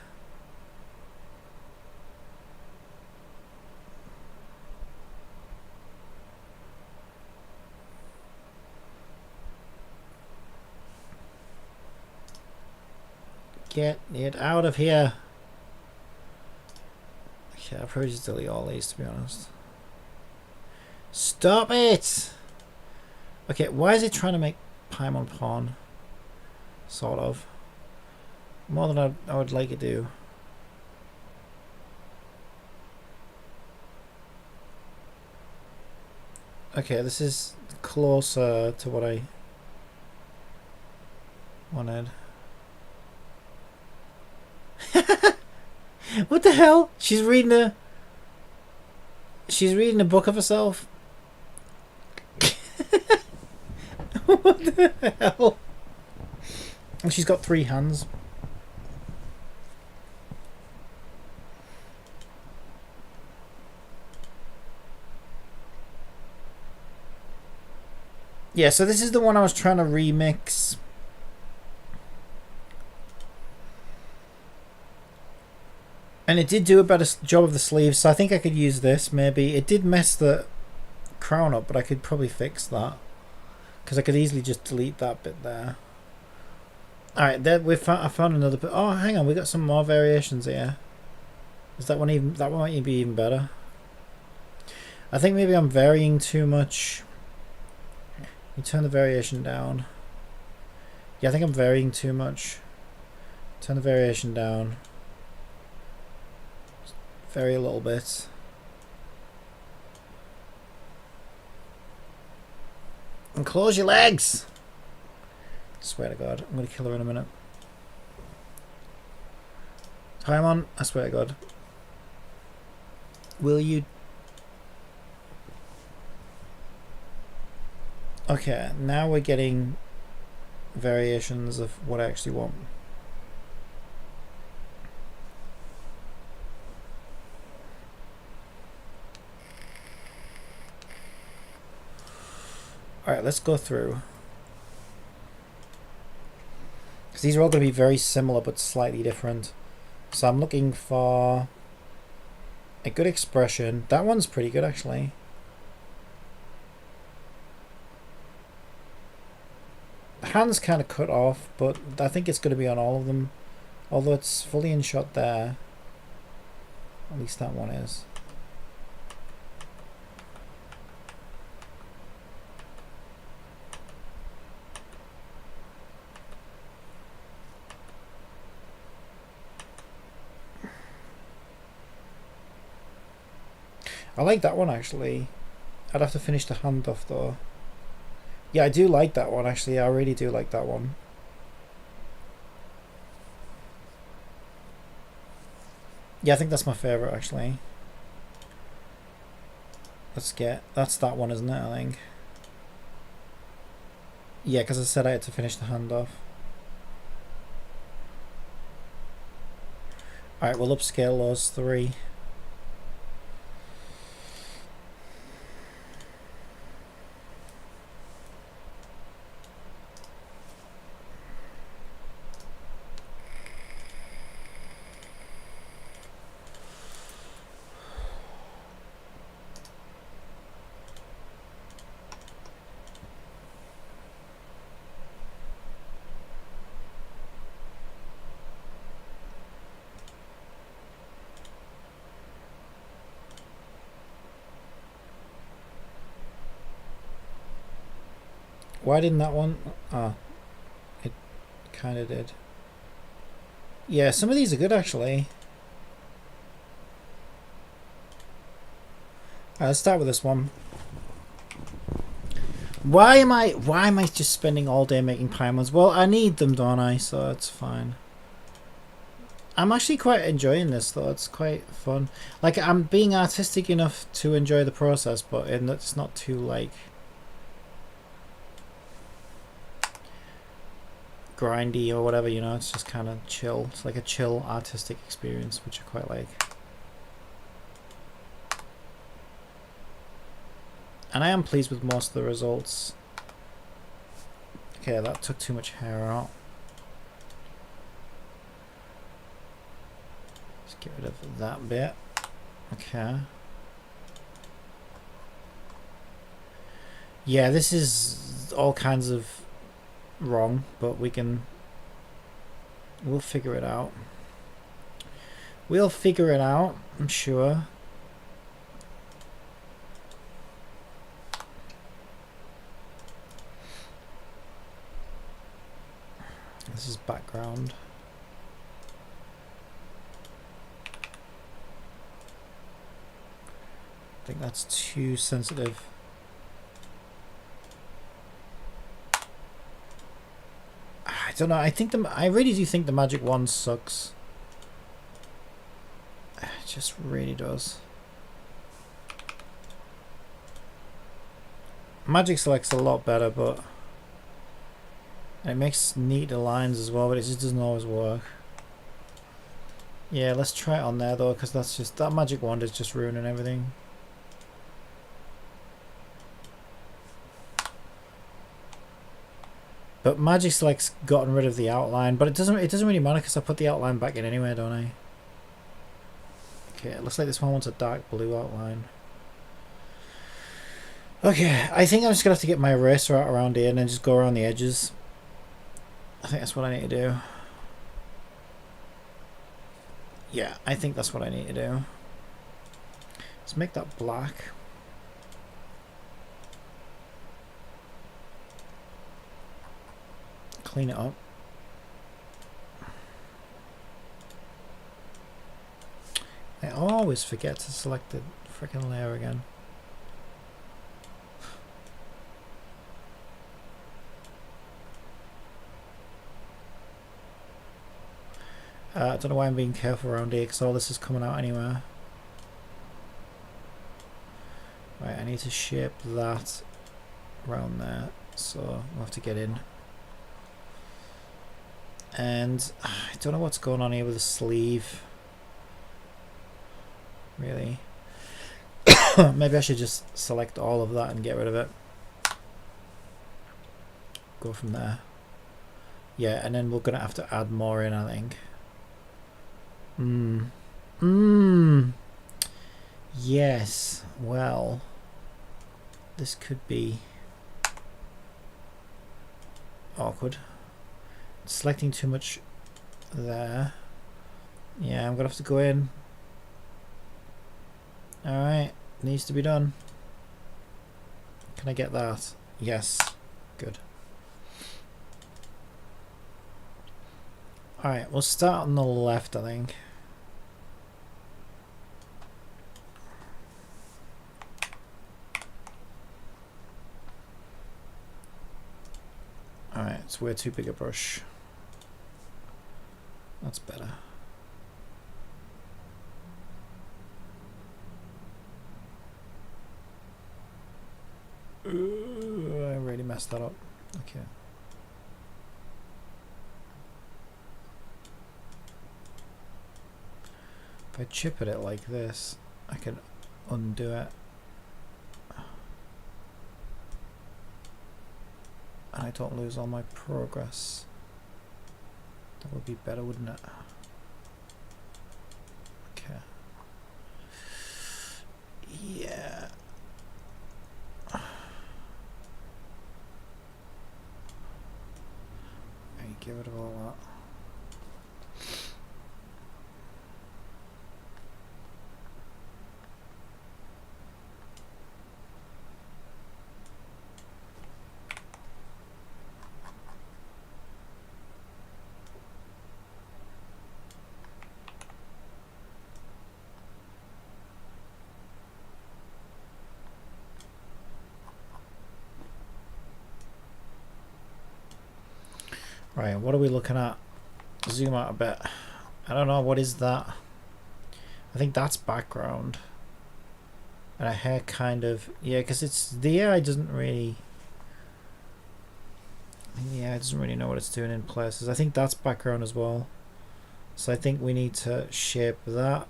Speaker 1: Get it out of here. Okay, I'll probably just delete all these to be honest. Stop it! Okay, why is it trying to make Paimon pawn? Sort of. More than I would like it to. Okay, this is closer to what I wanted. What the hell? She's reading a book of herself. What the hell? And she's got 3 hands. Yeah, so this is the one I was trying to remix. And it did do a better job of the sleeves, so I think I could use this, maybe. It did mess the crown up, but I could probably fix that. Because I could easily just delete that bit there. Alright, there I found another bit. Oh, hang on, we got some more variations here. Is that one even... That one might be even better. I think maybe I'm varying too much. You turn the variation down. Yeah, I think I'm varying too much. Turn the variation down. Vary a little bit. And close your legs! Swear to God, I'm gonna kill her in a minute. Paimon, I swear to God. Will you... Okay, now we're getting variations of what I actually want. Alright, let's go through. Because these are all going to be very similar but slightly different. So I'm looking for a good expression. That one's pretty good actually. The hand's kind of cut off, but I think it's going to be on all of them. Although it's fully in shot there. At least that one is. I like that one actually. I'd have to finish the hand off though. Yeah, I do like that one actually. I really do like that one. Yeah, I think that's my favourite actually. Let's get... That's that one, isn't it, I think? Yeah, because I said I had to finish the hand off. Alright, we'll upscale those three. Why didn't that one? Ah, it kind of did. Yeah, some of these are good actually. Alright, let's start with this one. Why am I just spending all day making Paimons? Well, I need them, don't I? So it's fine. I'm actually quite enjoying this though. It's quite fun. Like, I'm being artistic enough to enjoy the process, but it's not too like grindy or whatever, you know. It's just kind of chill. It's like a chill artistic experience, which I quite like. And I am pleased with most of the results. Okay, that took too much hair out. Let's get rid of that bit. Okay. Yeah, this is all kinds of wrong, but we'll figure it out. We'll figure it out, I'm sure. This is background. I think that's too sensitive. I don't know. I really do think the magic wand sucks. It just really does. Magic select's a lot better, but it makes neater lines as well, but it just doesn't always work. Yeah, let's try it on there though, because that magic wand is just ruining everything. But Magic Select's gotten rid of the outline, but it doesn't really matter because I put the outline back in anyway, don't I? Okay, it looks like this one wants a dark blue outline. Okay, I think I'm just gonna have to get my eraser out around here and then just go around the edges. I think that's what I need to do. Yeah, I think that's what I need to do. Let's make that black. Clean it up. I always forget to select the freaking layer again. I don't know why I'm being careful around here because all this is coming out anywhere. Right, I need to shape that around there, so we'll have to get in. And I don't know what's going on here with the sleeve. Really. Maybe I should just select all of that and get rid of it. Go from there. Yeah, and then we're going to have to add more in, I think. Yes, well, this could be awkward. Selecting too much there. Yeah, I'm gonna have to go in. Alright, needs to be done. Can I get that? Yes, good. Alright, we'll start on the left, I think. Alright, it's way too big a brush. That's better. Ooh, I really messed that up. Okay. If I chip at it like this, I can undo it. And I don't lose all my progress. That would be better, wouldn't it? Okay. Yeah. Right, get rid of all that. Right, what are we looking at? Zoom out a bit. I don't know, what is that? I think that's background. And a hair kind of, yeah, because it's, the AI doesn't really, yeah, it doesn't really know what it's doing in places. I think that's background as well. So I think we need to shape that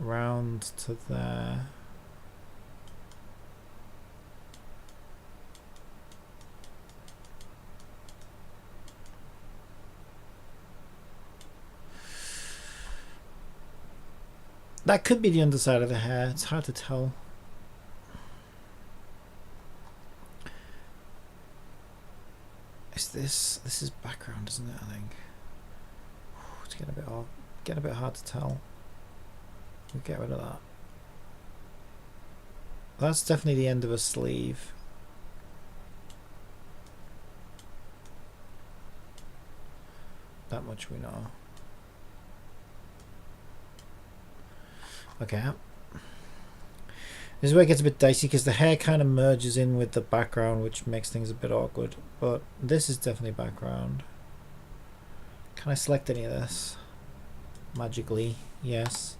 Speaker 1: round to there. That could be the underside of the hair. It's hard to tell. This is background, isn't it? I think it's getting a bit hard to tell. We'll get rid of that. That's definitely the end of a sleeve. That much we know. Okay. This is where it gets a bit dicey because the hair kind of merges in with the background, which makes things a bit awkward. But this is definitely background. Can I select any of this? Magically, yes.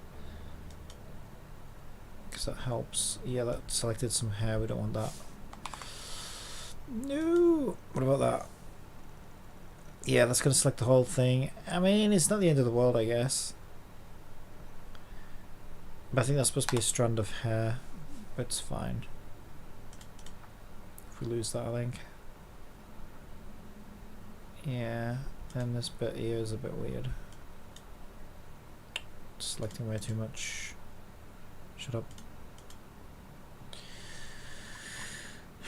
Speaker 1: Because that helps. Yeah, that selected some hair. We don't want that. No. What about that? Yeah, that's going to select the whole thing. I mean, it's not the end of the world, I guess. But I think that's supposed to be a strand of hair. But it's fine. If we lose that, I think. Yeah, and this bit here is a bit weird. Selecting way too much. Shut up.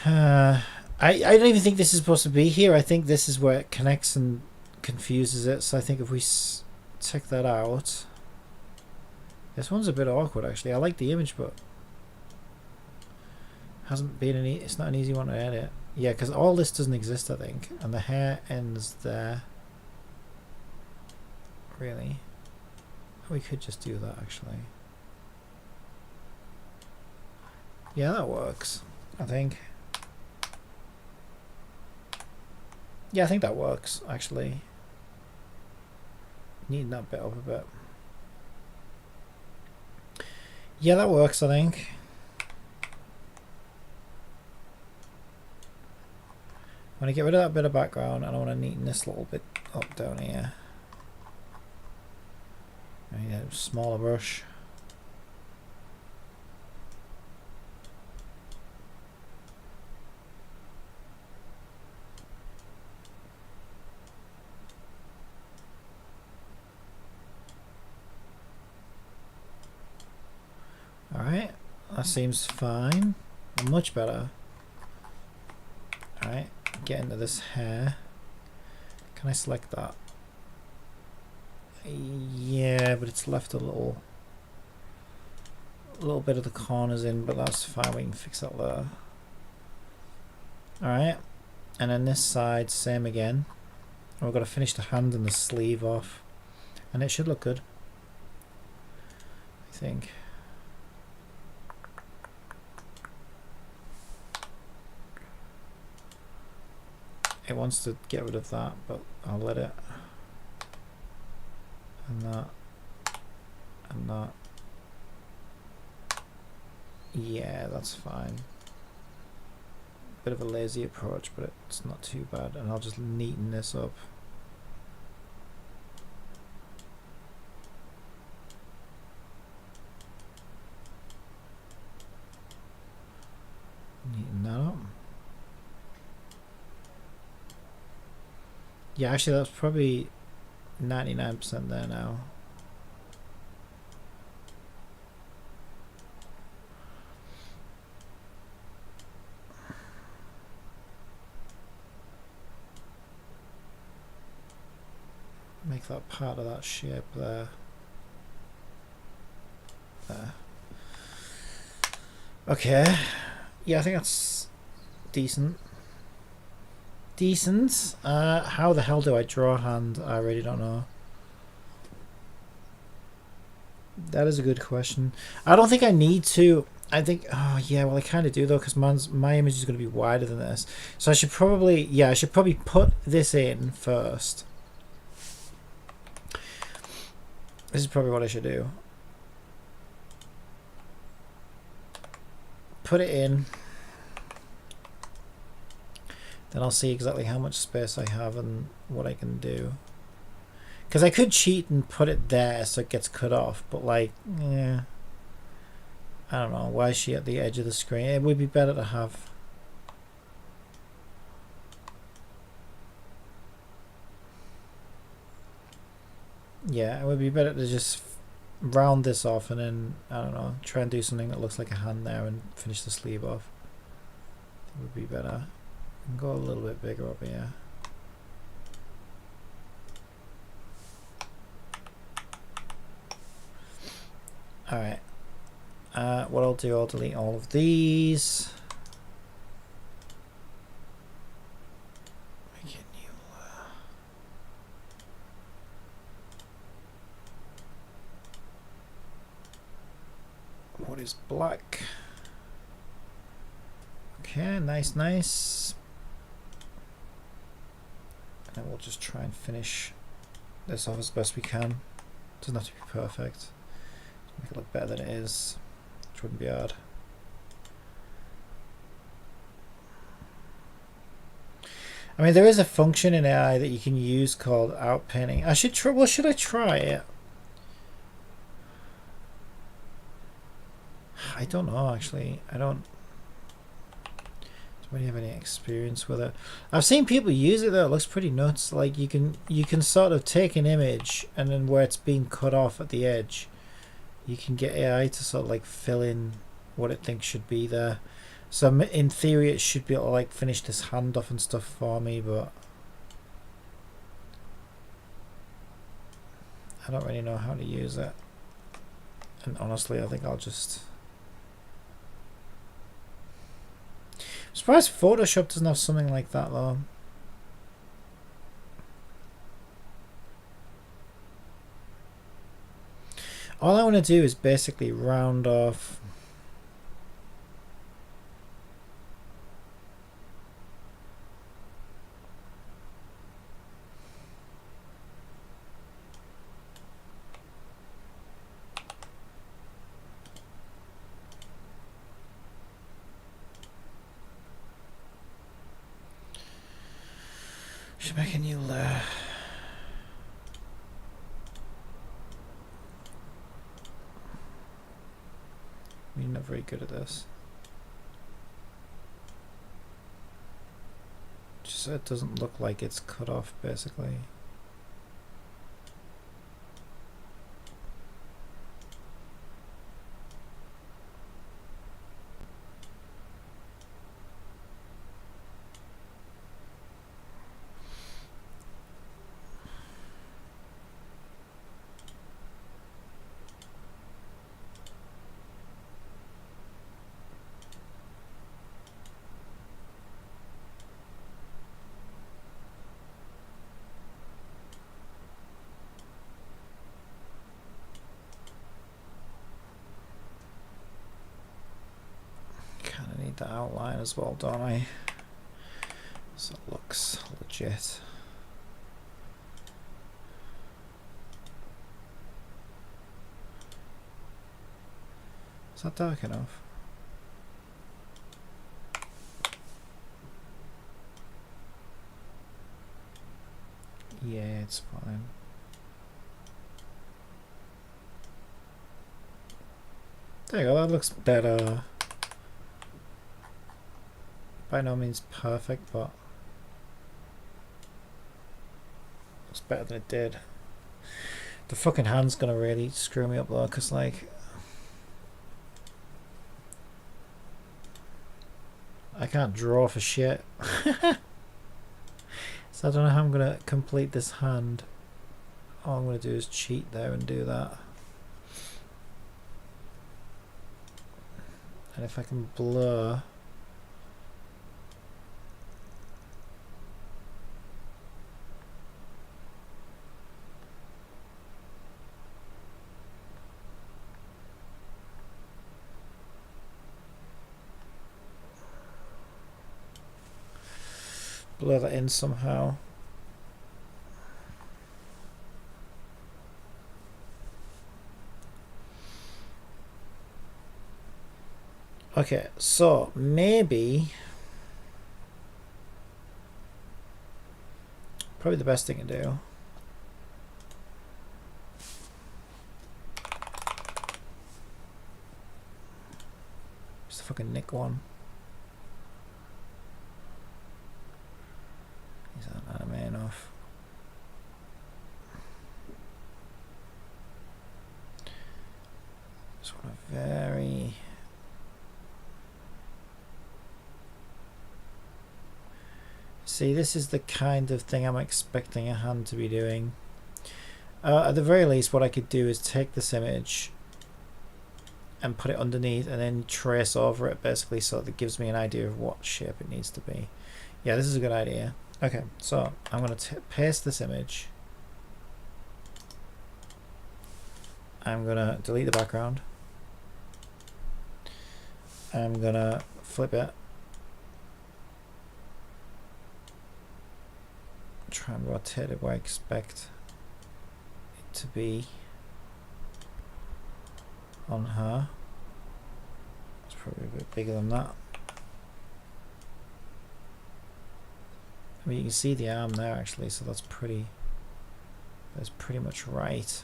Speaker 1: I don't even think this is supposed to be here. I think this is where it connects and confuses it. So I think if we check that out, this one's a bit awkward actually. I like the image, but hasn't been any. It's not an easy one to edit. Yeah, because all this doesn't exist, I think, and the hair ends there. Really, we could just do that actually. Yeah, that works. I think. Yeah, I think that works, actually. Neaten that bit up a bit. Yeah, that works, I think. I'm going to get rid of that bit of background and I want to neaten this little bit up down here. I need a smaller brush. Alright, that seems fine. Much better. Alright, get into this hair. Can I select that? Yeah, but it's left a little bit of the corners in, but that's fine, we can fix that there. Alright, and then this side, same again. And we've got to finish the hand and the sleeve off. And it should look good, I think. It wants to get rid of that, but I'll let it. And that. And that. Yeah, that's fine. Bit of a lazy approach, but it's not too bad. And I'll just neaten this up. Neaten that up. Yeah, actually that's probably 99% there now. Make that part of that shape there. There. Okay. Yeah, I think that's decent. Decent. How the hell do I draw a hand? I really don't know. That is a good question. I don't think I need to. I think, oh yeah, well I kind of do though, because my image is going to be wider than this. So I should probably, yeah, I should probably put this in first. This is probably what I should do. Put it in. Then I'll see exactly how much space I have and what I can do. Because I could cheat and put it there so it gets cut off, but like, yeah. I don't know, why is she at the edge of the screen? It would be better to have... Yeah, it would be better to just round this off and then, I don't know, try and do something that looks like a hand there and finish the sleeve off. It would be better. And go a little bit bigger up here. Alright. What I'll do, I'll delete all of these. Make it new. What is black? Okay, nice, nice. And we'll just try and finish this off as best we can. Doesn't have to be perfect. Make it look better than it is, which wouldn't be hard. I mean, there is a function in AI that you can use called outpinning. I should try. Well, should I try it? I don't know actually. I don't. Anybody have any experience with it? I've seen people use it though. It looks pretty nuts. Like you can sort of take an image and then where it's being cut off at the edge, you can get AI to sort of like fill in what it thinks should be there. So in theory, it should be able to like finish this hand off and stuff for me, but I don't really know how to use it. And honestly, I think I'll just... I'm surprised Photoshop doesn't have something like that though. All I want to do is basically round off. Should make a new layer. You're not very good at this. Just so it doesn't look like it's cut off, basically. The outline as well, don't I? So it looks legit. Is that dark enough? Yeah, it's fine. There you go, that looks better. By no means perfect, but it's better than it did. The fucking hand's gonna really screw me up though, because like I can't draw for shit. So I don't know how I'm gonna complete this hand. All I'm gonna do is cheat there and do that. And if I can blur that in somehow. Okay, so maybe probably the best thing to do is the fucking Nick one. He's not anime enough. Just want a very see, this is the kind of thing I'm expecting a hand to be doing. At the very least, what I could do is take this image and put it underneath and then trace over it basically so that it gives me an idea of what shape it needs to be. Yeah, this is a good idea. Okay, so I'm going to paste this image. I'm going to delete the background. I'm going to flip it. Try and rotate it where I expect it to be on her. It's probably a bit bigger than that. I mean, you can see the arm there actually, so that's pretty much right.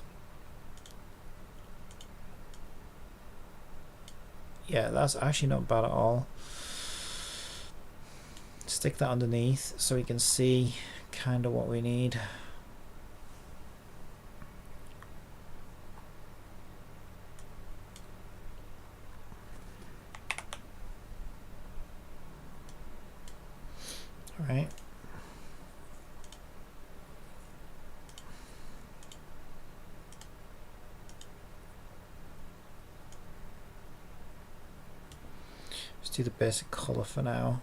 Speaker 1: Yeah, that's actually not bad at all. Stick that underneath so we can see kind of what we need. All right. Let's do the basic color for now.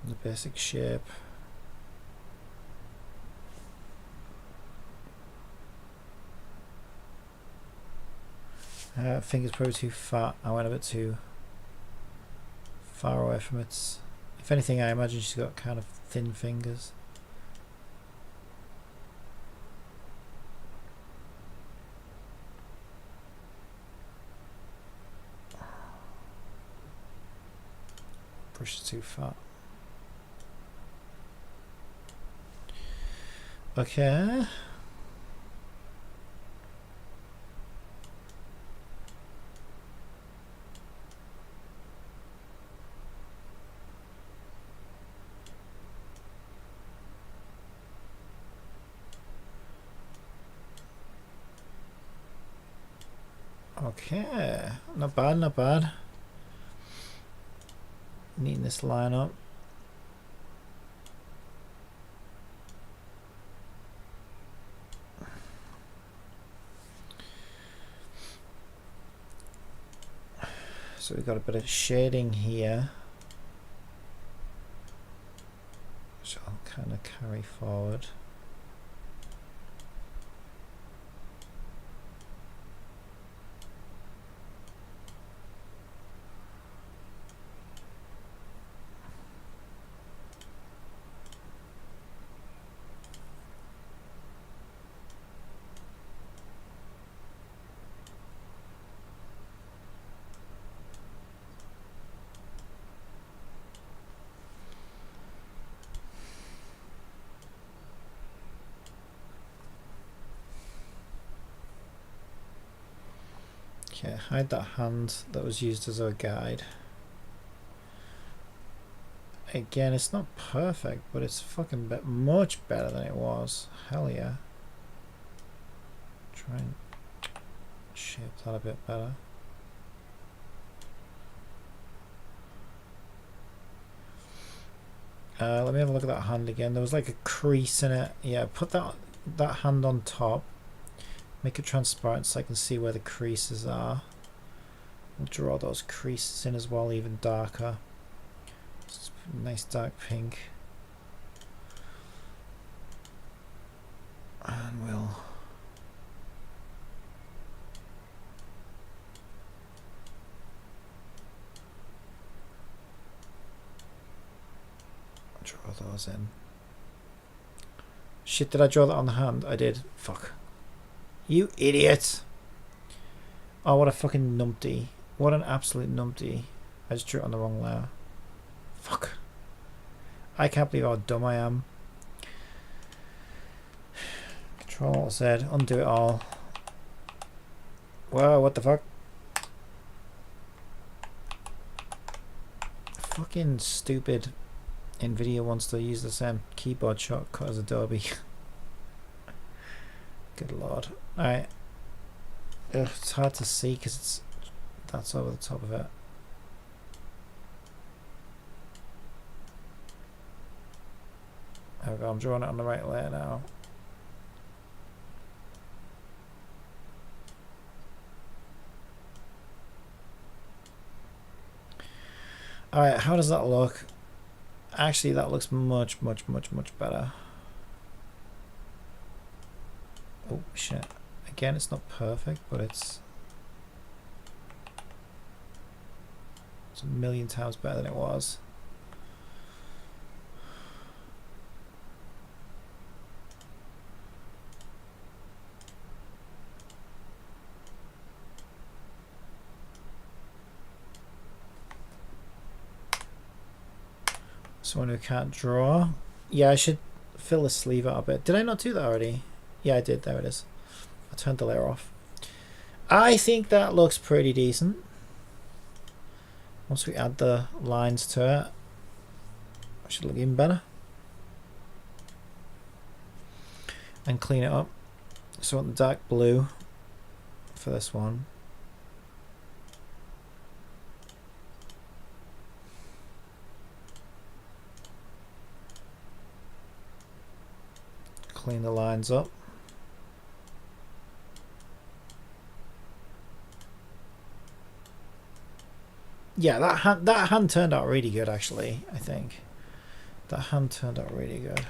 Speaker 1: The basic shape. I think it's probably too fat. I went a bit too far away from it. If anything, I imagine she's got kind of thin fingers. Brush is too fat. Okay. Okay, not bad, not bad. Neaten this line up. So we've got a bit of shading here, which I'll kind of carry forward. Okay, hide that hand that was used as our guide. Again, it's not perfect, but it's fucking much better than it was. Hell yeah. Try and shape that a bit better. Let me have a look at that hand again. There was like a crease in it. Yeah, put that hand on top. Make it transparent so I can see where the creases are. We'll draw those creases in as well, even darker. Just put a nice dark pink. And we'll draw those in. Shit, did I draw that on the hand? I did. Fuck. You idiot! Oh, what a fucking numpty. What an absolute numpty. I just drew it on the wrong layer. Fuck. I can't believe how dumb I am. Control Alt Z, undo it all. Whoa, what the fuck? Fucking stupid Nvidia wants to use the same keyboard shortcut as Adobe. Good lord. Alright. It's hard to see because that's over the top of it. There we go, I'm drawing it on the right layer now. Alright, how does that look? Actually, that looks much better. Oh shit. Again, it's not perfect, but it's a million times better than it was. Someone who can't draw. Yeah, I should fill the sleeve out a bit. Did I not do that already? Yeah, I did. There it is. I turned the layer off. I think that looks pretty decent. Once we add the lines to it, it should look even better. And clean it up. So I want the dark blue for this one. Clean the lines up. Yeah, that hand turned out really good actually, I think. That hand turned out really good.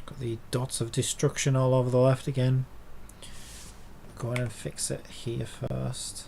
Speaker 1: Got the dots of destruction all over the left again. Go in and fix it here first.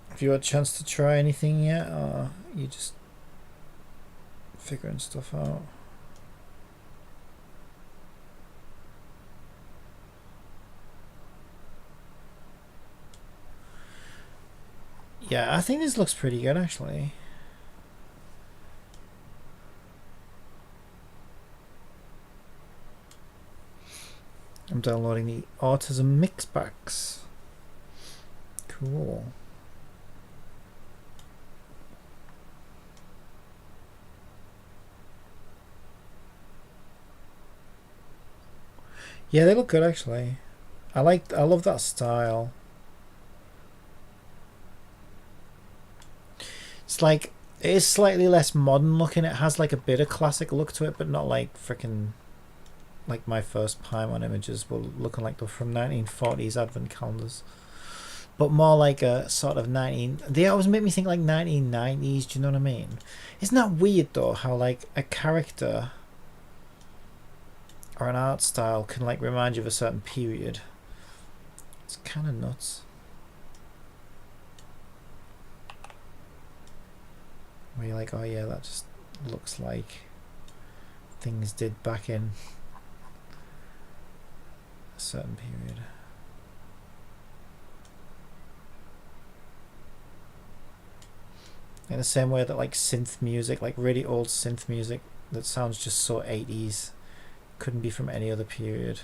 Speaker 1: Have you had a chance to try anything yet, or you just figuring stuff out? Yeah, I think this looks pretty good actually. I'm downloading the Autism Mix Packs. Cool. Yeah, they look good actually. I love that style. It's like, it is slightly less modern looking. It has like a bit of classic look to it, but not like freaking like my first Paimon images were looking like they're from 1940s advent calendars. But more like a sort of they always make me think like 1990s, do you know what I mean? Isn't that weird though, how like a character or an art style can like remind you of a certain period? It's kind of nuts. Where you're like, oh yeah, that just looks like things did back in a certain period. In the same way that like synth music, like really old synth music that sounds just so 80s, couldn't be from any other period.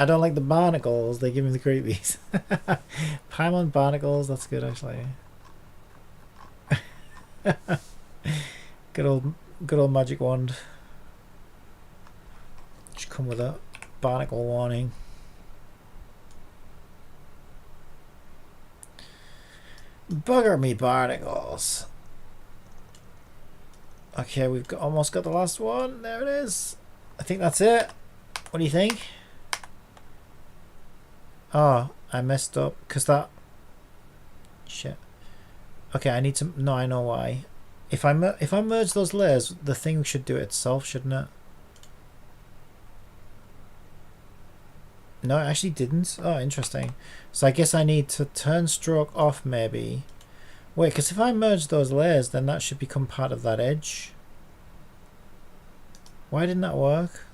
Speaker 1: I don't like the barnacles, they give me the creepies. Paimon barnacles, that's good actually. Good old magic wand. Just come with a barnacle warning. Bugger me barnacles. Okay, we've almost got the last one. There it is. I think that's it. What do you think? Oh, I messed up because that... Shit. Okay, I need to... No, I know why. If I merge those layers, the thing should do it itself, shouldn't it? No, it actually didn't. Oh, interesting. So I guess I need to turn stroke off, maybe. Wait, because if I merge those layers, then that should become part of that edge. Why didn't that work?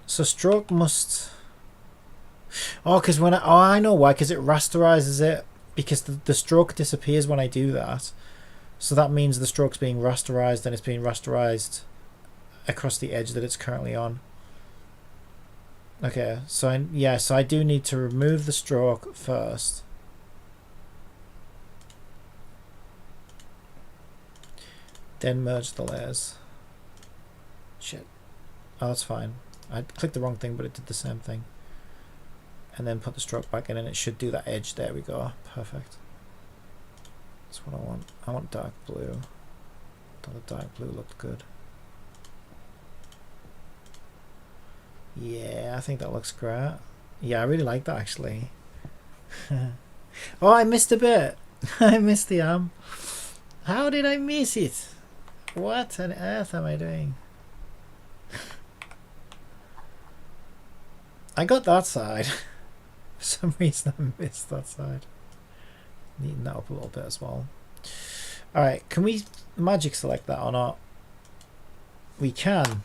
Speaker 1: So stroke must... Oh, because when I know why. Because it rasterizes it. Because the stroke disappears when I do that. So that means the stroke's being rasterized, and it's being rasterized across the edge that it's currently on. Okay, so so I do need to remove the stroke first. Then merge the layers. Shit. Oh, that's fine. I clicked the wrong thing, but it did the same thing. And then put the stroke back in, and it should do that edge. There we go. Perfect. That's what I want. I want dark blue. Thought the dark blue looked good. Yeah, I think that looks great. Yeah, I really like that, actually. Oh, I missed a bit. I missed the arm. How did I miss it? What on earth am I doing? I got that side. For some reason I missed that side. Neaten that up a little bit as well. Alright, can we magic select that or not? We can.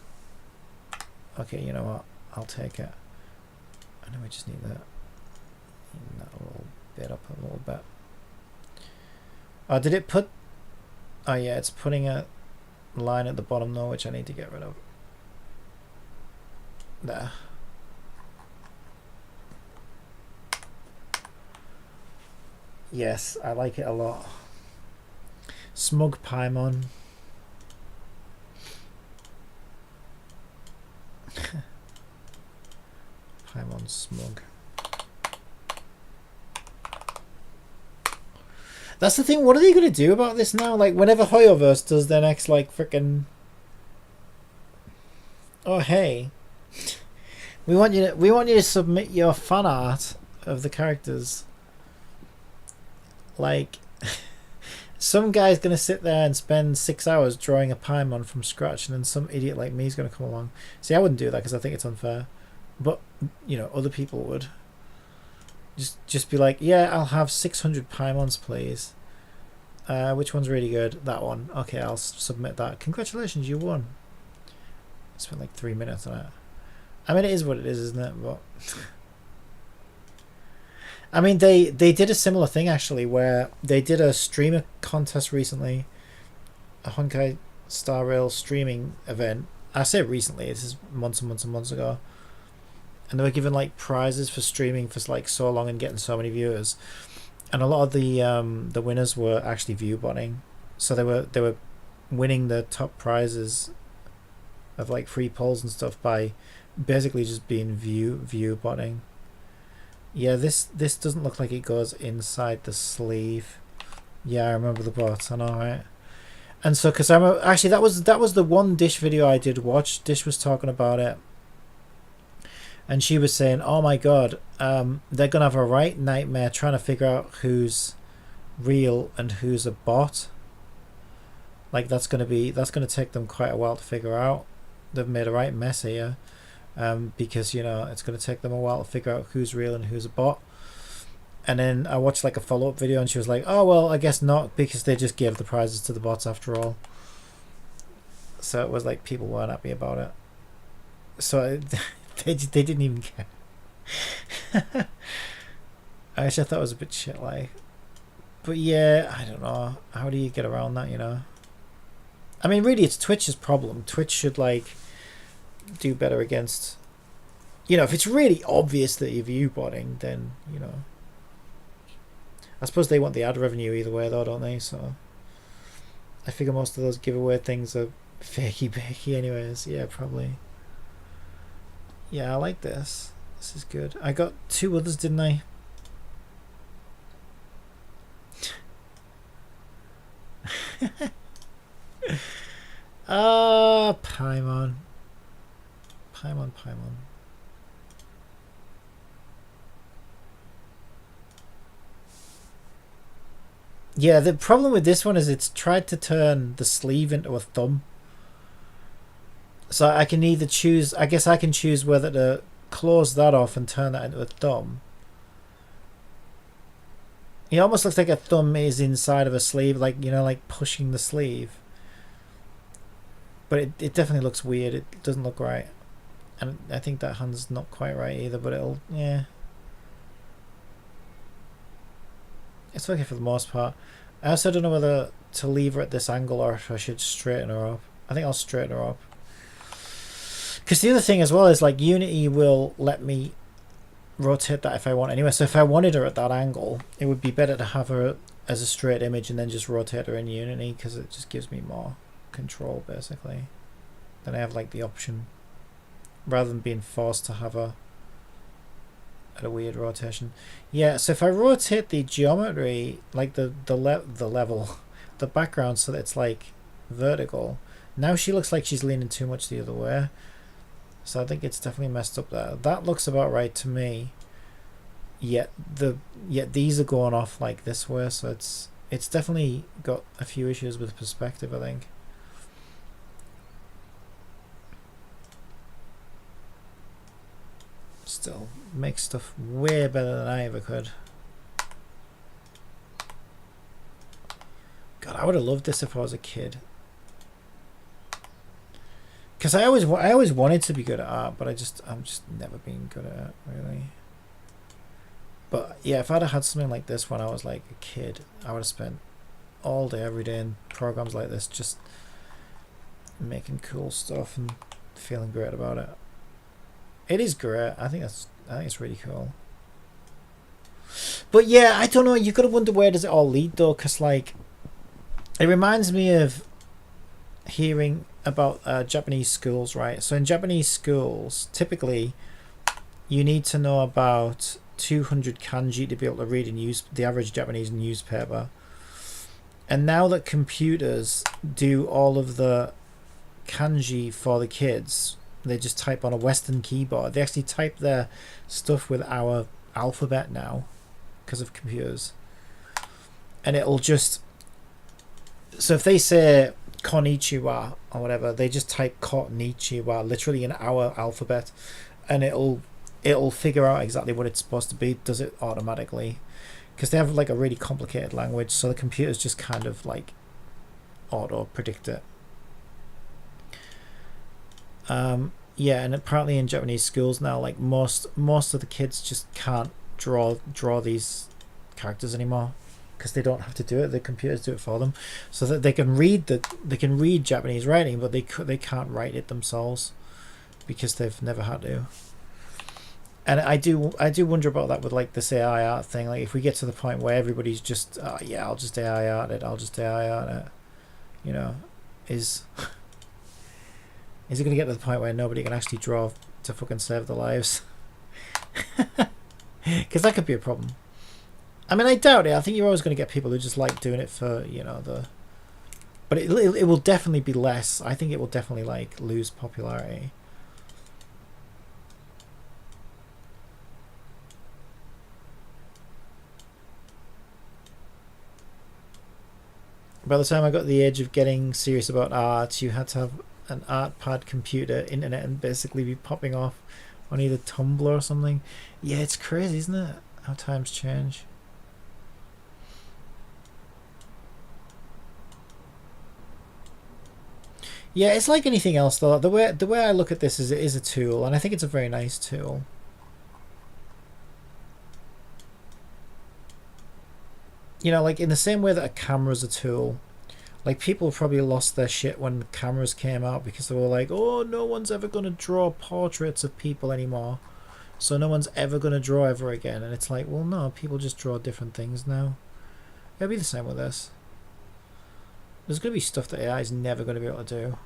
Speaker 1: Okay, you know what? I'll take it. I know we just need that. Neaten that a little bit up a little bit. Oh, did it put... Oh yeah, it's putting a line at the bottom though, which I need to get rid of. There. Yes, I like it a lot. Smug Paimon. Paimon smug. That's the thing, what are they going to do about this now? Like, whenever Hoyoverse does their next, like, frickin'... Oh, hey. We want you to submit your fan art of the characters. Like, some guy's going to sit there and spend 6 hours drawing a Paimon from scratch, and then some idiot like me is going to come along. See, I wouldn't do that because I think it's unfair. But, you know, other people would. Just be like, yeah, I'll have 600 Paimons, please. Which one's really good? That one. Okay, I'll submit that. Congratulations, you won. I spent like 3 minutes on it. I mean, it is what it is, isn't it? But I mean, they did a similar thing actually, where they did a streamer contest recently, a Honkai Star Rail streaming event. I say recently, this is months and months and months ago, and they were given like prizes for streaming for like so long and getting so many viewers, and a lot of the winners were actually view botting, so they were winning the top prizes of like free polls and stuff by basically just being view botting. Yeah, this doesn't look like it goes inside the sleeve. Yeah, I remember the bots. I know, right? And so, because I'm actually that was the one Dish video I did watch. Dish was talking about it, and she was saying, "Oh my god, they're gonna have a right nightmare trying to figure out who's real and who's a bot. Like that's gonna take them quite a while to figure out. They've made a right mess here." Because you know it's going to take them a while to figure out who's real and who's a bot. And then I watched like a follow-up video, and she was like, "Oh well, I guess not, because they just gave the prizes to the bots after all." So it was like people weren't happy about it. So they didn't even care. Actually, I thought it was a bit shit like. But yeah, I don't know. How do you get around that? You know. I mean, really, it's Twitch's problem. Twitch should like do better against, you know, if it's really obvious that you're view botting, then you know, I suppose they want the ad revenue either way though, don't they? So I figure most of those giveaway things are Fakey bakey anyways. Yeah, probably. Yeah, I like this. This is good. I got 2 others, didn't I? Paimon. Paimon. Yeah, the problem with this one is it's tried to turn the sleeve into a thumb. So I can either choose, I guess I can choose whether to close that off and turn that into a thumb. It almost looks like a thumb is inside of a sleeve, like, you know, like pushing the sleeve. But it definitely looks weird. It doesn't look right. And I think that hand's not quite right either, but it'll, yeah. It's okay for the most part. I also don't know whether to leave her at this angle or if I should straighten her up. I think I'll straighten her up. Because the other thing as well is, like, Unity will let me rotate that if I want anyway. So if I wanted her at that angle, it would be better to have her as a straight image and then just rotate her in Unity, because it just gives me more control, basically. Then I have, like, the option, rather than being forced to have her at a weird rotation. Yeah, so if I rotate the geometry, like the level, the background, so that it's like vertical, now she looks like she's leaning too much the other way. So I think it's definitely messed up there. That looks about right to me. Yet these are going off like this way, so it's definitely got a few issues with perspective, I think. Still makes stuff way better than I ever could. God, I would have loved this if I was a kid. Because I always wanted to be good at art, but I'm just never been good at it, really. But yeah, if I'd have had something like this when I was like a kid, I would have spent all day, every day in programs like this, just making cool stuff and feeling great about it. It is great. I think it's really cool. But yeah, I don't know. You gotta wonder where does it all lead though, because like, it reminds me of hearing about Japanese schools, right? So in Japanese schools, typically, you need to know about 200 kanji to be able to read the average Japanese newspaper. And now that computers do all of the kanji for the kids, they just type on a Western keyboard. They actually type their stuff with our alphabet now because of computers. And it'll just... So if they say konnichiwa or whatever, they just type konnichiwa literally in our alphabet, and it'll figure out exactly what it's supposed to be. It does it automatically because they have like a really complicated language, so the computers just kind of like auto predict it. Yeah, and apparently in Japanese schools now, like most of the kids just can't draw these characters anymore because they don't have to do it. The computers do it for them, so that they can read Japanese writing, but they can't write it themselves because they've never had to. And I do wonder about that with like this AI art thing. Like if we get to the point where everybody's just yeah, I'll just AI art it, you know, is it going to get to the point where nobody can actually draw to fucking save their lives? Because that could be a problem. I mean, I doubt it. I think you're always going to get people who just like doing it for, you know, but it will definitely be less. I think it will definitely like lose popularity. By the time I got to the age of getting serious about art, you had to have an art pad computer, internet, and basically be popping off on either Tumblr or something. Yeah, it's crazy, isn't it? How times change. Yeah, it's like anything else though. The way I look at this is it is a tool, and I think it's a very nice tool. You know, like in the same way that a camera's a tool. Like people probably lost their shit when cameras came out because they were like, oh, no one's ever going to draw portraits of people anymore. So no one's ever going to draw ever again. And it's like, well, no, people just draw different things now. It'll be the same with this. There's going to be stuff that AI is never going to be able to do.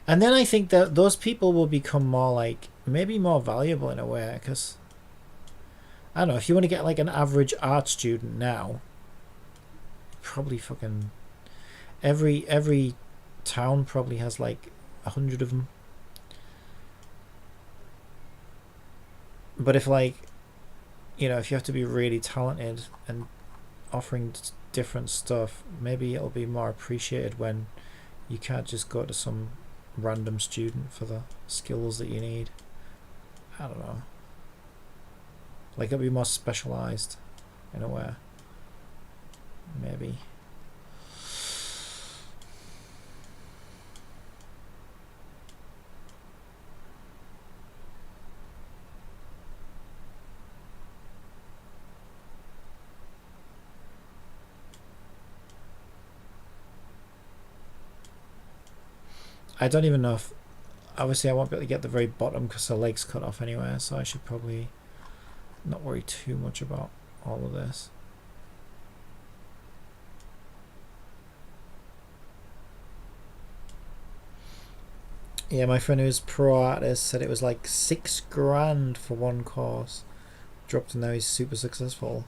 Speaker 1: And then I think that those people will become more like, maybe more valuable in a way, because I don't know, if you want to get like an average art student now, probably fucking every town probably has like 100 of them. But if like, if you have to be really talented and offering different stuff, maybe it'll be more appreciated when you can't just go to some random student for the skills that you need. I don't know. Like it'll be more specialized in a way. Maybe. I don't even know if... Obviously I won't be able to get the very bottom because the leg's cut off anyway, so I should probably not worry too much about all of this. Yeah, my friend who's pro artist said it was like $6,000 for one course. Dropped and now he's super successful.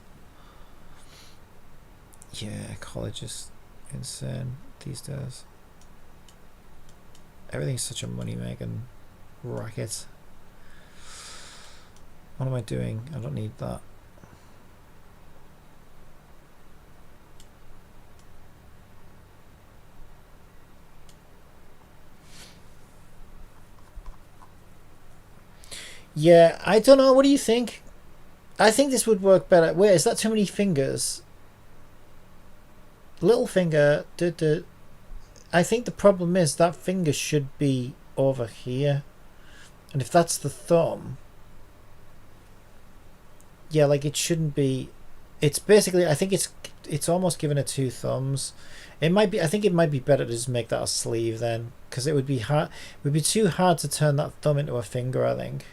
Speaker 1: Yeah, college is insane these days. Everything's such a money-making racket. What am I doing? I don't need that. Yeah, I don't know. What do you think? I think this would work better. Wait, is that too many fingers? Little finger. I think the problem is that finger should be over here. And if that's the thumb... Yeah, like it shouldn't be... It's basically... I think it's almost given it two thumbs. It might be... I think it might be better to just make that a sleeve then. Because it would be hard... It would be too hard to turn that thumb into a finger, I think.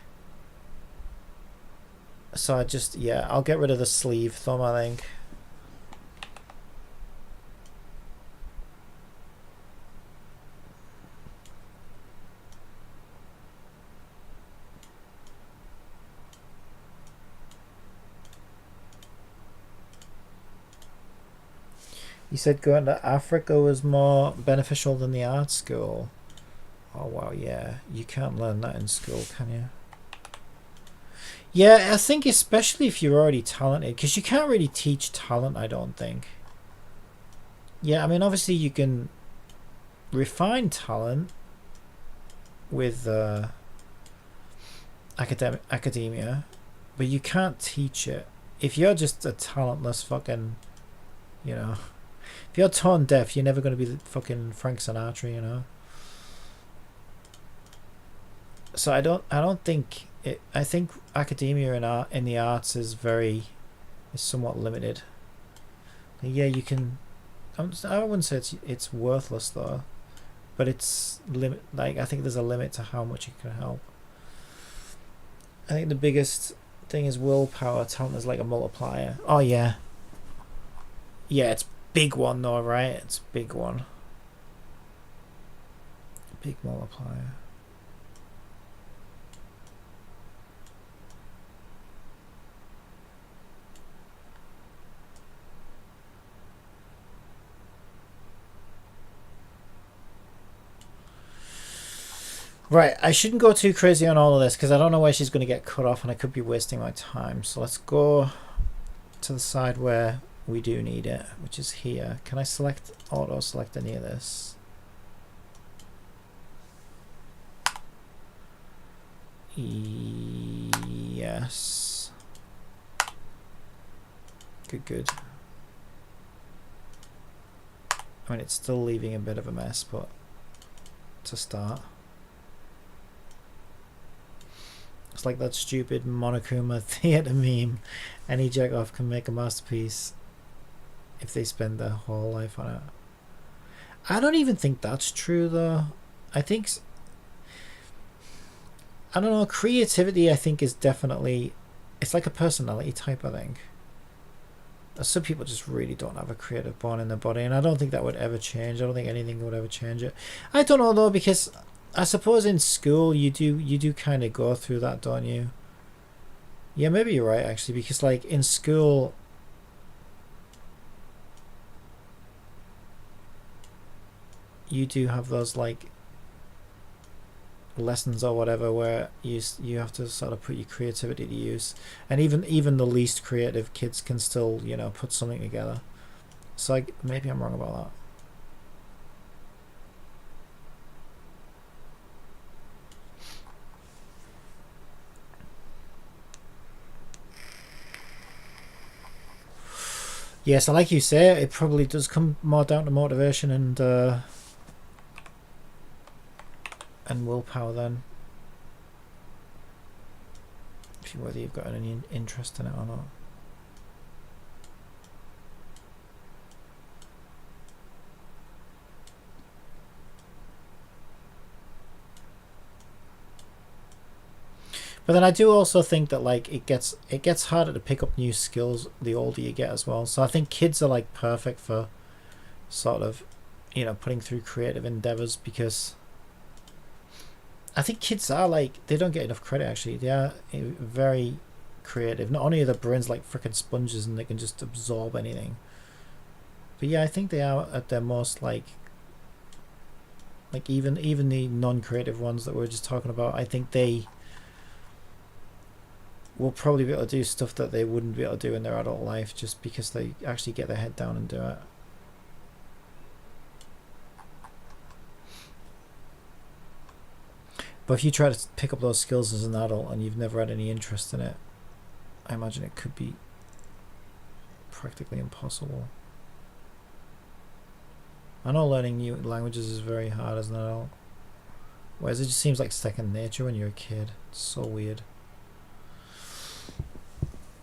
Speaker 1: So I just... Yeah, I'll get rid of the sleeve thumb, I think. You said going to Africa was more beneficial than the art school. Oh wow, yeah. You can't learn that in school, can you? Yeah, I think especially if you're already talented, because you can't really teach talent, I don't think. Yeah, I mean, obviously you can refine talent with academia, but you can't teach it. If you're just a talentless fucking, if you're tone deaf, you're never going to be the fucking Frank Sinatra, So I don't think it. I think academia in the arts is somewhat limited. Yeah, you can. I wouldn't say it's worthless though, but it's limit. Like I think there's a limit to how much it can help. I think the biggest thing is willpower. Talent is like a multiplier. Oh yeah. Yeah, it's big one though, right? It's big one. Big multiplier. Right, I shouldn't go too crazy on all of this because I don't know where she's going to get cut off and I could be wasting my time. So let's go to the side where we do need it, which is here. Can I auto select any of this? Yes. Good. I mean, it's still leaving a bit of a mess, but to start. It's like that stupid Monokuma theatre meme. Any jack-off can make a masterpiece if they spend their whole life on it. I don't even think that's true though. I think... I don't know, creativity I think is definitely... It's like a personality type, I think. Some people just really don't have a creative bone in their body, and I don't think that would ever change. I don't think anything would ever change it. I don't know though, because I suppose in school you do kind of go through that, don't you? Yeah, maybe you're right actually, because like in school, you do have those like lessons or whatever where you have to sort of put your creativity to use, and even the least creative kids can still put something together. So maybe I'm wrong about that. Yeah, so like you say, it probably does come more down to motivation and willpower then, whether you've got any interest in it or not. But then I do also think that like it gets harder to pick up new skills the older you get as well. So I think kids are like perfect for sort of putting through creative endeavors, because I think kids are like, they don't get enough credit actually. They are very creative. Not only are their brains like freaking sponges and they can just absorb anything, but yeah, I think they are at their most like even the non-creative ones that we were just talking about. I think they will probably be able to do stuff that they wouldn't be able to do in their adult life, just because they actually get their head down and do it. But if you try to pick up those skills as an adult and you've never had any interest in it, I imagine it could be practically impossible. I know learning new languages is very hard as an adult, whereas it just seems like second nature when you're a kid. It's so weird.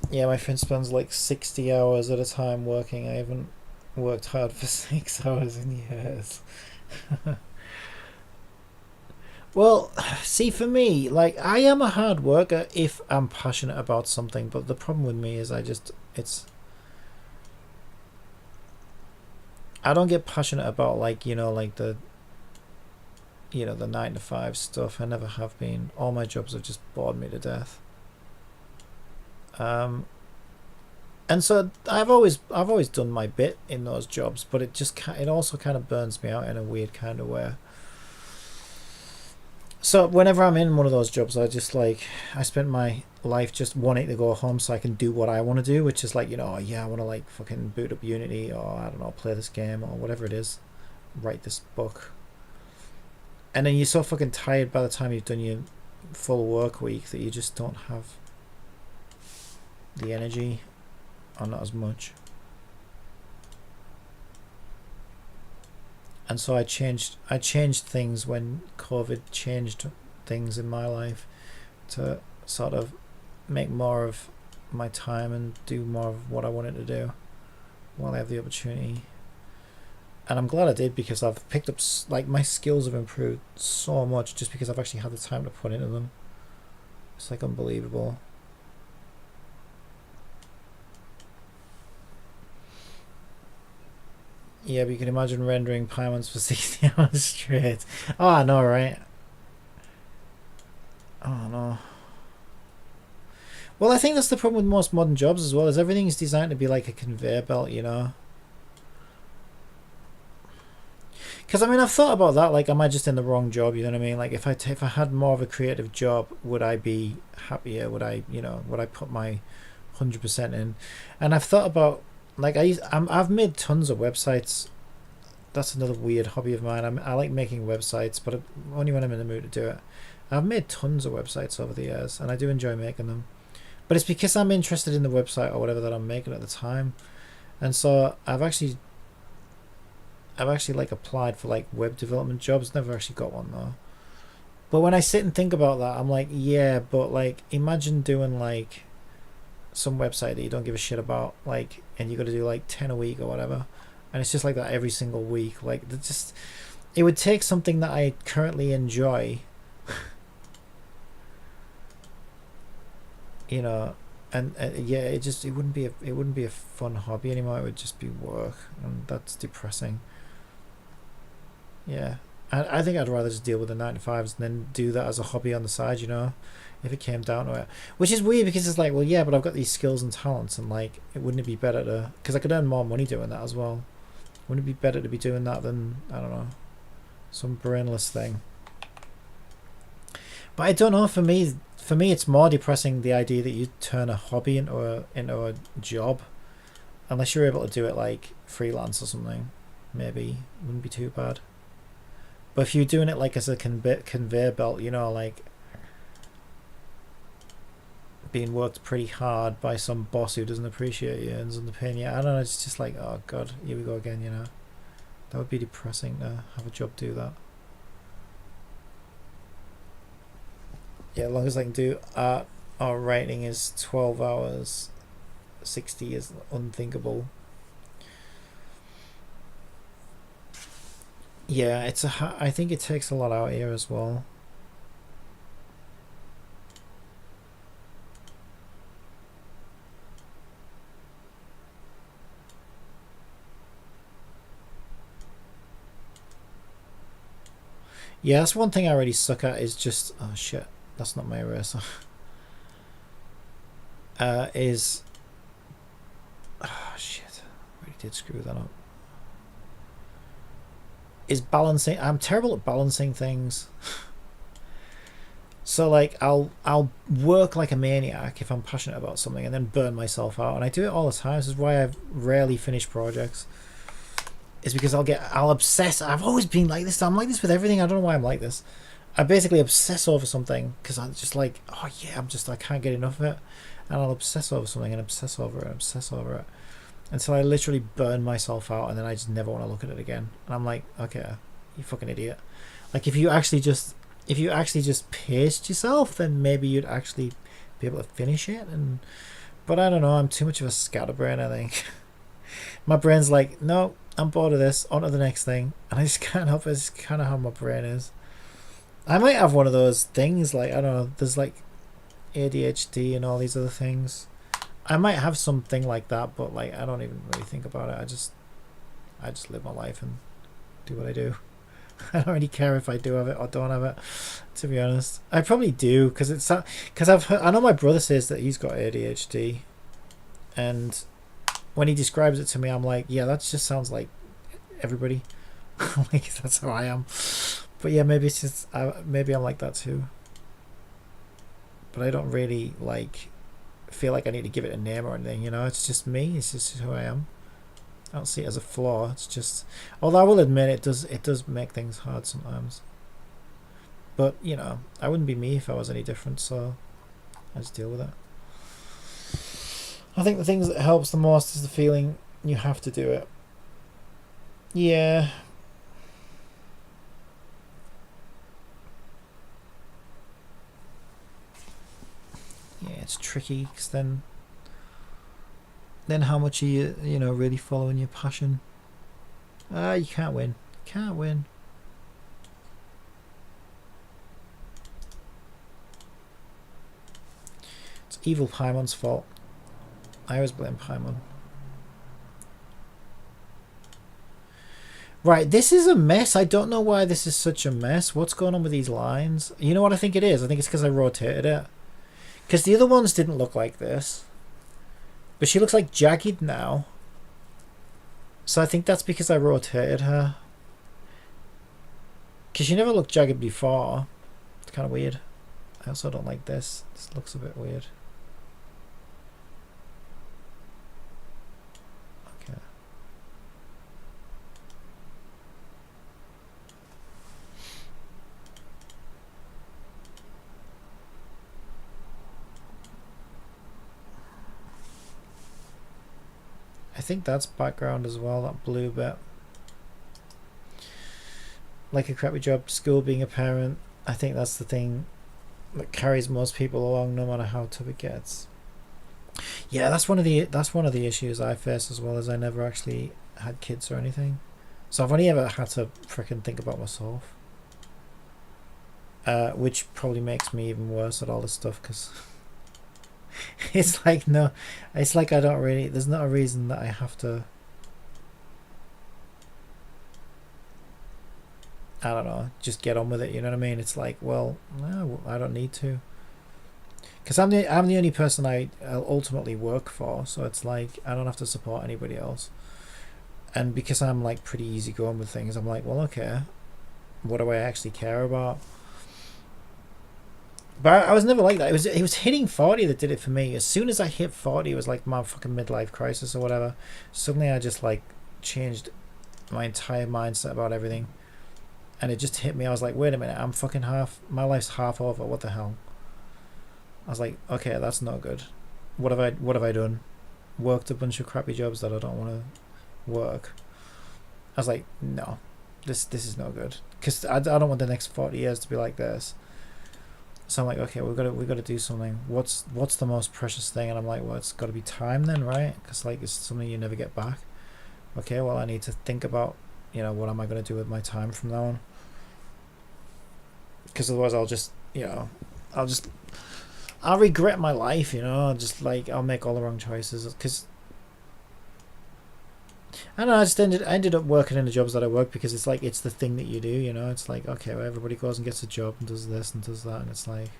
Speaker 1: Yeah, my friend spends like 60 hours at a time working. I haven't worked hard for 6 hours in years. Well, see, for me, like, I am a hard worker if I'm passionate about something, but the problem with me is I don't get passionate about like, like the 9 to 5 stuff. I never have been. All my jobs have just bored me to death. And so I've always done my bit in those jobs, but it also kind of burns me out in a weird kind of way. So whenever I'm in one of those jobs, I spent my life just wanting to go home so I can do what I want to do, which is like, yeah, I want to like fucking boot up Unity, or I don't know, play this game or whatever it is, write this book. And then you're so fucking tired by the time you've done your full work week that you just don't have the energy, or not as much. And so I changed things when COVID changed things in my life to sort of make more of my time and do more of what I wanted to do while I have the opportunity. And I'm glad I did, because I've picked up, like, my skills have improved so much just because I've actually had the time to put into them. It's like unbelievable. Yeah, but you can imagine rendering Paimons for 60 hours straight. Oh, I know, right? Oh, no. Well, I think that's the problem with most modern jobs as well, is everything's designed to be like a conveyor belt, Because, I mean, I've thought about that, like, am I just in the wrong job, you know what I mean? Like, if I had more of a creative job, would I be happier? Would I put my 100% in? And I've thought about, like, I've made tons of websites. That's another weird hobby of mine. I like making websites, but only when I'm in the mood to do it. I've made tons of websites over the years, and I do enjoy making them. But it's because I'm interested in the website or whatever that I'm making at the time. And so I've actually like applied for like web development jobs. Never actually got one though. But when I sit and think about that, I'm like, yeah, but like, imagine doing like some website that you don't give a shit about, like, and you got to do like 10 a week or whatever, and it's just like that every single week. Like, it would take something that I currently enjoy, and yeah, it wouldn't be a fun hobby anymore. It would just be work, and that's depressing. Yeah, I think I'd rather just deal with the 9 to 5s and then do that as a hobby on the side, you know, if it came down to it. Which is weird because it's like, well, yeah, but I've got these skills and talents, and like, wouldn't it be better to? Because I could earn more money doing that as well. Wouldn't it be better to be doing that than, I don't know, some brainless thing? But I don't know. For me, it's more depressing the idea that you turn a hobby into a job, unless you're able to do it like freelance or something. Maybe wouldn't be too bad. But if you're doing it like as a conveyor belt, you know, like being worked pretty hard by some boss who doesn't appreciate you and doesn't pay you, I don't know. It's just like, oh god, here we go again. You know, that would be depressing to have a job do that. Yeah, as long as I can do art or writing is 12 hours, 60 is unthinkable. Yeah, I think it takes a lot out here as well. Yeah, that's one thing I really suck at is just, oh shit, that's not my eraser. Is, oh shit, I really did screw that up. Is balancing. I'm terrible at balancing things. So like I'll work like a maniac if I'm passionate about something and then burn myself out, and I do it all the time. This is why I've rarely finished projects. Is because I'll obsess. I've always been like this. I'm like this with everything. I don't know why I'm like this. I basically obsess over something because I'm just like, oh yeah, I can't get enough of it, and I'll obsess over something and obsess over it and obsess over it until I literally burn myself out, and then I just never want to look at it again. And I'm like, okay, you fucking idiot. Like if you actually just paced yourself, then maybe you'd actually be able to finish it. But I don't know, I'm too much of a scatterbrain, I think. My brain's like, no, I'm bored of this, on to the next thing, and I just can't help it. It's kind of how my brain is. I might have one of those things, like, I don't know, there's like ADHD and all these other things. I might have something like that, but like I don't even really think about it. I just live my life and do what I do. I don't really care if I do have it or don't have it, to be honest. I probably do because I know my brother says that he's got ADHD, and when he describes it to me, I'm like, yeah, that just sounds like everybody. Like that's how I am. But yeah, maybe it's just maybe I'm like that too. But I don't really like feel like I need to give it a name or anything. You know, it's just me. It's just who I am. I don't see it as a flaw. It's just, although I will admit it does make things hard sometimes. But you know, I wouldn't be me if I was any different. So I just deal with it. I think the things that helps the most is the feeling you have to do it. Yeah. Yeah, it's tricky because then how much are you really following your passion? You can't win. Can't win. It's evil Paimon's fault. I always blame Paimon. Right, this is a mess. I don't know why this is such a mess. What's going on with these lines? You know what I think it is? I think it's because I rotated it. Because the other ones didn't look like this. But she looks like jagged now. So I think that's because I rotated her. Because she never looked jagged before. It's kind of weird. I also don't like this. This looks a bit weird. Okay. I think that's background as well, that blue bit. Like a crappy job, school, being a parent. I think that's the thing that carries most people along, no matter how tough it gets. Yeah, that's one of the issues I face as well, as I never actually had kids or anything. So I've only ever had to frickin' think about myself. Which probably makes me even worse at all this stuff, because it's like, no, it's like I don't really, there's not a reason that I have to I don't know, just get on with it. You know what I mean? It's like, well, no, I don't need to, because I'm the only person I ultimately work for. So it's like I don't have to support anybody else. And because I'm like pretty easygoing with things, I'm like, well, okay, what do I actually care about? But I was never like that. It was hitting 40 that did it for me. As soon as I hit 40, it was like my fucking midlife crisis or whatever. Suddenly I just like changed my entire mindset about everything, and it just hit me. I was like, wait a minute, I'm fucking half. My life's half over. What the hell? I was like, okay, that's not good. What have I done? Worked a bunch of crappy jobs that I don't want to work. I was like, no, this is no good. Because I don't want the next 40 years to be like this. So I'm like, okay, we got to do something. What's the most precious thing? And I'm like, well, it's got to be time then, right? Because like it's something you never get back. Okay, well, I need to think about, what am I going to do with my time from now on? Because otherwise I'll just, I'll just I'll regret my life. I'll just like I'll make all the wrong choices. Because I don't know, I ended up working in the jobs that I work because it's like it's the thing that you do. It's like, okay, well, everybody goes and gets a job and does this and does that, and it's like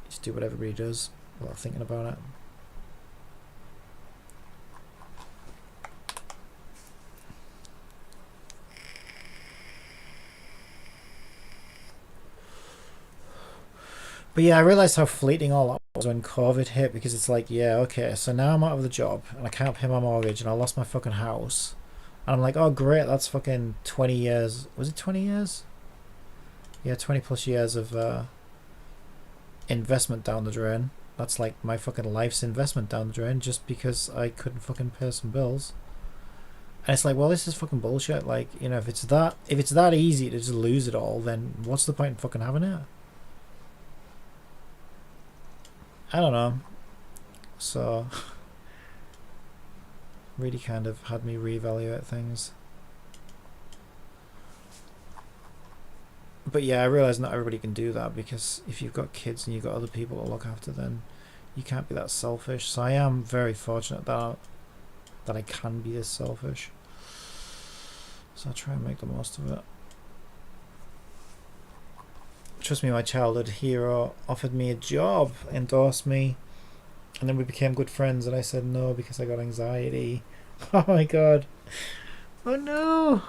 Speaker 1: just do what everybody does without thinking about it. But yeah, I realized how fleeting all that was when COVID hit, because it's like, yeah, okay, so now I'm out of the job and I can't pay my mortgage and I lost my fucking house. And I'm like, oh great, that's fucking 20 years. Was it 20 years? Yeah, 20 plus years of investment down the drain. That's like my fucking life's investment down the drain just because I couldn't fucking pay some bills. And it's like, well, this is fucking bullshit. Like, if it's that easy to just lose it all, then what's the point in fucking having it? I don't know. So really kind of had me reevaluate things. But yeah, I realize not everybody can do that, because if you've got kids and you've got other people to look after, then you can't be that selfish. So I am very fortunate that I can be this selfish. So I try and make the most of it. Trust me, my childhood hero offered me a job, endorsed me, and then we became good friends, and I said no because I got anxiety. Oh my god. Oh no.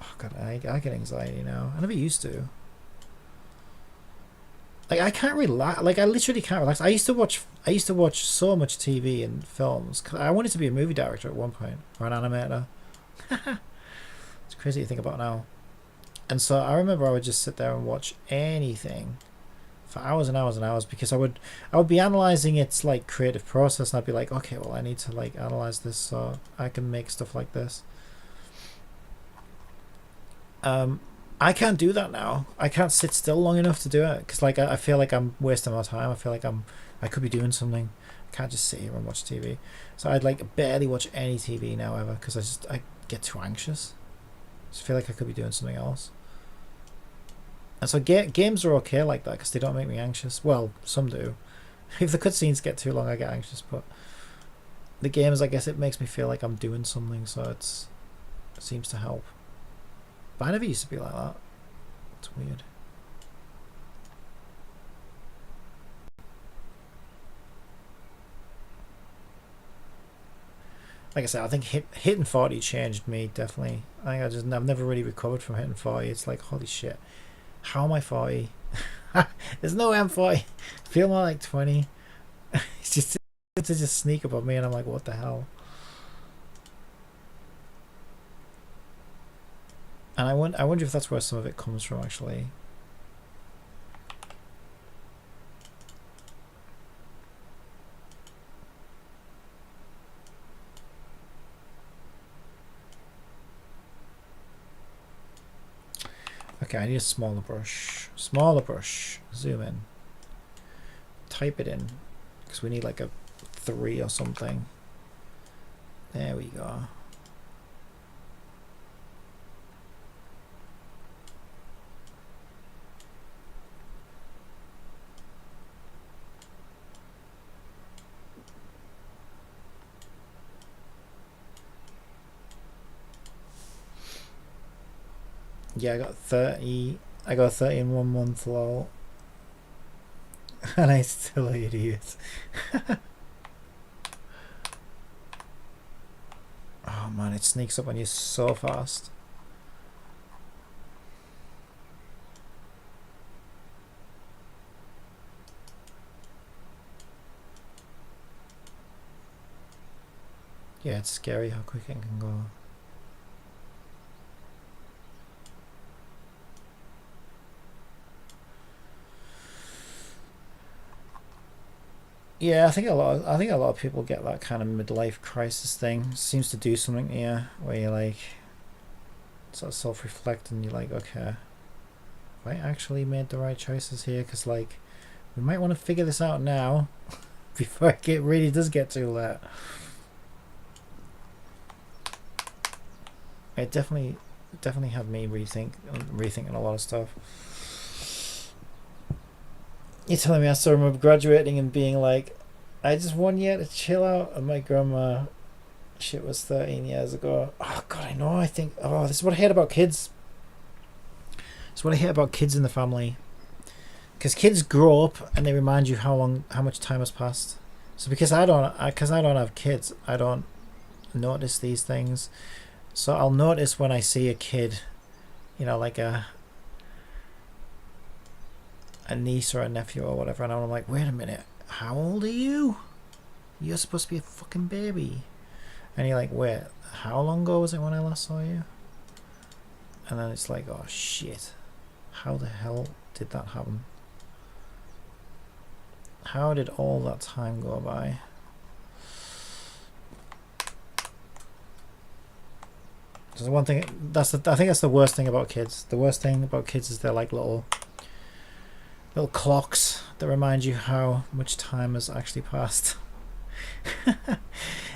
Speaker 1: Oh god, I get anxiety now. I never used to. Like I can't relax. Like I literally can't relax. I used to watch so much TV and films. 'Cause I wanted to be a movie director at one point, or an animator. It's crazy to think about now. And so I remember I would just sit there and watch anything for hours and hours and hours, because I would be analyzing its like creative process, and I'd be like, okay, well, I need to like analyze this so I can make stuff like this. Um, I can't do that now. I can't sit still long enough to do it, because like I feel like I'm wasting my time. I feel like I could be doing something. I can't just sit here and watch TV. So I'd like barely watch any TV now ever, because I get too anxious. I just feel like I could be doing something else. And so games are okay like that, because they don't make me anxious. Well, some do. If the cutscenes get too long, I get anxious. But the games, I guess, it makes me feel like I'm doing something, so it seems to help. But I never used to be like that. It's weird. Like I said, I think hitting 40 changed me, definitely. I've never really recovered from hitting 40. It's like, holy shit, how am I 40? There's no way I'm 40. I feel more like 20. It's just to just sneak up on me, and I'm like, what the hell? And I wonder if that's where some of it comes from, actually. Okay, I need a smaller brush. Smaller brush. Zoom in. Type it in, because we need like a 3 or something. There we go. Yeah, I got 30. I got 30 in 1 month, lol. And I still hate it. Oh man, it sneaks up on you so fast. Yeah, it's scary how quick it can go. Yeah, I think a lot of people get that kind of midlife crisis thing. It seems to do something to you where you like sort of self-reflect and you're like, okay, have I actually made the right choices here? Because like we might want to figure this out now before it really does get too late. It definitely had me rethinking a lot of stuff. You're telling me I still remember graduating and being like, I just 1 year to chill out, and my grandma, shit was 13 years ago. Oh god, I know. I think, oh, this is what I hate about kids. This is what I hate about kids in the family. Because kids grow up and they remind you how much time has passed. So because I don't have kids, I don't notice these things. So I'll notice when I see a kid, you know, like a niece or a nephew or whatever, and I'm like, wait a minute, how old are you? You're supposed to be a fucking baby. And you're like, wait, how long ago was it when I last saw you? And then it's like, oh shit, how the hell did that happen? How did all that time go by? There's one thing, I think that's the worst thing about kids. The worst thing about kids is they're like little clocks that remind you how much time has actually passed.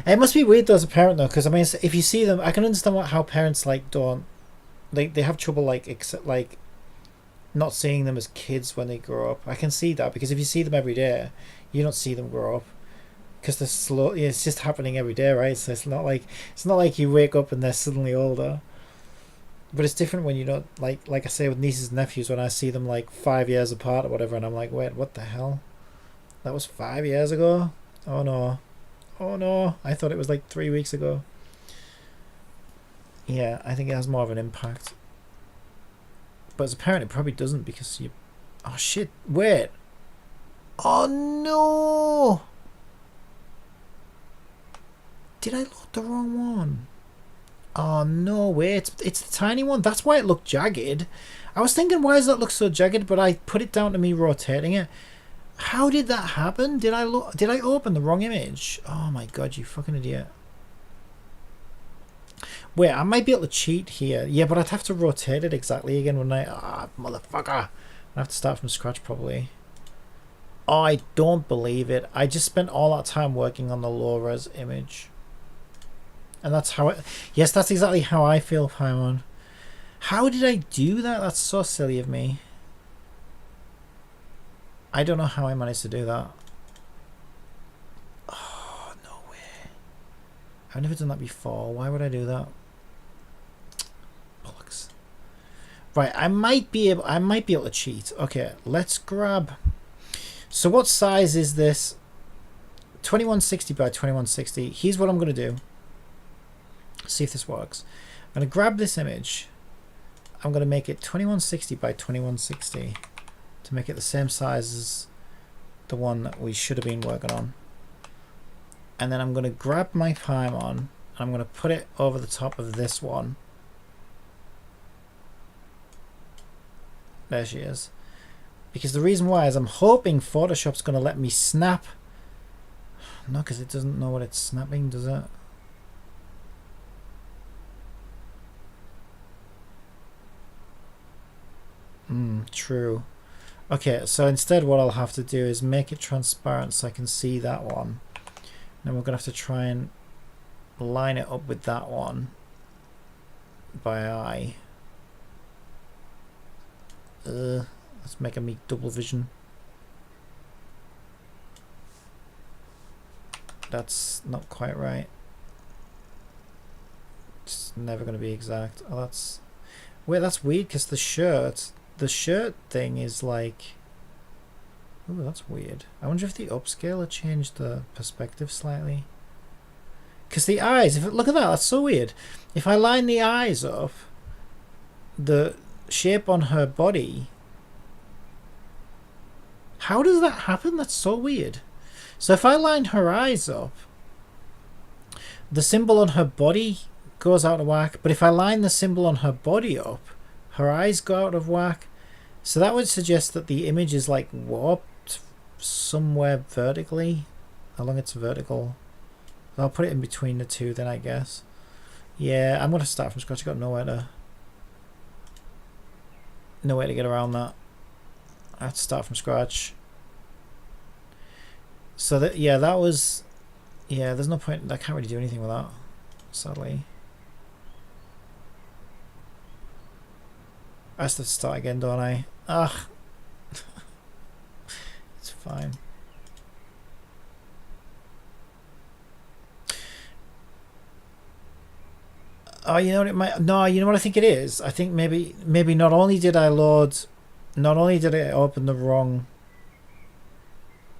Speaker 1: It must be weird though as a parent though, because I mean, if you see them, I can understand how parents like don't, they have trouble like not seeing them as kids when they grow up. I can see that because if you see them every day, you don't see them grow up because they're slow. Yeah, it's just happening every day, right? So it's not like you wake up and they're suddenly older. But it's different when you don't like I say with nieces and nephews, when I see them like 5 years apart or whatever, and I'm like, wait, what the hell? That was 5 years ago? Oh no. Oh no. I thought it was like 3 weeks ago. Yeah, I think it has more of an impact. But as a parent it probably doesn't because you, oh shit, wait. Oh no. Did I load the wrong one? Oh no way, it's the tiny one. That's why it looked jagged. I was thinking, why does that look so jagged? But I put it down to me rotating it. How did that happen? Did I open the wrong image? Oh my god, you fucking idiot. Wait, I might be able to cheat here. Yeah, but I'd have to rotate it exactly again, wouldn't I? Ah, motherfucker. I have to start from scratch probably. Oh, I don't believe it. I just spent all that time working on the low res image. And that's how it... Yes, that's exactly how I feel, Paimon. How did I do that? That's so silly of me. I don't know how I managed to do that. Oh, no way. I've never done that before. Why would I do that? Bollocks. Right, I might be able to cheat. Okay, let's grab... So what size is this? 2160 by 2160. Here's what I'm going to do. See if this works. I'm going to grab this image. I'm going to make it 2160 by 2160 to make it the same size as the one that we should have been working on. And then I'm going to grab my Paimon and I'm going to put it over the top of this one. There she is. Because the reason why is I'm hoping Photoshop's going to let me snap. No, because it doesn't know what it's snapping, does it? True. Okay, so instead what I'll have to do is make it transparent so I can see that one. Then we're going to have to try and line it up with that one by eye. Let's make a double vision. That's not quite right. It's never going to be exact. Oh, that's... Wait, that's weird because the shirt thing is like. Ooh, that's weird. I wonder if the upscaler changed the perspective slightly. Because the eyes, look at that, that's so weird. If I line the eyes up, the shape on her body. How does that happen? That's so weird. So if I line her eyes up, the symbol on her body goes out of whack. But if I line the symbol on her body up, her eyes go out of whack. So that would suggest that the image is like warped somewhere vertically along its vertical. I'll put it in between the two then, I guess. Yeah, I'm going to start from scratch. I've got nowhere to get around that. I have to start from scratch. So that, yeah, that was, yeah, there's no point. I can't really do anything with that, sadly. I have to start again, don't I? Ugh. It's fine. Oh, you know what it might. No, you know what I think it is. I think maybe not only did I open the wrong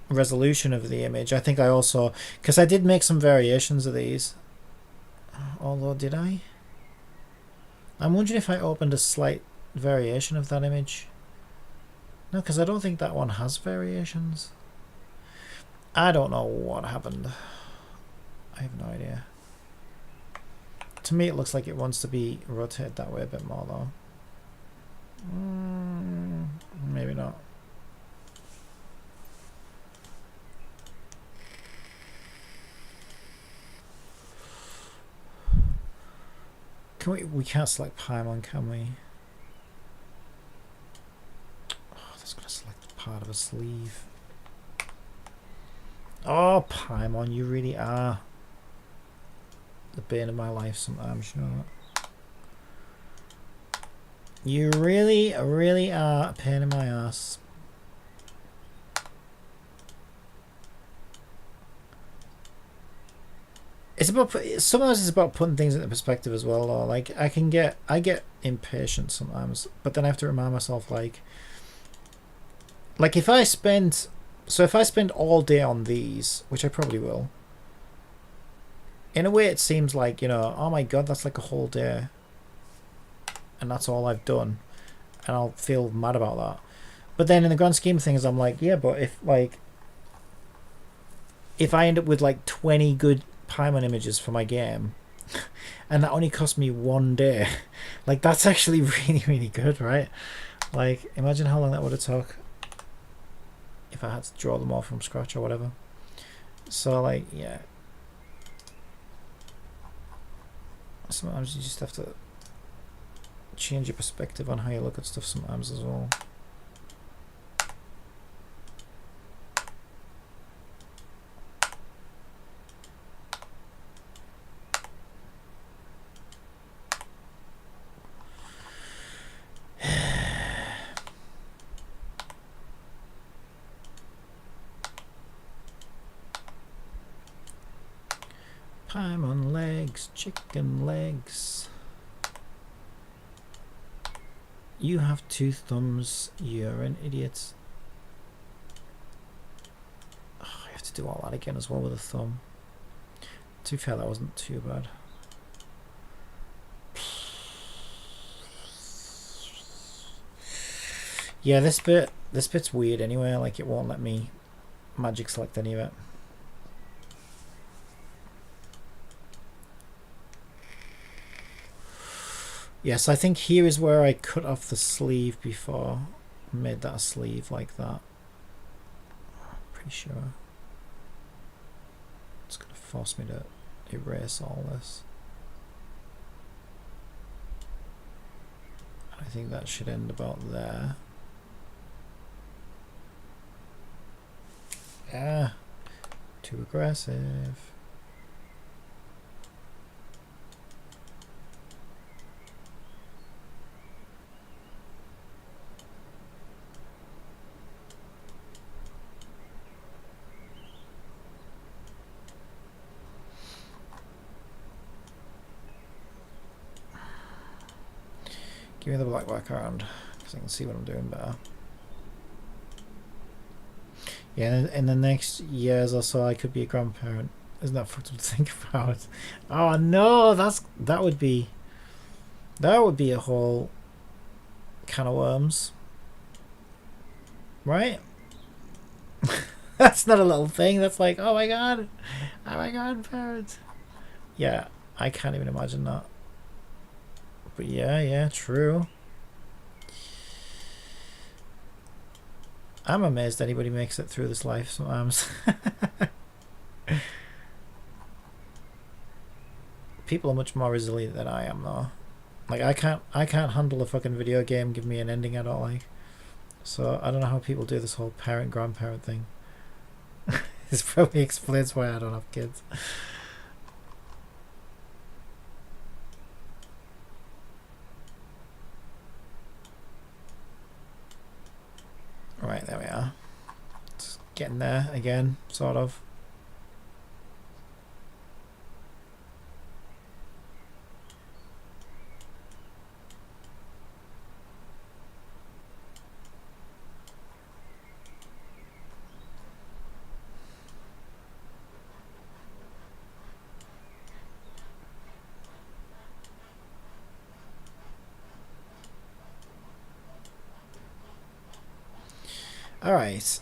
Speaker 1: resolution of the image. I think I also, because I did make some variations of these. Although, did I? I'm wondering if I opened a slight variation of that image. No, because I don't think that one has variations. I don't know what happened. I have no idea. To me, it looks like it wants to be rotated that way a bit more, though. Maybe not. Can we can't select Paimon, can we? Oh, that's gonna select part of a sleeve. Oh, Paimon, you really are the bane of my life sometimes, you know that. You really are a pain in my ass. It's about, sometimes it's about putting things into perspective as well, though. Like I get impatient sometimes, but then I have to remind myself, like if I spend all day on these, which I probably will, in a way it seems like, you know, oh my god, that's like a whole day and that's all I've done, and I'll feel mad about that. But then in the grand scheme of things, I'm like, yeah, but if I end up with like 20 good Paimon images for my game and that only cost me 1 day, like that's actually really good, right? Like imagine how long that would have took if I had to draw them all from scratch or whatever. So like, yeah, sometimes you just have to change your perspective on how you look at stuff sometimes as well. Paimon legs, chicken legs. You have 2 thumbs. You're an idiot. Oh, I have to do all that again as well with a thumb. To be fair, that wasn't too bad. Yeah, this bit's weird anyway. Like it won't let me magic select any of it. Yes, I think here is where I cut off the sleeve before. Made that a sleeve like that. Pretty sure. It's going to force me to erase all this. I think that should end about there. Ah, too aggressive. Give me the black background because I can see what I'm doing better. Yeah, in the next years or so, I could be a grandparent. Isn't that fucked up to think about? Oh no, that would be a whole can of worms, right? That's not a little thing. That's like, oh my god, parents. Yeah, I can't even imagine that. But yeah, true. I'm amazed anybody makes it through this life sometimes. People are much more resilient than I am, though. Like I can't handle a fucking video game give me an ending I don't like. So I don't know how people do this whole parent grandparent thing. This probably explains why I don't have kids. Right, there we are. Just getting there again, sort of. Alright.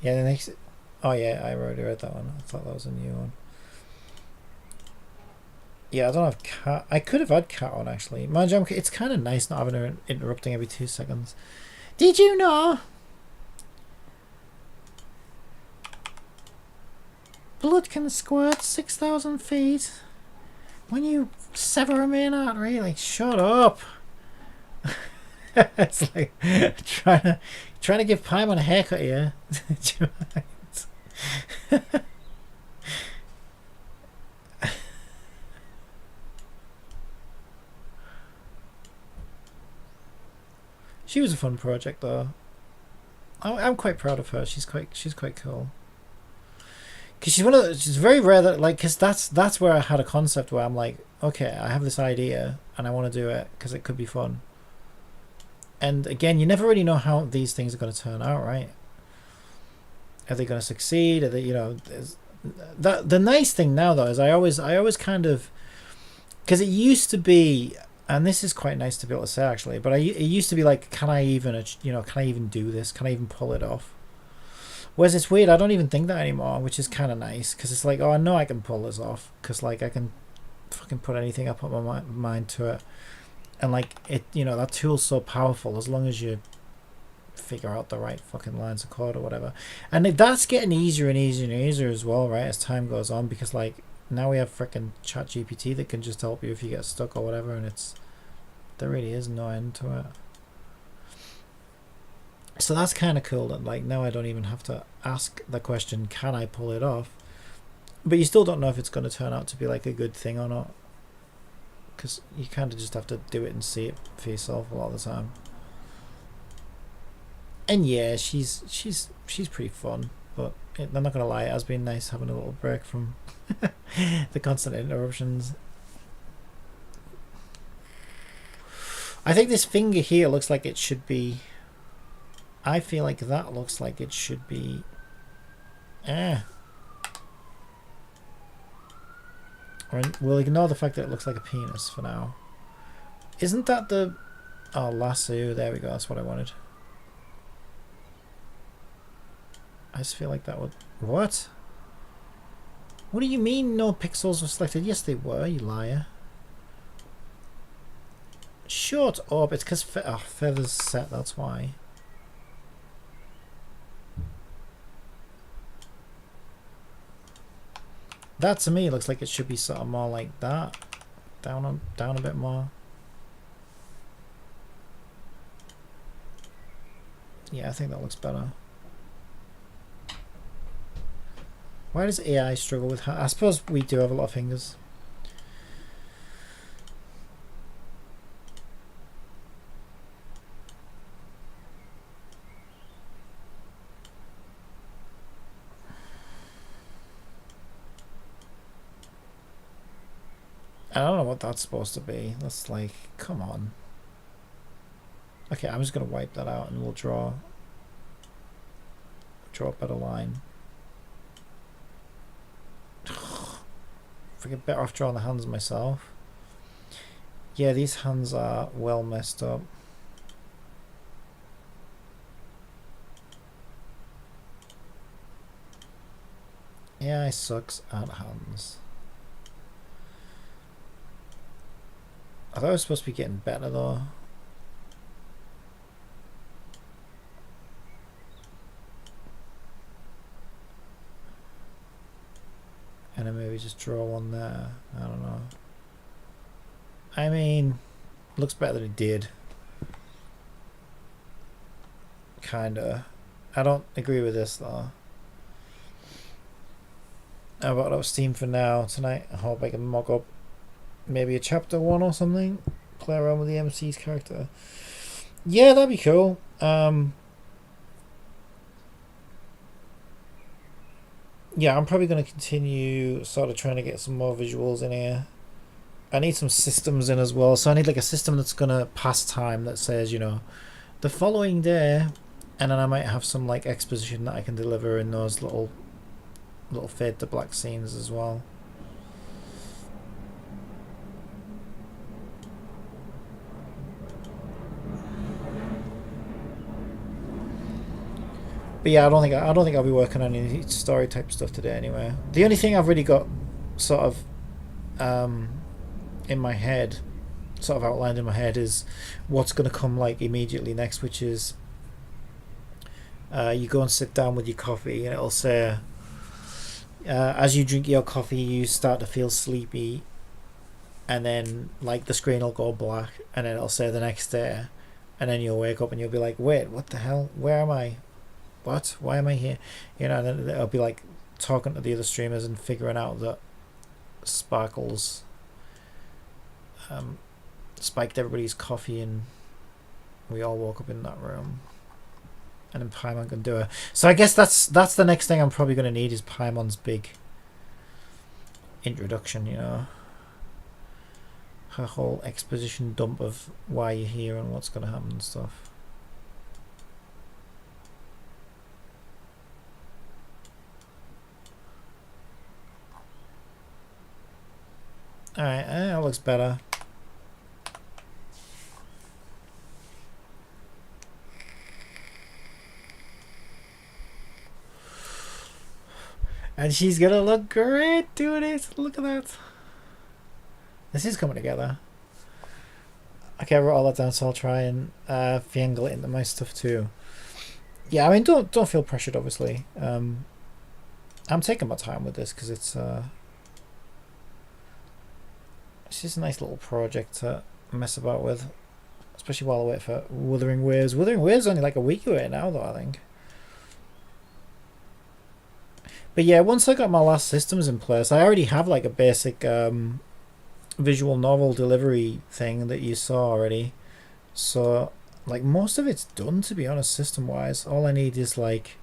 Speaker 1: Yeah, the next... Oh yeah, I already read that one. I thought that was a new one. Yeah, I don't have cat. I could have had cat on actually. Mind you, it's kind of nice not having her interrupting every 2 seconds. Did you know? Blood can squirt 6,000 feet when you sever a main artery. Like, shut up. It's like trying to give Paimon a haircut here. She was a fun project though. I'm quite proud of her. She's quite cool. Because she's very rare that like, because that's where I had a concept where I'm like, okay, I have this idea and I want to do it because it could be fun. And again, you never really know how these things are going to turn out, right? Are they going to succeed? Are they, the nice thing now though is I always kind of, because it used to be, and this is quite nice to be able to say actually, but it used to be like, can I even do this? Can I even pull it off? Whereas it's weird, I don't even think that anymore, which is kind of nice because it's like, oh, I know I can pull this off because like I can fucking put anything I put my mind to it. And like it, that tool's so powerful as long as you figure out the right fucking lines of code or whatever. And that's getting easier and easier and easier as well, right? As time goes on, because like now we have freaking ChatGPT that can just help you if you get stuck or whatever, and there really is no end to it. So that's kind of cool that like now I don't even have to ask the question, can I pull it off? But you still don't know if it's going to turn out to be like a good thing or not. Because you kind of just have to do it and see it for yourself a lot of the time. And yeah, she's pretty fun, but I'm not gonna lie, it has been nice having a little break from the constant interruptions. I think this finger here looks like it should be. I feel like that looks like it should be. We'll ignore the fact that it looks like a penis for now. Isn't that the... Oh, lasso. There we go. That's what I wanted. I just feel like that would... What? What do you mean no pixels were selected? Yes, they were, you liar. Shut up. It's because feathers set, that's why. That to me looks like it should be sort of more like that. Down a bit more. Yeah, I think that looks better. Why does AI struggle with... I suppose we do have a lot of fingers. I don't know what that's supposed to be. That's like, come on. Okay, I'm just gonna wipe that out and we'll draw a better line. I get better off drawing the hands myself. Yeah, these hands are well messed up. Yeah, I sucks at hands. I thought I was supposed to be getting better though. And then maybe just draw one there. I don't know. I mean, looks better than it did. Kinda. I don't agree with this though. How about our Steam for now tonight? I hope I can mock up maybe a chapter 1 or something. Play around with the MC's character. Yeah, that'd be cool. Yeah, I'm probably going to continue sort of trying to get some more visuals in here. I need some systems in as well. So I need like a system that's going to pass time that says, you know, the following day, and then I might have some like exposition that I can deliver in those little fade to black scenes as well. But yeah, I don't think I'll be working on any story type stuff today anyway. The only thing I've really got sort of in my head, sort of outlined in my head, is what's going to come like immediately next, which is you go and sit down with your coffee and it'll say as you drink your coffee you start to feel sleepy, and then like the screen will go black and then it'll say the next day, and then you'll wake up and you'll be like, wait, what the hell, where am I, what, why am I here, you know, and then it'll be like talking to the other streamers and figuring out that Sparkles spiked everybody's coffee and we all woke up in that room, and then Paimon can do it. So I guess that's the next thing I'm probably going to need is Paimon's big introduction, you know, her whole exposition dump of why you're here and what's going to happen and stuff. Alright, that looks better. And she's gonna look great doing it. Look at that. This is coming together. Okay, I wrote all that down, so I'll try and finagle it into my stuff too. Yeah, I mean, don't feel pressured. Obviously, I'm taking my time with this because it's just a nice little project to mess about with, especially while I wait for Wuthering Waves. Wuthering Waves is only like a week away now, though, I think. But yeah, once I got my last systems in place, I already have like a basic visual novel delivery thing that you saw already. So like most of it's done, to be honest, system wise. All I need is like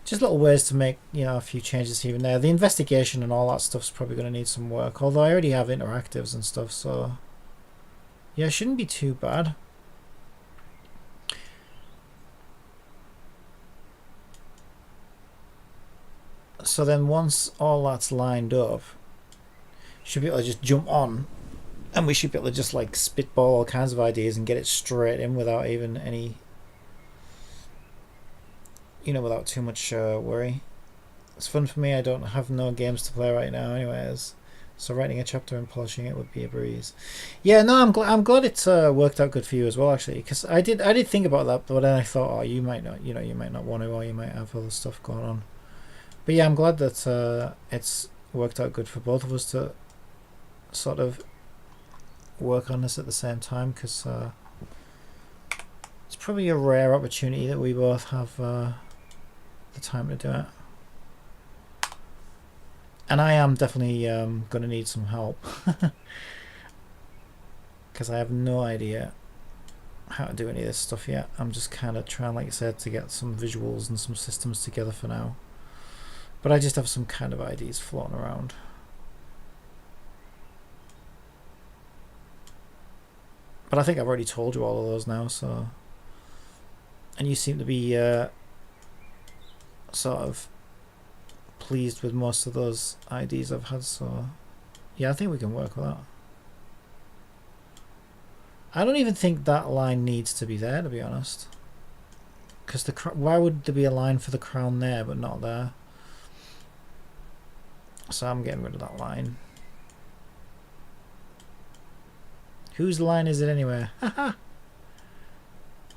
Speaker 1: just little ways to make, you know, a few changes here and there. The investigation and all that stuff's probably going to need some work, although I already have interactives and stuff, so yeah, it shouldn't be too bad. So then once all that's lined up, should be able to just jump on, and we should be able to just like spitball all kinds of ideas and get it straight in without even any, you know, without too much worry. It's fun for me. I don't have no games to play right now anyways, so writing a chapter and polishing it would be a breeze. Yeah, no, I'm glad it's worked out good for you as well, actually, because I did think about that, but then I thought, oh, you might not, you know, you might not want to, or you might have other stuff going on. But yeah, I'm glad that it's worked out good for both of us to sort of work on this at the same time, because it's probably a rare opportunity that we both have the time to do it. And I am definitely going to need some help, because I have no idea how to do any of this stuff yet. I'm just kind of trying, like I said, to get some visuals and some systems together for now. But I just have some kind of ideas floating around. But I think I've already told you all of those now, so... And you seem to be sort of pleased with most of those IDs I've had, so... Yeah, I think we can work with that. I don't even think that line needs to be there, to be honest. Because why would there be a line for the crown there, but not there? So I'm getting rid of that line. Whose line is it anyway? Haha!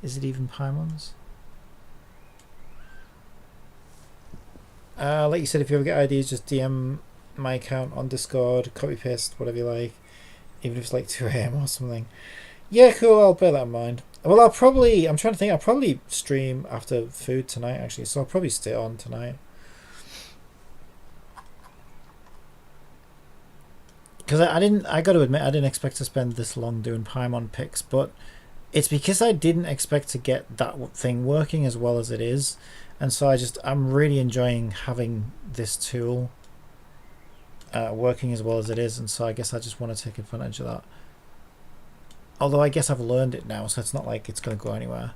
Speaker 1: Is it even Paimon's? Like you said, if you ever get ideas, just DM my account on Discord, copy paste, whatever you like. Even if it's like 2 AM or something. Yeah, cool, I'll bear that in mind. Well, I'm trying to think, I'll probably stream after food tonight, actually, so I'll probably stay on tonight. Because I got to admit, I didn't expect to spend this long doing Paimon picks, but it's because I didn't expect to get that thing working as well as it is. And so I'm really enjoying having this tool working as well as it is, and so I guess I just want to take advantage of that. Although I guess I've learned it now, so it's not like it's going to go anywhere.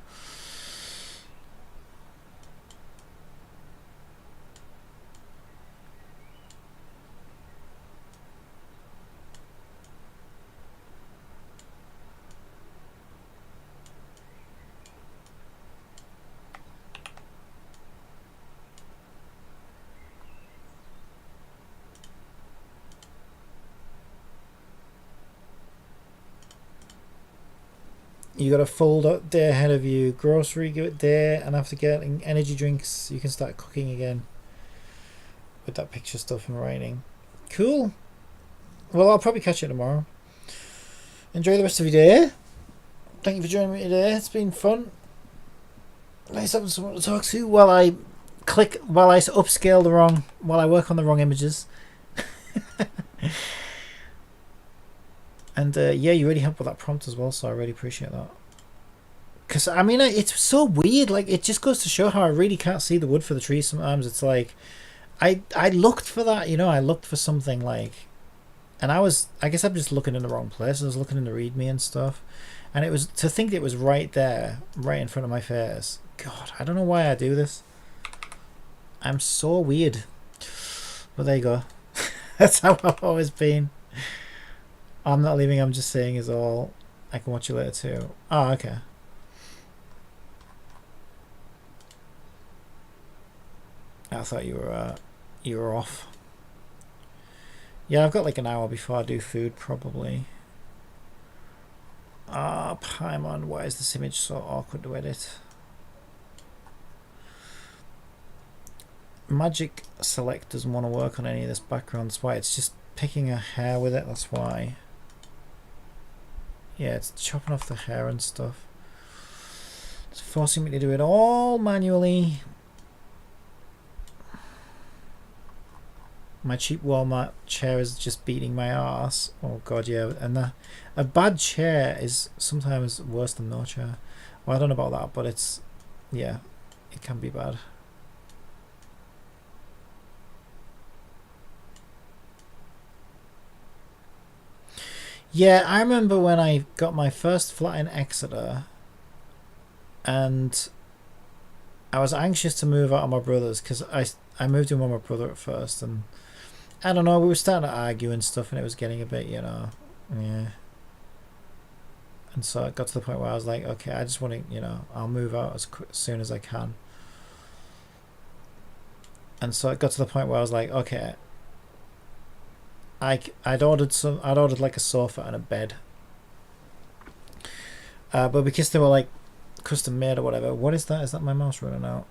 Speaker 1: You got a full day ahead of you, grocery day, and after getting energy drinks, you can start cooking again with that picture stuff and writing. Cool. Well, I'll probably catch you tomorrow. Enjoy the rest of your day. Thank you for joining me today. It's been fun. Nice having someone to talk to while I upscale while I work on the wrong images. And yeah, you really helped with that prompt as well, so I really appreciate that. Because, I mean, it's so weird. Like, it just goes to show how I really can't see the wood for the trees sometimes. It's like, I looked for that, you know, I looked for something like... And I guess I'm just looking in the wrong place. I was looking in the README and stuff. And it was, to think it was right there, right in front of my face. God, I don't know why I do this. I'm so weird. But there you go. That's how I've always been. I'm not leaving, I'm just saying is all. I can watch you later too. Oh, okay. I thought you were off. Yeah, I've got like an hour before I do food probably. Ah, Paimon, why is this image so awkward to edit? Magic Select doesn't want to work on any of this background, that's why it's just picking a hair with it, that's why. Yeah, it's chopping off the hair and stuff. It's forcing me to do it all manually. My cheap Walmart chair is just beating my ass. Oh god, yeah. And a bad chair is sometimes worse than no chair. Well, I don't know about that, but it's... Yeah, it can be bad. Yeah, I remember when I got my first flat in Exeter and I was anxious to move out of my brother's because I moved in with my brother at first, and I don't know, we were starting to argue and stuff, and it was getting a bit, you know, yeah. And so it got to the point where I was like, okay, I just want to, you know, I'll move out as soon as I can. And so it got to the point where I was like, okay, I'd ordered like a sofa and a bed, but because they were like custom made or whatever. What is that? Is that my mouse running out?